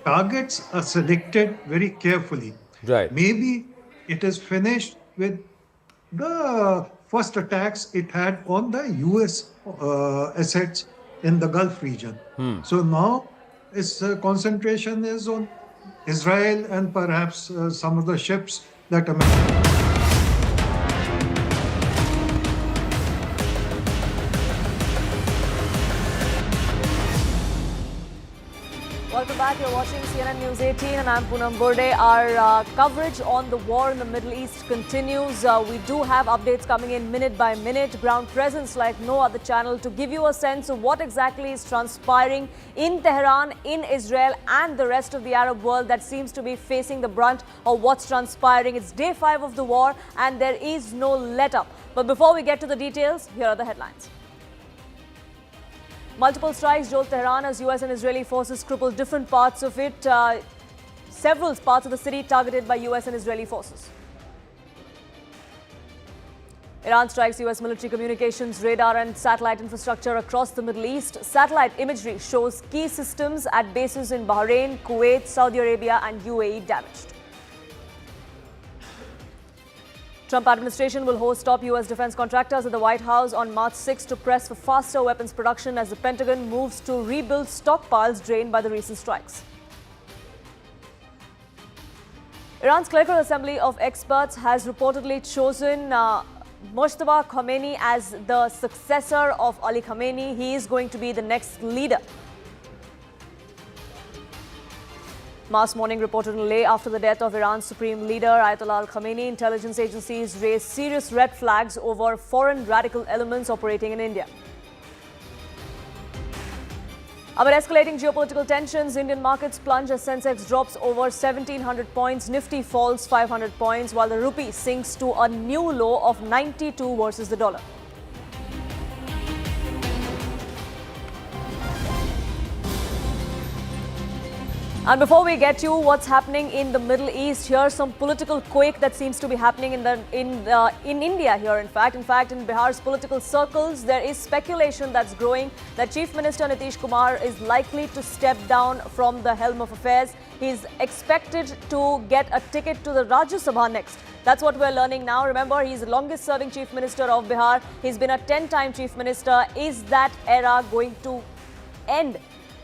targets are selected very carefully. Right. Maybe it is finished with the first attacks it had on the U.S. Assets in the Gulf region. So now its concentration is on Israel and perhaps some of the ships that America. welcome back. You're watching CNN News 18 and I'm Poonam Burde. Our coverage on the war in the Middle East continues. We do have updates coming in minute by minute, ground presence like no other channel to give you a sense of what exactly is transpiring in Tehran, in Israel and the rest of the Arab world that seems to be facing the brunt of what's transpiring. It's day 5 of the war and there is no let-up. But before we get to the details, here are the headlines. Multiple strikes jolt Tehran as U.S. and Israeli forces cripple different parts of it. Several parts of the city targeted by U.S. and Israeli forces. Iran strikes U.S. military communications, radar and satellite infrastructure across the Middle East. Satellite imagery shows key systems at bases in Bahrain, Kuwait, Saudi Arabia and UAE damaged. Trump administration will host top U.S. defense contractors at the White House on March 6 to press for faster weapons production as the Pentagon moves to rebuild stockpiles drained by the recent strikes. Iran's clerical assembly of experts has reportedly chosen Mojtaba Khomeini as the successor of Ali Khamenei. He is going to be the next leader. Mass mourning reportedly after the death of Iran's supreme leader Ayatollah Khamenei. Intelligence agencies raised serious red flags over foreign radical elements operating in India. Amid escalating geopolitical tensions, Indian markets plunge as Sensex drops over 1,700 points. Nifty falls 500 points while the rupee sinks to a new low of 92 versus the dollar. And before we get to what's happening in the Middle East, here's some political quake that seems to be happening in India here. In fact, in Bihar's political circles, there is speculation that's growing that Chief Minister Nitish Kumar is likely to step down from the helm of affairs. He's expected to get a ticket to the Rajya Sabha next. That's what we're learning now. Remember, he's the longest serving Chief Minister of Bihar. He's been a 10-time Chief Minister. Is that era going to end?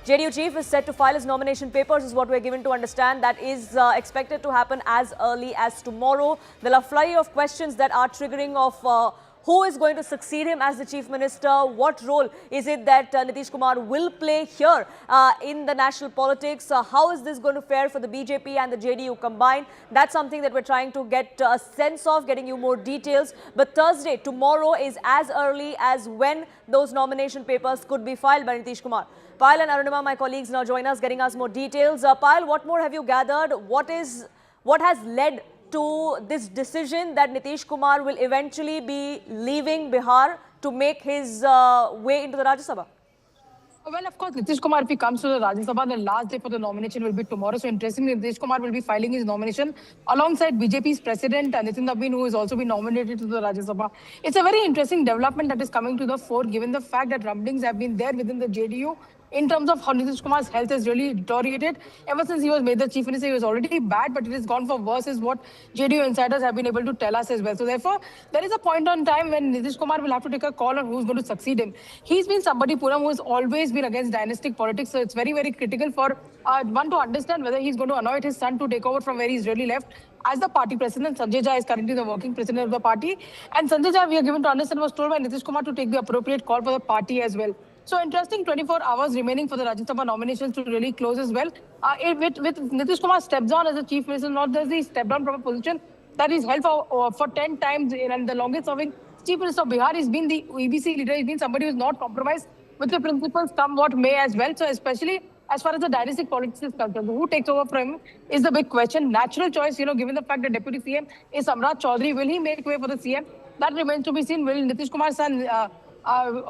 JDU chief is set to file his nomination papers, is what we're given to understand. That is expected to happen as early as tomorrow. There are a flurry of questions that are triggering of who is going to succeed him as the chief minister. What role is it that Nitish Kumar will play here in the national politics? How is this going to fare for the BJP and the JDU combined? That's something that we're trying to get a sense of, getting you more details. But Thursday, tomorrow, is as early as when those nomination papers could be filed by Nitish Kumar. Payal and Arunima, my colleagues, now join us, getting us more details. Payal, what more have you gathered? What has led to this decision that Nitish Kumar will eventually be leaving Bihar to make his way into the Rajya Sabha? Well, of course, Nitish Kumar, if he comes to the Rajya Sabha, the last day for the nomination will be tomorrow. So, interestingly, Nitish Kumar will be filing his nomination alongside BJP's president, Nitin Nabin, who has also been nominated to the Rajya Sabha. It's a very interesting development that is coming to the fore, given the fact that rumblings have been there within the JDU in terms of how Nitish Kumar's health has really deteriorated. Ever since he was made the chief minister, he was already bad, but it has gone for worse, is what JDU insiders have been able to tell us as well. So therefore, there is a point on time when Nitish Kumar will have to take a call on who's going to succeed him. He's been somebody, Poonam, who has always been against dynastic politics. So it's very, very critical for one to understand whether he's going to anoint his son to take over from where he's really left. As the party president, Sanjay Jha is currently the working president of the party. And Sanjay Jha, we are given to understand, was told by Nitish Kumar to take the appropriate call for the party as well. So interesting, 24 hours remaining for the Rajya Sabha nominations to really close as well. With Nitish Kumar steps down as the chief minister, not does he step down from a position that he's held for 10 times, and the longest serving chief minister of Bihar. He's been the EBC leader. He's been somebody who's not compromised with the principles, come what may as well. So especially as far as the dynastic politics is concerned, who takes over from him is the big question. Natural choice, given the fact that Deputy CM is Samrat Chaudhary, will he make way for the CM? That remains to be seen. Will Nitish Kumar's son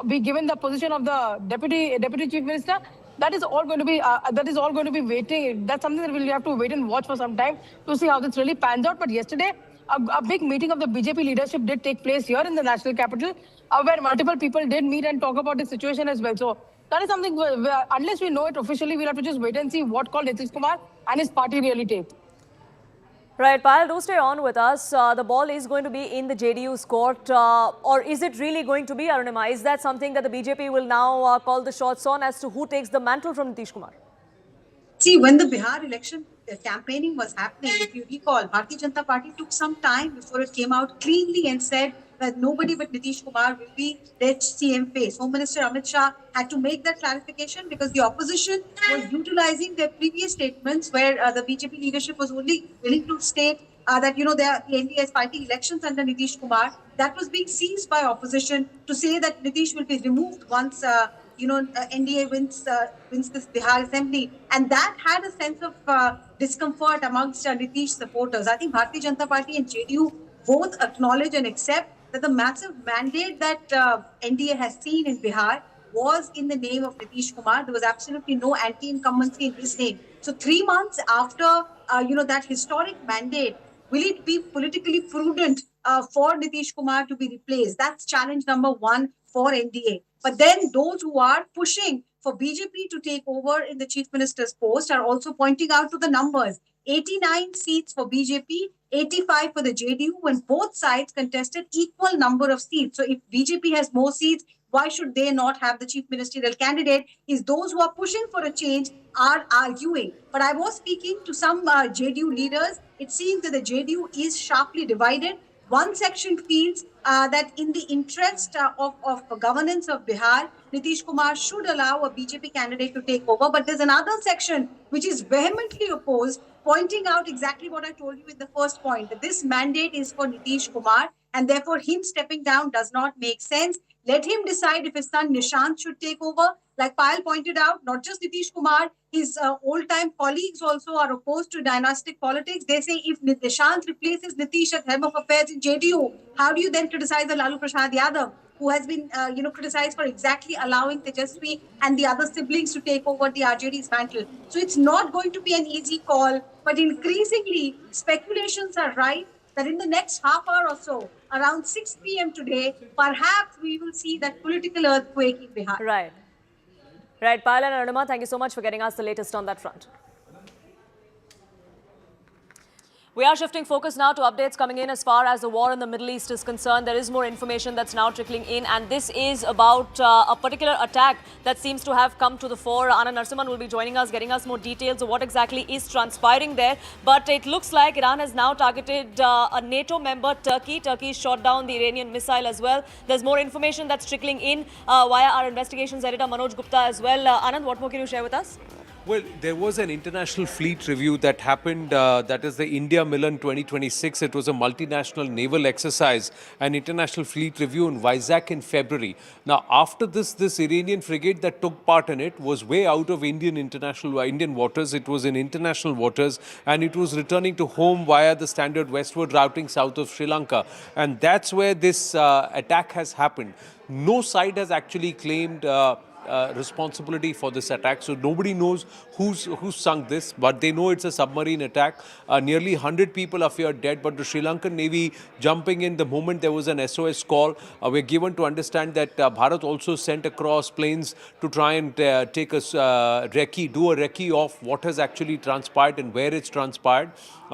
be given the position of the deputy chief minister? That is all going to be waiting. That's something that we'll have to wait and watch for some time to see how this really pans out. But yesterday, a big meeting of the BJP leadership did take place here in the national capital, where multiple people did meet and talk about the situation as well. So that is something unless we know it officially, we'll have to just wait and see what call Nitish Kumar and his party really take. Right, Payal, do stay on with us. The ball is going to be in the JDU's court, or is it really going to be, Arunima? Is that something that the BJP will now call the shots on as to who takes the mantle from Nitish Kumar? See, when the Bihar election campaigning was happening, if you recall, Bharatiya Janata Party took some time before it came out cleanly and said that nobody but Nitish Kumar will be their CM face. Home Minister Amit Shah had to make that clarification because the opposition was utilizing their previous statements where the BJP leadership was only willing to state that, the NDA is fighting elections under Nitish Kumar. That was being seized by opposition to say that Nitish will be removed once, NDA wins this Bihar assembly. And that had a sense of discomfort amongst Nitish supporters. I think Bharatiya Janata Party and JDU both acknowledge and accept that the massive mandate that NDA has seen in Bihar was in the name of Nitish Kumar. There was absolutely no anti-incumbency in his name. So 3 months after, that historic mandate, will it be politically prudent for Nitish Kumar to be replaced? That's challenge number one for NDA. But then those who are pushing for BJP to take over in the chief minister's post are also pointing out to the numbers. 89 seats for BJP, 85 for the JDU, when both sides contested equal number of seats. So if BJP has more seats, why should they not have the chief ministerial candidate? Is those who are pushing for a change are arguing. But I was speaking to some JDU leaders. It seems that the JDU is sharply divided. One section feels that in the interest of governance of Bihar, Nitish Kumar should allow a BJP candidate to take over. But there's another section which is vehemently opposed, pointing out exactly what I told you in the first point, that this mandate is for Nitish Kumar and therefore him stepping down does not make sense. Let him decide if his son Nishant should take over. Like Payal pointed out, not just Nitish Kumar, his old-time colleagues also are opposed to dynastic politics. They say if Nishant replaces Nitish at Helm of Affairs in JDU, how do you then criticize the Lalu Prasad Yadav, who has been criticized for exactly allowing Tejasvi and the other siblings to take over the RJD's mantle? So it's not going to be an easy call, but increasingly speculations are right that in the next half hour or so, around 6 p.m. today, perhaps we will see that political earthquake in Bihar. Right. Right, Payal and Arunima, thank you so much for getting us the latest on that front. We are shifting focus now to updates coming in as far as the war in the Middle East is concerned. There is more information that's now trickling in, and this is about a particular attack that seems to have come to the fore. Anand Narasimhan will be joining us, getting us more details of what exactly is transpiring there. But it looks like Iran has now targeted a NATO member, Turkey. Turkey shot down the Iranian missile as well. There's more information that's trickling in via our investigations editor, Manoj Gupta, as well. Anand, what more can you share with us? Well, there was an international fleet review that happened, that is the India Milan 2026. It was a multinational naval exercise, an international fleet review in Vizag in February. Now, after this Iranian frigate that took part in it was way out of Indian waters. It was in international waters, and it was returning to home via the standard westward routing south of Sri Lanka. And that's where this attack has happened. No side has actually claimed responsibility for this attack. So nobody knows who's sunk this, but they know it's a submarine attack. Nearly 100 people are feared dead, but the Sri Lankan Navy jumping in the moment there was an SOS call. We're given to understand that Bharat also sent across planes to try and take a recce of what has actually transpired and where it's transpired.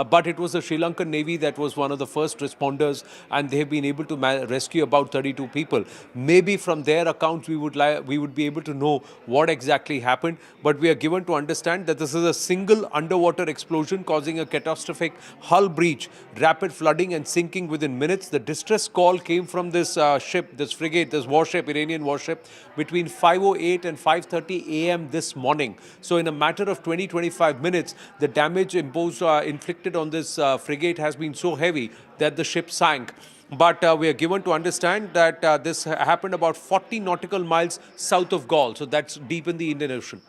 But it was the Sri Lankan Navy that was one of the first responders, and they have been able to rescue about 32 people. Maybe from their accounts we would be able to know what exactly happened, but we are given to understand that this is a single underwater explosion causing a catastrophic hull breach, rapid flooding and sinking within minutes. The distress call came from this ship, this frigate, this warship, Iranian warship, between 5:08 and 5:30 a.m. this morning. So in a matter of 20-25 minutes, the damage inflicted on this frigate has been so heavy that the ship sank. But we are given to understand that this happened about 40 nautical miles south of Gaul. So that's deep in the Indian Ocean.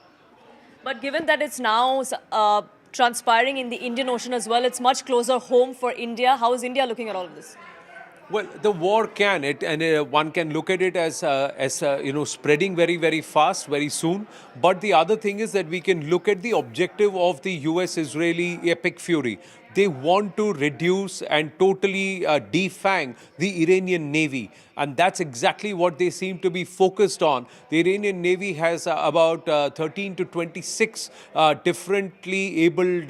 But given that it's now transpiring in the Indian Ocean as well, it's much closer home for India. How is India looking at all of this? Well, the war one can look at it as spreading very, very fast, very soon. But the other thing is that we can look at the objective of the US-Israeli epic fury. They want to reduce and totally defang the Iranian Navy. And that's exactly what they seem to be focused on. The Iranian Navy has about 13 to 26 differently abled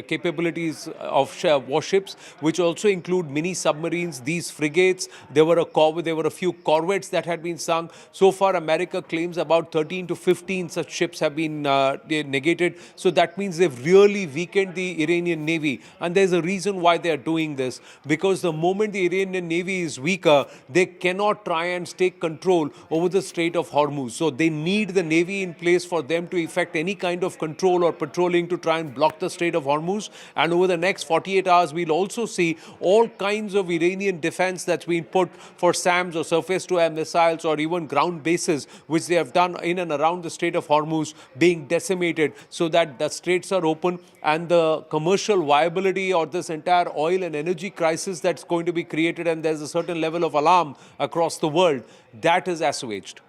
capabilities of warships, which also include mini submarines, these frigates. There were a few corvettes that had been sunk. So far, America claims about 13 to 15 such ships have been negated. So that means they've really weakened the Iranian Iranian Navy. And there's a reason why they are doing this. Because the moment the Iranian Navy is weaker, they cannot try and take control over the Strait of Hormuz. So they need the Navy in place for them to effect any kind of control or patrolling to try and block the Strait of Hormuz. And over the next 48 hours, we'll also see all kinds of Iranian defense that's been put for SAMs or surface-to-air missiles or even ground bases, which they have done in and around the Strait of Hormuz, being decimated so that the straits are open and the commercial viability or this entire oil and energy crisis that's going to be created, and there's a certain level of alarm across the world, that is assuaged.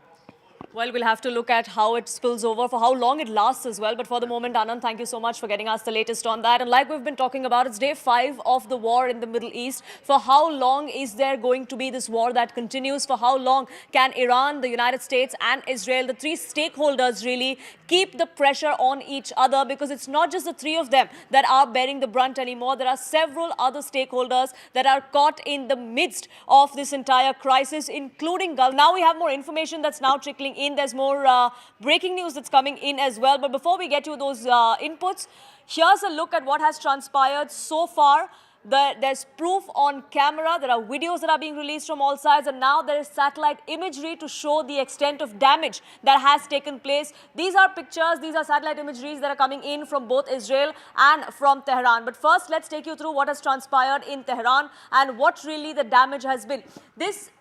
Well, we'll have to look at how it spills over, for how long it lasts as well. But for the moment, Anand, thank you so much for getting us the latest on that. And like we've been talking about, it's day 5 of the war in the Middle East. For how long is there going to be this war that continues? For how long can Iran, the United States and Israel, the three stakeholders really, keep the pressure on each other? Because it's not just the three of them that are bearing the brunt anymore. There are several other stakeholders that are caught in the midst of this entire crisis, including Gulf. Now we have more information that's now trickling in. There's more breaking news that's coming in as well. But before we get to those inputs, here's a look at what has transpired so far. There's proof on camera. There are videos that are being released from all sides, and now there is satellite imagery to show the extent of damage that has taken place. These are pictures, these are satellite imageries that are coming in from both Israel and from Tehran. But first, let's take you through what has transpired in Tehran and what really the damage has been. This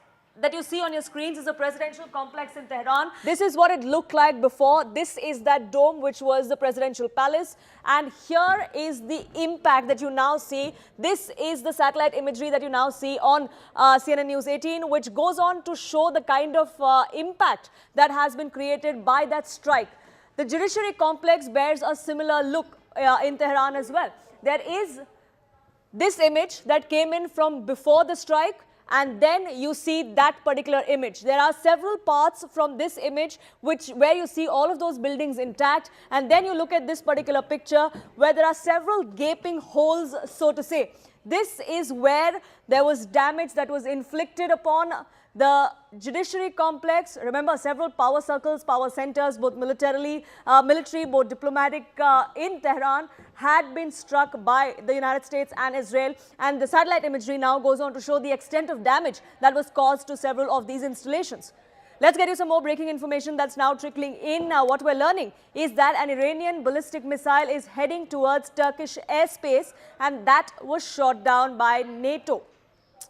that you see on your screens is a presidential complex in Tehran. This is what it looked like before. This is that dome which was the presidential palace. And here is the impact that you now see. This is the satellite imagery that you now see on CNN News 18, which goes on to show the kind of impact that has been created by that strike. The judiciary complex bears a similar look in Tehran as well. There is this image that came in from before the strike, and then you see that particular image. There are several parts from this image where you see all of those buildings intact, and then you look at this particular picture where there are several gaping holes, so to say. This is where there was damage that was inflicted upon the judiciary complex. Remember, several power circles, power centers, both military, both diplomatic in Tehran had been struck by the United States and Israel. And the satellite imagery now goes on to show the extent of damage that was caused to several of these installations. Let's get you some more breaking information that's now trickling in. What we're learning is that an Iranian ballistic missile is heading towards Turkish airspace, and that was shot down by NATO.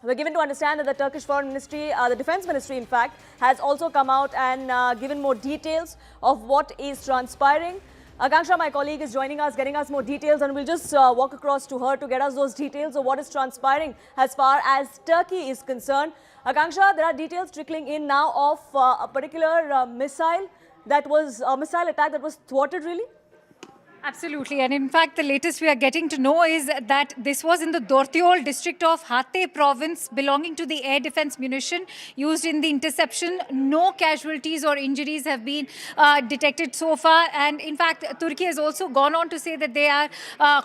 We're given to understand that the Turkish Foreign Ministry, the Defense Ministry in fact, has also come out and given more details of what is transpiring. Akanksha, my colleague, is joining us, getting us more details, and we'll just walk across to her to get us those details of what is transpiring as far as Turkey is concerned. Akanksha, there are details trickling in now of a particular missile attack that was thwarted, really? Absolutely. And in fact, the latest we are getting to know is that this was in the Dortiol district of Hatay province, belonging to the air defense munition used in the interception. No casualties or injuries have been detected so far. And in fact, Turkey has also gone on to say that they are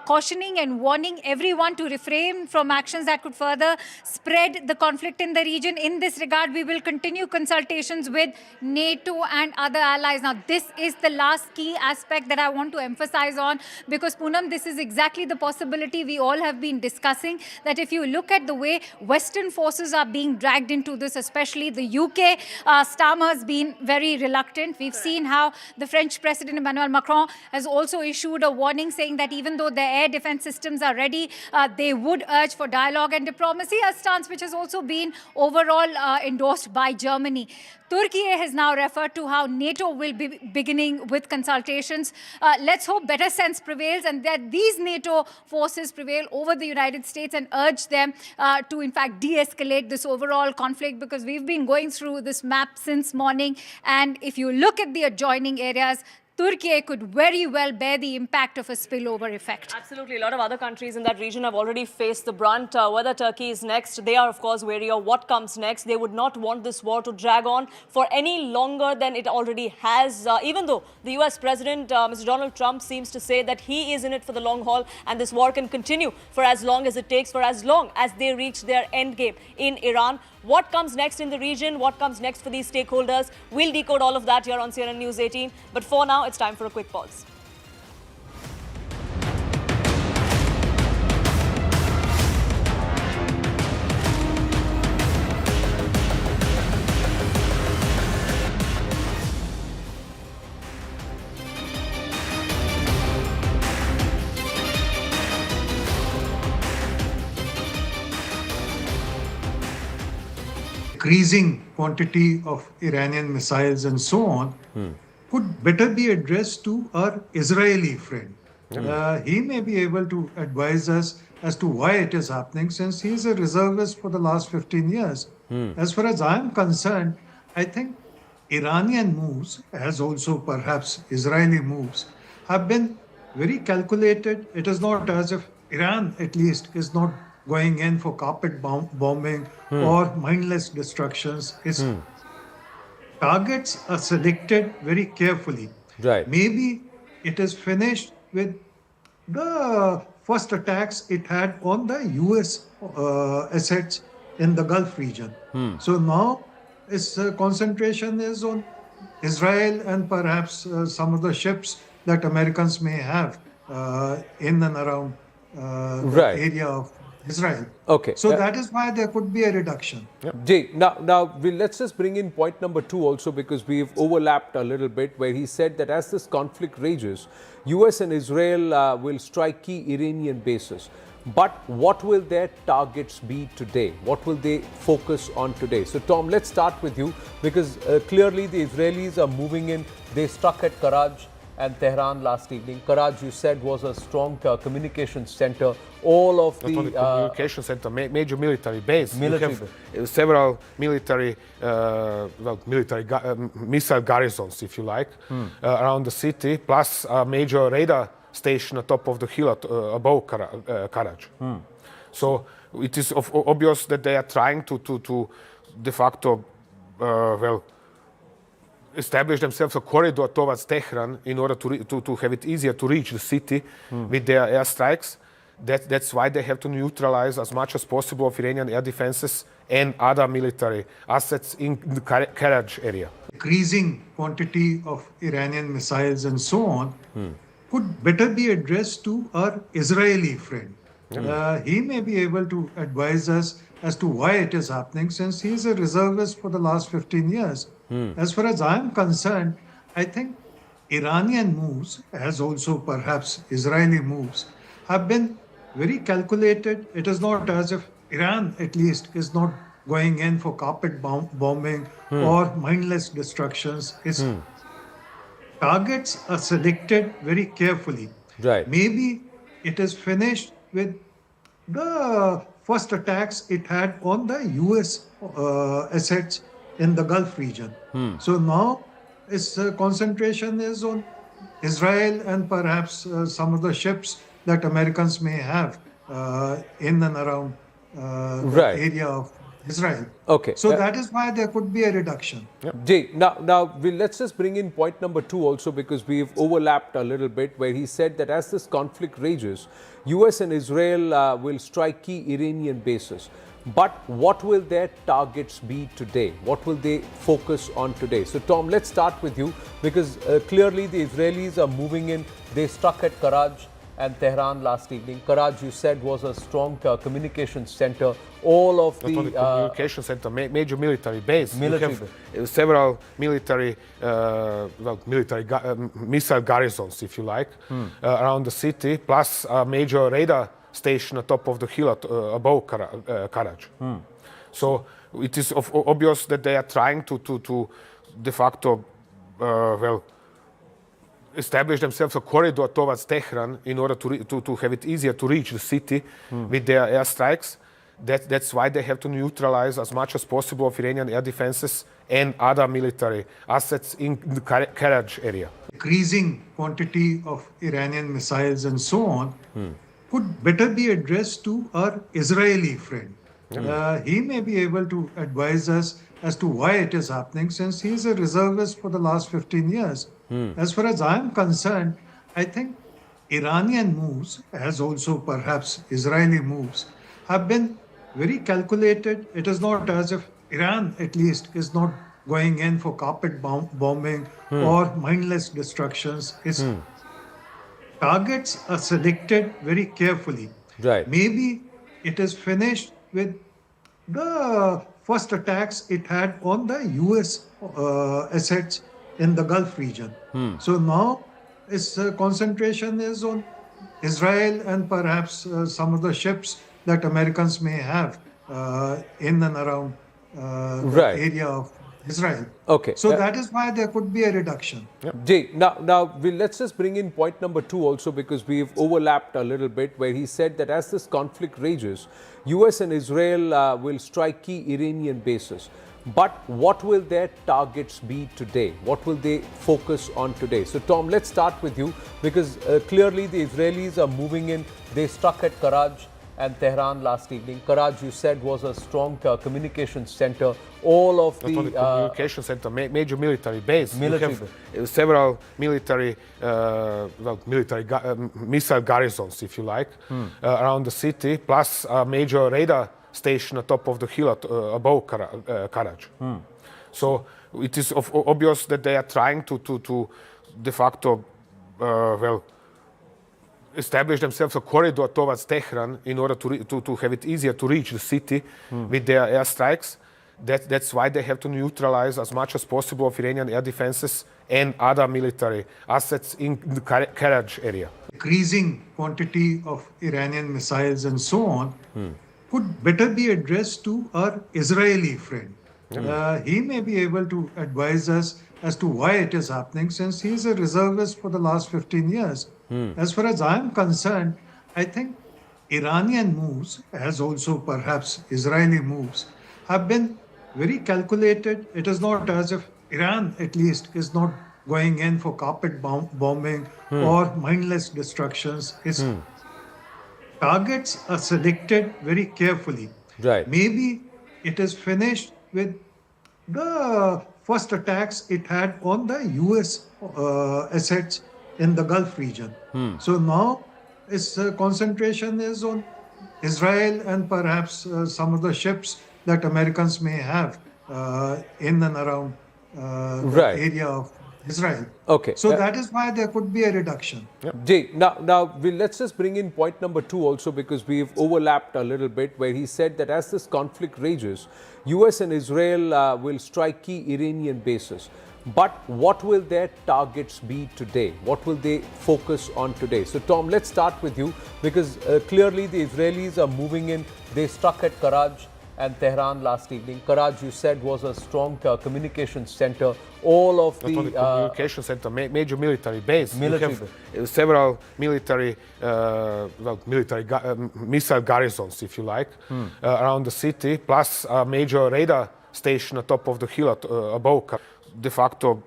cautioning and warning everyone to refrain from actions that could further spread the conflict in the region. In this regard, we will continue consultations with NATO and other allies. Now, this is the last key aspect that I want to emphasize on, because Poonam, this is exactly the possibility we all have been discussing, that if you look at the way Western forces are being dragged into this, especially the UK, Starmer has been very reluctant. We've seen how the French President Emmanuel Macron has also issued a warning saying that even though their air defense systems are ready, they would urge for dialogue and diplomacy, a stance which has also been overall endorsed by Germany. Turkey has now referred to how NATO will be beginning with consultations. Let's hope better sense prevails and that these NATO forces prevail over the United States and urge them to, in fact, de-escalate this overall conflict, because we've been going through this map since morning. And if you look at the adjoining areas, Turkey could very well bear the impact of a spillover effect. Absolutely. A lot of other countries in that region have already faced the brunt. Whether Turkey is next, they are, of course, wary of what comes next. They would not want this war to drag on for any longer than it already has, even though the U.S. President, Mr. Donald Trump, seems to say that he is in it for the long haul and this war can continue for as long as it takes, for as long as they reach their end game in Iran. What comes next in the region? What comes next for these stakeholders? We'll decode all of that here on CNN News 18. But for now, it's time for a quick pause. increasing quantity of Iranian missiles and so on could better be addressed to our Israeli friend. He may be able to advise us as to why it is happening, since he is a reservist for the last 15 years. As far as I'm concerned, I think Iranian moves, as also perhaps Israeli moves, have been very calculated. It is not as if Iran, at least, is not going in for carpet bombing or mindless destructions. Its targets are selected very carefully. Right. Maybe it is finished with the first attacks it had on the U.S. Assets in the Gulf region. So now its concentration is on Israel and perhaps some of the ships that Americans may have in and around the area of Israel. Okay. So that is why there could be a reduction. Jay, now let's just bring in point number 2 also, because we've overlapped a little bit, where he said that as this conflict rages, U.S. and Israel will strike key Iranian bases. But what will their targets be today? What will they focus on today? So Tom, let's start with you, because clearly the Israelis are moving in. They struck at Karaj and Tehran last evening. Karaj, you said, was a strong communications center. All of Not only the communication center, major military base. Military You have several military, missile garrisons, if you like, around the city, plus a major radar station on top of the hill above Karaj. So it is obvious that they are trying to de facto, establish themselves a corridor towards Tehran in order to have it easier to reach the city with their airstrikes. That's why they have to neutralize as much as possible of Iranian air defenses and other military assets in the Karaj area. Increasing quantity of Iranian missiles and so on could better be addressed to our Israeli friend. He may be able to advise us as to why it is happening, since he is a reservist for the last 15 years. As far as I'm concerned, I think Iranian moves, as also perhaps Israeli moves, have been very calculated. It is not as if Iran, at least, is not going in for carpet bombing or mindless destructions. Its targets are selected very carefully. Right. Maybe it is finished with the first attacks it had on the U.S. Assets in the Gulf region. So now its concentration is on Israel and perhaps some of the ships that Americans may have in and around the area of Israel. Okay. So that is why there could be a reduction. Jay, now let's just bring in point number 2 also, because we've overlapped a little bit, where he said that as this conflict rages, U.S. and Israel will strike key Iranian bases. But what will their targets be today? What will they focus on today? So Tom, let's start with you, because clearly the Israelis are moving in. They struck at Karaj and Tehran last evening. Karaj, you said, was a strong communications center. All of Not only the communication center, major military base. Military You have several military, missile garrisons, if you like, around the city, plus a major radar station on top of the hill above Karaj. So it is obvious that they are trying to de facto, establish themselves a corridor towards Tehran in order to have it easier to reach the city with their airstrikes. That's why they have to neutralize as much as possible of Iranian air defenses and other military assets in the Karaj area. Increasing quantity of Iranian missiles and so on could better be addressed to our Israeli friend. He may be able to advise us as to why it is happening, since he is a reservist for the last 15 years. As far as I'm concerned, I think Iranian moves, as also perhaps Israeli moves, have been very calculated. It is not as if Iran, at least, is not going in for carpet bombing or mindless destructions. Its targets are selected very carefully. Right. Maybe it is finished with the first attacks it had on the U.S. Assets in the Gulf region. So now its concentration is on Israel and perhaps some of the ships that Americans may have in and around the area of Israel. Okay. So that is why there could be a reduction. Jay, now let's just bring in point number 2 also, because we've overlapped a little bit, where he said that as this conflict rages, U.S. and Israel will strike key Iranian bases. But what will their targets be today? What will they focus on today? So Tom, let's start with you, because clearly the Israelis are moving in. They struck at Karaj and Tehran last evening. Karaj, you said, was a strong communications center. All of Not only the communication center, major military base. Military You have several military, missile garrisons, if you like, around the city, plus a major radar station atop of the hill above Karaj. So it is obvious that they are trying to de facto, establish themselves a corridor towards Tehran in order to have it easier to reach the city with their airstrikes. That's why they have to neutralize as much as possible of Iranian air defenses and other military assets in the Karaj area. Increasing quantity of Iranian missiles and so on could better be addressed to our Israeli friend. He may be able to advise us as to why it is happening, since he is a reservist for the last 15 years. As far as I'm concerned, I think Iranian moves, as also perhaps Israeli moves, have been very calculated. It is not as if Iran, at least, is not going in for carpet bombing or mindless destructions. Its targets are selected very carefully. Right. Maybe it is finished with the first attacks it had on the U.S. Assets in the Gulf region. So now its concentration is on Israel and perhaps some of the ships that Americans may have in and around the area of Israel. Okay. So that is why there could be a reduction. Jay, now let's just bring in point number 2 also, because we've overlapped a little bit, where he said that as this conflict rages, U.S. and Israel will strike key Iranian bases. But what will their targets be today? What will they focus on today? So Tom, let's start with you, because clearly the Israelis are moving in. They struck at Karaj and Tehran last evening. Karaj, you said, was a strong communications center. All of Not only the communication center, major military base. Military You have several military, missile garrisons, if you like, around the city, plus a major radar station atop of the hill above Karaj. De facto,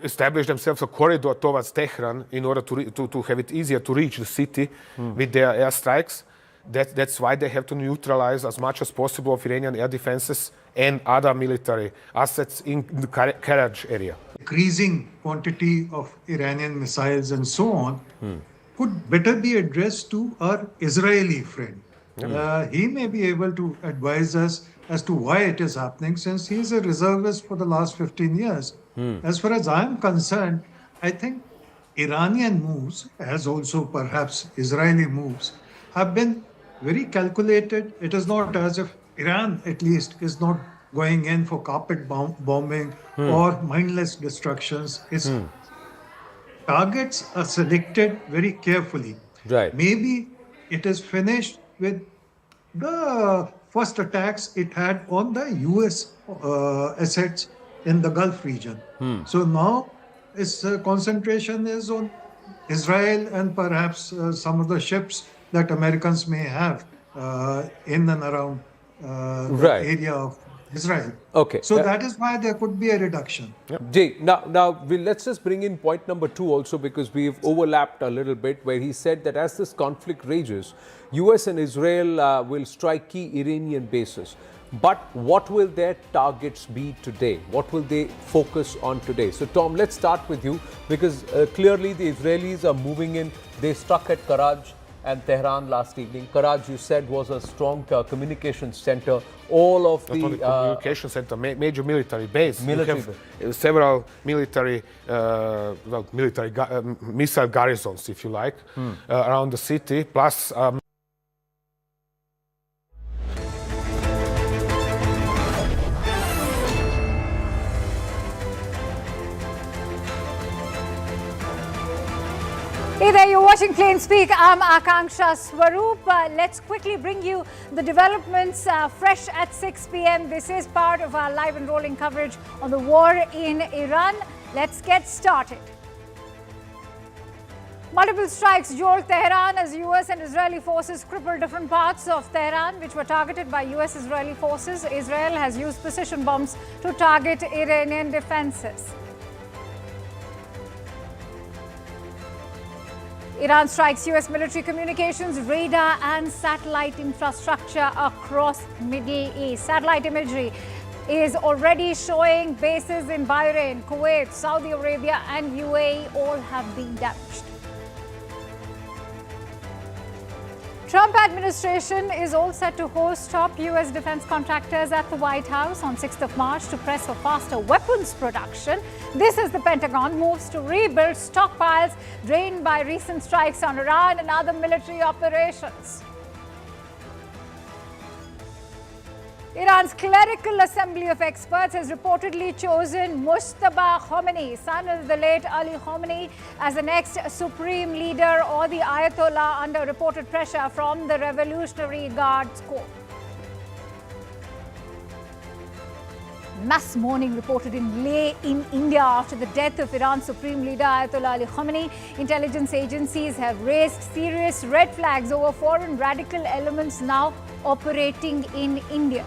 establish themselves a corridor towards Tehran in order to have it easier to reach the city with their airstrikes. That's why they have to neutralize as much as possible of Iranian air defenses and other military assets in the Karaj area. Increasing quantity of Iranian missiles and so on could better be addressed to our Israeli friend. He may be able to advise us as to why it is happening, since he is a reservist for the last 15 years. As far as I'm concerned, I think Iranian moves, as also perhaps Israeli moves, have been very calculated. It is not as if Iran, at least, is not going in for carpet bombing or mindless destructions. Its targets are selected very carefully. Right. Maybe it is finished with the first attacks it had on the U.S. Assets in the Gulf region. So now its concentration is on Israel and perhaps some of the ships that Americans may have in and around the area of Israel. Okay. So that is why there could be a reduction. Jay, now let's just bring in point number 2 also, because we've overlapped a little bit, where he said that as this conflict rages, U.S. and Israel will strike key Iranian bases. But what will their targets be today? What will they focus on today? So Tom, let's start with you, because clearly the Israelis are moving in. They struck at Karaj and Tehran last evening. Karaj, you said, was a strong communications center. All of Not the only communication center, major military base. Military You have several military, missile garrisons, if you like, around the city, plus Hey there, you're watching Plain Speak. I'm Akanksha Swaroop. Let's quickly bring you the developments fresh at 6 p.m. This is part of our live and rolling coverage on the war in Iran. Let's get started. Multiple strikes jolt Tehran as U.S. and Israeli forces crippled different parts of Tehran, which were targeted by U.S.-Israeli forces. Israel has used precision bombs to target Iranian defenses. Iran strikes U.S. military communications, radar and satellite infrastructure across Middle East. Satellite imagery is already showing bases in Bahrain, Kuwait, Saudi Arabia and UAE all have been damaged. Trump administration is all set to host top U.S. defense contractors at the White House on 6th of March to press for faster weapons production. This as the Pentagon moves to rebuild stockpiles drained by recent strikes on Iran and other military operations. Iran's clerical assembly of experts has reportedly chosen Mujtaba Khomeini, son of the late Ali Khomeini, as the next supreme leader or the Ayatollah under reported pressure from the Revolutionary Guards Corps. Mass mourning reported in Leh in India after the death of Iran's supreme leader Ayatollah Ali Khomeini. Intelligence agencies have raised serious red flags over foreign radical elements now operating in India.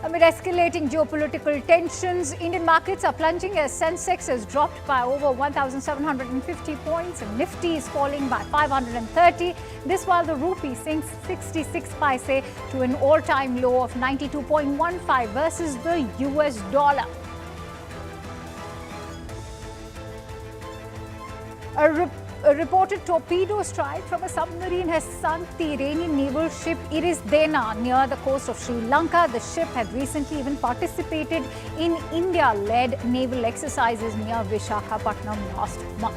Amid escalating geopolitical tensions, Indian markets are plunging as Sensex has dropped by over 1,750 points and Nifty is falling by 530. This while the rupee sinks 66 paise to an all-time low of 92.15 versus the US dollar. A reported torpedo strike from a submarine has sunk the Iranian naval ship Iris Dena near the coast of Sri Lanka. The ship had recently even participated in India-led naval exercises near Visakhapatnam last month.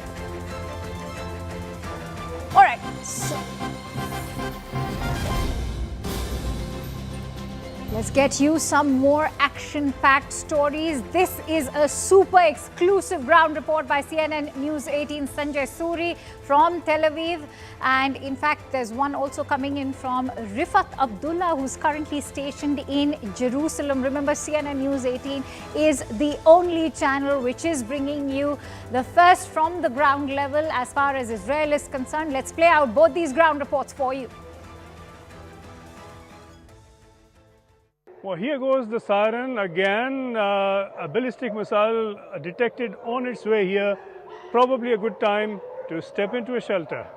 All right. Let's get you some more action-packed stories. This is a super exclusive ground report by CNN News 18 Sanjay Suri from Tel Aviv. And in fact, there's one also coming in from Rifat Abdullah, who's currently stationed in Jerusalem. Remember, CNN News 18 is the only channel which is bringing you the first from the ground level as far as Israel is concerned. Let's play out both these ground reports for you. Well, here goes the siren again. A ballistic missile detected on its way here. Probably a good time to step into a shelter.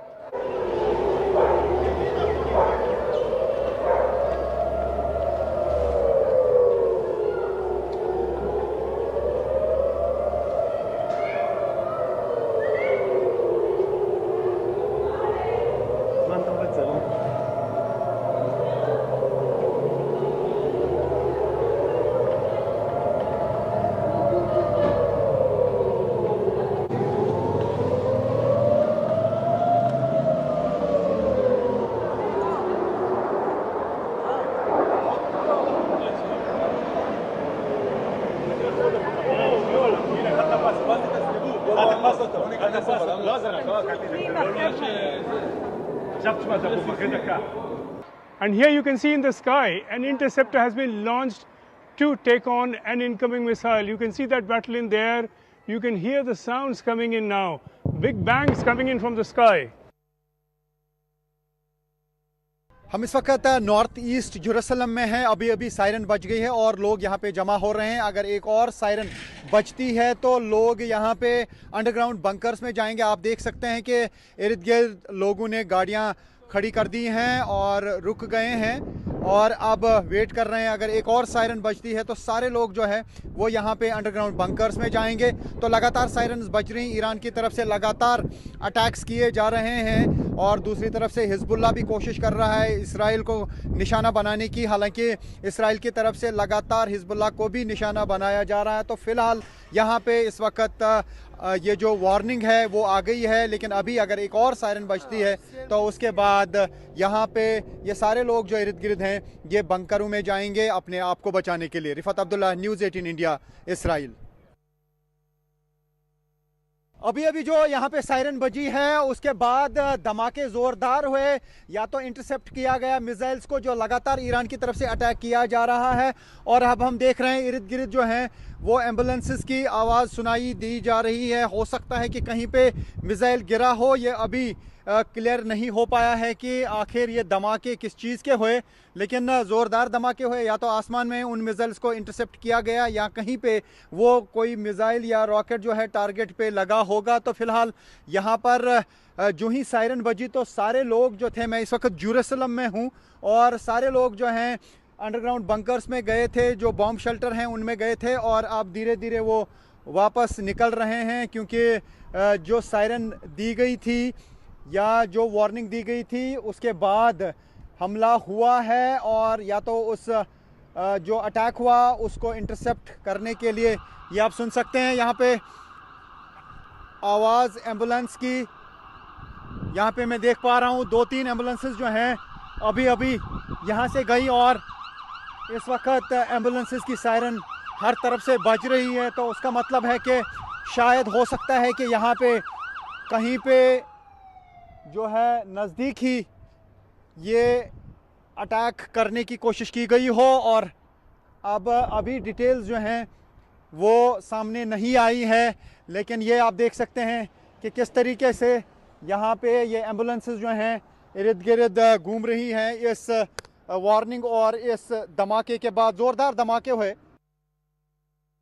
And here you can see in the sky, an interceptor has been launched to take on an incoming missile. You can see that battle in there. You can hear the sounds coming in now. Big bangs coming in from the sky. हम इस वक्त north east Jerusalem में हैं। अभी अभी siren बज गई है और लोग यहाँ पे जमा हो रहे हैं। अगर एक और सायरन बजती है तो लोग यहाँ पे अंडरग्राउंड बंकर्स में जाएंगे। आप देख सकते हैं कि इर्द गिर्द लोगों ने गाड़ियाँ खड़ी कर दी हैं और रुक गए हैं और अब वेट कर रहे हैं। अगर एक और सायरन बजती है तो सारे लोग जो है वो यहाँ पे अंडरग्राउंड बंकर्स में जाएंगे। तो लगातार सायरन्स बज रही, ईरान की तरफ से लगातार अटैक्स किए जा रहे हैं और दूसरी तरफ से हिजबुल्ला भी कोशिश कर रहा है इसराइल को निशाना बनाने की। हालांकि इसराइल की तरफ से लगातार हिजबुल्ला को भी निशाना बनाया जा रहा है। तो फिलहाल यहाँ पे इस वक्त ये जो वार्निंग है वो आ गई है, लेकिन अभी अगर एक और सायरन बजती है तो उसके बाद यहाँ पे ये सारे लोग जो इर्द गिर्द हैं ये बंकरों में जाएंगे अपने आप को बचाने के लिए। Rifat Abdullah, news 18 India, Israel. अभी अभी जो यहाँ पे सायरन बजी है उसके बाद धमाके जोरदार हुए, या तो इंटरसेप्ट किया गया मिसाइल्स को जो लगातार ईरान की तरफ से अटैक किया जा रहा है, और अब हम देख रहे हैं इर्द गिर्द जो हैं वो एम्बुलेंसेस की आवाज़ सुनाई दी जा रही है। हो सकता है कि कहीं पे मिसाइल गिरा हो, ये अभी क्लियर नहीं हो पाया है कि आखिर ये धमाके किस चीज़ के हुए, लेकिन ज़ोरदार धमाके हुए। या तो आसमान में उन मिसाइल्स को इंटरसेप्ट किया गया या कहीं पे वो कोई मिसाइल या रॉकेट जो है टारगेट पे लगा होगा। तो फिलहाल यहाँ पर जो ही सायरन बजी तो सारे लोग जो थे, मैं इस वक्त जेरूसलम में हूँ, और सारे लोग जो हैं अंडरग्राउंड बंकर्स में गए थे, जो बॉम्ब शेल्टर हैं उनमें गए थे, और अब धीरे धीरे वो वापस निकल रहे हैं, क्योंकि जो सायरन दी गई थी या जो वार्निंग दी गई थी उसके बाद हमला हुआ है, और या तो उस जो अटैक हुआ उसको इंटरसेप्ट करने के लिए ये आप सुन सकते हैं यहाँ पे आवाज़ एम्बुलेंस की। यहाँ पे मैं देख पा रहा हूँ 2-3 एम्बुलेंसेस जो हैं अभी अभी यहाँ से गई, और इस वक्त एम्बुलेंसेस की सायरन हर तरफ से बज रही है। तो उसका मतलब है कि शायद हो सकता है कि यहाँ पे कहीं पे जो है नज़दीक ही ये अटैक करने की कोशिश की गई हो, और अब अभी डिटेल्स जो हैं वो सामने नहीं आई है, लेकिन ये आप देख सकते हैं कि किस तरीके से यहाँ पे ये एम्बुलेंसेस जो हैं इर्द गिर्द घूम रही हैं इस वार्निंग और इस धमाके के बाद। ज़ोरदार धमाके हुए।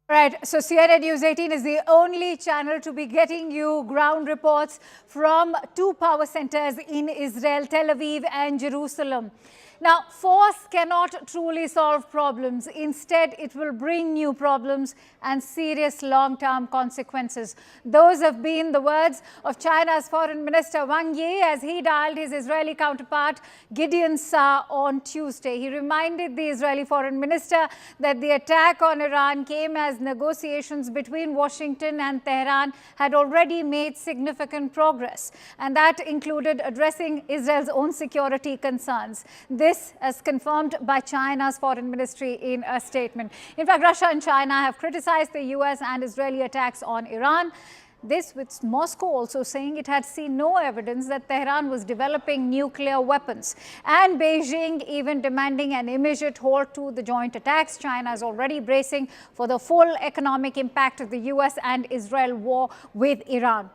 Right, so CNN News 18 is the only channel to be getting you ground reports from two power centers in Israel, Tel Aviv and Jerusalem. Now, force cannot truly solve problems. Instead, it will bring new problems and serious long-term consequences. Those have been the words of China's Foreign Minister Wang Yi as he dialed his Israeli counterpart Gideon Saar on Tuesday. He reminded the Israeli Foreign Minister that the attack on Iran came as negotiations between Washington and Tehran had already made significant progress, and that included addressing Israel's own security concerns. This as confirmed by China's foreign ministry in a statement. In fact, Russia and China have criticized the U.S. and Israeli attacks on Iran. This with Moscow also saying it had seen no evidence that Tehran was developing nuclear weapons, and Beijing even demanding an immediate halt to the joint attacks. China is already bracing for the full economic impact of the U.S. and Israel war with Iran.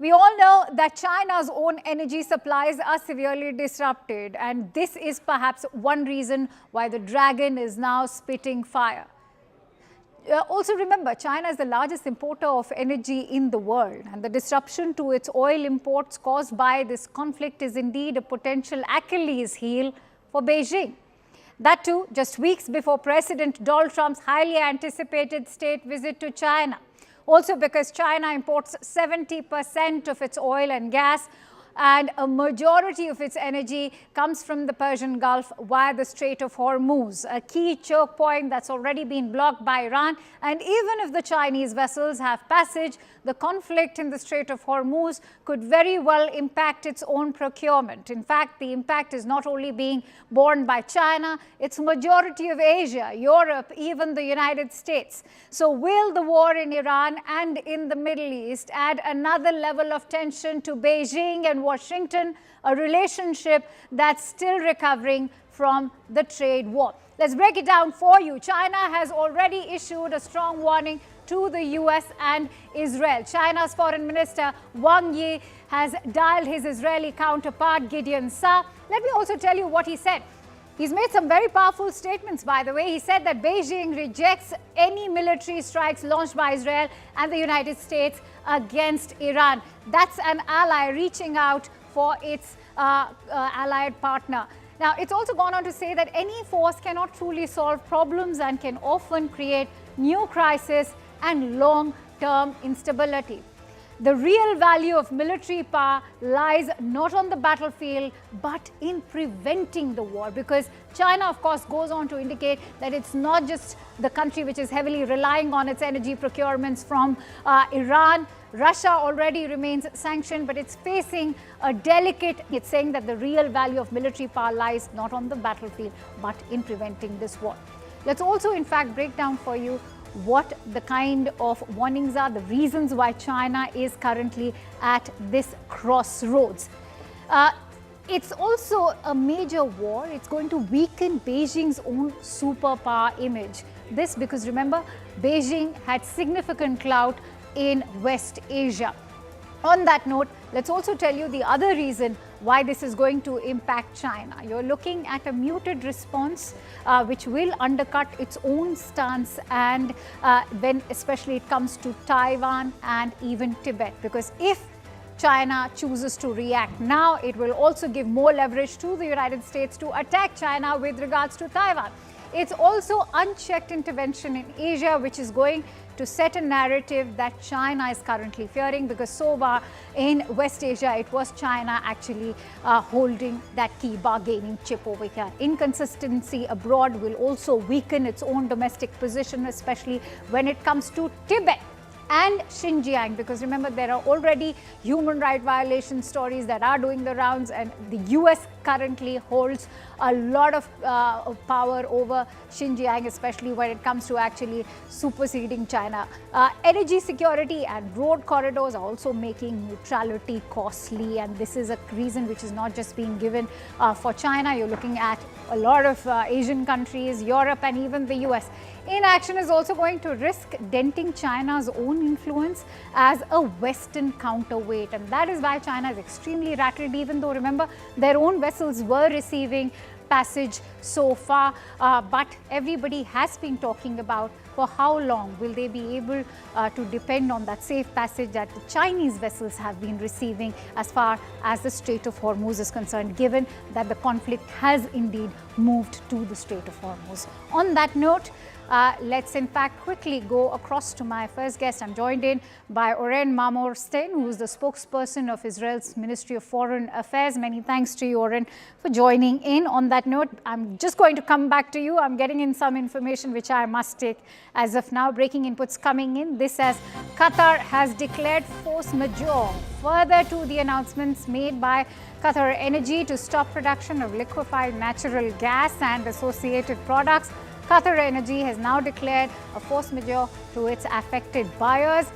We all know that China's own energy supplies are severely disrupted, and this is perhaps one reason why the dragon is now spitting fire. Also remember, China is the largest importer of energy in the world, and the disruption to its oil imports caused by this conflict is indeed a potential Achilles heel for Beijing. That too, just weeks before President Donald Trump's highly anticipated state visit to China. Also because China imports 70% of its oil and gas, and a majority of its energy comes from the Persian Gulf via the Strait of Hormuz, a key choke point that's already been blocked by Iran. And even if the Chinese vessels have passage, the conflict in the Strait of Hormuz could very well impact its own procurement. In fact, the impact is not only being borne by China, it's majority of Asia, Europe, even the United States. So will the war in Iran and in the Middle East add another level of tension to Beijing and Washington, a relationship that's still recovering from the trade war? Let's break it down for you. China has already issued a strong warning to the U.S. and Israel. China's Foreign Minister Wang Yi has dialed his Israeli counterpart Gideon Saar. Let me also tell you what he said. He's made some very powerful statements, by the way. He said that Beijing rejects any military strikes launched by Israel and the United States against Iran. That's an ally reaching out for its allied partner. Now, it's also gone on to say that any force cannot truly solve problems and can often create new crises and long-term instability. The real value of military power lies not on the battlefield, but in preventing the war, because China, of course, goes on to indicate that it's not just the country which is heavily relying on its energy procurements from Iran. Russia already remains sanctioned, but it's facing a it's saying that the real value of military power lies not on the battlefield, but in preventing this war. Let's also, in fact, break down for you what the kind of warnings are, the reasons why China is currently at this crossroads. It's also a major war. It's going to weaken Beijing's own superpower image. This because remember, Beijing had significant clout in West Asia. On that note, let's also tell you the other reason why this is going to impact China. You're looking at a muted response which will undercut its own stance, and when especially it comes to Taiwan and even Tibet, because if China chooses to react now, it will also give more leverage to the United States to attack China with regards to Taiwan. It's also unchecked intervention in Asia, which is going to set a narrative that China is currently fearing, because so far in West Asia, it was China actually holding that key bargaining chip over here. Inconsistency abroad will also weaken its own domestic position, especially when it comes to Tibet and Xinjiang, because remember, there are already human rights violation stories that are doing the rounds, and the US currently holds a lot of power over Xinjiang, especially when it comes to actually superseding China. Energy security and road corridors are also making neutrality costly, and this is a reason which is not just being given for China. You're looking at a lot of Asian countries, Europe, and even the US. Inaction is also going to risk denting China's own influence as a Western counterweight, and that is why China is extremely rattled, even though remember, their own vessels were receiving passage so far, but everybody has been talking about for how long will they be able to depend on that safe passage that the Chinese vessels have been receiving as far as the Strait of Hormuz is concerned, given that the conflict has indeed moved to the Strait of Hormuz. On that note, let's in fact quickly go across to my first guest. I'm joined in by Oren Marmorstein, who is the spokesperson of Israel's Ministry of Foreign Affairs. Many thanks to you, Oren, for joining in. On that note, I'm just going to come back to you. I'm getting in some information which I must take as of now. Breaking inputs coming in. This says Qatar has declared force majeure, further to the announcements made by Qatar Energy to stop production of liquefied natural gas and associated products. Qatar Energy has now declared a force majeure to its affected buyers.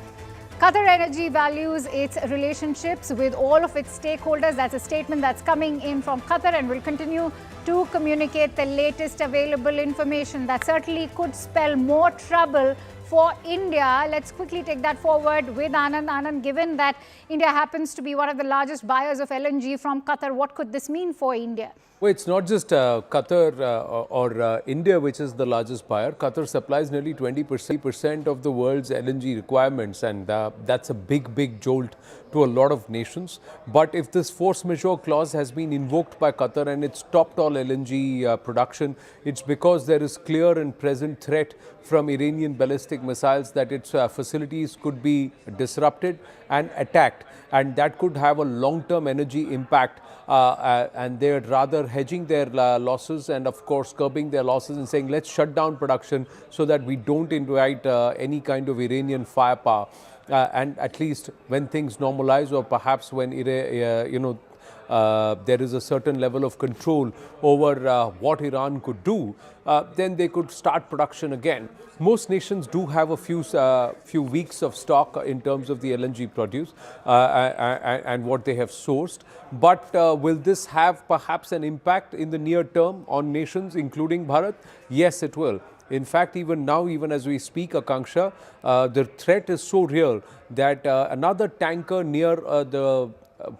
Qatar Energy values its relationships with all of its stakeholders. That's a statement that's coming in from Qatar, and will continue to communicate the latest available information. That certainly could spell more trouble for India. Let's quickly take that forward with Anand. Anand, given that India happens to be one of the largest buyers of LNG from Qatar, what could this mean for India? Well, it's not just Qatar or India which is the largest buyer. Qatar supplies nearly 20% of the world's LNG requirements, and that's a big jolt to a lot of nations. But if this force majeure clause has been invoked by Qatar and it's stopped all LNG production, it's because there is clear and present threat from Iranian ballistic missiles that its facilities could be disrupted and attacked, and that could have a long-term energy impact. And they're rather hedging their losses and of course curbing their losses and saying let's shut down production so that we don't invite any kind of Iranian firepower. And at least when things normalize, or perhaps when there is a certain level of control over what Iran could do, then they could start production again. Most nations do have a few weeks of stock in terms of the LNG produce and what they have sourced. But will this have perhaps an impact in the near term on nations, including Bharat? Yes, it will. In fact, even now, even as we speak, Akanksha, the threat is so real that another tanker near the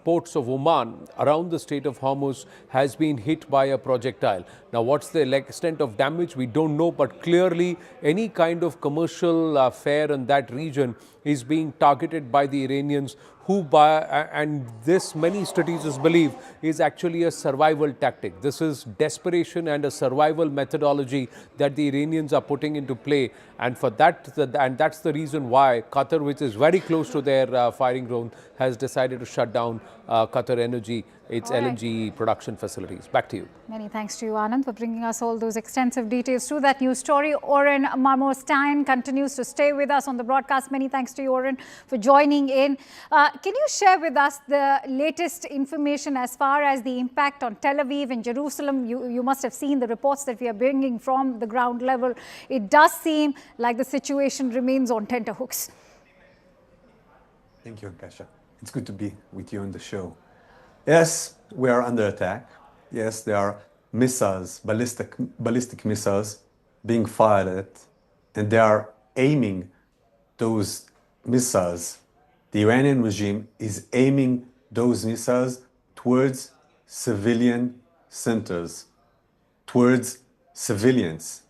ports of Oman around the Strait of Hormuz has been hit by a projectile. Now, what's the extent of damage? We don't know, but clearly any kind of commercial fare in that region is being targeted by the Iranians, who and this many strategists believe is actually a survival tactic. This is desperation and a survival methodology that the Iranians are putting into play, and for that, and that's the reason why Qatar, which is very close to their firing ground, has decided to shut down Qatar Energy its All right. LNG production facilities. Back to you. Many thanks to you, Anand, for bringing us all those extensive details to that news story. Oren Marmorstein continues to stay with us on the broadcast. Many thanks to you, Oren, for joining in. Can you share with us the latest information as far as the impact on Tel Aviv and Jerusalem? You must have seen the reports that we are bringing from the ground level. It does seem like the situation remains on tenterhooks. Thank you, Akasha. It's good to be with you on the show. Yes, we are under attack. Yes, there are missiles, ballistic missiles being fired at, and they are aiming those missiles. The Iranian regime is aiming those missiles towards civilian centers, towards civilians.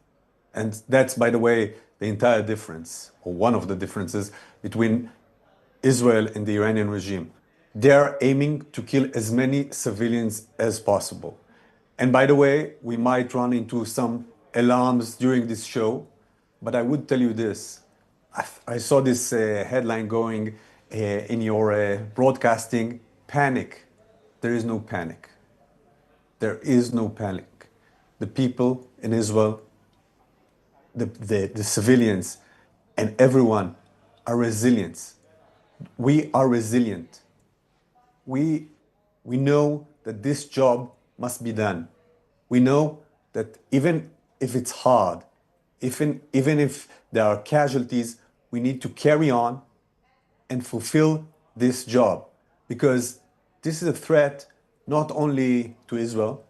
And that's, by the way, the entire difference, or one of the differences between Israel and the Iranian regime. They are aiming to kill as many civilians as possible. And by the way, we might run into some alarms during this show, but I would tell you this. I saw this headline going in your broadcasting, panic. There is no panic. There is no panic. The people in Israel, the civilians, and everyone are resilient. We are resilient. We know that this job must be done. We know that even if it's hard, even if there are casualties, we need to carry on and fulfill this job, because this is a threat not only to Israel,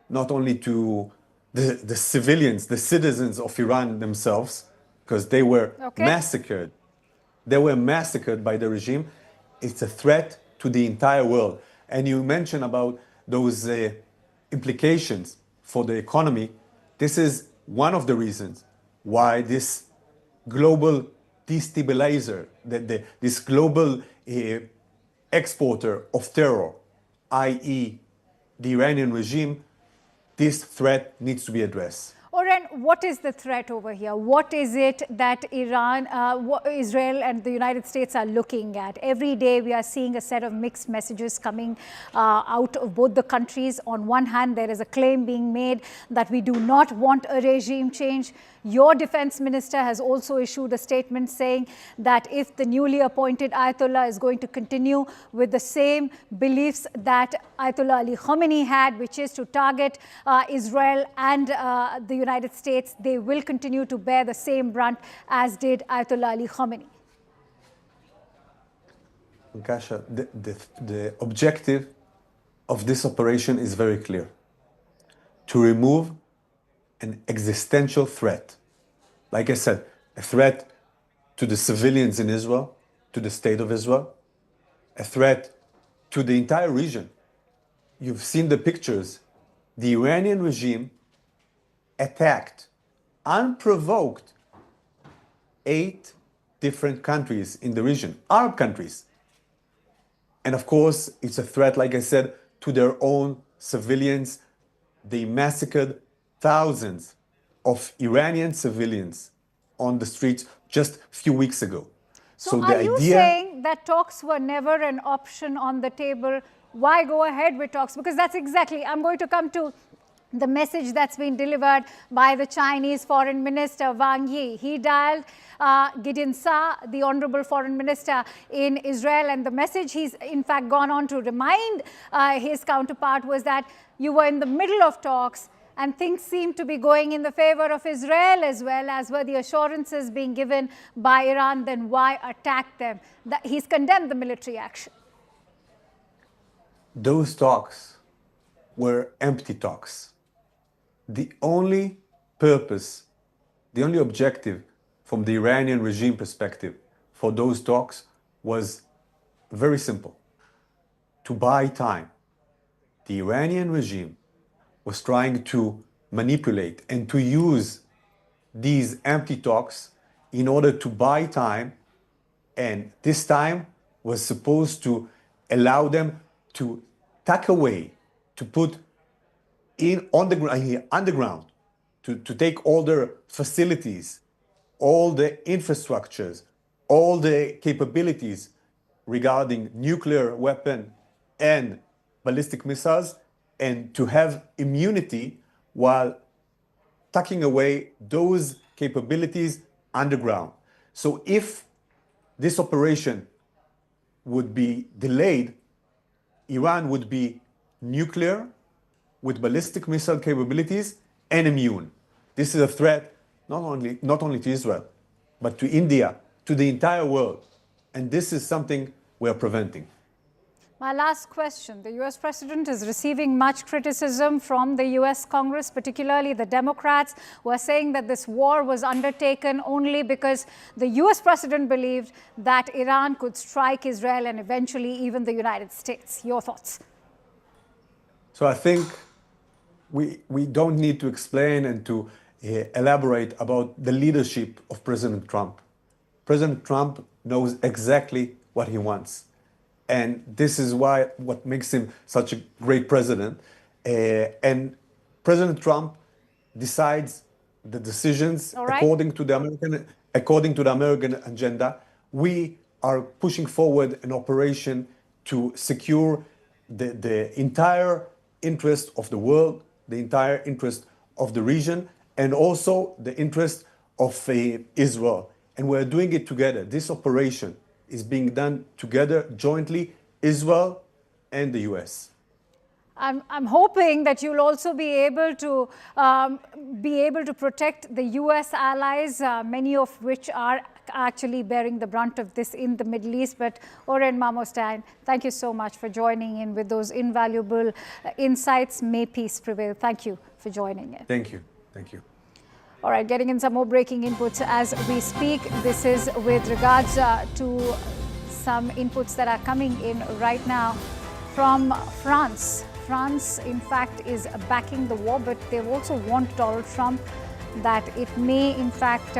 not only to the civilians, the citizens of Iran themselves, because they were massacred. They were massacred by the regime. It's a threat to the entire world. And you mentioned about those implications for the economy. This is one of the reasons why this global destabilizer, this global exporter of terror, i.e. the Iranian regime, this threat needs to be addressed. Oren, what is the threat over here? What is it that Israel and the United States are looking at? Every day we are seeing a set of mixed messages coming out of both the countries. On one hand, there is a claim being made that we do not want a regime change. Your defense minister has also issued a statement saying that if the newly appointed Ayatollah is going to continue with the same beliefs that Ayatollah Ali Khamenei had, which is to target Israel and the United States, they will continue to bear the same brunt as did Ayatollah Ali Khamenei. Kasha, the objective of this operation is very clear: to remove an existential threat. Like I said, a threat to the civilians in Israel, to the state of Israel, a threat to the entire region. You've seen the pictures. The Iranian regime attacked, unprovoked, 8 different countries in the region, Arab countries. And of course, it's a threat, like I said, to their own civilians. They massacred thousands of Iranian civilians on the streets just a few weeks ago. So are you saying that talks were never an option on the table? Why go ahead with talks? Because that's exactly, I'm going to come to the message that's been delivered by the Chinese Foreign Minister Wang Yi. He dialed Gideon Saar, the Honorable Foreign Minister in Israel, and the message he's in fact gone on to remind his counterpart was that you were in the middle of talks and things seem to be going in the favor of Israel as well, as were the assurances being given by Iran. Then why attack them? He's condemned the military action. Those talks were empty talks. The only purpose, the only objective from the Iranian regime perspective for those talks was very simple: to buy time. The Iranian regime was trying to manipulate and to use these empty talks in order to buy time, and this time was supposed to allow them to tuck away, to put underground, to take all their facilities, all the infrastructures, all the capabilities regarding nuclear weapon and ballistic missiles and to have immunity while tucking away those capabilities underground. So if this operation would be delayed, Iran would be nuclear with ballistic missile capabilities and immune. This is a threat not only to Israel, but to India, to the entire world. And this is something we are preventing. My last question. The U.S. president is receiving much criticism from the U.S. Congress, particularly the Democrats, who are saying that this war was undertaken only because the U.S. president believed that Iran could strike Israel and eventually even the United States. Your thoughts? So I think we don't need to explain and to elaborate about the leadership of President Trump. President Trump knows exactly what he wants. And this is what makes him such a great president. And President Trump decides the decisions according to the American agenda. We are pushing forward an operation to secure the entire interest of the world, the entire interest of the region, and also the interest of Israel. And we're doing it together. This operation is being done together, jointly, Israel and the U.S. I'm hoping that you'll also be able to protect the U.S. allies, many of which are actually bearing the brunt of this in the Middle East. But Oren Mamostein, thank you so much for joining in with those invaluable insights. May peace prevail. Thank you for joining in. Thank you. Thank you. All right, getting in some more breaking inputs as we speak. This is with regards to some inputs that are coming in right now from France. France, in fact, is backing the war, but they've also warned Donald Trump that it may, in fact,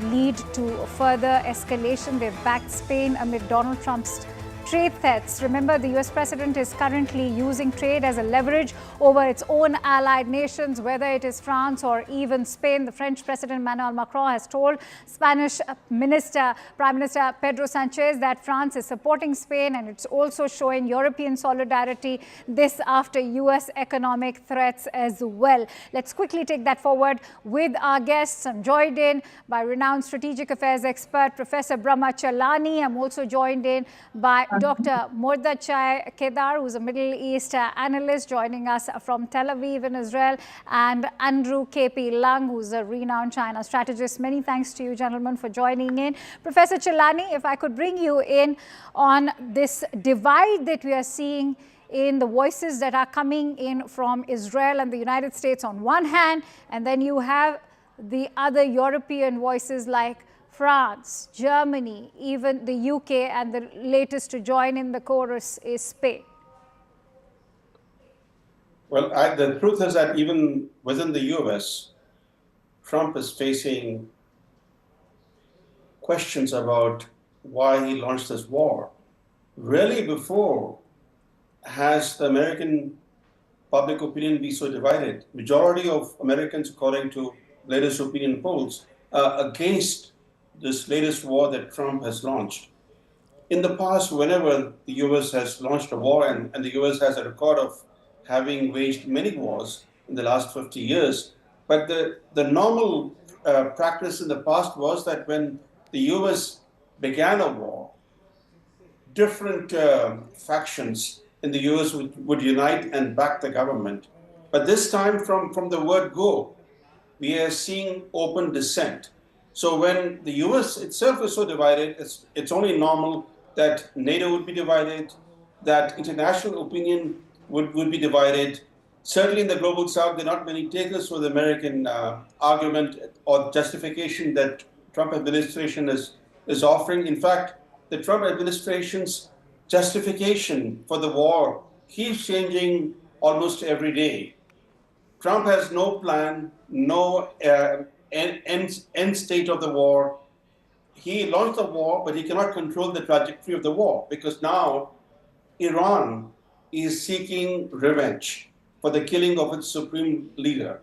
lead to further escalation. They've backed Spain amid Donald Trump's trade threats. Remember, the U.S. president is currently using trade as a leverage over its own allied nations, whether it is France or even Spain. The French President Emmanuel Macron has told Spanish Prime Minister Pedro Sanchez that France is supporting Spain, and it's also showing European solidarity, this after U.S. economic threats as well. Let's quickly take that forward with our guests. I'm joined in by renowned strategic affairs expert, Professor Brahma Chalani. I'm also joined in by Dr. Mordechai Kedar, who's a Middle East analyst, joining us from Tel Aviv in Israel, and Andrew K.P. Lung, who's a renowned China strategist. Many thanks to you, gentlemen, for joining in. Professor Chalani, if I could bring you in on this divide that we are seeing in the voices that are coming in from Israel and the United States on one hand, and then you have the other European voices like France, Germany, even the UK, and the latest to join in the chorus is Spain. Well, the truth is that even within the U.S., Trump is facing questions about why he launched this war. Really, before has the American public opinion been so divided? Majority of Americans, according to latest opinion polls, against this latest war that Trump has launched. In the past, whenever the U.S. has launched a war, and the U.S. has a record of having waged many wars in the last 50 years, but the normal practice in the past was that when the U.S. began a war, different factions in the U.S. would unite and back the government. But this time, from the word go, we are seeing open dissent. So when the U.S. itself is so divided, it's only normal that NATO would be divided, that international opinion would be divided. Certainly in the global south, there are not many takers for the American argument or justification that Trump administration is offering. In fact, the Trump administration's justification for the war keeps changing almost every day. Trump has no plan, no end state of the war. He launched the war, but he cannot control the trajectory of the war because now Iran is seeking revenge for the killing of its supreme leader.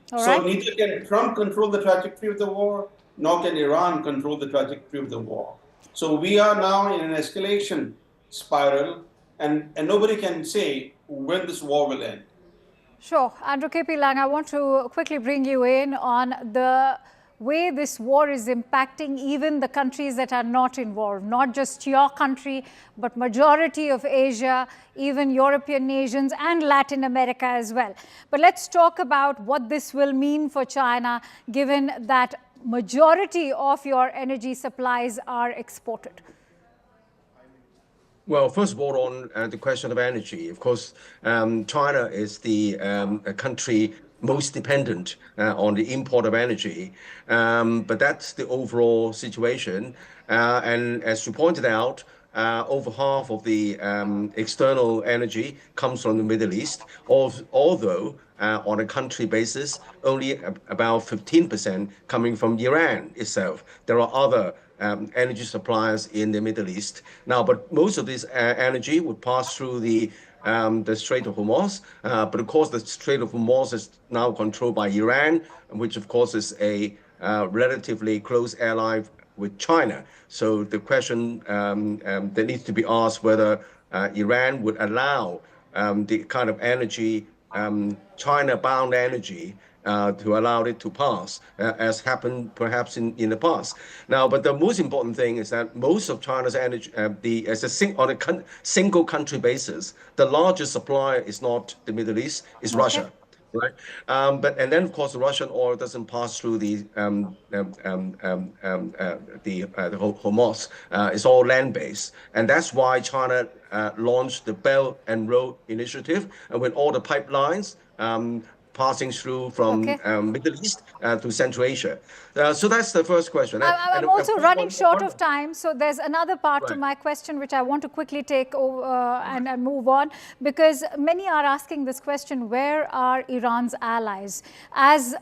So neither can Trump control the trajectory of the war, nor can Iran control the trajectory of the war. So we are now in an escalation spiral, and nobody can say when this war will end. Sure. Andrew KP Lang, I want to quickly bring you in on the way this war is impacting even the countries that are not involved, not just your country, but majority of Asia, even European nations and Latin America as well. But let's talk about what this will mean for China, given that majority of your energy supplies are exported. Well, first of all, on the question of energy, of course, China is the country most dependent on the import of energy, but that's the overall situation. And as you pointed out, over half of the external energy comes from the Middle East, although on a country basis, only about 15% coming from Iran itself. There are other energy suppliers in the Middle East. Now, but most of this energy would pass through the Strait of Hormuz. But of course, the Strait of Hormuz is now controlled by Iran, which of course is a relatively close ally with China. So the question that needs to be asked whether Iran would allow the kind of energy, China-bound energy, to allow it to pass, as happened perhaps in the past. Now, but the most important thing is that most of China's energy, on a single country basis, the largest supplier is not the Middle East, it's Russia. Right, and then of course the Russian oil doesn't pass through the Hormuz. It's all land-based, and that's why China launched the Belt and Road Initiative, and with all the pipelines passing through from Middle East to Central Asia. So that's the first question. I'm also running short of time, so there's another part to my question which I want to quickly take over and move on, because many are asking this question: where are Iran's allies? As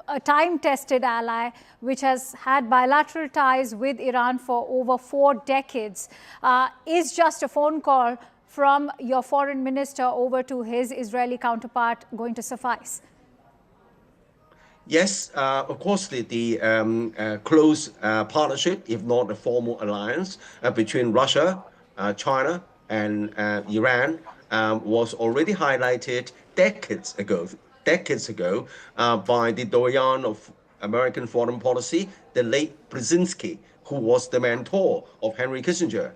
a time-tested ally which has had bilateral ties with Iran for over 4 decades, is just a phone call from your foreign minister over to his Israeli counterpart going to suffice? Yes, of course, the close partnership, if not a formal alliance, between Russia, China, and Iran was already highlighted decades ago by the doyen of American foreign policy, the late Brzezinski, who was the mentor of Henry Kissinger,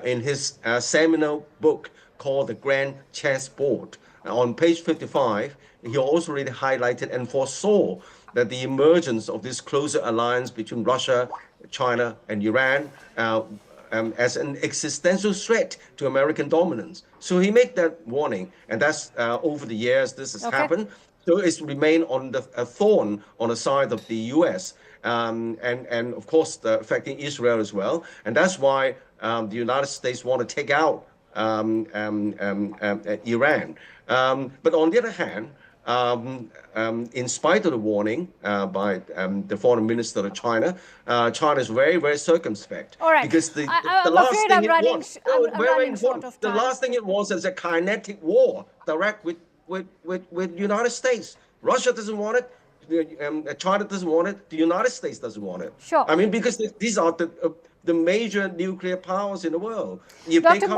in his seminal book called The Grand Chessboard. On page 55, he also really highlighted and foresaw that the emergence of this closer alliance between Russia, China, and Iran as an existential threat to American dominance. So he made that warning, and that's over the years this has happened. So it's remained on a thorn on the side of the U.S. And of course affecting Israel as well. And that's why the United States want to take out Iran. But on the other hand, in spite of the warning by the foreign minister of China, China is very, very circumspect. All right. Because the last thing it wants is a kinetic war direct with the United States. Russia doesn't want it. China doesn't want it. The United States doesn't want it. Sure. I mean, because these are the major nuclear powers in the world. Dr.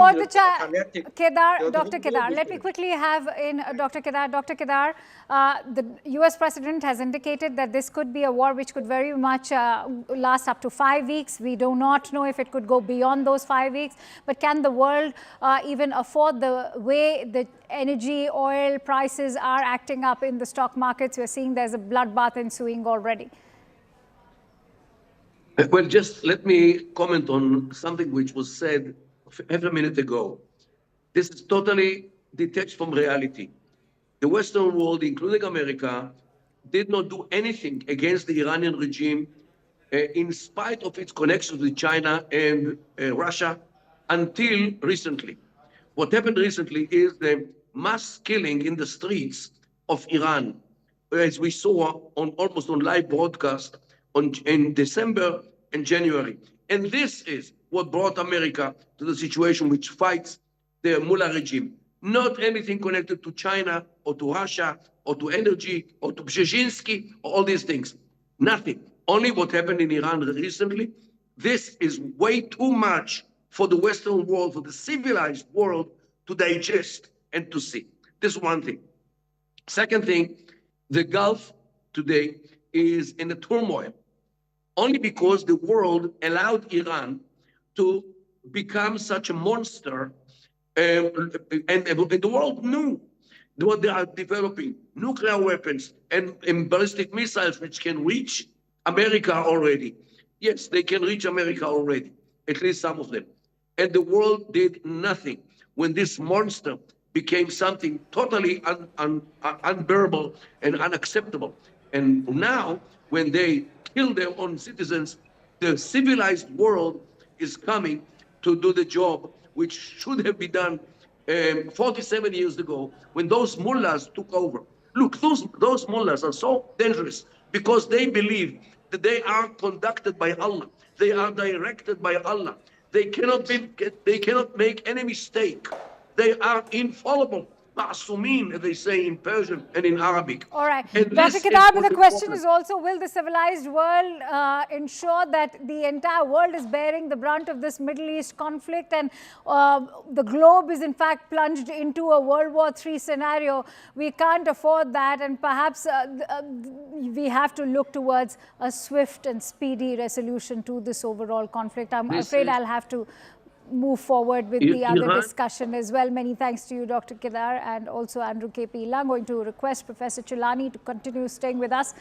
Kedar, Dr. Kedar, let me quickly have in Dr. Kedar. Dr. Kedar, the U.S. president has indicated that this could be a war which could very much last up to 5 weeks. We do not know if it could go beyond those 5 weeks, but can the world even afford the way the energy, oil prices are acting up in the stock markets? We're seeing there's a bloodbath ensuing already. Well, just let me comment on something which was said half a minute ago. This is totally detached from reality. The Western world, including America, did not do anything against the Iranian regime in spite of its connections with China and Russia until recently. What happened recently is the mass killing in the streets of Iran, as we saw almost on live broadcast in December and January. And this is what brought America to the situation which fights the Mullah regime. Not anything connected to China or to Russia or to energy or to Brzezinski or all these things. Nothing. Only what happened in Iran recently. This is way too much for the Western world, for the civilized world to digest. and to see. This is one thing. Second thing, the Gulf today is in a turmoil only because the world allowed Iran to become such a monster, and the world knew what they are developing, nuclear weapons and ballistic missiles which can reach America already. Yes, they can reach America already, at least some of them. And the world did nothing when this monster became something totally unbearable and unacceptable. And now, when they kill their own citizens, the civilized world is coming to do the job which should have been done 47 years ago when those mullahs took over. Look, those mullahs are so dangerous because they believe that they are conducted by Allah. They are directed by Allah. They cannot make any mistake. They are infallible. Ma'asumin, as they say in Persian and in Arabic. All right. And Dr. this Kedar, but what the question problem. is also, will the civilized world ensure that the entire world is bearing the brunt of this Middle East conflict and the globe is in fact plunged into a World War III scenario? We can't afford that, and perhaps we have to look towards a swift and speedy resolution to this overall conflict. I'm afraid I'll have to move forward with the other discussion as well. Many thanks to you, Dr. Kedar, and also Andrew KP. I'm going to request Professor Chilani to continue staying with us.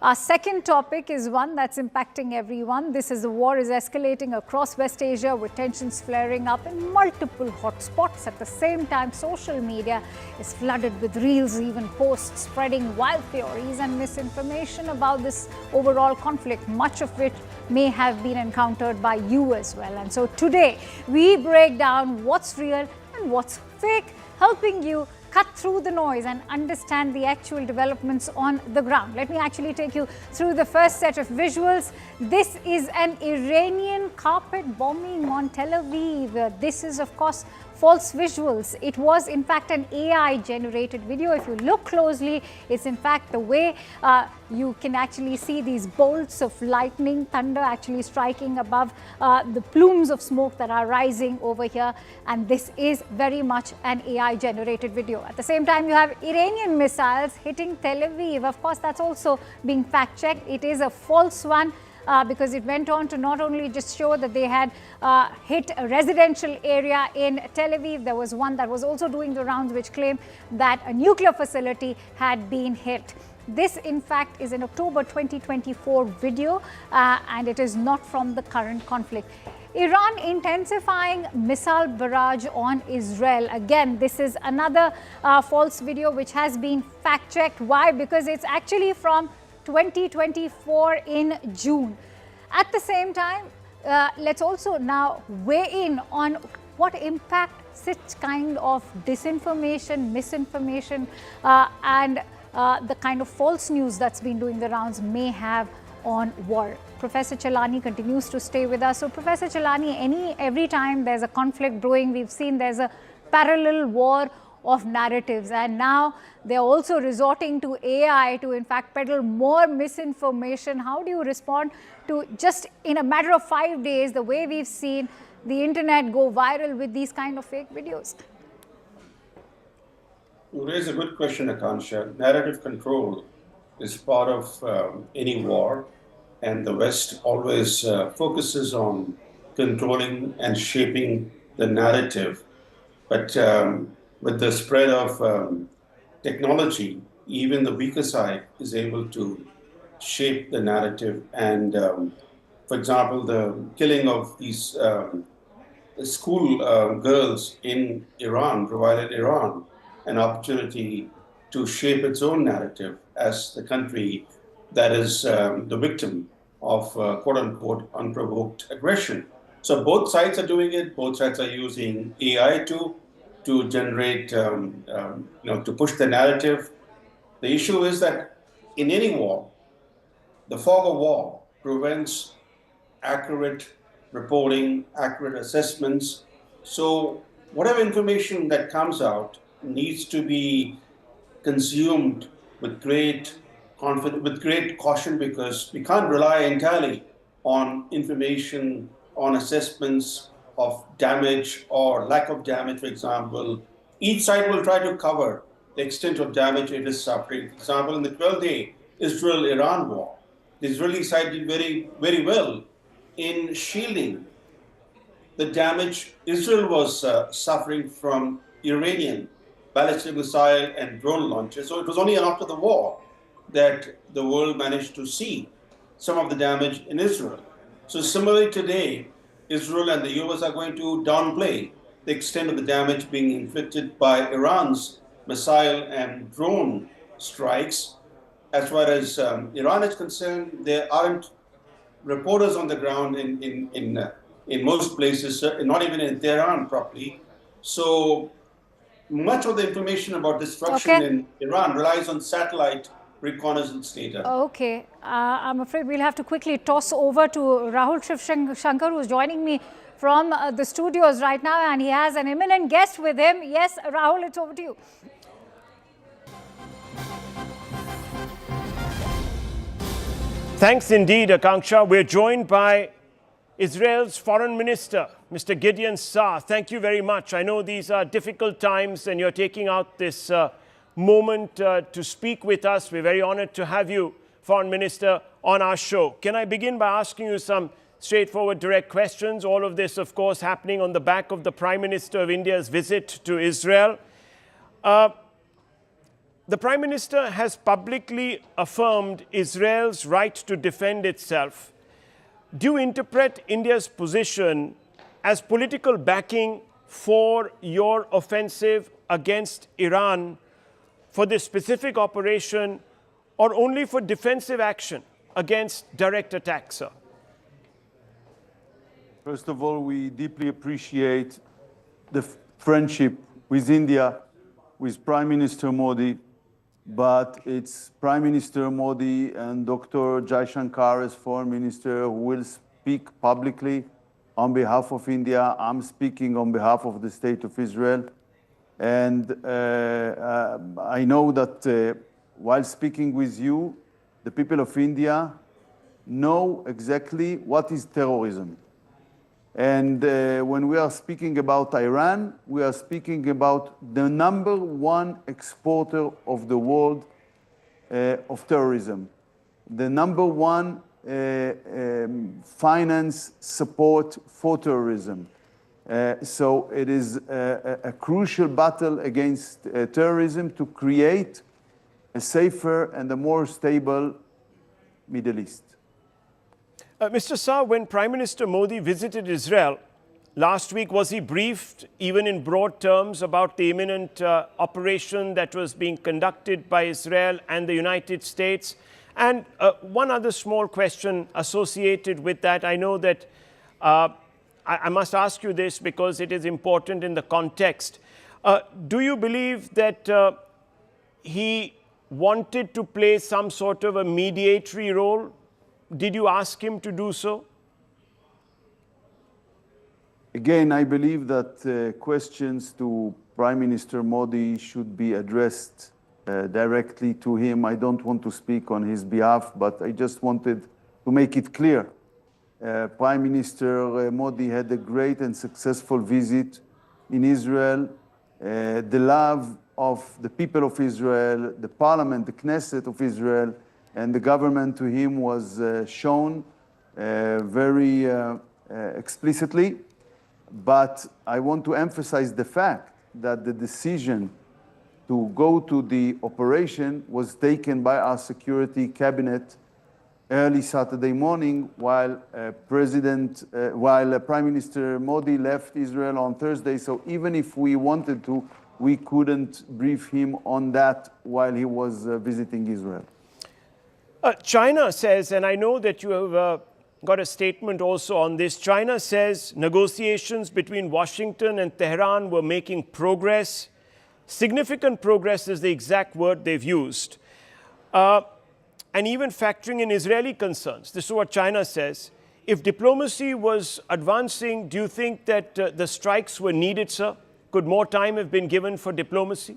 Our second topic is one that's impacting everyone. This is the war is escalating across West Asia with tensions flaring up in multiple hotspots. At the same time, social media is flooded with reels, even posts spreading wild theories and misinformation about this overall conflict, much of which may have been encountered by you as well. And so today, we break down what's real and what's fake, helping you cut through the noise and understand the actual developments on the ground. Let me actually take you through the first set of visuals. This is an Iranian carpet bombing on Tel Aviv. This is, of course, false visuals. It was in fact an AI generated video. If you look closely, it's in fact the way you can actually see these bolts of lightning, thunder actually striking above the plumes of smoke that are rising over here. And this is very much an AI generated video. At the same time, you have Iranian missiles hitting Tel Aviv. Of course, that's also being fact checked. It is a false one. Because it went on to not only just show that they had hit a residential area in Tel Aviv, there was one that was also doing the rounds which claimed that a nuclear facility had been hit. This, in fact, is an October 2024 video, and it is not from the current conflict. Iran intensifying missile barrage on Israel. Again, this is another false video which has been fact-checked. Why? Because it's actually from 2024 in June. At the same time, let's also now weigh in on what impact such kind of disinformation, misinformation, and the kind of false news that's been doing the rounds may have on war. Professor Chilani continues to stay with us. So, Professor Chilani, every time there's a conflict brewing, we've seen there's a parallel war of narratives, and now they're also resorting to AI to in fact peddle more misinformation. How do you respond to, just in a matter of 5 days, the way we've seen the internet go viral with these kind of fake videos? You raise a good question, Akansha. Narrative control is part of any war, and the West always focuses on controlling and shaping the narrative. But with the spread of technology, even the weaker side is able to shape the narrative. And for example, the killing of these school girls in Iran provided Iran an opportunity to shape its own narrative as the country that is the victim of quote-unquote unprovoked aggression. So both sides are doing it. Both sides are using AI to generate, to push the narrative. The issue is that in any war, the fog of war prevents accurate reporting, accurate assessments. So whatever information that comes out needs to be consumed with great caution, because we can't rely entirely on information, on assessments of damage or lack of damage, for example, each side will try to cover the extent of damage it is suffering. For example, in the 12-day Israel-Iran war, the Israeli side did very, very well in shielding the damage Israel was suffering from Iranian ballistic missile and drone launches. So it was only after the war that the world managed to see some of the damage in Israel. So similarly today, Israel and the U.S. are going to downplay the extent of the damage being inflicted by Iran's missile and drone strikes. As far as Iran is concerned, there aren't reporters on the ground in most places, not even in Tehran properly. So much of the information about destruction in Iran relies on satellite reconnaissance data. Okay, I'm afraid we'll have to quickly toss over to Rahul Shankar, who's joining me from the studios right now, and he has an eminent guest with him. Yes, Rahul, it's over to you. Thanks indeed, Akanksha. We're joined by Israel's Foreign Minister, Mr. Gideon Saar. Thank you very much. I know these are difficult times and you're taking out this moment to speak with us. We're very honored to have you, Foreign Minister, on our show. Can I begin by asking you some straightforward, direct questions? All of this, of course, happening on the back of the Prime Minister of India's visit to Israel. The Prime Minister has publicly affirmed Israel's right to defend itself. Do you interpret India's position as political backing for your offensive against Iran for this specific operation, or only for defensive action against direct attacks, sir? First of all, we deeply appreciate the friendship with India, with Prime Minister Modi, but it's Prime Minister Modi and Dr. Jaishankar as Foreign Minister who will speak publicly on behalf of India. I'm speaking on behalf of the State of Israel. And I know that while speaking with you, the people of India know exactly what is terrorism. And when we are speaking about Iran, we are speaking about the #1 exporter of the world of terrorism, the #1 finance support for terrorism. So it is a crucial battle against terrorism to create a safer and a more stable Middle East. Mr. Saar, when Prime Minister Modi visited Israel last week, was he briefed, even in broad terms, about the imminent operation that was being conducted by Israel and the United States? And one other small question associated with that. I know that I must ask you this because it is important in the context. Do you believe that he wanted to play some sort of a mediatory role? Did you ask him to do so? Again, I believe that questions to Prime Minister Modi should be addressed directly to him. I don't want to speak on his behalf, but I just wanted to make it clear. Prime Minister Modi had a great and successful visit in Israel. The love of the people of Israel, the parliament, the Knesset of Israel, and the government to him was shown very explicitly. But I want to emphasize the fact that the decision to go to the operation was taken by our security cabinet early Saturday morning while Prime Minister Modi left Israel on Thursday. So even if we wanted to, we couldn't brief him on that while he was visiting Israel. China says, and I know that you have got a statement also on this, China says negotiations between Washington and Tehran were making progress. Significant progress is the exact word they've used. And even factoring in Israeli concerns. This is what China says. If diplomacy was advancing, do you think that the strikes were needed, sir? Could more time have been given for diplomacy?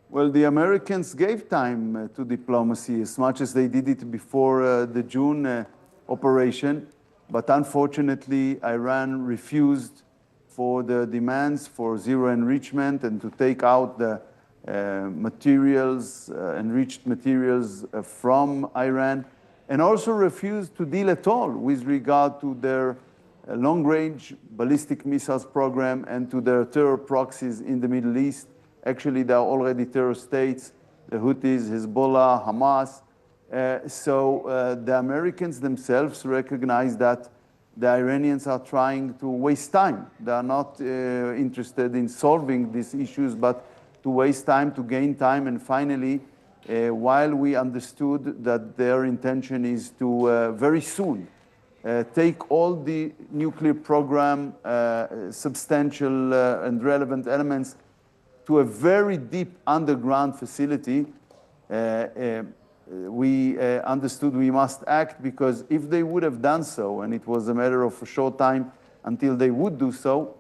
Well, the Americans gave time to diplomacy as much as they did it before the June operation. But unfortunately, Iran refused for the demands for zero enrichment and to take out the materials, enriched materials from Iran, and also refused to deal at all with regard to their long-range ballistic missiles program and to their terror proxies in the Middle East. Actually, there are already terror states, the Houthis, Hezbollah, Hamas. So the Americans themselves recognize that the Iranians are trying to waste time. They are not interested in solving these issues, but to waste time, to gain time. And finally, while we understood that their intention is to very soon take all the nuclear program, substantial and relevant elements to a very deep underground facility, we understood we must act, because if they would have done so, and it was a matter of a short time until they would do so,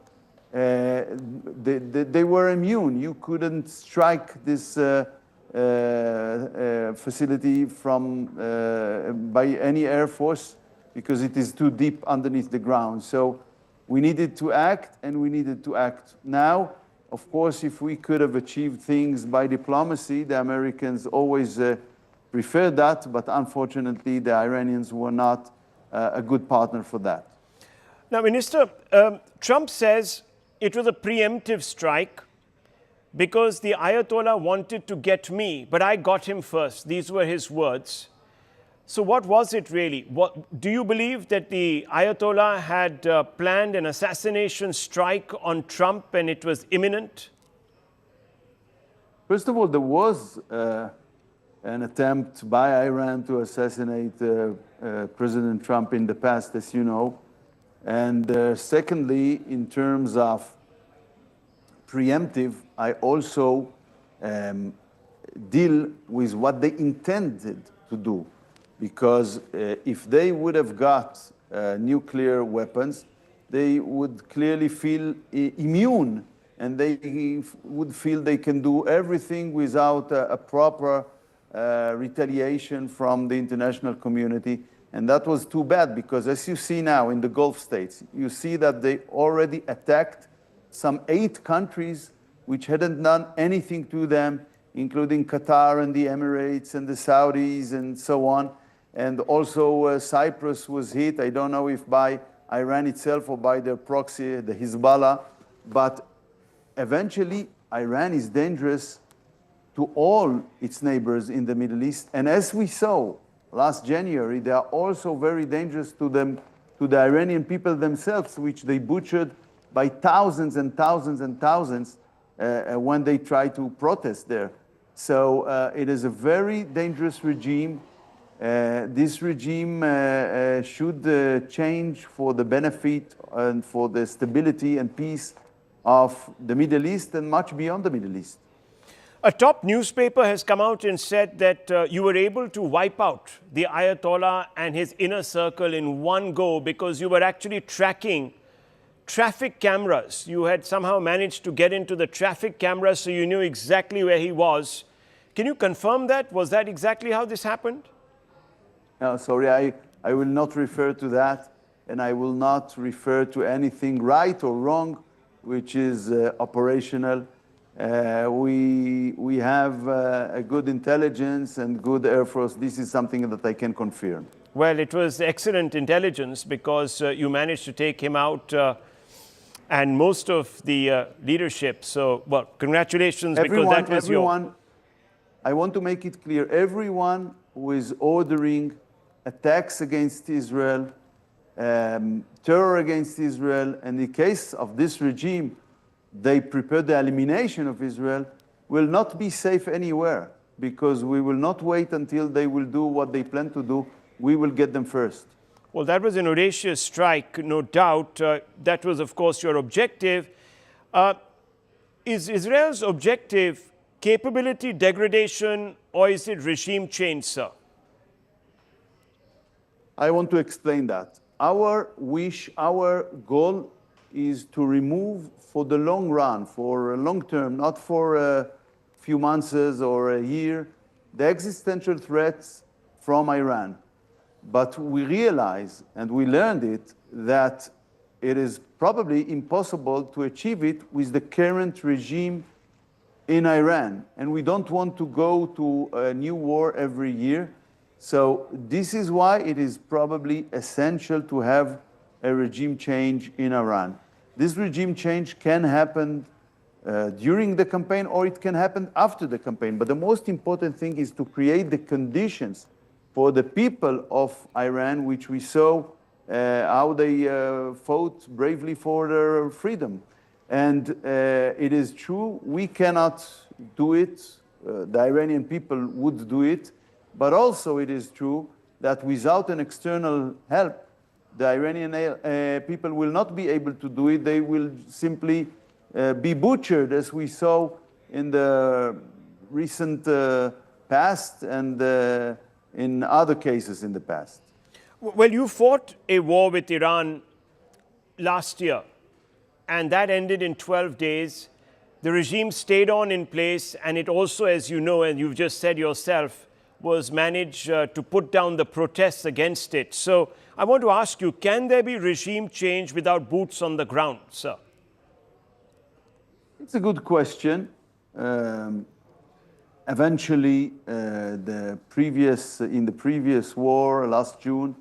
they were immune. You couldn't strike this facility from by any air force because it is too deep underneath the ground. So we needed to act, and we needed to act now. Of course, if we could have achieved things by diplomacy, the Americans always preferred that, but unfortunately, the Iranians were not a good partner for that. Now, Minister, Trump says it was a preemptive strike because the Ayatollah wanted to get me, but I got him first. These were his words. So what was it really? Do you believe that the Ayatollah had planned an assassination strike on Trump and it was imminent? First of all, there was an attempt by Iran to assassinate President Trump in the past, as you know. And secondly, in terms of preemptive, I also deal with what they intended to do. Because if they would have got nuclear weapons, they would clearly feel immune, and they would feel they can do everything without a proper retaliation from the international community. And that was too bad, because as you see now in the Gulf states, you see that they already attacked some 8 countries which hadn't done anything to them, including Qatar and the Emirates and the Saudis and so on. And also Cyprus was hit. I don't know if by Iran itself or by their proxy, the Hezbollah. But eventually, Iran is dangerous to all its neighbors in the Middle East. And as we saw last January, they are also very dangerous to them, to the Iranian people themselves, which they butchered by thousands and thousands and thousands when they try to protest there. So it is a very dangerous regime. This regime should change for the benefit and for the stability and peace of the Middle East and much beyond the Middle East. A top newspaper has come out and said that you were able to wipe out the Ayatollah and his inner circle in one go because you were actually tracking traffic cameras. You had somehow managed to get into the traffic cameras, so you knew exactly where he was. Can you confirm that? Was that exactly how this happened? No, sorry, I will not refer to that, and I will not refer to anything right or wrong, which is operational. We have a good intelligence and good Air Force. This is something that I can confirm. Well, it was excellent intelligence because you managed to take him out and most of the leadership. So, well, congratulations, because that was I want to make it clear, everyone who is ordering attacks against Israel, terror against Israel, and in the case of this regime, they prepare the elimination of Israel, will not be safe anywhere, because we will not wait until they will do what they plan to do. We will get them first. Well, that was an audacious strike, no doubt. That was, of course, your objective. Is Israel's objective capability degradation, or is it regime change, sir? I want to explain that. Our wish, our goal is to remove for the long run, for a long term, not for a few months or a year, the existential threats from Iran. But we realize, and we learned it, that it is probably impossible to achieve it with the current regime in Iran. And we don't want to go to a new war every year. So this is why it is probably essential to have a regime change in Iran. This regime change can happen during the campaign, or it can happen after the campaign. But the most important thing is to create the conditions for the people of Iran, which we saw how they fought bravely for their freedom. And it is true, we cannot do it. The Iranian people would do it. But also it is true that without an external help, the Iranian people will not be able to do it. They will simply be butchered, as we saw in the recent past and in other cases in the past. Well, you fought a war with Iran last year, and that ended in 12 days. The regime stayed on in place, and it also, as you know, and you've just said yourself, was managed to put down the protests against it. So I want to ask you, can there be regime change without boots on the ground, sir? It's a good question. Eventually, in the previous war last June,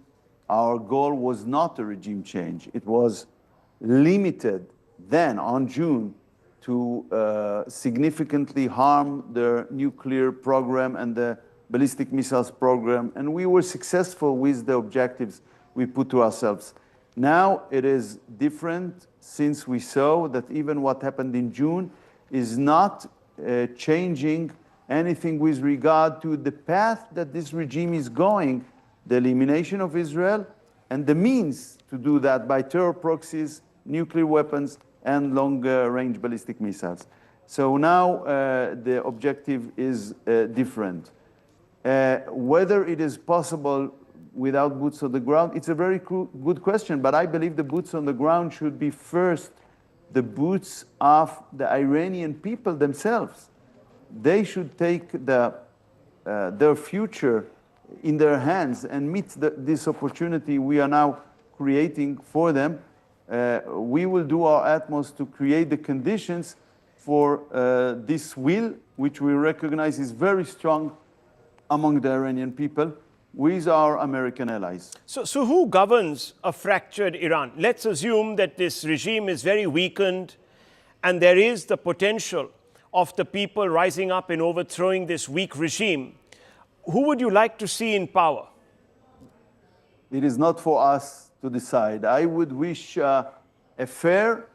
our goal was not a regime change. It was limited then on June to significantly harm the nuclear program and the ballistic missiles program, and we were successful with the objectives we put to ourselves. Now it is different, since we saw that even what happened in June is not changing anything with regard to the path that this regime is going, the elimination of Israel, and the means to do that by terror proxies, nuclear weapons, and long-range ballistic missiles. So now the objective is different. Whether it is possible without boots on the ground, it's a very good question, but I believe the boots on the ground should be first the boots of the Iranian people themselves. They should take their future in their hands and meet this opportunity we are now creating for them. We will do our utmost to create the conditions for this will, which we recognize is very strong among the Iranian people, with our American allies. So who governs a fractured Iran? Let's assume that this regime is very weakened and there is the potential of the people rising up and overthrowing this weak regime. Who would you like to see in power? It is not for us to decide. I would wish a fair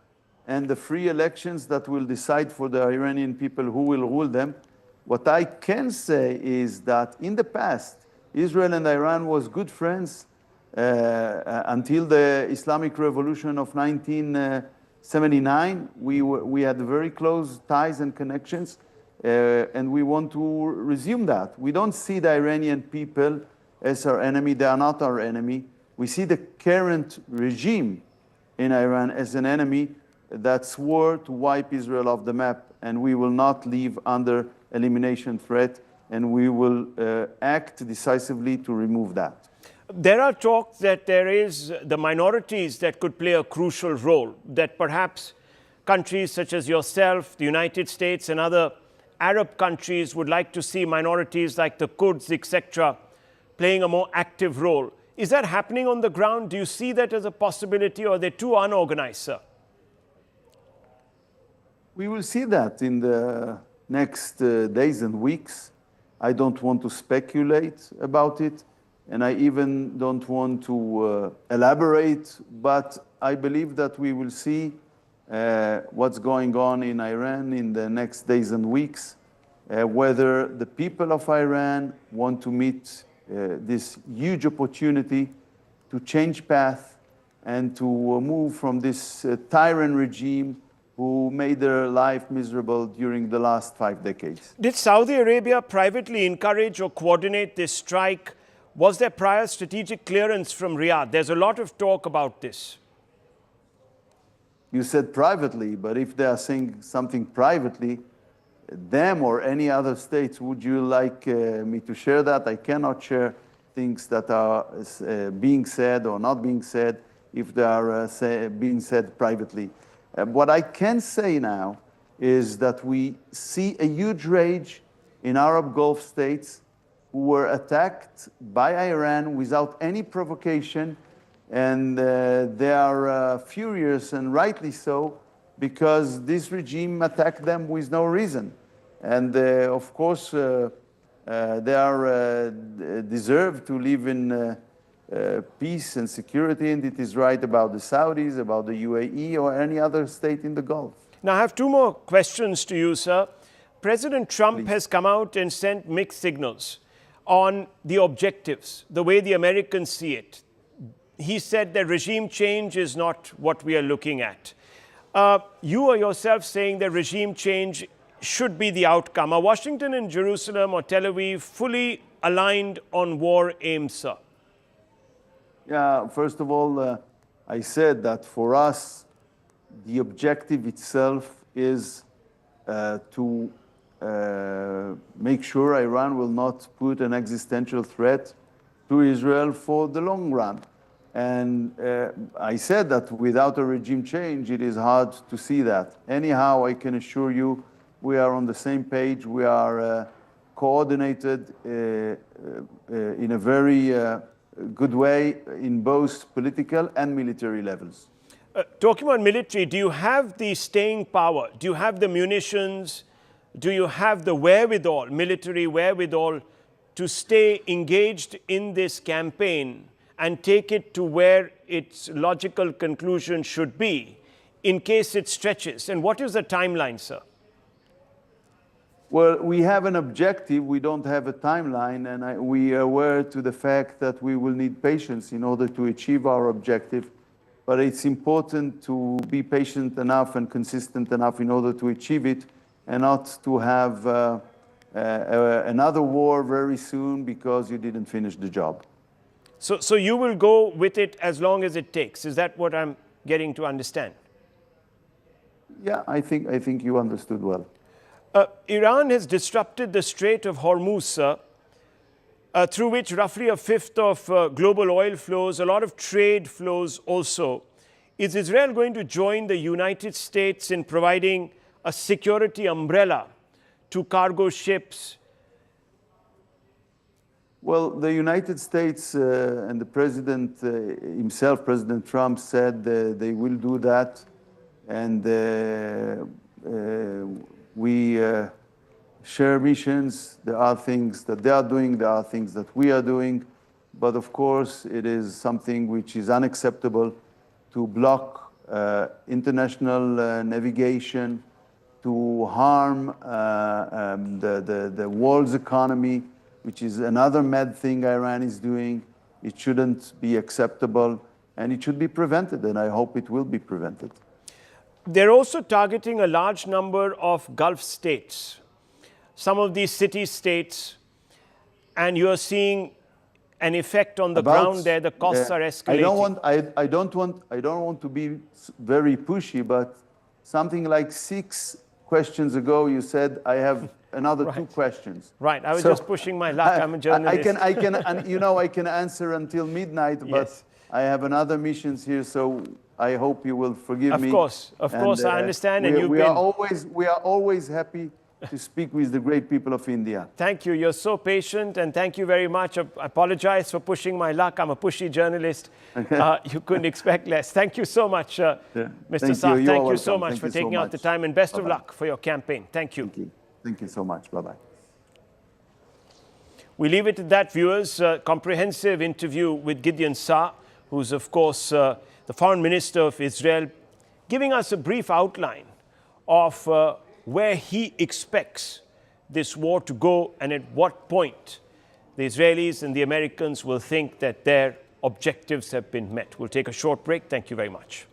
and the free elections that will decide for the Iranian people who will rule them. What I can say is that in the past, Israel and Iran was good friends until the Islamic Revolution of 1979. We had very close ties and connections, and we want to resume that. We don't see the Iranian people as our enemy. They are not our enemy. We see the current regime in Iran as an enemy that swore to wipe Israel off the map, and we will not live under elimination threat, and we will act decisively to remove that. There are talks that there is the minorities that could play a crucial role, that perhaps countries such as yourself, the United States, and other Arab countries would like to see minorities like the Kurds, etc., playing a more active role. Is that happening on the ground? Do you see that as a possibility, or are they too unorganized, sir? We will see that in the next days and weeks. I don't want to speculate about it, and I even don't want to elaborate, but I believe that we will see what's going on in Iran in the next days and weeks, whether the people of Iran want to meet this huge opportunity to change path and to move from this tyrant regime who made their life miserable during the last 5 decades. Did Saudi Arabia privately encourage or coordinate this strike? Was there prior strategic clearance from Riyadh? There's a lot of talk about this. You said privately, but if they are saying something privately, them or any other states, would you like me to share that? I cannot share things that are being said or not being said. if they are being said privately. What I can say now is that we see a huge rage in Arab Gulf states who were attacked by Iran without any provocation, and they are furious, and rightly so, because this regime attacked them with no reason. And of course, they are deserve to live in peace and security, and it is right about the Saudis, about the UAE, or any other state in the Gulf. Now, I have two more questions to you, sir. President Trump has come out and sent mixed signals on the objectives, the way the Americans see it. He said that regime change is not what we are looking at. You are yourself saying that regime change should be the outcome. Are Washington and Jerusalem or Tel Aviv fully aligned on war aims, sir? Yeah, first of all, I said that for us, the objective itself is to make sure Iran will not put an existential threat to Israel for the long run. And I said that without a regime change, it is hard to see that. Anyhow, I can assure you we are on the same page. We are coordinated in a very good way in both political and military levels. Talking about military, do you have the staying power? Do you have the munitions? Do you have the wherewithal, military wherewithal, to stay engaged in this campaign and take it to where its logical conclusion should be in case it stretches? And what is the timeline, sir? Well, we have an objective. We don't have a timeline, and we are aware to the fact that we will need patience in order to achieve our objective. But it's important to be patient enough and consistent enough in order to achieve it, and not to have another war very soon because you didn't finish the job. So you will go with it as long as it takes. Is that what I'm getting to understand? Yeah, I think you understood well. Iran has disrupted the Strait of Hormuz, sir, through which roughly a fifth of global oil flows, a lot of trade flows also. Is Israel going to join the United States in providing a security umbrella to cargo ships? Well, the United States and the president himself, President Trump, said they will do that. And we share missions. There are things that they are doing. There are things that we are doing. But of course, it is something which is unacceptable to block international navigation, to harm the world's economy, which is another mad thing Iran is doing. It shouldn't be acceptable, and it should be prevented, and I hope it will be prevented. They're also targeting a large number of Gulf states, some of these city-states, and you're seeing an effect on the ground there. The costs are escalating. I don't want to be very pushy, but something like 6 questions ago, you said I have another 2 questions. Right. I was just pushing my luck. I'm a journalist. I can answer until midnight, but yes. I have another missions here, so I hope you will forgive me. Of course, I understand. And we are always happy to speak with the great people of India. Thank you. You're so patient, and thank you very much. I apologize for pushing my luck. I'm a pushy journalist. You couldn't expect less. Thank you so much, Mr. Saad. Thank you so much for taking out the time, and best of luck for your campaign. Thank you. Thank you so much. Bye-bye. We leave it at that, viewers. Comprehensive interview with Gideon Saar, who's, of course, the Foreign Minister of Israel, giving us a brief outline of where he expects this war to go and at what point the Israelis and the Americans will think that their objectives have been met. We'll take a short break. Thank you very much.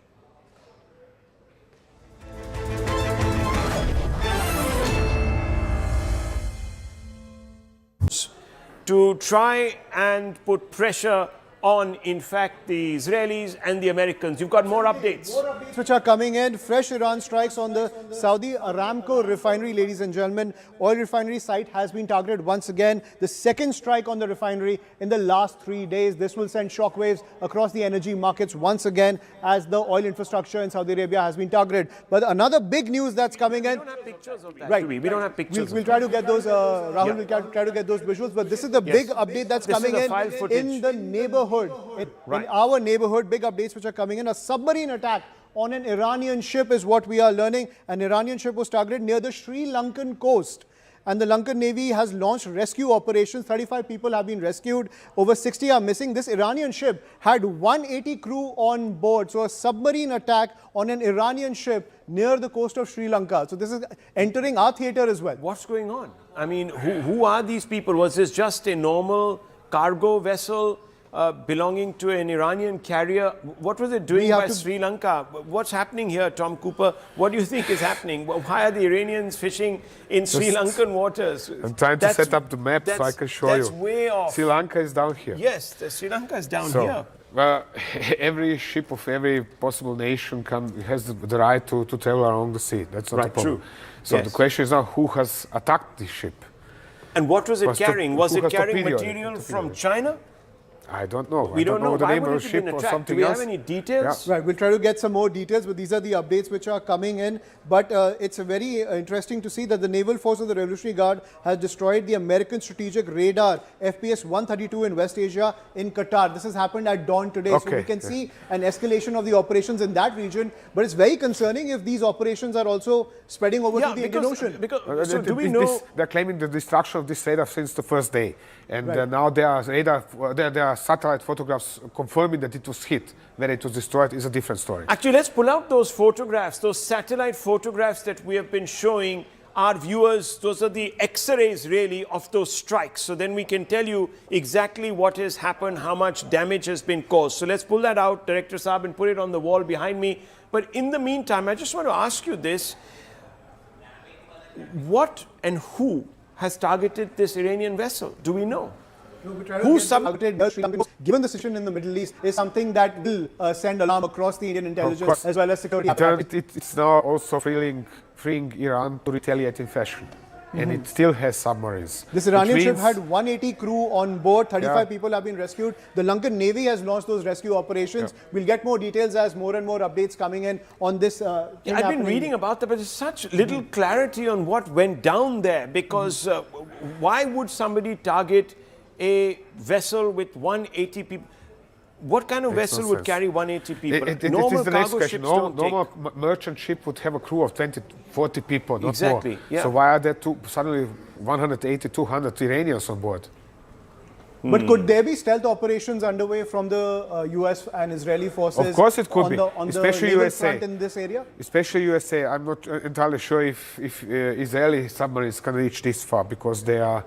To try and put pressure on, in fact, the Israelis and the Americans. You've got more updates. More updates which are coming in. Fresh Iran strikes on the Saudi Aramco refinery, ladies and gentlemen. Oil refinery site has been targeted once again. The second strike on the refinery in the last 3 days. This will send shockwaves across the energy markets once again as the oil infrastructure in Saudi Arabia has been targeted. But another big news that's coming in. We don't have pictures of that, right. do we? We don't have pictures. We'll try to get those, Rahul will try to get those visuals. But this is the big update that's coming in the neighborhood. In our neighborhood, big updates which are coming in. A submarine attack on an Iranian ship is what we are learning. An Iranian ship was targeted near the Sri Lankan coast. And the Lankan Navy has launched rescue operations. 35 people have been rescued. Over 60 are missing. This Iranian ship had 180 crew on board. So a submarine attack on an Iranian ship near the coast of Sri Lanka. So this is entering our theater as well. What's going on? I mean, who are these people? Was this just a normal cargo vessel belonging to an Iranian carrier? What was it doing by Sri Lanka? What's happening here, Tom Cooper? What do you think is happening? Why are the Iranians fishing in Sri Lankan waters? I'm trying to set up the map so I can show you. That's way off. Sri Lanka is down here. Yes, Sri Lanka is down here. Every ship of every possible nation has the right to travel along the sea. That's not a problem. True. So the question is now who has attacked this ship? And what was it carrying? Was it carrying material from China? I don't know. We don't know the why name would of the it have been ship or attacked. something Do we else. have any details? Right, we'll try to get some more details, but these are the updates which are coming in. But it's very interesting to see that the Naval Force of the Revolutionary Guard has destroyed the American strategic radar FPS-132 in West Asia in Qatar. This has happened at dawn today. So we can see an escalation of the operations in that region. But it's very concerning if these operations are also spreading over to the Indian Ocean. So do we know? They're claiming the destruction of this radar since the first day. And now there are satellite photographs confirming that it was hit. When it was destroyed is a different story. Actually, let's pull out those photographs, those satellite photographs that we have been showing our viewers. Those are the X-rays, really, of those strikes. So then we can tell you exactly what has happened, how much damage has been caused. So let's pull that out, Director Saab, and put it on the wall behind me. But in the meantime, I just want to ask you this. What and who has targeted this Iranian vessel? Do we know? Who targeted Sri Lanka, given the situation in the Middle East, is something that will send alarm across the Indian intelligence as well as security. It's now also freeing Iran to retaliate in fashion. And it still has submarines. This Iranian ship had 180 crew on board, 35 people have been rescued. The Lankan Navy has launched those rescue operations. We'll get more details as more and more updates coming in on this. I've been reading about that, but there's such little clarity on what went down there, because why would somebody target a vessel with 180 people? What kind of vessel would carry 180 people? Normal cargo ships don't normal merchant ship would have a crew of 20, 40 people, not more. Yeah. So why are there suddenly 180, 200 Iranians on board? But could there be stealth operations underway from the U.S. and Israeli forces? Of course it could be, on especially the naval USA. front in this area? Especially USA. I'm not entirely sure if Israeli submarines can reach this far, because they are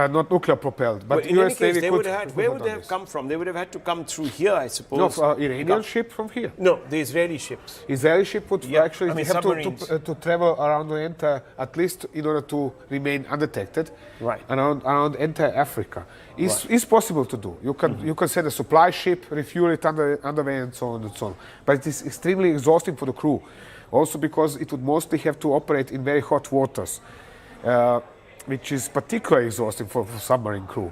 not nuclear propelled. But in any case, where would they have come from? They would have had to come through here, I suppose. No, Iranian ship from here. No, the Israeli ships. Israeli ship would actually have to travel around the entire, at least in order to remain undetected, around entire Africa. It's possible to do. You can send a supply ship, refuel it underway, and so on and so on. But it is extremely exhausting for the crew, also because it would mostly have to operate in very hot waters. Which is particularly exhausting for submarine crew,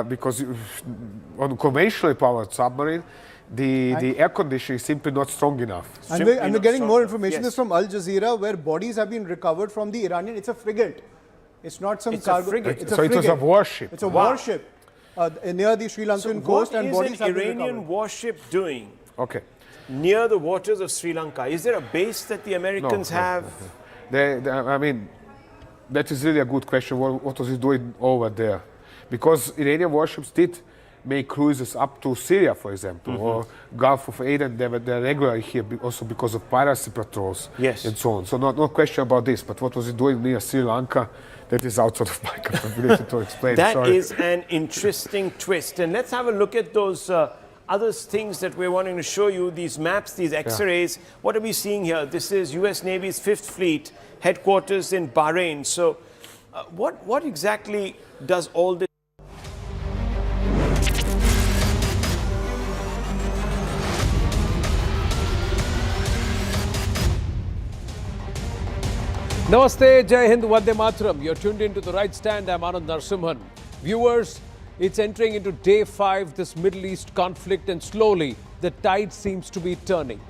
because on a conventionally powered submarine, the air conditioning is simply not strong enough. And we're getting more information. This is from Al Jazeera, where bodies have been recovered from the Iranian. It's a frigate. It's not some cargo. It's a frigate. It was a warship. It's a warship near the Sri Lankan coast, and bodies have been recovered. What is an Iranian warship doing? Okay. Near the waters of Sri Lanka? Is there a base that the Americans have? I mean, that is really a good question. What was he doing over there? Because Iranian warships did make cruises up to Syria, for example, or Gulf of Aden. They're regularly here also because of piracy patrols and so on. So no question about this. But what was he doing near Sri Lanka? That is outside of my capability to explain. That is an interesting twist. And let's have a look at those other things that we're wanting to show you, these maps, these X-rays. What are we seeing here? This is U.S. Navy's 5th Fleet, headquarters in Bahrain. So what exactly does all this Namaste, Jai Hind, Vande Mataram. You're tuned into The Right Stand. I'm Anand Narsimhan. Viewers, it's entering into day 5, this Middle East conflict, and slowly the tide seems to be turning.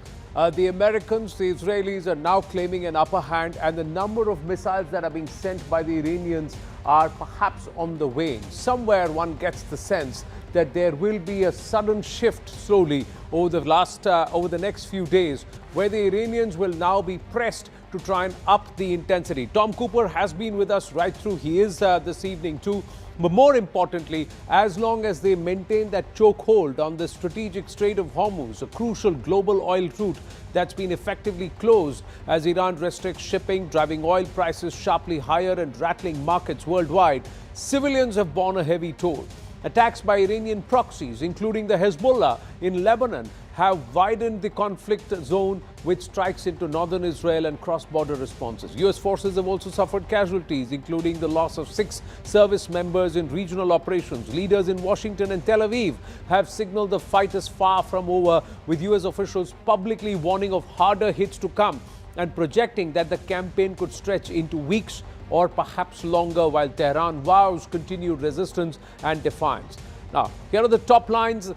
The Americans, the Israelis are now claiming an upper hand, and the number of missiles that are being sent by the Iranians are perhaps on the wane. Somewhere one gets the sense that there will be a sudden shift slowly over the next few days, where the Iranians will now be pressed to try and up the intensity. Tom Cooper has been with us right through. He is this evening too. But more importantly, as long as they maintain that chokehold on the strategic Strait of Hormuz, a crucial global oil route that's been effectively closed as Iran restricts shipping, driving oil prices sharply higher and rattling markets worldwide, civilians have borne a heavy toll. Attacks by Iranian proxies, including the Hezbollah in Lebanon, have widened the conflict zone with strikes into northern Israel and cross-border responses. U.S. forces have also suffered casualties, including the loss of 6 service members in regional operations. Leaders in Washington and Tel Aviv have signaled the fight is far from over, with U.S. officials publicly warning of harder hits to come and projecting that the campaign could stretch into weeks or perhaps longer, while Tehran vows continued resistance and defiance. Now, here are the top lines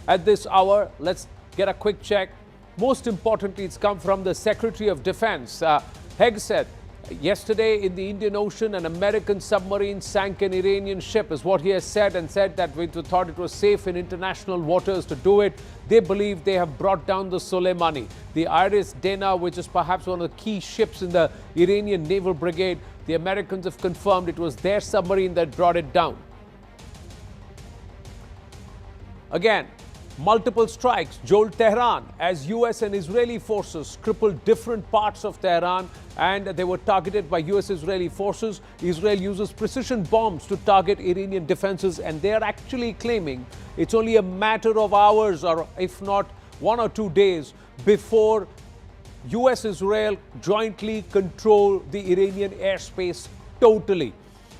at this hour. Let's get a quick check. Most importantly, it's come from the Secretary of Defense. Hegg said yesterday in the Indian Ocean, an American submarine sank an Iranian ship, is what he has said, and said that we thought it was safe in international waters to do it. They believe they have brought down the Soleimani, the Iris Dana, which is perhaps one of the key ships in the Iranian Naval Brigade. The Americans have confirmed it was their submarine that brought it down. Again, multiple strikes jolt Tehran as U.S. and Israeli forces crippled different parts of Tehran, and they were targeted by U.S.-Israeli forces. Israel uses precision bombs to target Iranian defenses, and they are actually claiming it's only a matter of hours, or if not 1 or 2 days, before U.S.-Israel jointly control the Iranian airspace totally.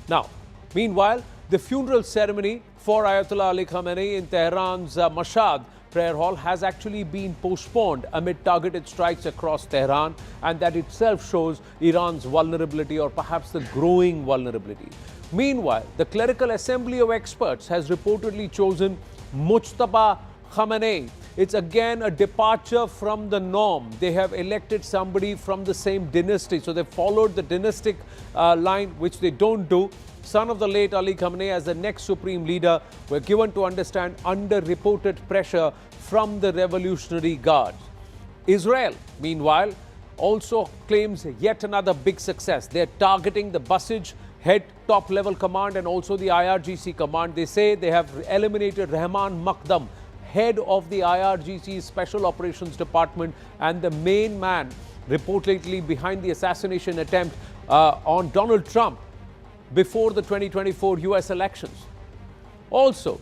Now, meanwhile, the funeral ceremony for Ayatollah Ali Khamenei in Tehran's Mashhad prayer hall has actually been postponed amid targeted strikes across Tehran, and that itself shows Iran's vulnerability, or perhaps the growing vulnerability. Meanwhile, the Clerical Assembly of Experts has reportedly chosen Mujtaba Khamenei. It's again a departure from the norm. They have elected somebody from the same dynasty. So they followed the dynastic line, which they don't do. Son of the late Ali Khamenei as the next supreme leader, were given to understand under reported pressure from the Revolutionary Guards. Israel, meanwhile, also claims yet another big success. They're targeting the Basij head top-level command and also the IRGC command. They say they have eliminated Rahman Makdam, head of the IRGC Special Operations Department and the main man reportedly behind the assassination attempt on Donald Trump before the 2024 U.S. elections. Also,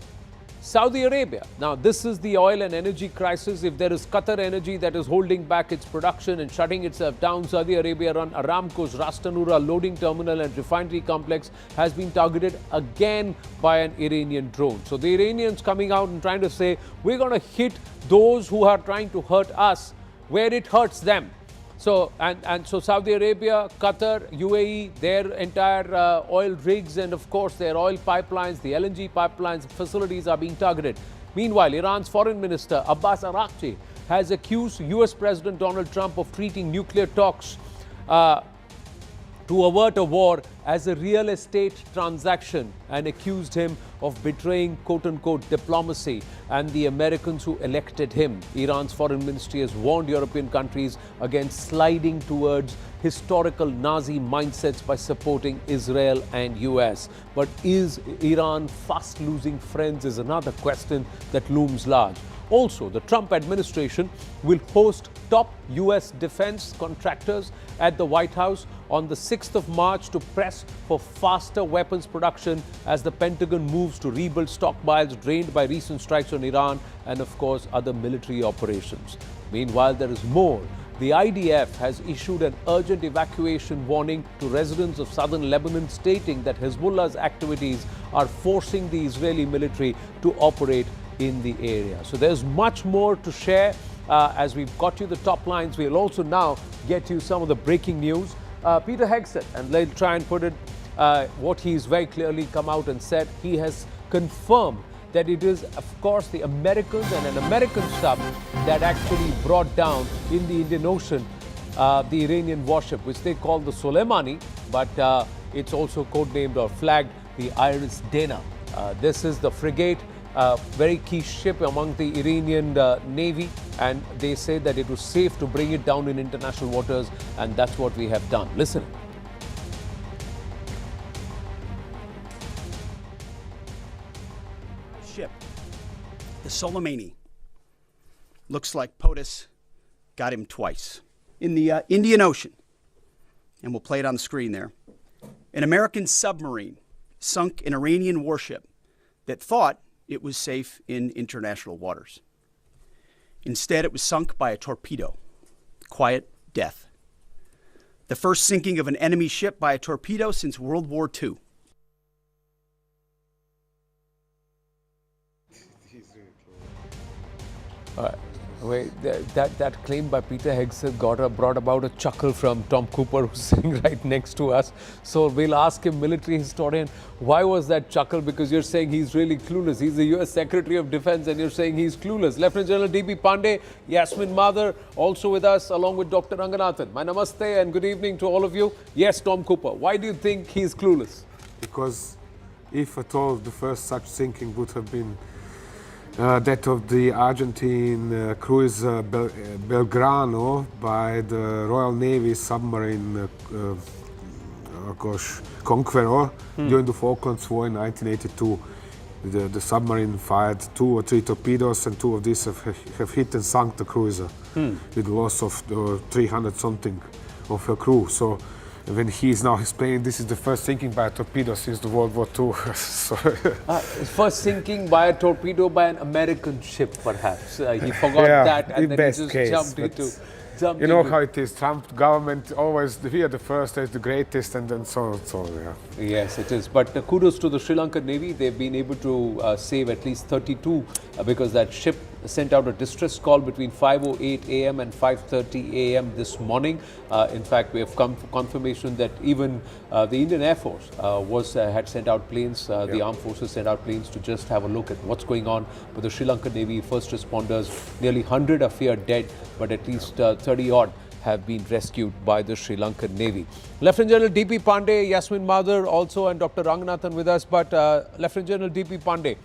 Saudi Arabia. Now, this is the oil and energy crisis. If there is Qatar Energy that is holding back its production and shutting itself down, Saudi Arabia run Aramco's Ras Tanura loading terminal and refinery complex has been targeted again by an Iranian drone. So the Iranians coming out and trying to say, we're going to hit those who are trying to hurt us where it hurts them. So, so Saudi Arabia, Qatar, UAE, their entire oil rigs and of course their oil pipelines, the LNG pipelines, facilities are being targeted. Meanwhile, Iran's foreign minister Abbas Araghchi has accused US President Donald Trump of treating nuclear talks to avert a war as a real estate transaction, and accused him of betraying quote-unquote diplomacy and the Americans who elected him. Iran's foreign ministry has warned European countries against sliding towards historical Nazi mindsets by supporting Israel and U.S. But is Iran fast losing friends is another question that looms large. Also, the Trump administration will host top U.S. defense contractors at the White House on the 6th of March to press for faster weapons production as the Pentagon moves to rebuild stockpiles drained by recent strikes on Iran and, of course, other military operations. Meanwhile, there is more. The IDF has issued an urgent evacuation warning to residents of southern Lebanon, stating that Hezbollah's activities are forcing the Israeli military to operate in the area. So there's much more to share as we've got you the top lines. We'll also now get you some of the breaking news. Peter Hegseth, and they'll try and put it what he's very clearly come out and said. He has confirmed that it is, of course, the Americans and an American sub that actually brought down in the Indian Ocean the Iranian warship, which they call the Soleimani, but it's also codenamed or flagged the Iris Dana. This is the frigate, very key ship among the Iranian Navy, and they say that it was safe to bring it down in international waters, and that's what we have done. Listen. Ship, the Soleimani, looks like POTUS got him twice. In the Indian Ocean, and we'll play it on the screen there, an American submarine sunk an Iranian warship that thought it was safe in international waters. Instead, it was sunk by a torpedo. Quiet death. The first sinking of an enemy ship by a torpedo since World War II. Wait, that claim by Peter Hegseth brought about a chuckle from Tom Cooper, who's sitting right next to us. So we'll ask him, military historian, why was that chuckle? Because you're saying he's really clueless. He's the U.S. Secretary of Defense, and you're saying he's clueless. Lieutenant General D.B. Pandey, Yasmin Madar, also with us, along with Dr. Ranganathan. My namaste and good evening to all of you. Yes, Tom Cooper, why do you think he's clueless? Because if at all the first such sinking would have been that of the Argentine cruiser Belgrano by the Royal Navy submarine Conqueror during the Falklands War in 1982. The submarine fired 2 or 3 torpedoes, and 2 of these have hit and sunk the cruiser with the loss of 300 something of her crew. So when he is now explaining this is the first sinking by a torpedo since the World War II. First sinking by a torpedo by an American ship, perhaps. He forgot that, and then he just jumped into. You know how it is. Trump government always, we are the first, as the greatest, and then so yeah. Yes, it is. But kudos to the Sri Lankan Navy. They've been able to save at least 32 because that ship sent out a distress call between 5:08 a.m. and 5:30 a.m. this morning. In fact, we have come for confirmation that even the Indian Air Force had sent out planes. The armed forces sent out planes to just have a look at what's going on. But the Sri Lankan Navy first responders, nearly 100 are feared dead, but at least 30 odd have been rescued by the Sri Lankan Navy. Lieutenant General D.P. Pandey, Yasmin Madar also, and Dr. Ranganathan with us. But Lieutenant General D.P. Pandey,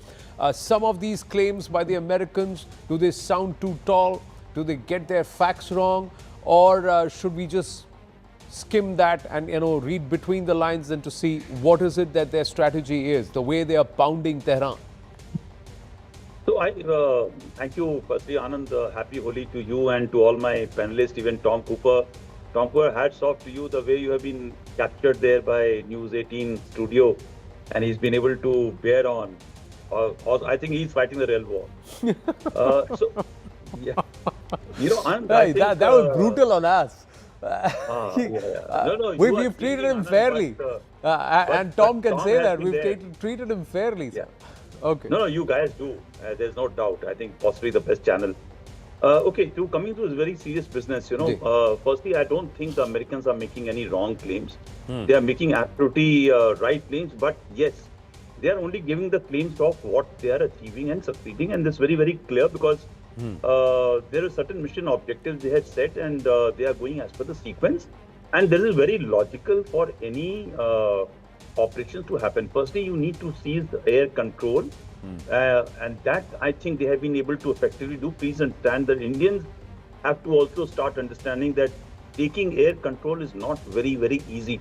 some of these claims by the Americans, do they sound too tall? Do they get their facts wrong? Or should we just skim that and read between the lines and to see what is it that their strategy is, the way they are pounding Tehran? So I thank you, firstly, Anand. Happy Holi to you and to all my panelists, even Tom Cooper. Tom Cooper, hats off to you, the way you have been captured there by News 18 studio, and he's been able to bear on. I think he's fighting the real war. Yeah, Anand, that was brutal on us. We've treated him fairly, and Tom can say that we've treated him fairly. Yeah. Okay. No, you guys do. There's no doubt. I think possibly the best channel. Coming to this very serious business, firstly, I don't think the Americans are making any wrong claims. They are making absolutely right claims, but yes, they are only giving the claims of what they are achieving and succeeding, and this is very, very clear because there are certain mission objectives they had set, and they are going as per the sequence, and this is very logical for any operations to happen. Firstly, you need to seize the air control, and that I think they have been able to effectively do. Please understand that Indians have to also start understanding that taking air control is not very, very easy.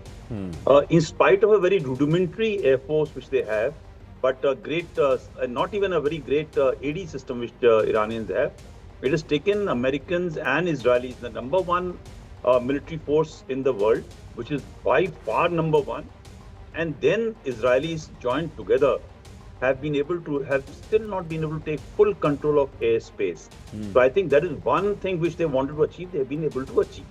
In spite of a very rudimentary air force which they have, but a great, not even a very great AD system which Iranians have, it has taken Americans and Israelis, the #1 military force in the world, which is by far #1. And then Israelis joined together have still not been able to take full control of airspace. So I think that is one thing which they wanted to achieve, they have been able to achieve.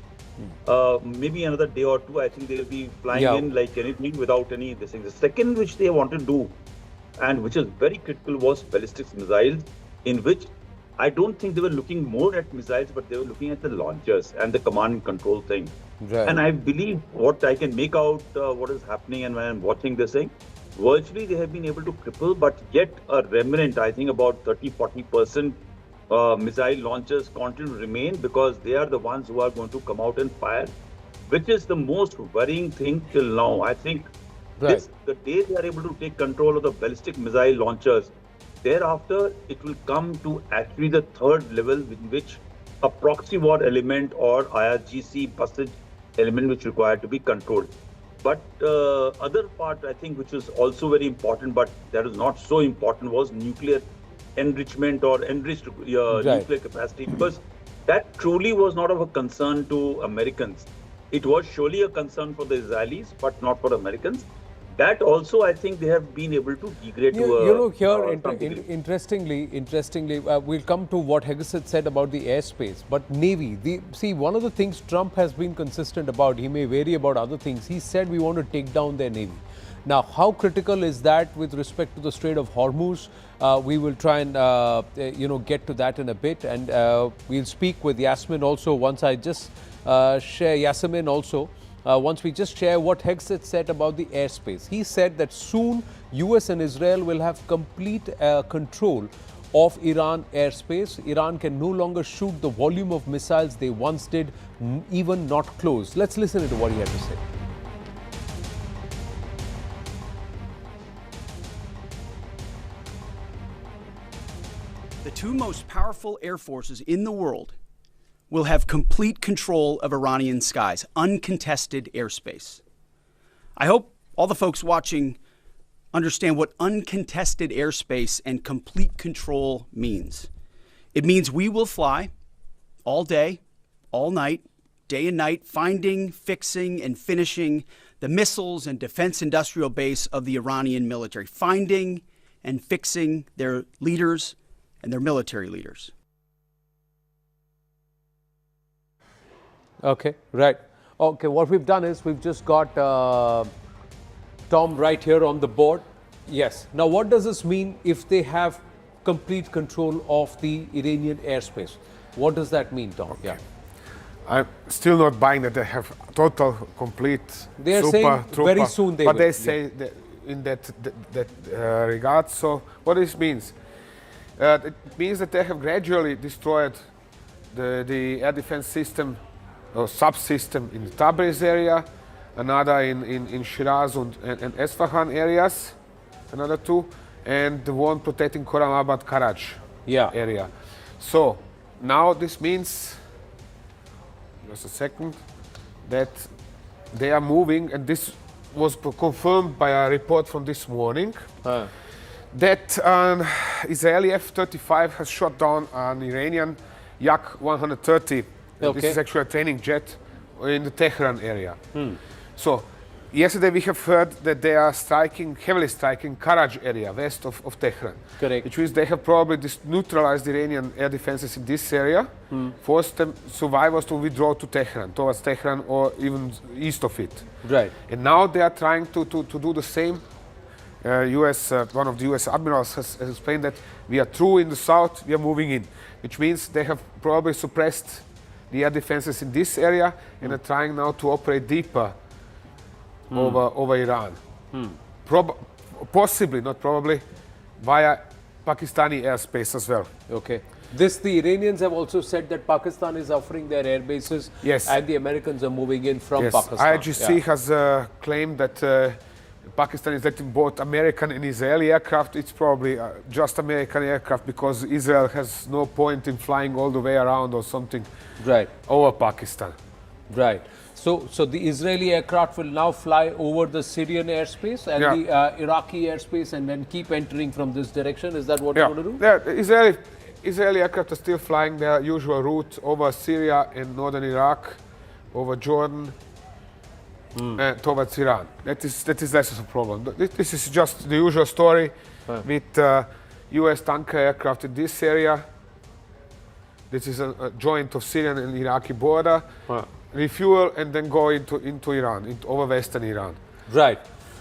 Maybe another day or two, I think they will be flying in like anything without any this thing. The second which they wanted to do, and which is very critical, was ballistic missiles, in which I don't think they were looking more at missiles, but they were looking at the launchers and the command and control thing. Right. And I believe what I can make out what is happening, and when I'm watching this thing, virtually they have been able to cripple, but yet a remnant, I think about 30-40% missile launchers continue to remain, because they are the ones who are going to come out and fire, which is the most worrying thing till now. I think the day they are able to take control of the ballistic missile launchers, thereafter it will come to actually the third level, in which a proxy war element or IRGC passage element which required to be controlled. But other part, I think, which is also very important, but that is not so important, was nuclear enrichment or enriched nuclear capacity, because that truly was not of a concern to Americans. It was surely a concern for the Israelis, but not for Americans. That also, I think, they have been able to degrade to a... You know, here, interestingly, we'll come to what Hegseth said about the airspace, but Navy, see, one of the things Trump has been consistent about, he may vary about other things, he said we want to take down their Navy. Now, how critical is that with respect to the Strait of Hormuz? We will try and, get to that in a bit, and we'll speak with Yasmin also once I just share Yasmin also. Once we just share what Hegseth said about the airspace. He said that soon US and Israel will have complete control of Iran airspace. Iran can no longer shoot the volume of missiles they once did, even not close. Let's listen to what he had to say. The two most powerful air forces in the world will have complete control of Iranian skies, uncontested airspace. I hope all the folks watching understand what uncontested airspace and complete control means. It means we will fly all day, all night, day and night, finding, fixing, and finishing the missiles and defense industrial base of the Iranian military, finding and fixing their leaders and their military leaders. Okay, right. Okay, what we've done is we've just got Tom right here on the board. Yes. Now, what does this mean if they have complete control of the Iranian airspace? What does that mean, Tom? Okay. Yeah. I'm still not buying that they have total, complete. They are saying very soon they will. But they say that in that regard. So, what this means? It means that they have gradually destroyed the air defense system or subsystem in the Tabriz area, another in Shiraz and Esfahan areas, another two, and the one protecting Khorramabad Karaj area. So now this means, just a second, that they are moving, and this was confirmed by a report from this morning, that an Israeli F-35 has shot down an Iranian Yak-130. This is actually a training jet in the Tehran area. So yesterday we have heard that they are heavily striking Karaj area, west of Tehran. Correct. Which means they have probably neutralized Iranian air defenses in this area, forced them survivors to withdraw to Tehran, towards Tehran or even east of it. Right. And now they are trying to do the same. One of the US admirals has explained that we are through in the south, we are moving in, which means they have probably suppressed the air defenses in this area and are trying now to operate deeper over Iran. Possibly, not probably, via Pakistani airspace as well. Okay. The Iranians have also said that Pakistan is offering their air bases, and the Americans are moving in from Pakistan. IRGC has claimed that Pakistan is letting both American and Israeli aircraft. It's probably just American aircraft, because Israel has no point in flying all the way around or something over Pakistan. Right. So the Israeli aircraft will now fly over the Syrian airspace and the Iraqi airspace, and then keep entering from this direction. Is that what you want to do? Yeah, Israeli aircraft are still flying their usual route over Syria and northern Iraq, over Jordan, towards Iran. That is less of a problem. This is just the usual story with US tanker aircraft in this area. This is a joint of Syrian and Iraqi border. Refuel and then go into Iran, over western Iran. Right.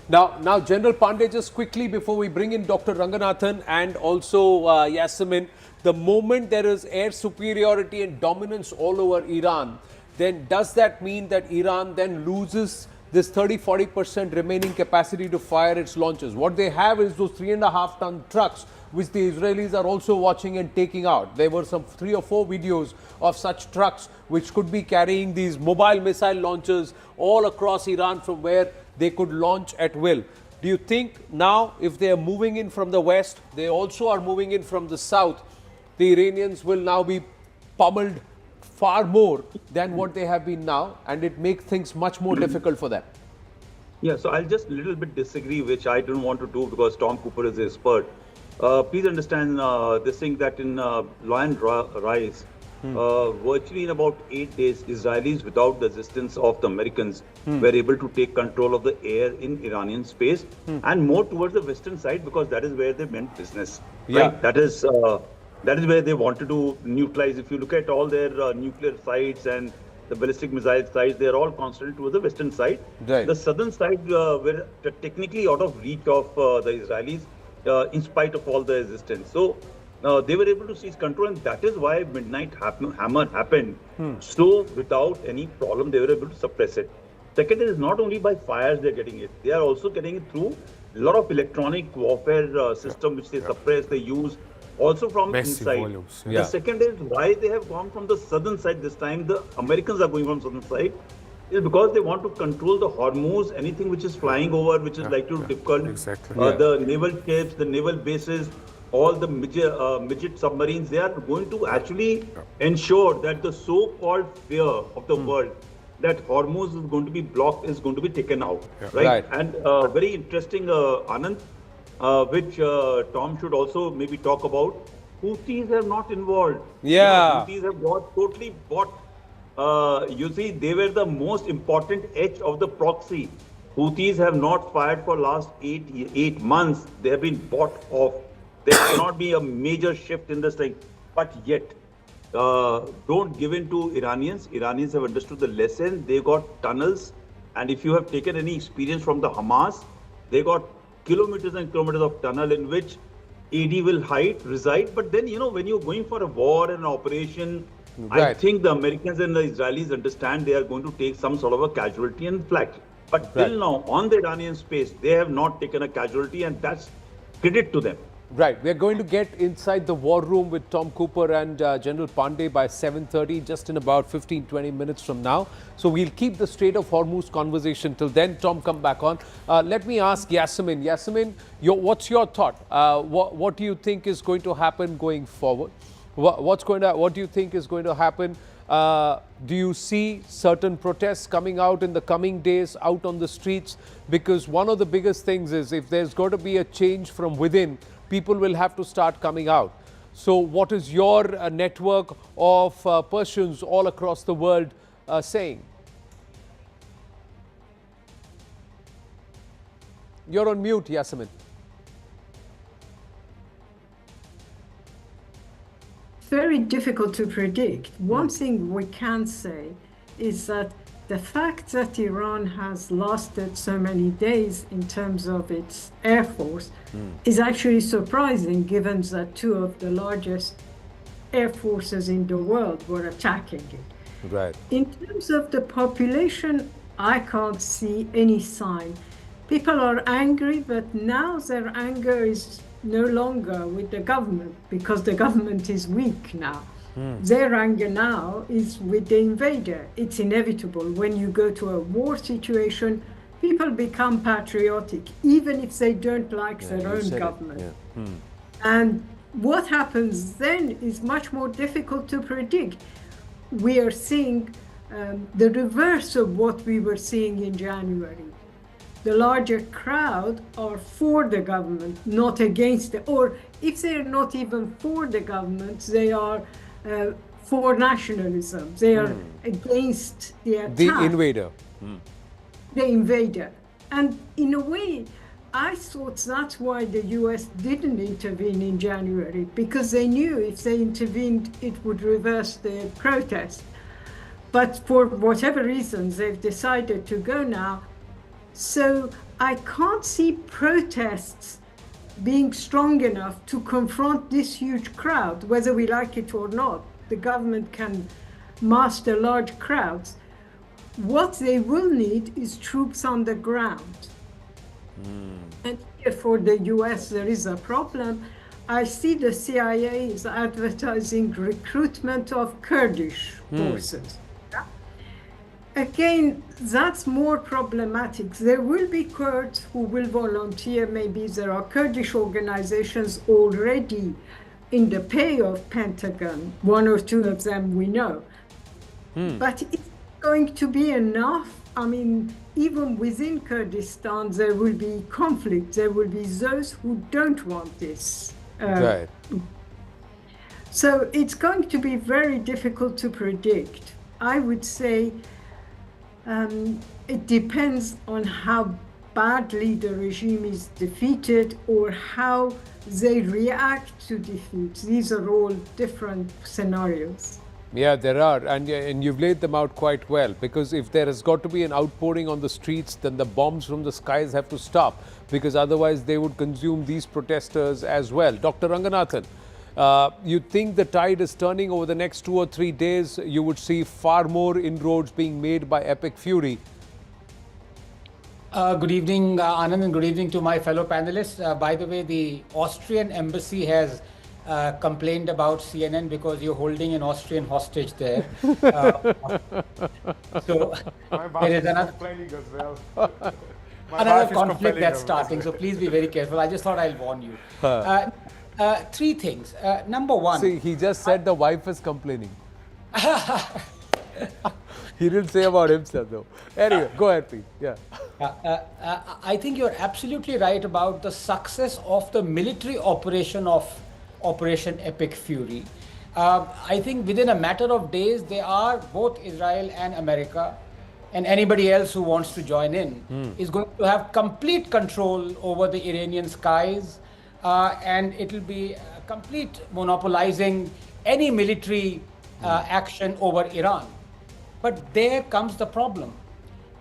Now, General Pandey, just quickly before we bring in Dr. Ranganathan and also Yasemin, the moment there is air superiority and dominance all over Iran, then does that mean that Iran then loses this 30-40% remaining capacity to fire its launchers? What they have is those 3.5-ton trucks, which the Israelis are also watching and taking out. There were some 3 or 4 videos of such trucks which could be carrying these mobile missile launchers all across Iran from where they could launch at will. Do you think now, if they are moving in from the west, they also are moving in from the south, the Iranians will now be pummeled far more than what they have been now, and it makes things much more difficult for them? Yeah, so I'll just a little bit disagree, which I don't want to do because Tom Cooper is an expert. Please understand this thing that in Lion Rise, virtually in about 8 days, Israelis, without the assistance of the Americans, were able to take control of the air in Iranian space and more towards the western side, because that is where they meant business. Yeah. Right? That is where they wanted to neutralize. If you look at all their nuclear sites and the ballistic missile sites, they are all concentrated towards the western side. Right. The southern side were technically out of reach of the Israelis, in spite of all the resistance. So they were able to seize control, and that is why Midnight Hammer happened. So without any problem, they were able to suppress it. Second is not only by fires they're getting it, they are also getting it through a lot of electronic warfare system which they suppress, they use also from inside. Volumes. The second is why they have gone from the southern side this time. The Americans are going from southern side is because they want to control the Hormuz, anything which is flying over, which is likely to difficult. The naval ships, the naval bases, all the midget submarines, they are going to actually ensure that the so-called fear of the world that Hormuz is going to be blocked is going to be taken out. Right? And very interesting, Anand, which Tom should also maybe talk about. Houthis have not involved. Yeah. Houthis have got totally bought. You see, they were the most important edge of the proxy. Houthis have not fired for last 8 months. They have been bought off. There cannot be a major shift in this thing. But yet, don't give in to Iranians. Iranians have understood the lesson. They got tunnels. And if you have taken any experience from the Hamas, they got kilometers and kilometers of tunnel in which AD will reside. But then, when you're going for a war and an operation, I think the Americans and the Israelis understand they are going to take some sort of a casualty and flag. But till now, on the Iranian space, they have not taken a casualty, and that's credit to them. Right. We're going to get inside the war room with Tom Cooper and General Pandey by 7:30, just in about 15-20 minutes from now. So we'll keep the Strait of Hormuz conversation till then. Tom, come back on. Let me ask Yasemin. Yasemin, what's your thought? What do you think is going to happen going forward? What do you think is going to happen? Do you see certain protests coming out in the coming days out on the streets? Because one of the biggest things is, if there's got to be a change from within, people will have to start coming out. So what is your network of Persians all across the world saying? You're on mute, Yasemin. Very difficult to predict. One thing we can say is that the fact that Iran has lasted so many days in terms of its air force is actually surprising, given that 2 of the largest air forces in the world were attacking it. Right. In terms of the population, I can't see any sign. People are angry, but now their anger is no longer with the government, because the government is weak now. Their anger now is with the invader. It's inevitable. When you go to a war situation, people become patriotic, even if they don't like their own government. And what happens then is much more difficult to predict. We are seeing the reverse of what we were seeing in January. The larger crowd are for the government, not against it. Or if they're not even for the government, they are for nationalism. They are against the attack. The invader. The invader. And in a way, I thought that's why the U.S. didn't intervene in January, because they knew if they intervened, it would reverse the protest. But for whatever reasons, they've decided to go now. So I can't see protests being strong enough to confront this huge crowd, whether we like it or not. The government can master large crowds. What they will need is troops on the ground. And here for the US, there is a problem. I see the CIA is advertising recruitment of Kurdish forces. Again, that's more problematic. There will be Kurds who will volunteer. Maybe there are Kurdish organizations already in the pay of Pentagon. One or two of them we know. But it's going to be enough. I mean, even within Kurdistan, there will be conflict. There will be those who don't want this. Right. So it's going to be very difficult to predict. I would say it depends on how badly the regime is defeated or how they react to defeat. These are all different scenarios. Yeah, there are, and you've laid them out quite well, because if there has got to be an outpouring on the streets, then the bombs from the skies have to stop, because otherwise they would consume these protesters as well. Dr. Ranganathan, you think the tide is turning over the next 2 or 3 days? You would see far more inroads being made by epic fury. Good evening, Anand, and good evening to my fellow panelists. By the way, the Austrian embassy has complained about CNN because you're holding an Austrian hostage there. So there is another conflict that's starting, so please be very careful. I just thought I'll warn you. Three things. Number one. See, he just said the wife is complaining. He didn't say about himself though. Anyway, go ahead, please. Yeah. I think you're absolutely right about the success of the military operation of Operation Epic Fury. I think within a matter of days, they are, both Israel and America, and anybody else who wants to join in, is going to have complete control over the Iranian skies, and it will be complete monopolizing any military action over Iran. But there comes the problem.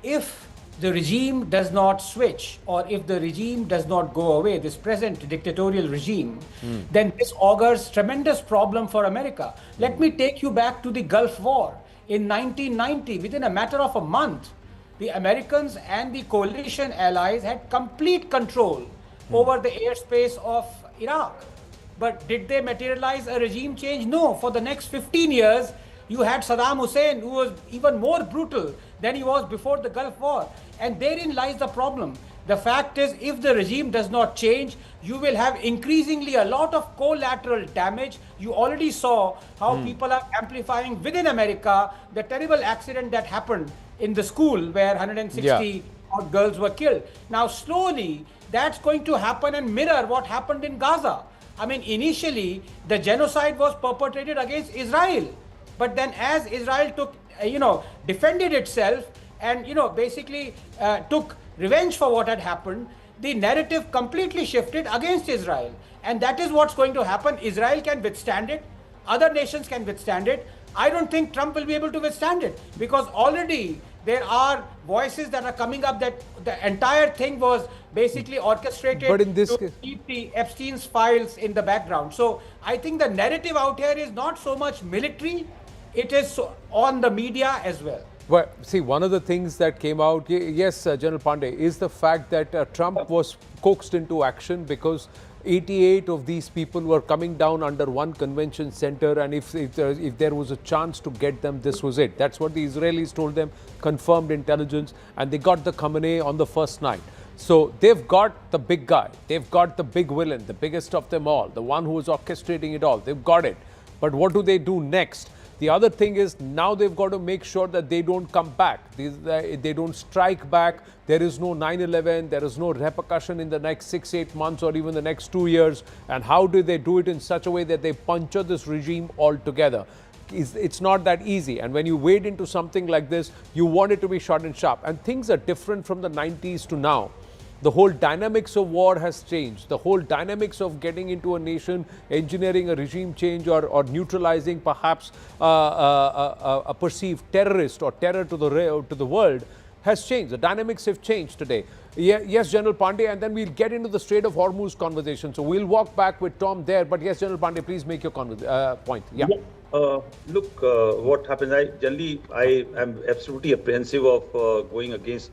If the regime does not switch, or if the regime does not go away, this present dictatorial regime, then this augurs tremendous problem for America. Let me take you back to the Gulf War. In 1990, within a matter of a month, the Americans and the coalition allies had complete control over the airspace of Iraq. But did they materialize a regime change? No. For the next 15 years, you had Saddam Hussein, who was even more brutal than he was before the Gulf War. And therein lies the problem. The fact is, if the regime does not change, you will have increasingly a lot of collateral damage. You already saw how people are amplifying within America the terrible accident that happened in the school where 160 odd girls were killed. Now, slowly, that's going to happen and mirror what happened in Gaza. I mean, initially, the genocide was perpetrated against Israel. But then as Israel took, defended itself and, basically took revenge for what had happened, the narrative completely shifted against Israel. And that is what's going to happen. Israel can withstand it. Other nations can withstand it. I don't think Trump will be able to withstand it, because already there are voices that are coming up that the entire thing was basically orchestrated to keep the Epstein's files in the background. So I think the narrative out here is not so much military, it is on the media as well. Well, see, one of the things that came out, yes, General Pandey, is the fact that Trump was coaxed into action because 88 of these people were coming down under one convention center, and if there was a chance to get them, this was it. That's what the Israelis told them, confirmed intelligence, and they got the Khamenei on the first night. So they've got the big guy, they've got the big villain, the biggest of them all, the one who was orchestrating it all. They've got it. But what do they do next? The other thing is, now they've got to make sure that they don't come back. They don't strike back. There is no 9/11. There is no repercussion in the next 6-8 months or even the next 2 years. And how do they do it in such a way that they puncture this regime altogether? It's not that easy. And when you wade into something like this, you want it to be short and sharp. And things are different from the 90s to now. The whole dynamics of war has changed. The whole dynamics of getting into a nation, engineering a regime change or neutralizing perhaps a perceived terrorist or terror to the world has changed. The dynamics have changed today. Yes, General Pandey, and then we'll get into the Strait of Hormuz conversation. So we'll walk back with Tom there. But yes, General Pandey, please make your point. Yeah. Look, what happens, I am absolutely apprehensive of going against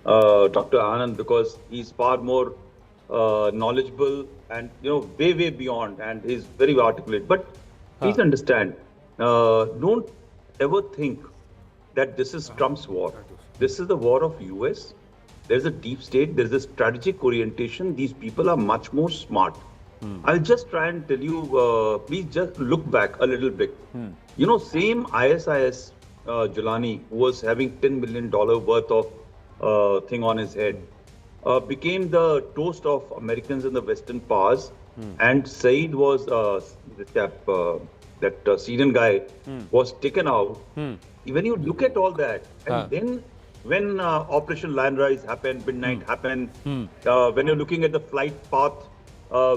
Dr. Anand because he's far more knowledgeable and, way beyond, and he's very articulate. But please understand, don't ever think that this is Trump's war. This is the war of U.S. There's a deep state. There's a strategic orientation. These people are much more smart. I'll just try and tell you, please just look back a little bit. Same ISIS Julani, who was having $10 million worth of thing on his head, became the toast of Americans in the Western powers. And Saeed was the chap, that Syrian guy was taken out. When you look at all that, and then when Operation Lion Rise happened, Midnight happened, when you're looking at the flight path,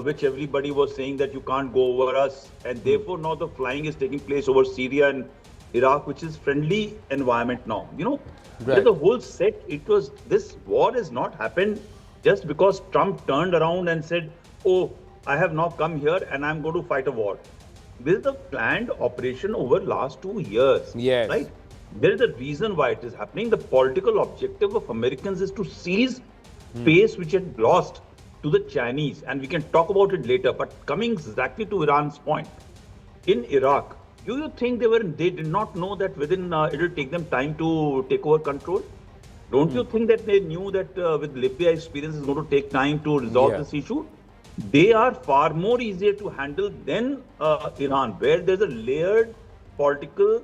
which everybody was saying that you can't go over us, and therefore now the flying is taking place over Syria and Iraq, which is friendly environment now. There's a whole set. This war has not happened just because Trump turned around and said, oh, I have now come here and I'm going to fight a war. This is a planned operation over last 2 years. Yes. Right? There is a reason why it is happening. The political objective of Americans is to seize space which had lost to the Chinese, and we can talk about it later. But coming exactly to Iran's point, in Iraq, do you think they did not know that within it will take them time to take over control? Don't you think that they knew that with Libya experience is going to take time to resolve this issue? They are far more easier to handle than Iran, where there's a layered political,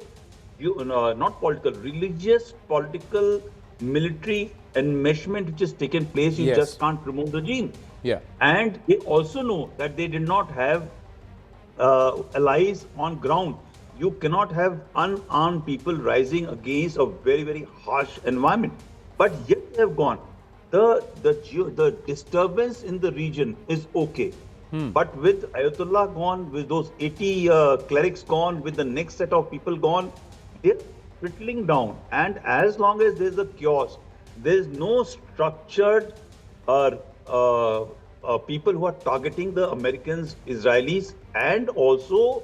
religious, political, military enmeshment which has taken place. You just can't remove the regime. And they also know that they did not have allies on ground. You cannot have unarmed people rising against a very, very harsh environment. But yet they have gone. The disturbance in the region is okay. But with Ayatollah gone, with those 80 clerics gone, with the next set of people gone, they're trickling down. And as long as there's a chaos, there's no structured people who are targeting the Americans, Israelis, and also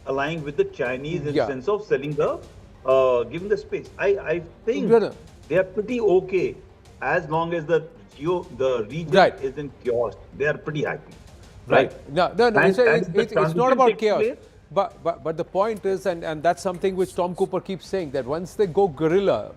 allying with the Chinese in the sense of selling giving the space. I think they are pretty okay as long as the region is in chaos. They are pretty happy. Right. No, it's not about chaos. But the point is, and that's something which Tom Cooper keeps saying, that once they go guerrilla,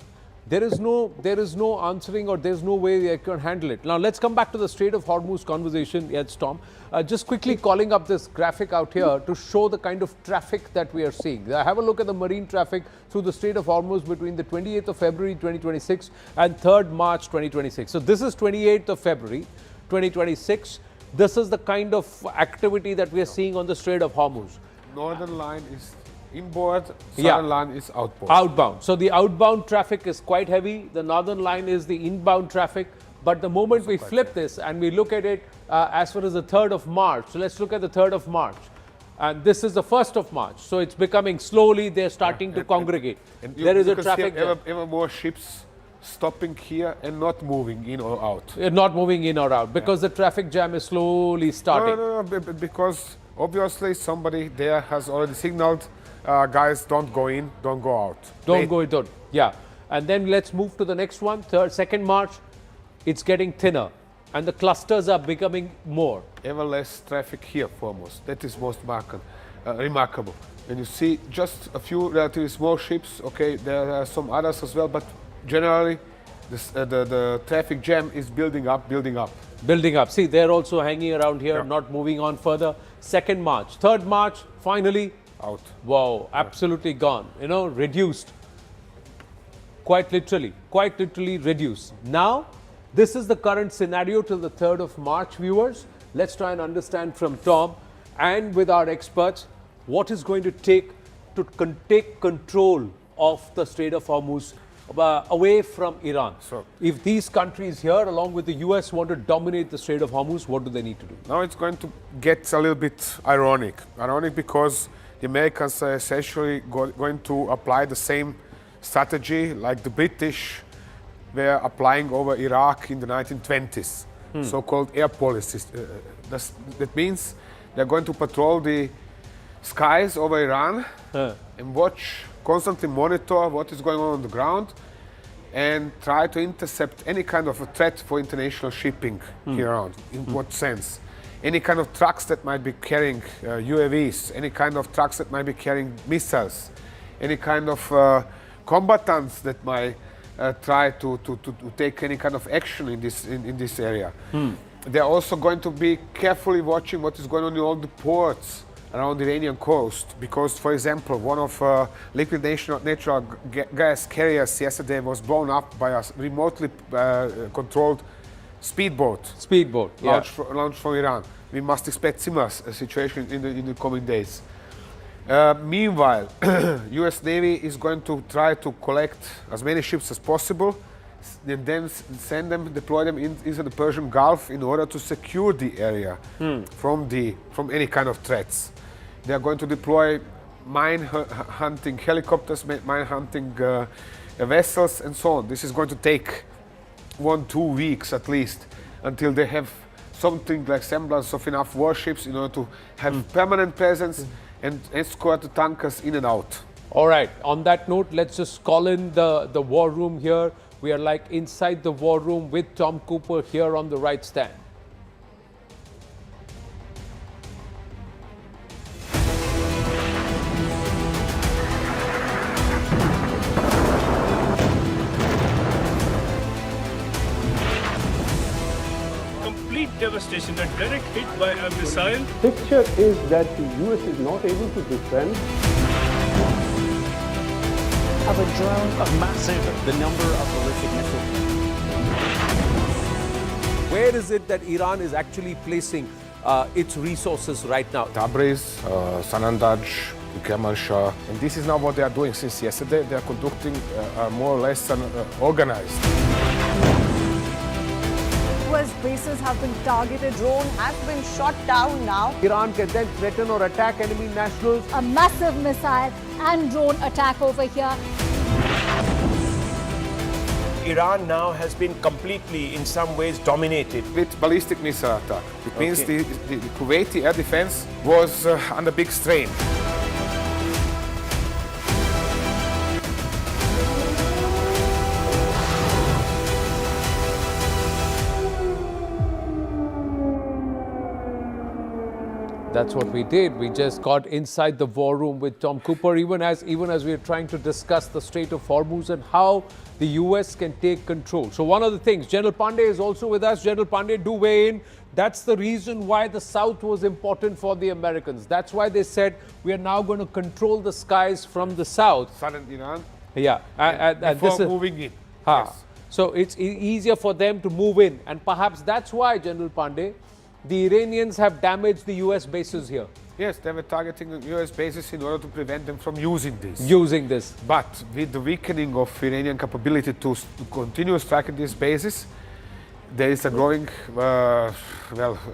there is no answering, or there's no way they can handle it. Now let's come back to the Strait of Hormuz conversation. Yes, Tom. Just quickly calling up this graphic out here to show the kind of traffic that we are seeing. Have a look at the marine traffic through the Strait of Hormuz between the 28th of February 2026 and 3rd March 2026. So this is 28th of February 2026. This is the kind of activity that we are seeing on the Strait of Hormuz. Northern line is inboard, southern line is outbound. Outbound. So the outbound traffic is quite heavy. The northern line is the inbound traffic. But the moment we flip this and we look at it as far as the 3rd of March, so let's look at the 3rd of March. And this is the 1st of March. So it's becoming slowly, they're starting to congregate. And there is a can traffic. See ever more ships stopping here and not moving in or out. Not moving in or out because the traffic jam is slowly starting. No, because obviously somebody there has already signaled, guys, don't go in, don't go out. Don't go in. Yeah. And then let's move to the next one, 2nd March. It's getting thinner and the clusters are becoming more. Ever less traffic here foremost. That is most remarkable. And you see just a few relatively small ships. Okay, there are some others as well, but generally the traffic jam is building up. Building up. See, they're also hanging around here, not moving on further. 2nd March. 3rd March, finally. Out. Wow, absolutely gone. Reduced. Quite literally reduced. Now, this is the current scenario till the 3rd of March, viewers. Let's try and understand from Tom and with our experts what is going to take control of the Strait of Hormuz away from Iran. So, if these countries here, along with the U.S., want to dominate the Strait of Hormuz, what do they need to do? Now it's going to get a little bit ironic. Ironic because the Americans are essentially going to apply the same strategy like the British were applying over Iraq in the 1920s, so-called air policies. That means they're going to patrol the skies over Iran and watch, constantly monitor what is going on the ground and try to intercept any kind of a threat for international shipping here around. In what sense? Any kind of trucks that might be carrying UAVs, any kind of trucks that might be carrying missiles, any kind of combatants that might try to take any kind of action in this area. They're also going to be carefully watching what is going on in all the ports around the Iranian coast, because, for example, one of liquid natural gas carriers yesterday was blown up by a remotely controlled speedboat. Launched from Iran. We must expect similar situation in the coming days. Meanwhile, U.S. Navy is going to try to collect as many ships as possible and then deploy them into the Persian Gulf in order to secure the area from any kind of threats. They are going to deploy mine-hunting helicopters, mine-hunting vessels, and so on. This is going to take 1-2 weeks at least until they have something like semblance of enough warships in order to have permanent presence and escort the tankers in and out. All right. On that note, let's just call in the war room here. We are like inside the war room with Tom Cooper here on the right stand. Devastation, a direct hit by a missile. Picture is that the U.S. is not able to defend. Of a drone of massive, the number of ballistic missiles. Where is it that Iran is actually placing its resources right now? Tabriz, Sanandaj, Kermanshah. And this is now what they are doing since yesterday. They are conducting more or less an organized. U.S. bases have been targeted. Drone has been shot down now. Iran can then threaten or attack enemy nationals. A massive missile and drone attack over here. Iran now has been completely, in some ways, dominated. With ballistic missile attack. It means the Kuwaiti air defense was under big strain. That's what we did. We just got inside the war room with Tom Cooper, even as we are trying to discuss the Strait of Hormuz and how the U.S. can take control. So one of the things, General Pandey is also with us. General Pandey, do weigh in. That's the reason why the South was important for the Americans. That's why they said we are now going to control the skies from the South. Southern Iran. Yeah. Before moving in. Yes. So it's easier for them to move in. And perhaps that's why, General Pandey, the Iranians have damaged the U.S. bases here. Yes, they were targeting U.S. bases in order to prevent them from using this. But with the weakening of Iranian capability to continue striking these bases, there is a growing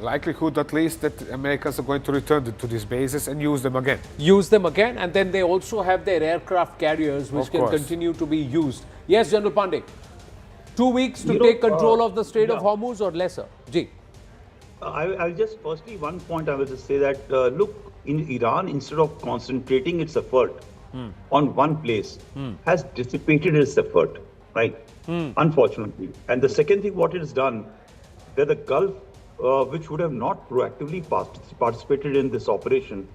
likelihood, at least, that Americans are going to return to these bases and use them again. And then they also have their aircraft carriers, which can continue to be used. Yes, General Pandey. 2 weeks to take control of the Strait of Hormuz or lesser? Ji. I'll just firstly, one point I will just say that, look, in Iran, instead of concentrating its effort on one place, has dissipated its effort, right? Unfortunately. And the second thing, what it has done, that the Gulf, which would have not proactively participated in this operation,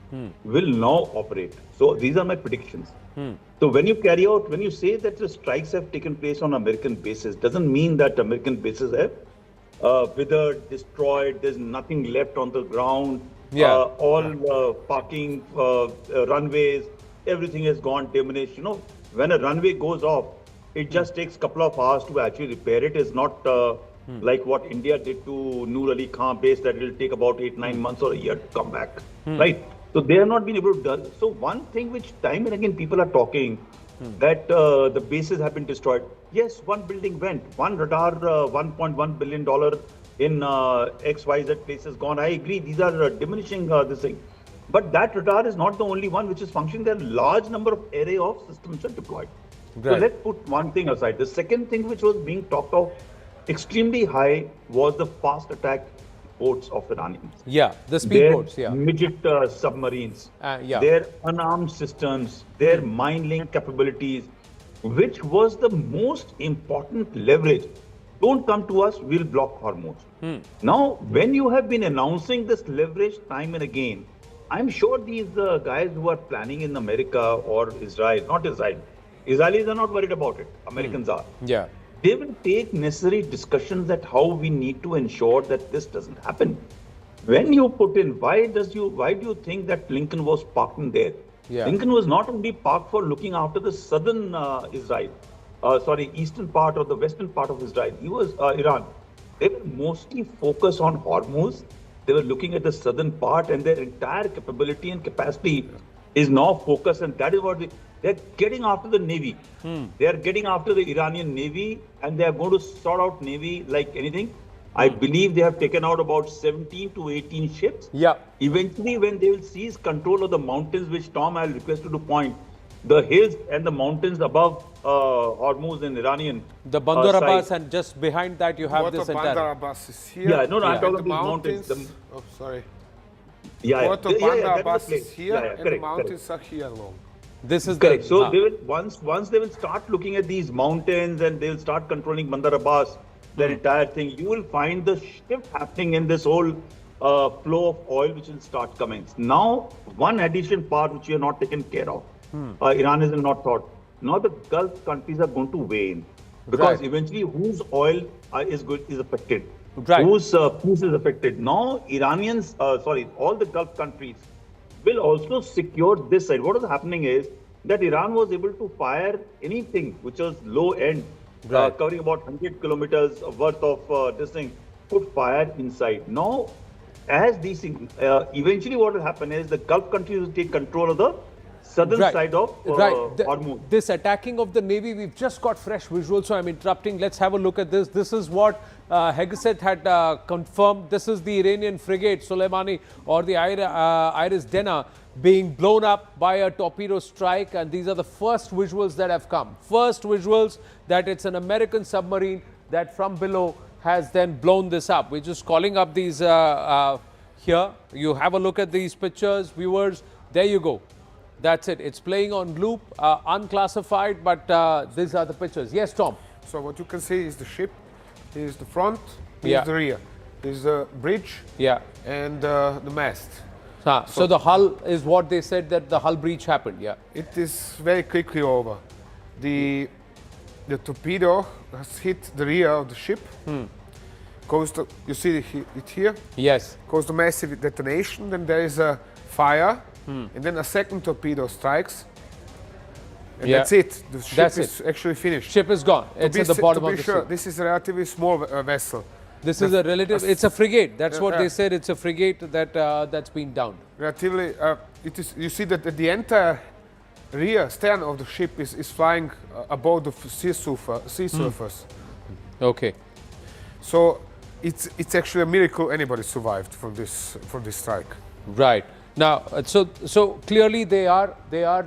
will now operate. So these are my predictions. So when you say that the strikes have taken place on American bases, doesn't mean that American bases have withered, destroyed, there's nothing left on the ground, parking, runways, everything has gone diminished. You know, when a runway goes off, it just takes a couple of hours to actually repair it. It's not like what India did to Noor Ali Khan base, that it will take about 8-9 months or a year to come back, right? So they have not been able to do. So one thing which time and again people are talking, that the bases have been destroyed. Yes, one building went, one radar, $1.1 billion in XYZ places gone. I agree, these are diminishing this thing. But that radar is not the only one which is functioning. There are a large number of array of systems are deployed. So Right. let's put one thing aside. The second thing which was being talked of extremely high was the fast attack boats of Iranians. Yeah, the Their speedboats, yeah. midget submarines, yeah. their unarmed systems, their mine link capabilities, which was the most important leverage. Don't come to us, we'll block Hormuz. Now, when you have been announcing this leverage time and again, I'm sure these guys who are planning in America or Israel, not Israel, Israelis are not worried about it, Americans are. Yeah. They will take necessary discussions that how we need to ensure that this doesn't happen. When you put in, why do you think that Lincoln was parked in there? Yeah. Lincoln was not only parked for looking after the southern eastern part or the western part of Israel. He was Iran. They were mostly focused on Hormuz. They were looking at the southern part, and their entire capability and capacity is now focused, and that is what they're getting after the Navy. They are getting after the Iranian Navy, and they are going to sort out Navy like anything. I believe they have taken out about 17 to 18 ships. Yeah. Eventually, when they will seize control of the mountains, which Tom, I'll request you to point, the hills and the mountains above Hormuz and Iranian. The Bandar Abbas, and just behind that you have this entire. Bandar Abbas is here. Yeah, no, I'm talking And about the these mountains. Oh, sorry. Yeah, Port of Bandar Abbas that is is the here, place. and the Correct, mountains are here along. This is correct. So the, they will once they will start looking at these mountains and they will start controlling Bandar Abbas, the entire thing. You will find the shift happening in this whole flow of oil, which will start coming. Now, one addition part which we have not taken care of, Iran is not thought. Now the Gulf countries are going to weigh in because eventually whose oil is affected, whose peace is affected. Now Iranians, all the Gulf countries will also secure this side. What is happening is that Iran was able to fire anything which was low end, covering about 100 kilometers worth of this thing, put fire inside. Now, as these things, eventually what will happen is the Gulf countries will take control of the southern side of Hormuz. This attacking of the Navy, we've just got fresh visuals, so I'm interrupting. Let's have a look at this. This is what Hegseth had confirmed. This is the Iranian frigate Soleimani, or the Iris Dena, being blown up by a torpedo strike, and these are the first visuals that have come. First visuals that it's an American submarine that from below has then blown this up. We're just calling up these here. You have a look at these pictures, viewers. There you go. That's it. It's playing on loop, unclassified, but these are the pictures. Yes, Tom. So what you can see is the ship, is the front, Yeah. is the rear, is the bridge, and the mast. So the hull is what they said, that the hull breach happened. Yeah. It is very quickly over. The torpedo has hit the rear of the ship. Goes to, you see it here? Yes. Goes to massive detonation. Then there is a fire, and then a second torpedo strikes. And that's it. The ship is actually finished. Ship is gone. It's at the bottom of the sea. This is a relatively small vessel. This is a relative. It's a frigate. That's what they said. It's a frigate that that's been downed. Relatively, it is. You see that the entire rear stern of the ship is flying above the sea surface. Okay. So it's actually a miracle anybody survived from this strike. Right. Now, so clearly they are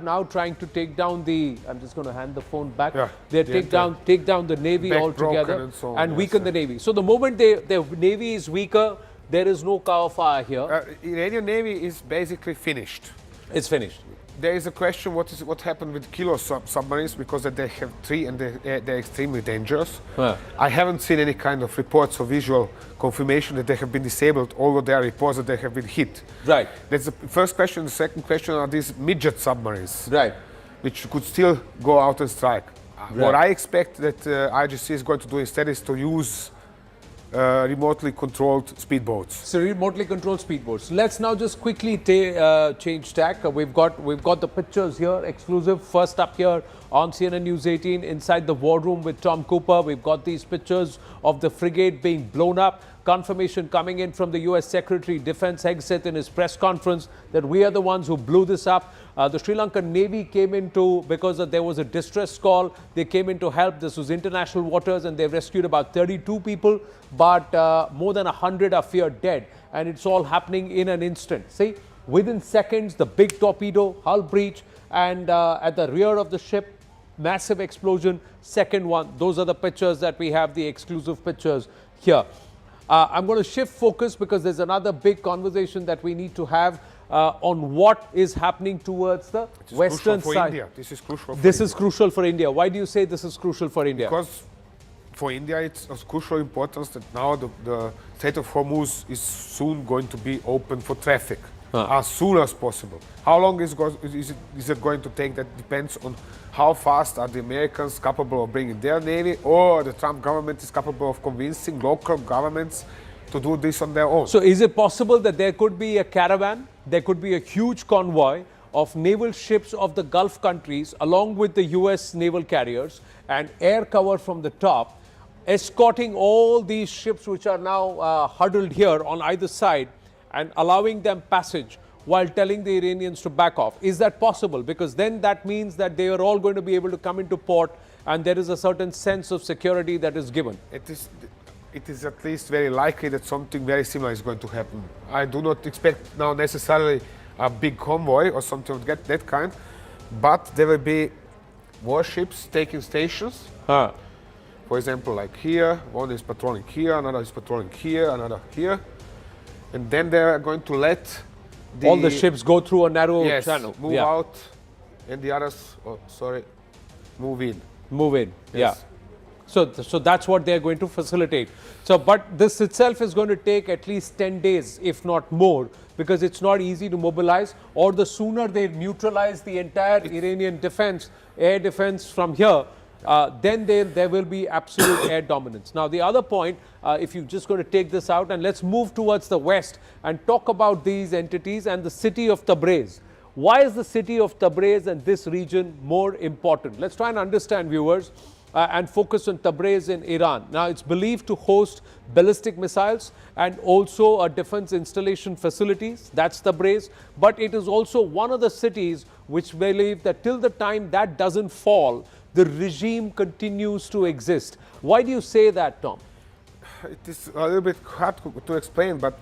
now trying to take down the. I'm just going to hand the phone back. They take down the Navy altogether and weaken the Navy. So the moment the Navy is weaker, there is no cover fire here. Iranian Navy is basically finished. It's finished. There is a question: what happened with kilo submarines, because they have 3 and they're extremely dangerous. I haven't seen any kind of reports or visual confirmation that they have been disabled, although there are reports that they have been hit. Right. That's the first question. The second question are these midget submarines, right, which could still go out and strike. What I expect that IGC is going to do instead is to use remotely controlled speedboats. So remotely controlled speedboats. Let's now just quickly change tack. We've got the pictures here, exclusive. First up here on CNN News 18, inside the war room with Tom Cooper. We've got these pictures of the frigate being blown up. Confirmation coming in from the U.S. Secretary Defense Hegseth in his press conference that we are the ones who blew this up. The Sri Lankan Navy came into, because there was a distress call, they came in to help. This was international waters and they rescued about 32 people, but more than 100 are feared dead. And it's all happening in an instant. See, Within seconds, the big torpedo, hull breach, and at the rear of the ship, massive explosion. Second one, those are the pictures that we have, the exclusive pictures here. I'm going to shift focus because there's another big conversation that we need to have on what is happening towards the western side. India. This is crucial for This India. is crucial for India. Why do you say this is crucial for India? Because for India, it's of crucial importance that now the Strait of Hormuz is soon going to be open for traffic as soon as possible. How long is it going to take? That depends on how fast are the Americans capable of bringing their navy, or the Trump government is capable of convincing local governments to do this on their own. So is it possible that there could be a caravan, there could be a huge convoy of naval ships of the Gulf countries along with the US naval carriers and air cover from the top, escorting all these ships which are now huddled here on either side and allowing them passage while telling the Iranians to back off? Is that possible? Because then that means that they are all going to be able to come into port and there is a certain sense of security that is given. It is at least very likely that something very similar is going to happen. I do not expect now necessarily a big convoy or something of that kind, but there will be warships taking stations. For example, like here, one is patrolling here, another is patrolling here, another here. And then they are going to let all the ships go through a narrow channel. Move out, and the others, move in. Move in, Yes. yeah. So that's what they're going to facilitate. So, but this itself is going to take at least 10 days, if not more, because it's not easy to mobilize, or the sooner they neutralize the entire Iranian defense, air defense from here, then there will be absolute air dominance. Now, the other point, if you're just going to take this out, and let's move towards the west and talk about these entities and the city of Tabriz. Why is the city of Tabriz and this region more important? Let's try and understand, viewers, and focus on Tabriz in Iran. Now, it's believed to host ballistic missiles and also a defense installation facilities. That's Tabriz. But it is also one of the cities which believe that till the time that doesn't fall, the regime continues to exist. Why do you say that, Tom? It is a little bit hard to explain, but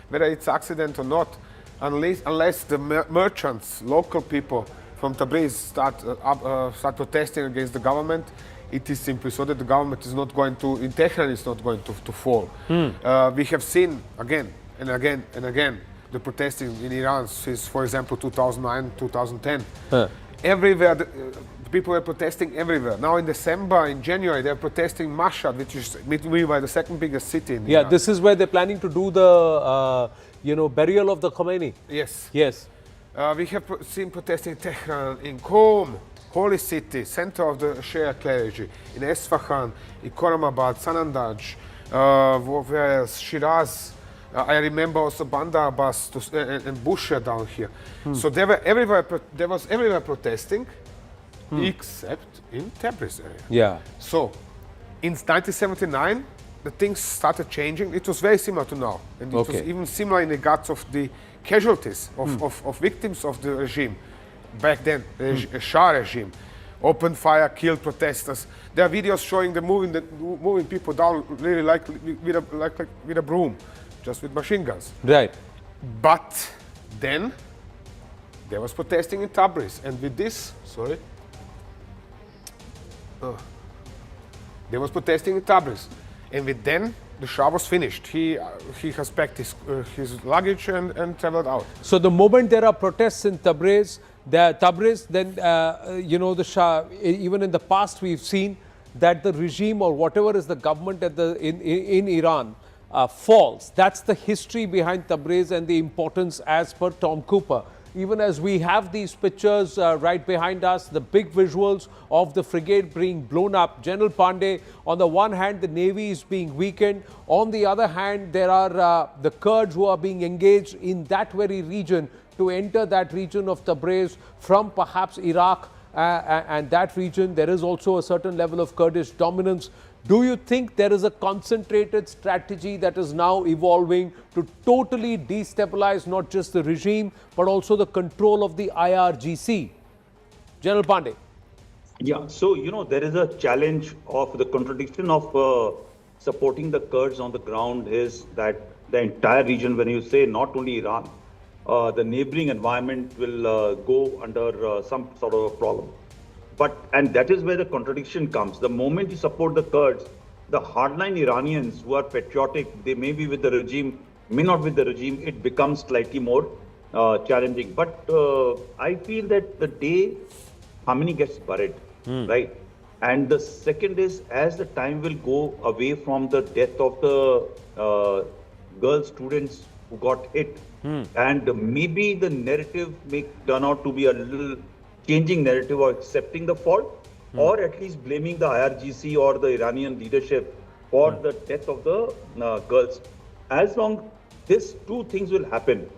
whether it's accident or not, unless the merchants, local people from Tabriz start protesting against the government, it is simply so that the government is not going to, in Tehran, is not going to fall. We have seen again and again and again the protesting in Iran since, for example, 2009, 2010. Everywhere, the people were protesting everywhere. Now in December, in January, they're protesting Mashhad, which is meanwhile the second biggest city in Iran. This is where they're planning to do the, burial of the Khomeini. Yes. Yes. We have seen protesting in Tehran, in Qom, holy city, center of the Shia clergy, in Esfahan, in Khoramabad, Sanandaj, where else? Shiraz. I remember also Bandar Abbas and Bushehr down here. So there was everywhere protesting, except in Tabriz area. Yeah. So in 1979, the things started changing. It was very similar to now, and it was even similar in regards of the casualties of victims of the regime. Back then, the Shah regime opened fire, killed protesters. There are videos showing them moving people down, really like with a broom, just with machine guns. Right. But then there was protesting in Tabriz, and with this, there was protesting in Tabriz, and with then the Shah was finished. He has packed his luggage and traveled out. So the moment there are protests in Tabriz, then the Shah, even in the past we've seen that the regime or whatever is the government in Iran falls. That's the history behind Tabriz and the importance as per Tom Cooper. Even as we have these pictures right behind us, the big visuals of the frigate being blown up. General Pandey, on the one hand, the Navy is being weakened. On the other hand, there are the Kurds who are being engaged in that very region to enter that region of Tabriz from perhaps Iraq and that region. There is also a certain level of Kurdish dominance. Do you think there is a concentrated strategy that is now evolving to totally destabilize not just the regime, but also the control of the IRGC? General Pandey. Yeah, so, there is a challenge of the contradiction of supporting the Kurds on the ground is that the entire region, when you say not only Iran, the neighboring environment will go under some sort of a problem. And that is where the contradiction comes. The moment you support the Kurds, the hardline Iranians who are patriotic, they may be with the regime, may not with the regime, it becomes slightly more challenging. But I feel that the day Khamenei gets buried, right? And the second is, as the time will go away from the death of the girl students who got hit, and maybe the narrative may turn out to be a little changing narrative or accepting the fault, or at least blaming the IRGC or the Iranian leadership for the death of the girls. As long these two things will happen,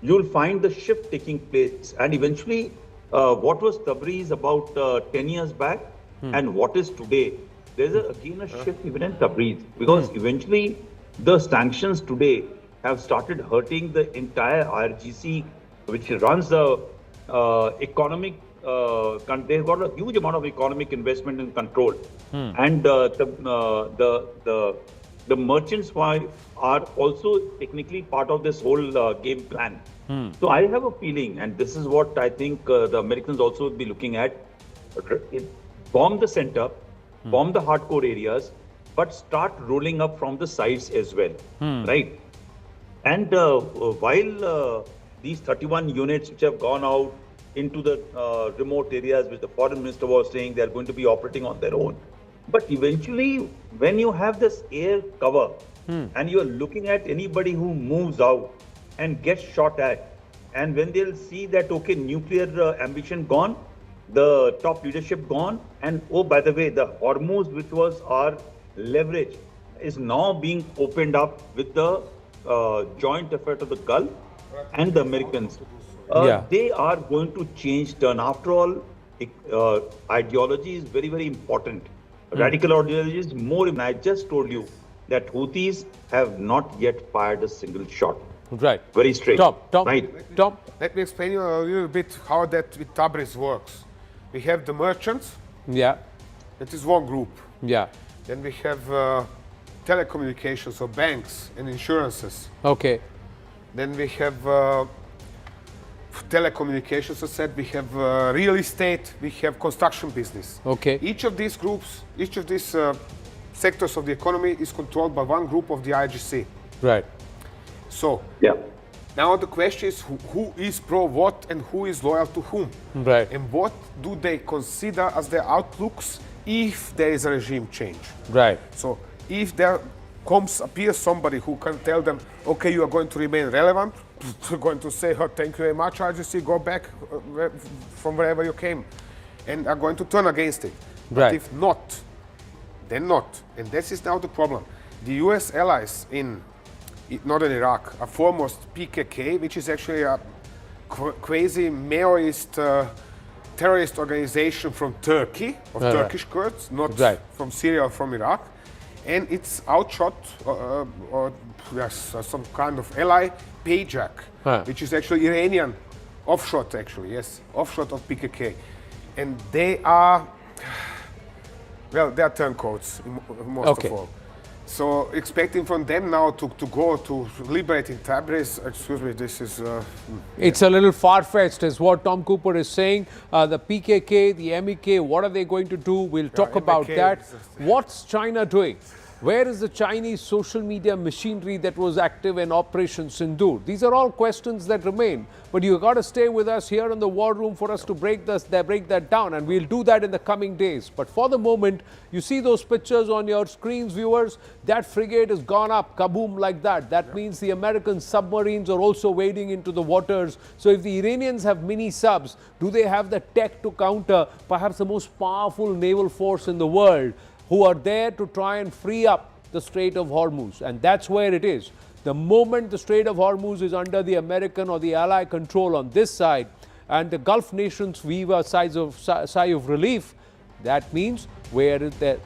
you'll find the shift taking place. And eventually, what was Tabriz about 10 years back and what is today, there's again a shift even in Tabriz, because eventually the sanctions today have started hurting the entire IRGC, which runs the economic, they've got a huge amount of economic investment and control. And the merchants are also technically part of this whole game plan. So I have a feeling, and this is what I think the Americans also will be looking at, bomb the center, bomb the hardcore areas, but start rolling up from the sides as well, right? And while these 31 units which have gone out into the remote areas, which the foreign minister was saying they're going to be operating on their own, but eventually when you have this air cover and you're looking at anybody who moves out and gets shot at, and when they'll see that, okay, nuclear ambition gone, the top leadership gone, and oh, by the way, the Hormuz, which was our leverage, is now being opened up with the joint effort of the Gulf and the Americans. They are going to change turn. After all, ideology is very, very important. Radical ideology is more. I just told you that Houthis have not yet fired a single shot. Right. Very straight. Tom, right. Tom. Let me explain you a little bit how that with Tabriz works. We have the merchants. Yeah. That is one group. Yeah. Then we have telecommunications, or banks and insurances. Okay. Then we have telecommunications, I said. We have real estate. We have construction business. Okay. Each of these groups, each of these sectors of the economy is controlled by one group of the IGC. Right. So, now the question is who is pro what and who is loyal to whom? Right. And what do they consider as their outlooks if there is a regime change? Right. So, if there appears somebody who can tell them, okay, you are going to remain relevant, they're going to say, oh, thank you very much, IGC, go back from wherever you came, and are going to turn against it. Right. But if not, then not. And this is now the problem. The US allies in northern Iraq are foremost PKK, which is actually a quasi Maoist terrorist organization from Turkey, of Turkish Kurds, not from Syria or from Iraq. And it's outshot, or some kind of ally, Payjak, which is actually Iranian offshot, offshot of PKK. And they are, well, they are turncoats, most of all. So expecting from them now to go to liberating Tabriz, excuse me, this is... It's a little far-fetched is what Tom Cooper is saying. The PKK, the MEK, what are they going to do? We'll talk about that. What's China doing? Where is the Chinese social media machinery that was active in Operation Sindoor? These are all questions that remain. But you've got to stay with us here in the War Room for us to break that down. And we'll do that in the coming days. But for the moment, you see those pictures on your screens, viewers? That frigate has gone up, kaboom, like that. That means the American submarines are also wading into the waters. So if the Iranians have mini subs, do they have the tech to counter perhaps the most powerful naval force in the world, who are there to try and free up the Strait of Hormuz? And that's where it is. The moment the Strait of Hormuz is under the American or the Ally control on this side, and the Gulf nations weave a sigh of relief, that means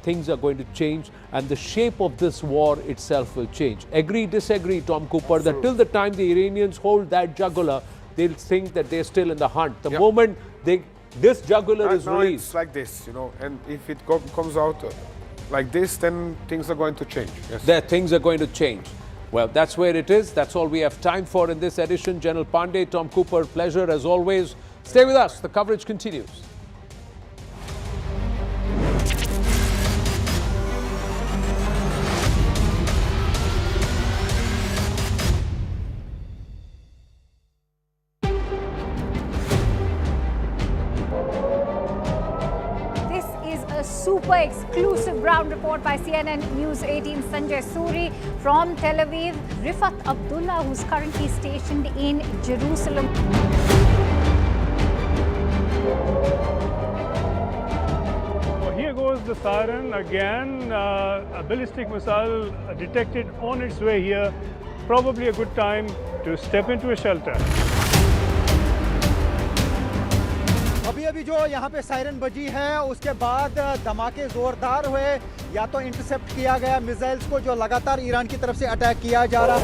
things are going to change, and the shape of this war itself will change. Agree, disagree, Tom Cooper, that till the time the Iranians hold that jugular, they'll think that they're still in the hunt. The moment this jugular is released. It's like this, and if it comes out like this, then things are going to change. That things are going to change. Well, that's where it is. That's all we have time for in this edition. General Pandey, Tom Cooper, pleasure as always. Stay with us. The coverage continues. Super exclusive ground report by CNN News 18 Sanjay Suri from Tel Aviv. Rifat Abdullah, who's currently stationed in Jerusalem. Here goes the siren again. A ballistic missile detected on its way here. Probably a good time to step into a shelter. अभी जो यहाँ पे siren बजी है उसके बाद धमाके जोरदार हुए या तो इंटरसेप्ट किया गया मिसाइल्स को जो लगातार ईरान की तरफ से अटैक किया जा रहा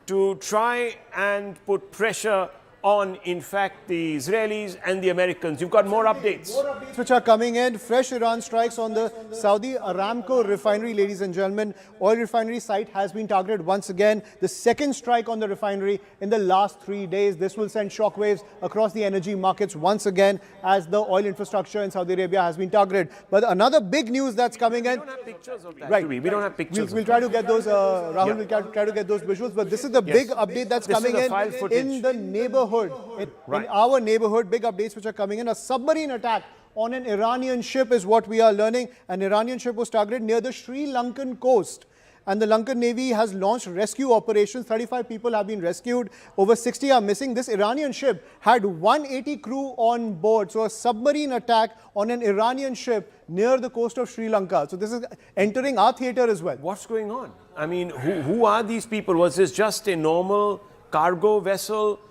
to try and put pressure on, in fact, the Israelis and the Americans. You've got more updates. More updates which are coming in. Fresh Iran strikes on the Saudi Aramco refinery, ladies and gentlemen. Oil refinery site has been targeted once again. The second strike on the refinery in the last 3 days. This will send shockwaves across the energy markets once again as the oil infrastructure in Saudi Arabia has been targeted. But another big news that's coming in. We don't have pictures of that, right. We don't have pictures. We'll try to get those, Rahul will try to get those visuals. But this is the big update that's coming in the neighborhood. In our neighborhood, big updates which are coming in. A submarine attack on an Iranian ship is what we are learning. An Iranian ship was targeted near the Sri Lankan coast. And the Lankan Navy has launched rescue operations. 35 people have been rescued. Over 60 are missing. This Iranian ship had 180 crew on board. So a submarine attack on an Iranian ship near the coast of Sri Lanka. So this is entering our theater as well. What's going on? I mean, who are these people? Was this just a normal cargo vessel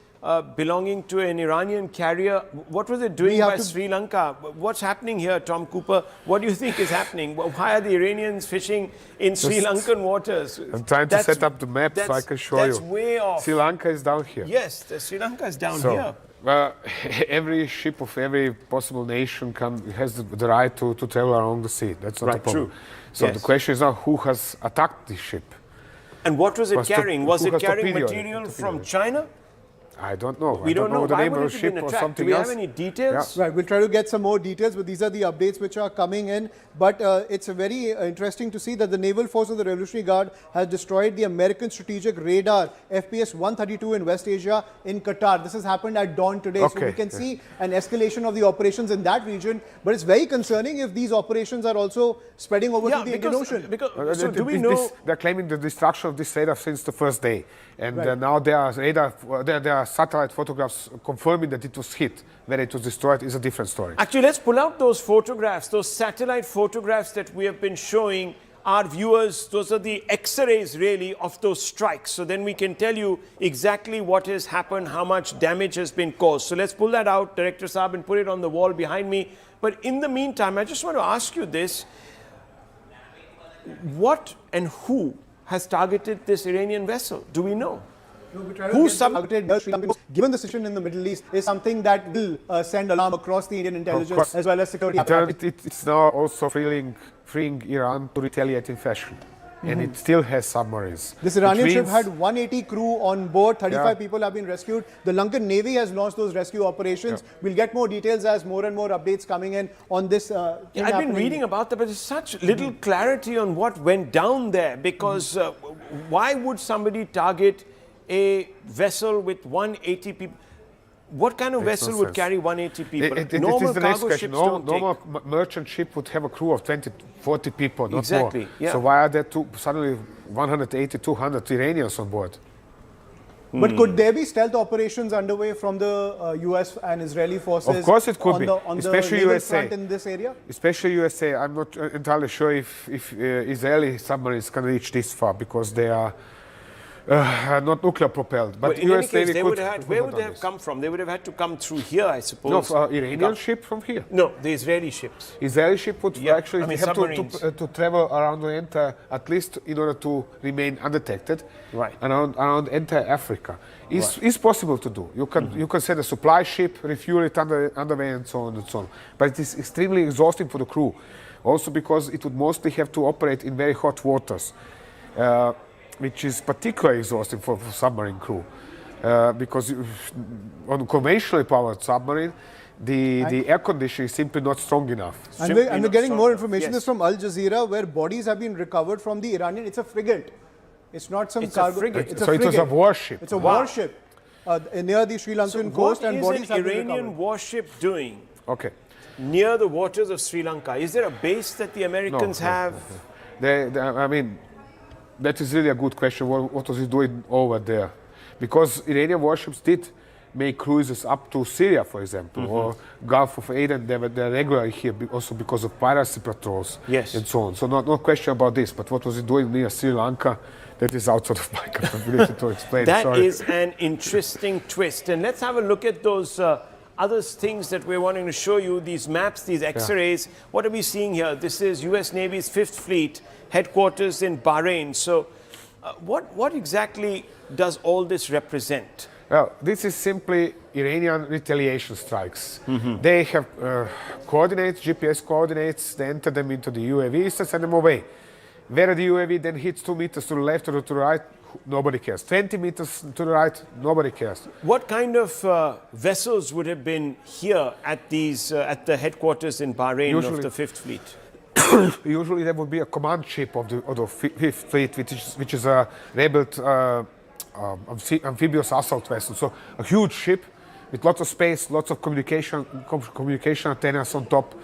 belonging to an Iranian carrier? What was it doing by Sri Lanka? What's happening here, Tom Cooper? What do you think is happening? Why are the Iranians fishing in Sri Lankan waters? I'm trying to set up the map so I can show you. That's way off. Sri Lanka is down here. Yes, Sri Lanka is down here. Every ship of every possible nation has the right to travel along the sea. That's not a problem. True. So the question is now who has attacked this ship? And what was it carrying? Was it carrying material from China? I don't know. We don't know the why name would of the it have ship been or attacked? something Do we else. have any details? Right, we'll try to get some more details, but these are the updates which are coming in. But it's very interesting to see that the Naval Force of the Revolutionary Guard has destroyed the American strategic radar FPS-132 in West Asia in Qatar. This has happened at dawn today. So we can see an escalation of the operations in that region. But it's very concerning if these operations are also spreading over to the Indian Ocean. So do we know? They're claiming the destruction of this radar since the first day. And now there are satellite photographs confirming that it was hit. Whether it was destroyed is a different story. Actually, let's pull out those photographs, those satellite photographs that we have been showing our viewers. Those are the X-rays, really, of those strikes. So then we can tell you exactly what has happened, how much damage has been caused. So let's pull that out, Director Saab, and put it on the wall behind me. But in the meantime, I just want to ask you this. What and who has targeted this Iranian vessel? Do we know? Who's targeted given the situation in the Middle East is something that will send alarm across the Indian intelligence as well as security. It's now also freeing Iran to retaliate in fashion. And it still has submarines. This Iranian ship had 180 crew on board, 35 people have been rescued. The Lankan Navy has launched those rescue operations. We'll get more details as more and more updates coming in on this. I've been reading about that, but there's such little clarity on what went down there, because why would somebody target a vessel with 180 people? What kind of vessel would carry 180 people? Normal cargo ships don't normal merchant ship would have a crew of 20, 40 people, not more. Yeah. So why are there suddenly 180, 200 Iranians on board? But could there be stealth operations underway from the U.S. and Israeli forces? Of course it could be, especially the USA. Front in this area? Especially USA. I'm not entirely sure if Israeli submarines can reach this far, because they are not nuclear propelled. But in any case, where would they have come from? They would have had to come through here, I suppose. No, Iranian ship from here. No, the Israeli ships. Israeli ship would actually have to travel around the entire, at least in order to remain undetected, around entire Africa. It's possible to do. You can send a supply ship, refuel it underway, and so on and so on. But it is extremely exhausting for the crew. Also because it would mostly have to operate in very hot waters, which is particularly exhausting for submarine crew. Because on a conventionally powered submarine, the air conditioning is simply not strong enough. And we're getting more information. This is from Al Jazeera, where bodies have been recovered from the Iranian. It's a frigate. It's not some cargo. It's a frigate. It was a warship. It's a warship near the Sri Lankan coast, and bodies have been recovered. What is an Iranian warship doing? Okay. Near the waters of Sri Lanka, is there a base that the Americans have? I mean, that is really a good question. What was he doing over there? Because Iranian warships did make cruises up to Syria, for example, or Gulf of Aden. They're regularly here also because of piracy patrols and so on. So no question about this. But what was he doing near Sri Lanka? That is outside of my capability to explain. That is an interesting twist. And let's have a look at those other things that we're wanting to show you, these maps, these X-rays. What are we seeing here? This is U.S. Navy's 5th Fleet, headquarters in Bahrain. So what exactly does all this represent? Well, this is simply Iranian retaliation strikes. They have coordinates, GPS coordinates, they enter them into the UAVs and send them away. Where the UAV then hits 2 meters to the left or to the right, nobody cares. 20 meters to the right, nobody cares. What kind of vessels would have been here at these at the headquarters in Bahrain of the 5th Fleet? Usually there would be a command ship of the 5th Fleet, which is a rebuilt amphibious assault vessel. So a huge ship with lots of space, lots of communication antennas on top,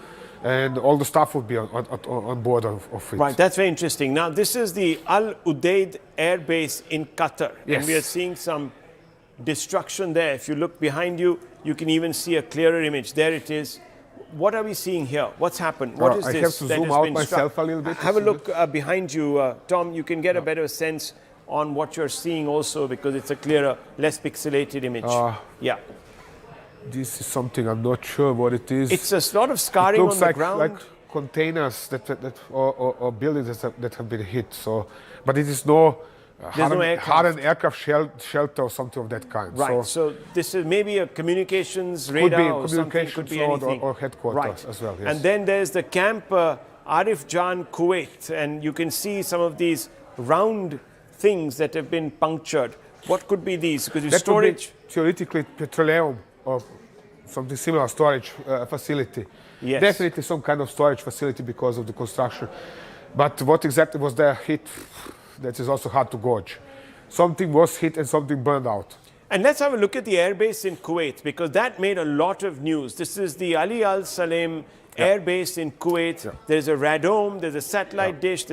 and all the stuff would be on board of it. Right, that's very interesting. Now, this is the Al Udeid Air Base in Qatar. Yes. And we are seeing some destruction there. If you look behind you, you can even see a clearer image. There it is. What are we seeing here? What's happened? What is this? I have to zoom out myself a little bit. Have a look behind you, Tom. You can get a better sense on what you're seeing also, because it's a clearer, less pixelated image. Yeah. This is something I'm not sure what it is. It's a lot of scarring on the ground. Like containers or buildings that have been hit. So, but it is no hardened aircraft shelter or something of that kind. Right. So this is maybe a communications radar or something. Could be anything. Or headquarters as well. Yes. And then there's the camp Arif Jan, Kuwait, and you can see some of these round things that have been punctured. What could be these? Because you storage. Theoretically, petroleum or something similar storage facility. Yes. Definitely some kind of storage facility because of the construction. But what exactly was there hit? That is also hard to gauge. Something was hit and something burned out. And let's have a look at the airbase in Kuwait, because that made a lot of news. This is the Ali Al Salem Air Base in Kuwait. There's a radome, there's a satellite dish.